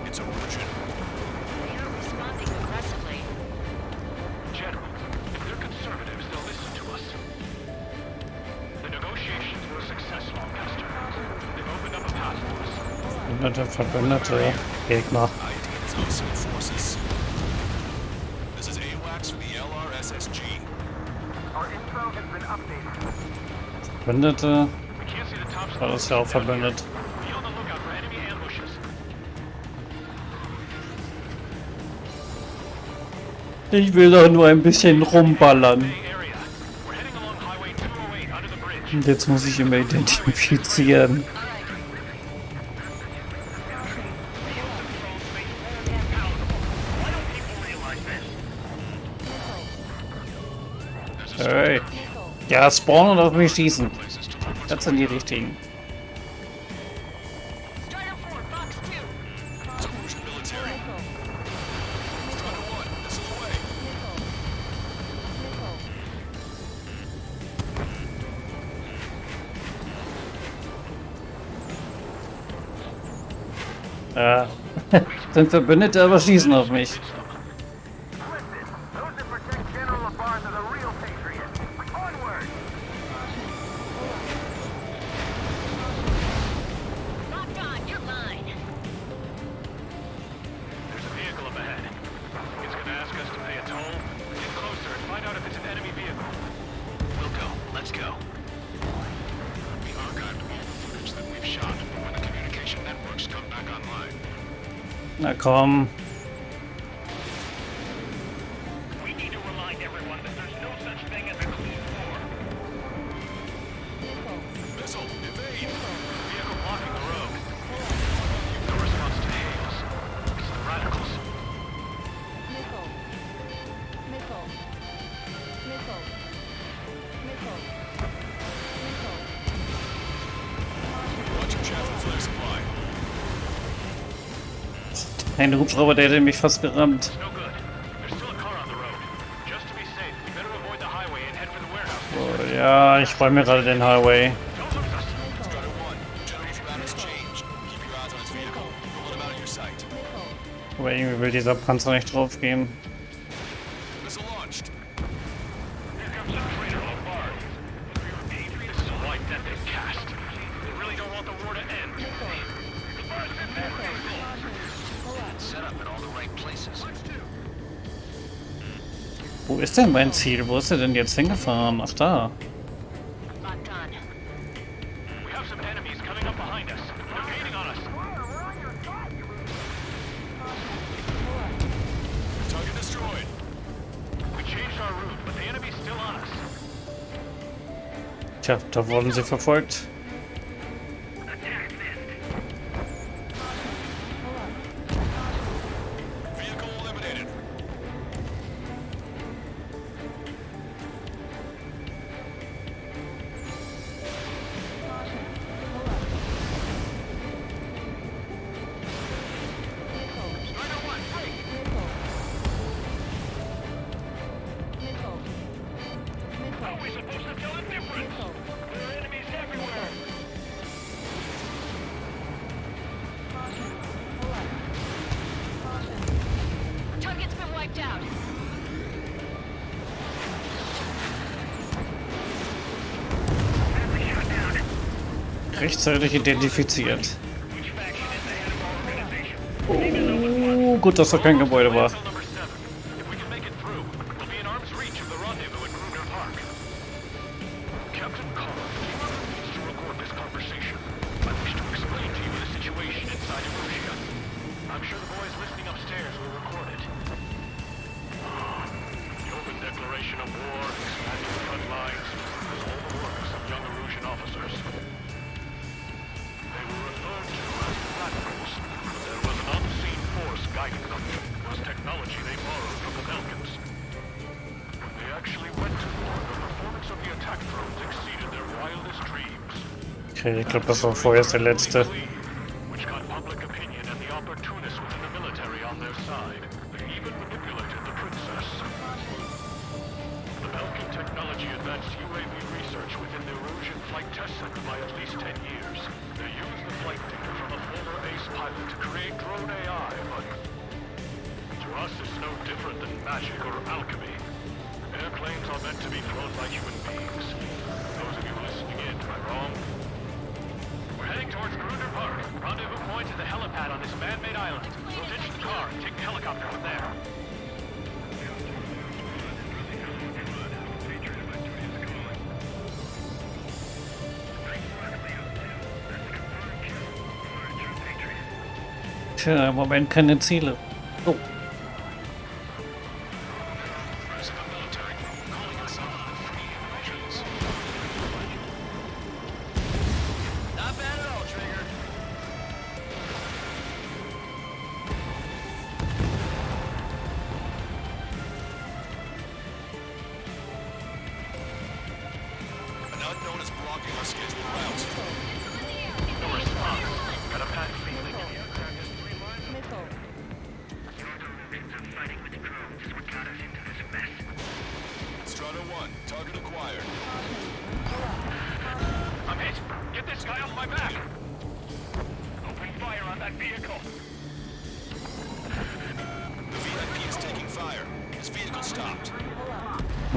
It's urgent. They are responding aggressively. General, if they're conservatives, they'll listen to us. The negotiations were a success, Lancaster. They've opened up a path for us. Verbündete Gegner. ID is Ocean Forces. This is AWACS for the LRSSG. Our info has been updated. Verbündete. We can't see the top War das ja auch verbündet. Be on the lookout for enemy ambushes. Ich will doch nur ein bisschen rumballern. Area. We're heading along Highway 208 under the bridge. Und jetzt muss ich immer identifizieren. Hey. Ja, spawnen und auf mich schießen. Das sind die richtigen. Strider 4, Fox 2. It's Russian military. Strider 1, this is the way. Ja. Sind Verbündete, aber schießen auf mich. Listen, those that protect General Labarge are the real patriots. Onward! Locked on, you're mine. There's a vehicle up ahead. It's gonna ask us to pay a toll. Get closer and find out if it's an enemy vehicle. We'll go. Let's go. We archived all the footage that we've shot when the communication networks come back online. Na komm. We need to remind everyone that there's no such thing as a clean war. Missile, evade! Vehicle blocking the road. No response to hails. It's the radicals. Watch your chaff and flare supply. Ein Hubschrauber, der hätte mich fast gerammt. No good. There's still a car on the road. Just to be safe, we better avoid the highway and head for the warehouse. Oh, ja, ich räume gerade den Highway. Don't lose us. Strider 1, General's route has changed. Keep your eyes on his vehicle. Don't let him out of your sight. Aber irgendwie will dieser Panzer nicht drauf gehen. Missile launched. Here comes the traitor Labarge. This is a white death they've cast. They really don't want the war to end. Set up in all the right places. Wo ist denn mein Ziel? Wo ist er denn jetzt hingefahren? Ach, da. Locked on. We have some enemies coming up behind us. They're gaining on us. Target destroyed. We changed our route, but the enemy's still on us. Tja, da wurden sie verfolgt. Vehicle rechtzeitig identifiziert. Oh, gut, dass da kein Gebäude war. Okay, ich glaube, das war vorerst der letzte. Tja, im Moment keine Ziele. Oh.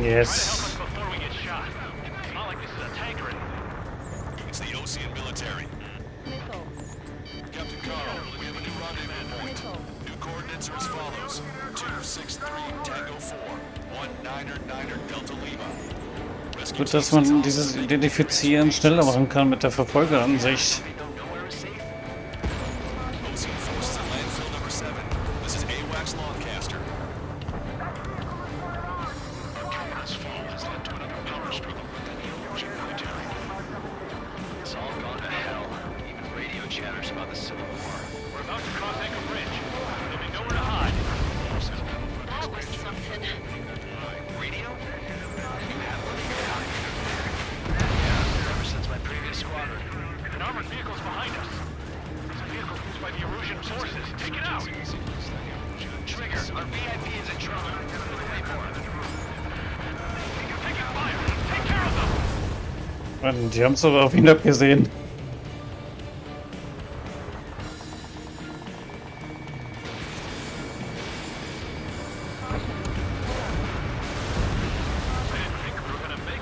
Yes. Before we get shot. It's not like this is a tanker. It's the Ocean military. Captain Carl, we have a new rendezvous point. New coordinates are as follows: 263 Tango 4, 199 Delta Lima. Gut, dass man dieses Identifizieren schneller machen kann mit der Verfolgeransicht. Die haben es aber auf ihn abgesehen.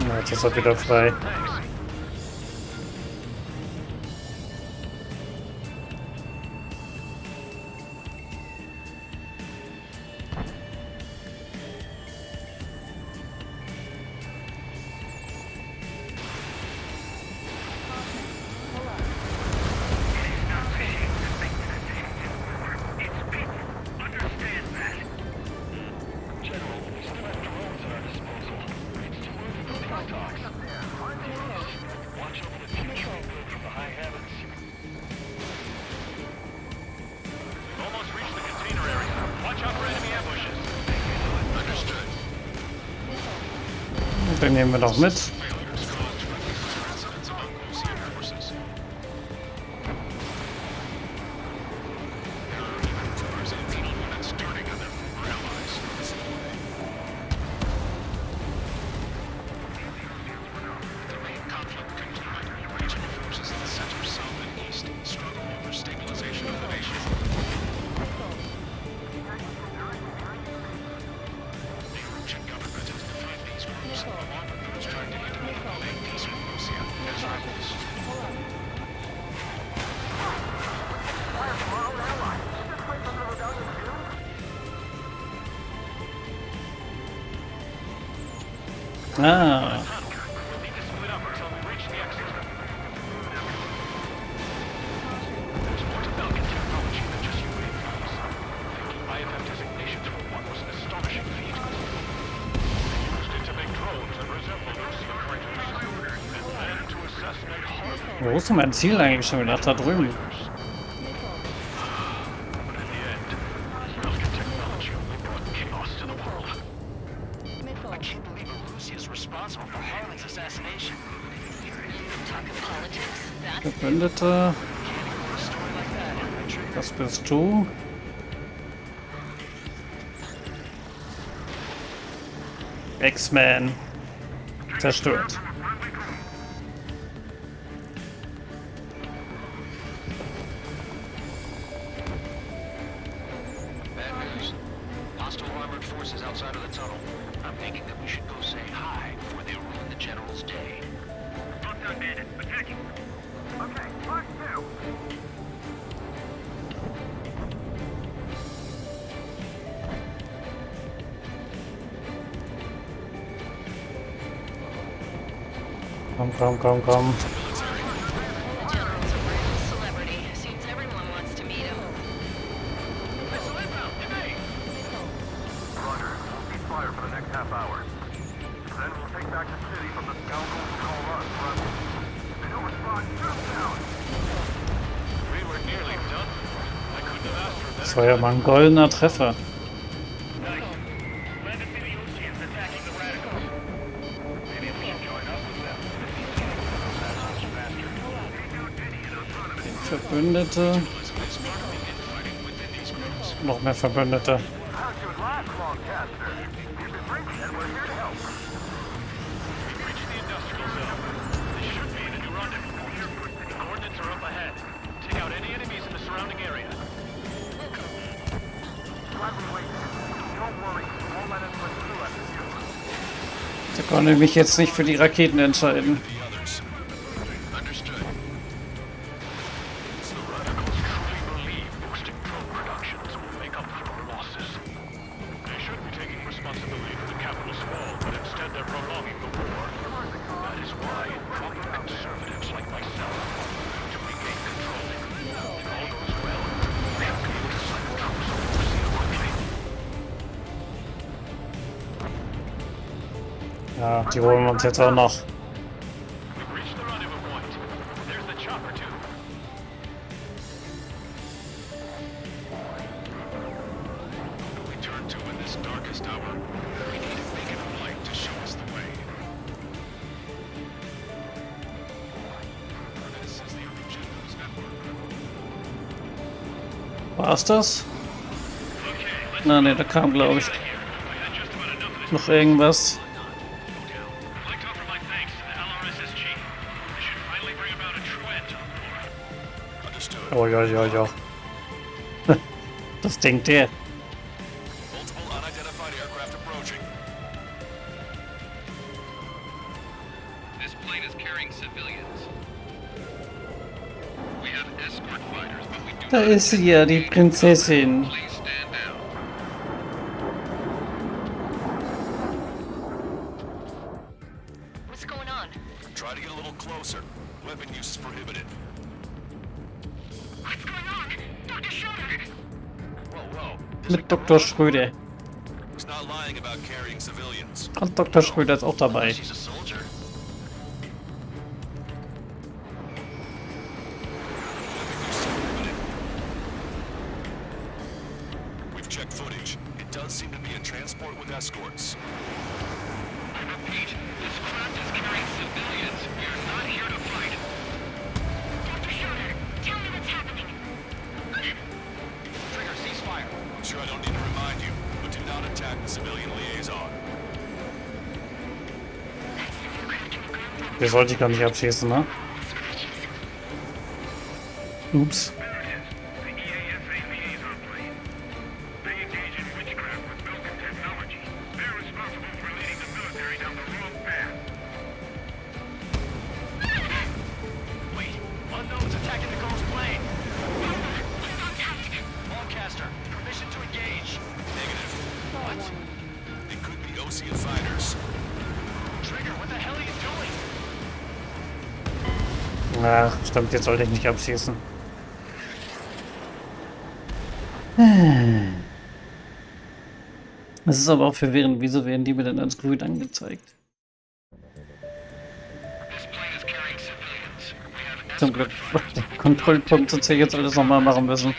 Na, jetzt ist er wieder frei. Den nehmen wir noch mit. Along with those trying to Ah. Wo ist denn mein Ziel eigentlich schon wieder? Da drüben. Verbündete. Was bist du? X-Men. Zerstört. Komm. Das war ja mal ein goldener Treffer. Verbündete. Noch mehr Verbündete. Da konnte ich mich jetzt nicht für die Raketen entscheiden. Ja, die holen wir uns jetzt auch noch. War's das? Na ne, da kam, glaube ich, noch irgendwas. Oh ja. Das denkt der. Da ist sie ja, die Prinzessin. Mit Dr. Schröder. Und Dr. Schröder ist auch dabei. Der sollte ich gar nicht abschießen, ne? Ups. Ach, stimmt, jetzt sollte ich nicht abschießen. Das ist aber auch verwirrend. Wieso werden die mir denn als grün angezeigt? Zum Glück den Kontrollpunkt sonst hätte ich jetzt alles nochmal machen müssen.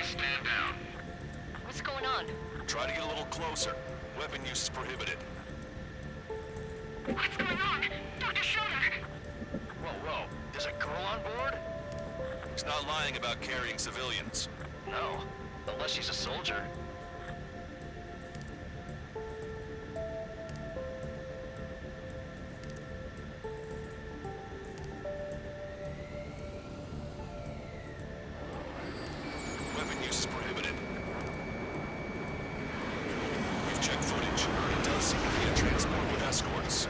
What's going on? Try to get a little closer. Weapon use is prohibited. What's going on? Dr. Schroeder! Whoa, whoa. There's a girl on board? He's not lying about carrying civilians. No, unless she's a soldier. Weapon use is prohibited. We've checked footage. It does seem to be a transport with escorts.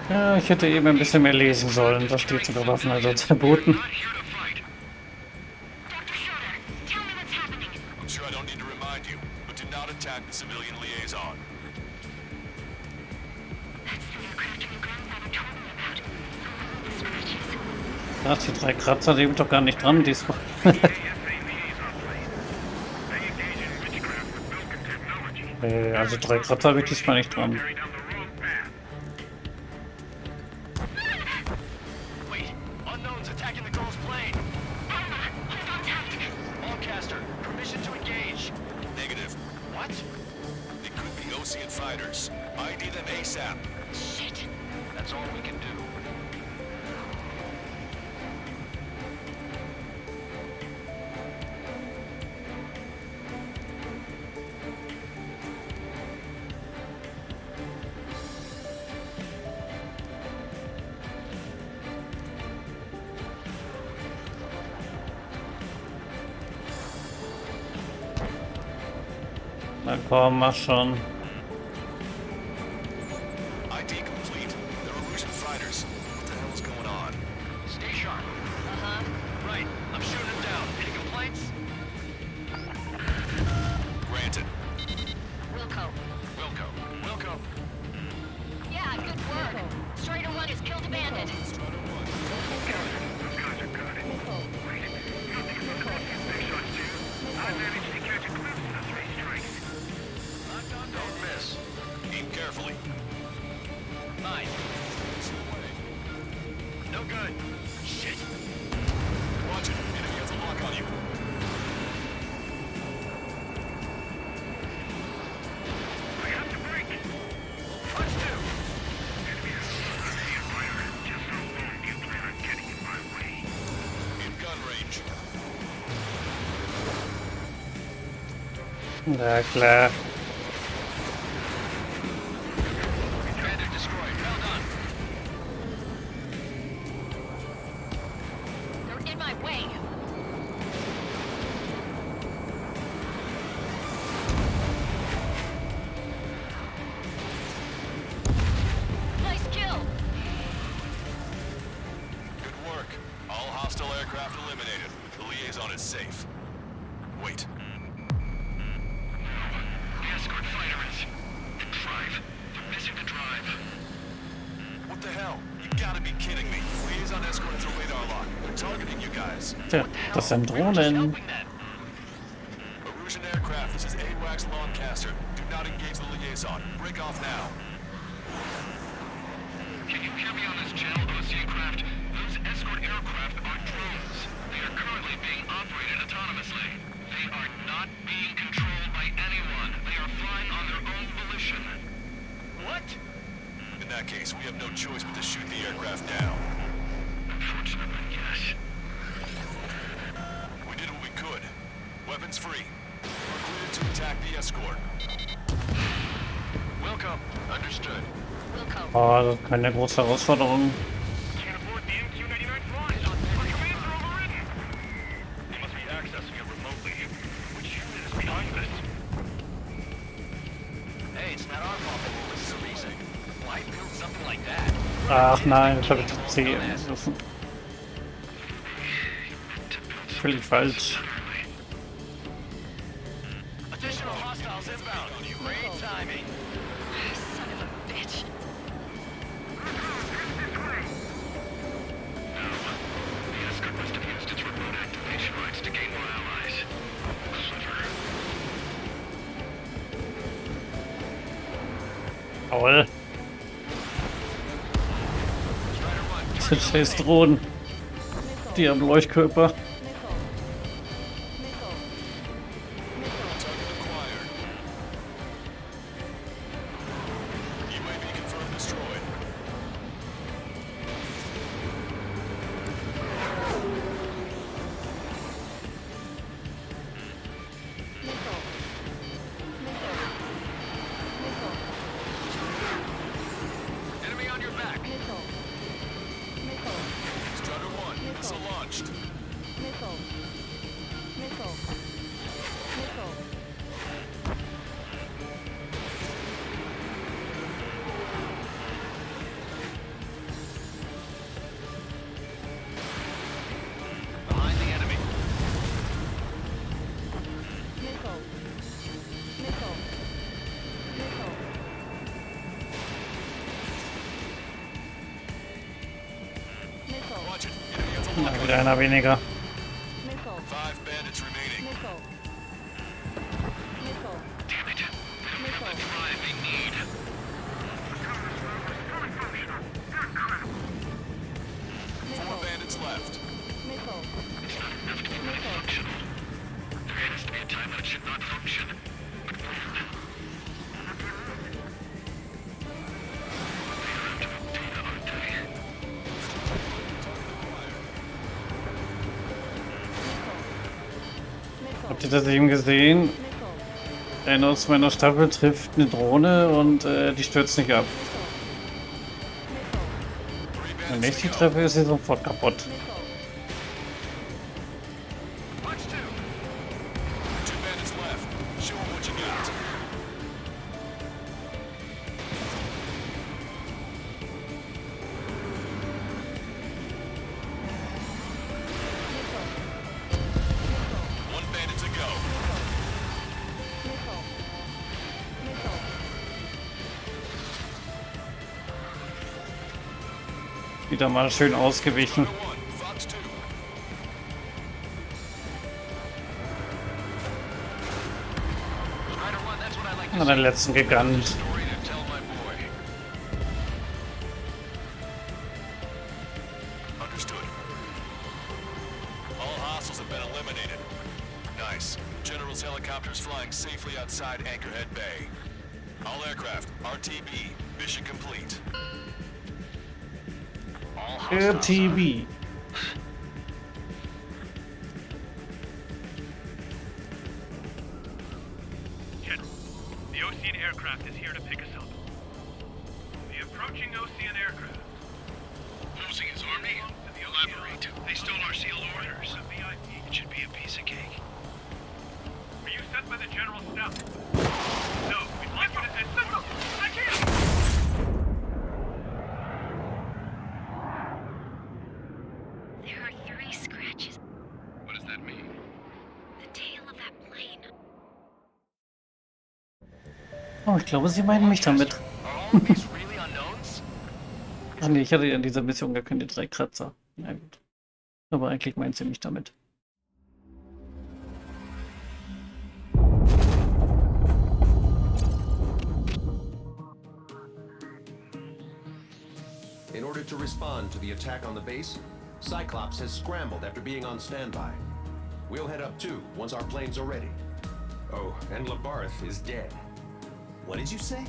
Ja, ich hätte eben ein bisschen mehr lesen sollen. Da steht sogar Waffen also verboten. I'm sure I don't need to remind you, but do not attack the civilian liaison. Ach, die 3 Kratzer, die sind doch gar nicht dran diesmal. Also 3 Kratzer habe ich diesmal nicht dran. Wait, unknowns attacking the girl's plane. Longcaster, permission to engage. Negative. What? It could be Ocean fighters. ID them ASAP. Shit. That's all we can do. Na komm, mach schon. ID complete. They're Illusion fighters. What the hell is going on? Stay sharp. Uh-huh. Right. I'm shooting him down. Any complaints? Granted. Wilco. Yeah, good work. Strider 1 has killed a bandit. Don't miss. Aim carefully. 9. No good. Shit. Watch it. Enemy has a lock on you. I have to break! Punch 2. Just how long do you plan on getting in my way? In gun range. Na klar. Bandit destroyed. Well done. They're in my way. Nice kill. Good work. All hostile aircraft eliminated. The liaison is safe. Wait. The escort fighter is... the drive. They're missing the drive. What the hell? You gotta be kidding me. Liaison escort has a radar lock. They're targeting you guys. Tja, das sind Drohnen. Illusion aircraft, this is AWACS Longcaster. Do not engage the liaison. Break off now. Can you hear me on this channel, Ocean craft? Those escort aircraft are drones. They are currently being operated autonomously. They are not being controlled by anyone. They are flying on their own volition. What? In that case, we have no choice but to shoot the aircraft down. Unfortunately, yes. We did what we could. Weapons free. We're cleared to attack the escort. Wilco. Understood. Oh, das ist keine große Herausforderung. Can't afford the MQ-99 flies. Our commands are overridden. They must be accessing it remotely. Which unit is behind this? Hey, it's not our fault that we was freezing. Why build something like that? Ach nein, ich habe die C angegriffen. Völlig falsch. Additional hostiles inbound. Great timing. Son of a bitch. The escort Jawohl. Das sind scheiß Drohnen. Die am Leuchtkörper. Na, wieder einer weniger. Habt ihr das eben gesehen? Einer aus meiner Staffel trifft eine Drohne und die stürzt nicht ab. Wenn ich die treffe, ist sie sofort kaputt. Wieder mal schön ausgewichen. An den letzten gegangen. General's helicopters flying safely outside Anchorhead Bay. All aircraft, RTB, mission complete. RTB. General, the Ocean aircraft is here to pick us up. The approaching Ocean aircraft. Losing his army? Elaborate. They stole our sealed orders. It should be a piece of cake. Were you sent by the General Staff? No, we'd like you to send... I can't! There are 3 scratches. What does that mean? The tail of that plane. Oh, ich glaube, sie meinen mich damit. Ach nee, ich hatte ja in dieser Mission gar keine 3 Kratzer. Na gut. Aber eigentlich meint sie mich damit. In order to respond to the attack on the base, Cyclops has scrambled after being on standby. We'll head up too, once our planes are ready. Oh, and Labarth is dead. What did you say?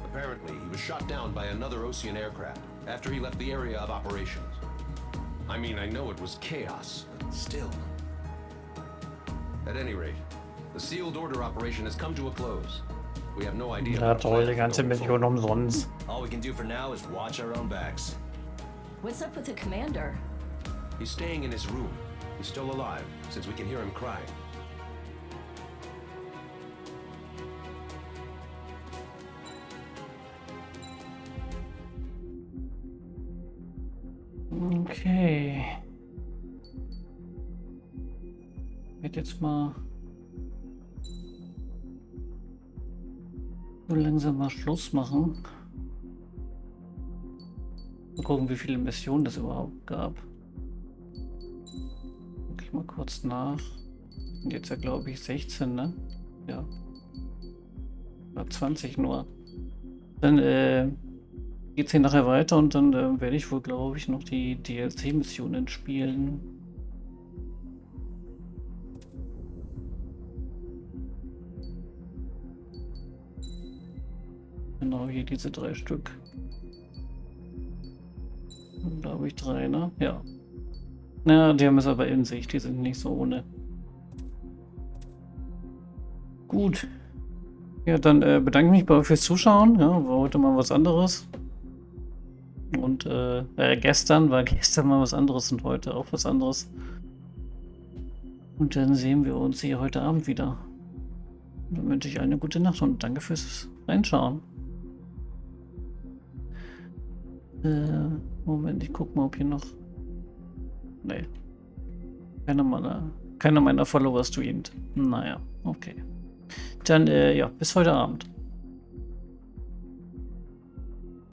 Apparently, he was shot down by another Ocean aircraft after he left the area of operations. I mean, I know it was chaos, but still. At any rate, the sealed order operation has come to a close. We have no idea. Ja, toll, die ganze Mission umsonst. All we can do for now is watch our own backs. What's up with the commander? He's staying in his room. He's still alive, since we can hear him crying. Okay. Ich werde jetzt mal so langsam mal Schluss machen. Mal gucken, wie viele Missionen es überhaupt gab. Guck ich mal kurz nach. Und jetzt ja, glaube ich, 16, ne? Ja. Oder 20 nur. Dann geht es hier nachher weiter und dann werde ich wohl, glaube ich, noch die DLC-Missionen spielen. Genau, hier diese 3 Stück. Und da habe ich 3, ne? Ja. Na, die haben es aber in sich, die sind nicht so ohne. Gut. Ja, dann bedanke ich mich bei euch fürs Zuschauen. Ja, war heute mal was anderes. Und gestern war mal was anderes und heute auch was anderes. Und dann sehen wir uns hier heute Abend wieder. Und dann wünsche ich eine gute Nacht und danke fürs Reinschauen. Moment, ich guck mal, ob hier noch... Nee. Keiner meiner Follower streamt. Naja, okay. Dann, ja, bis heute Abend.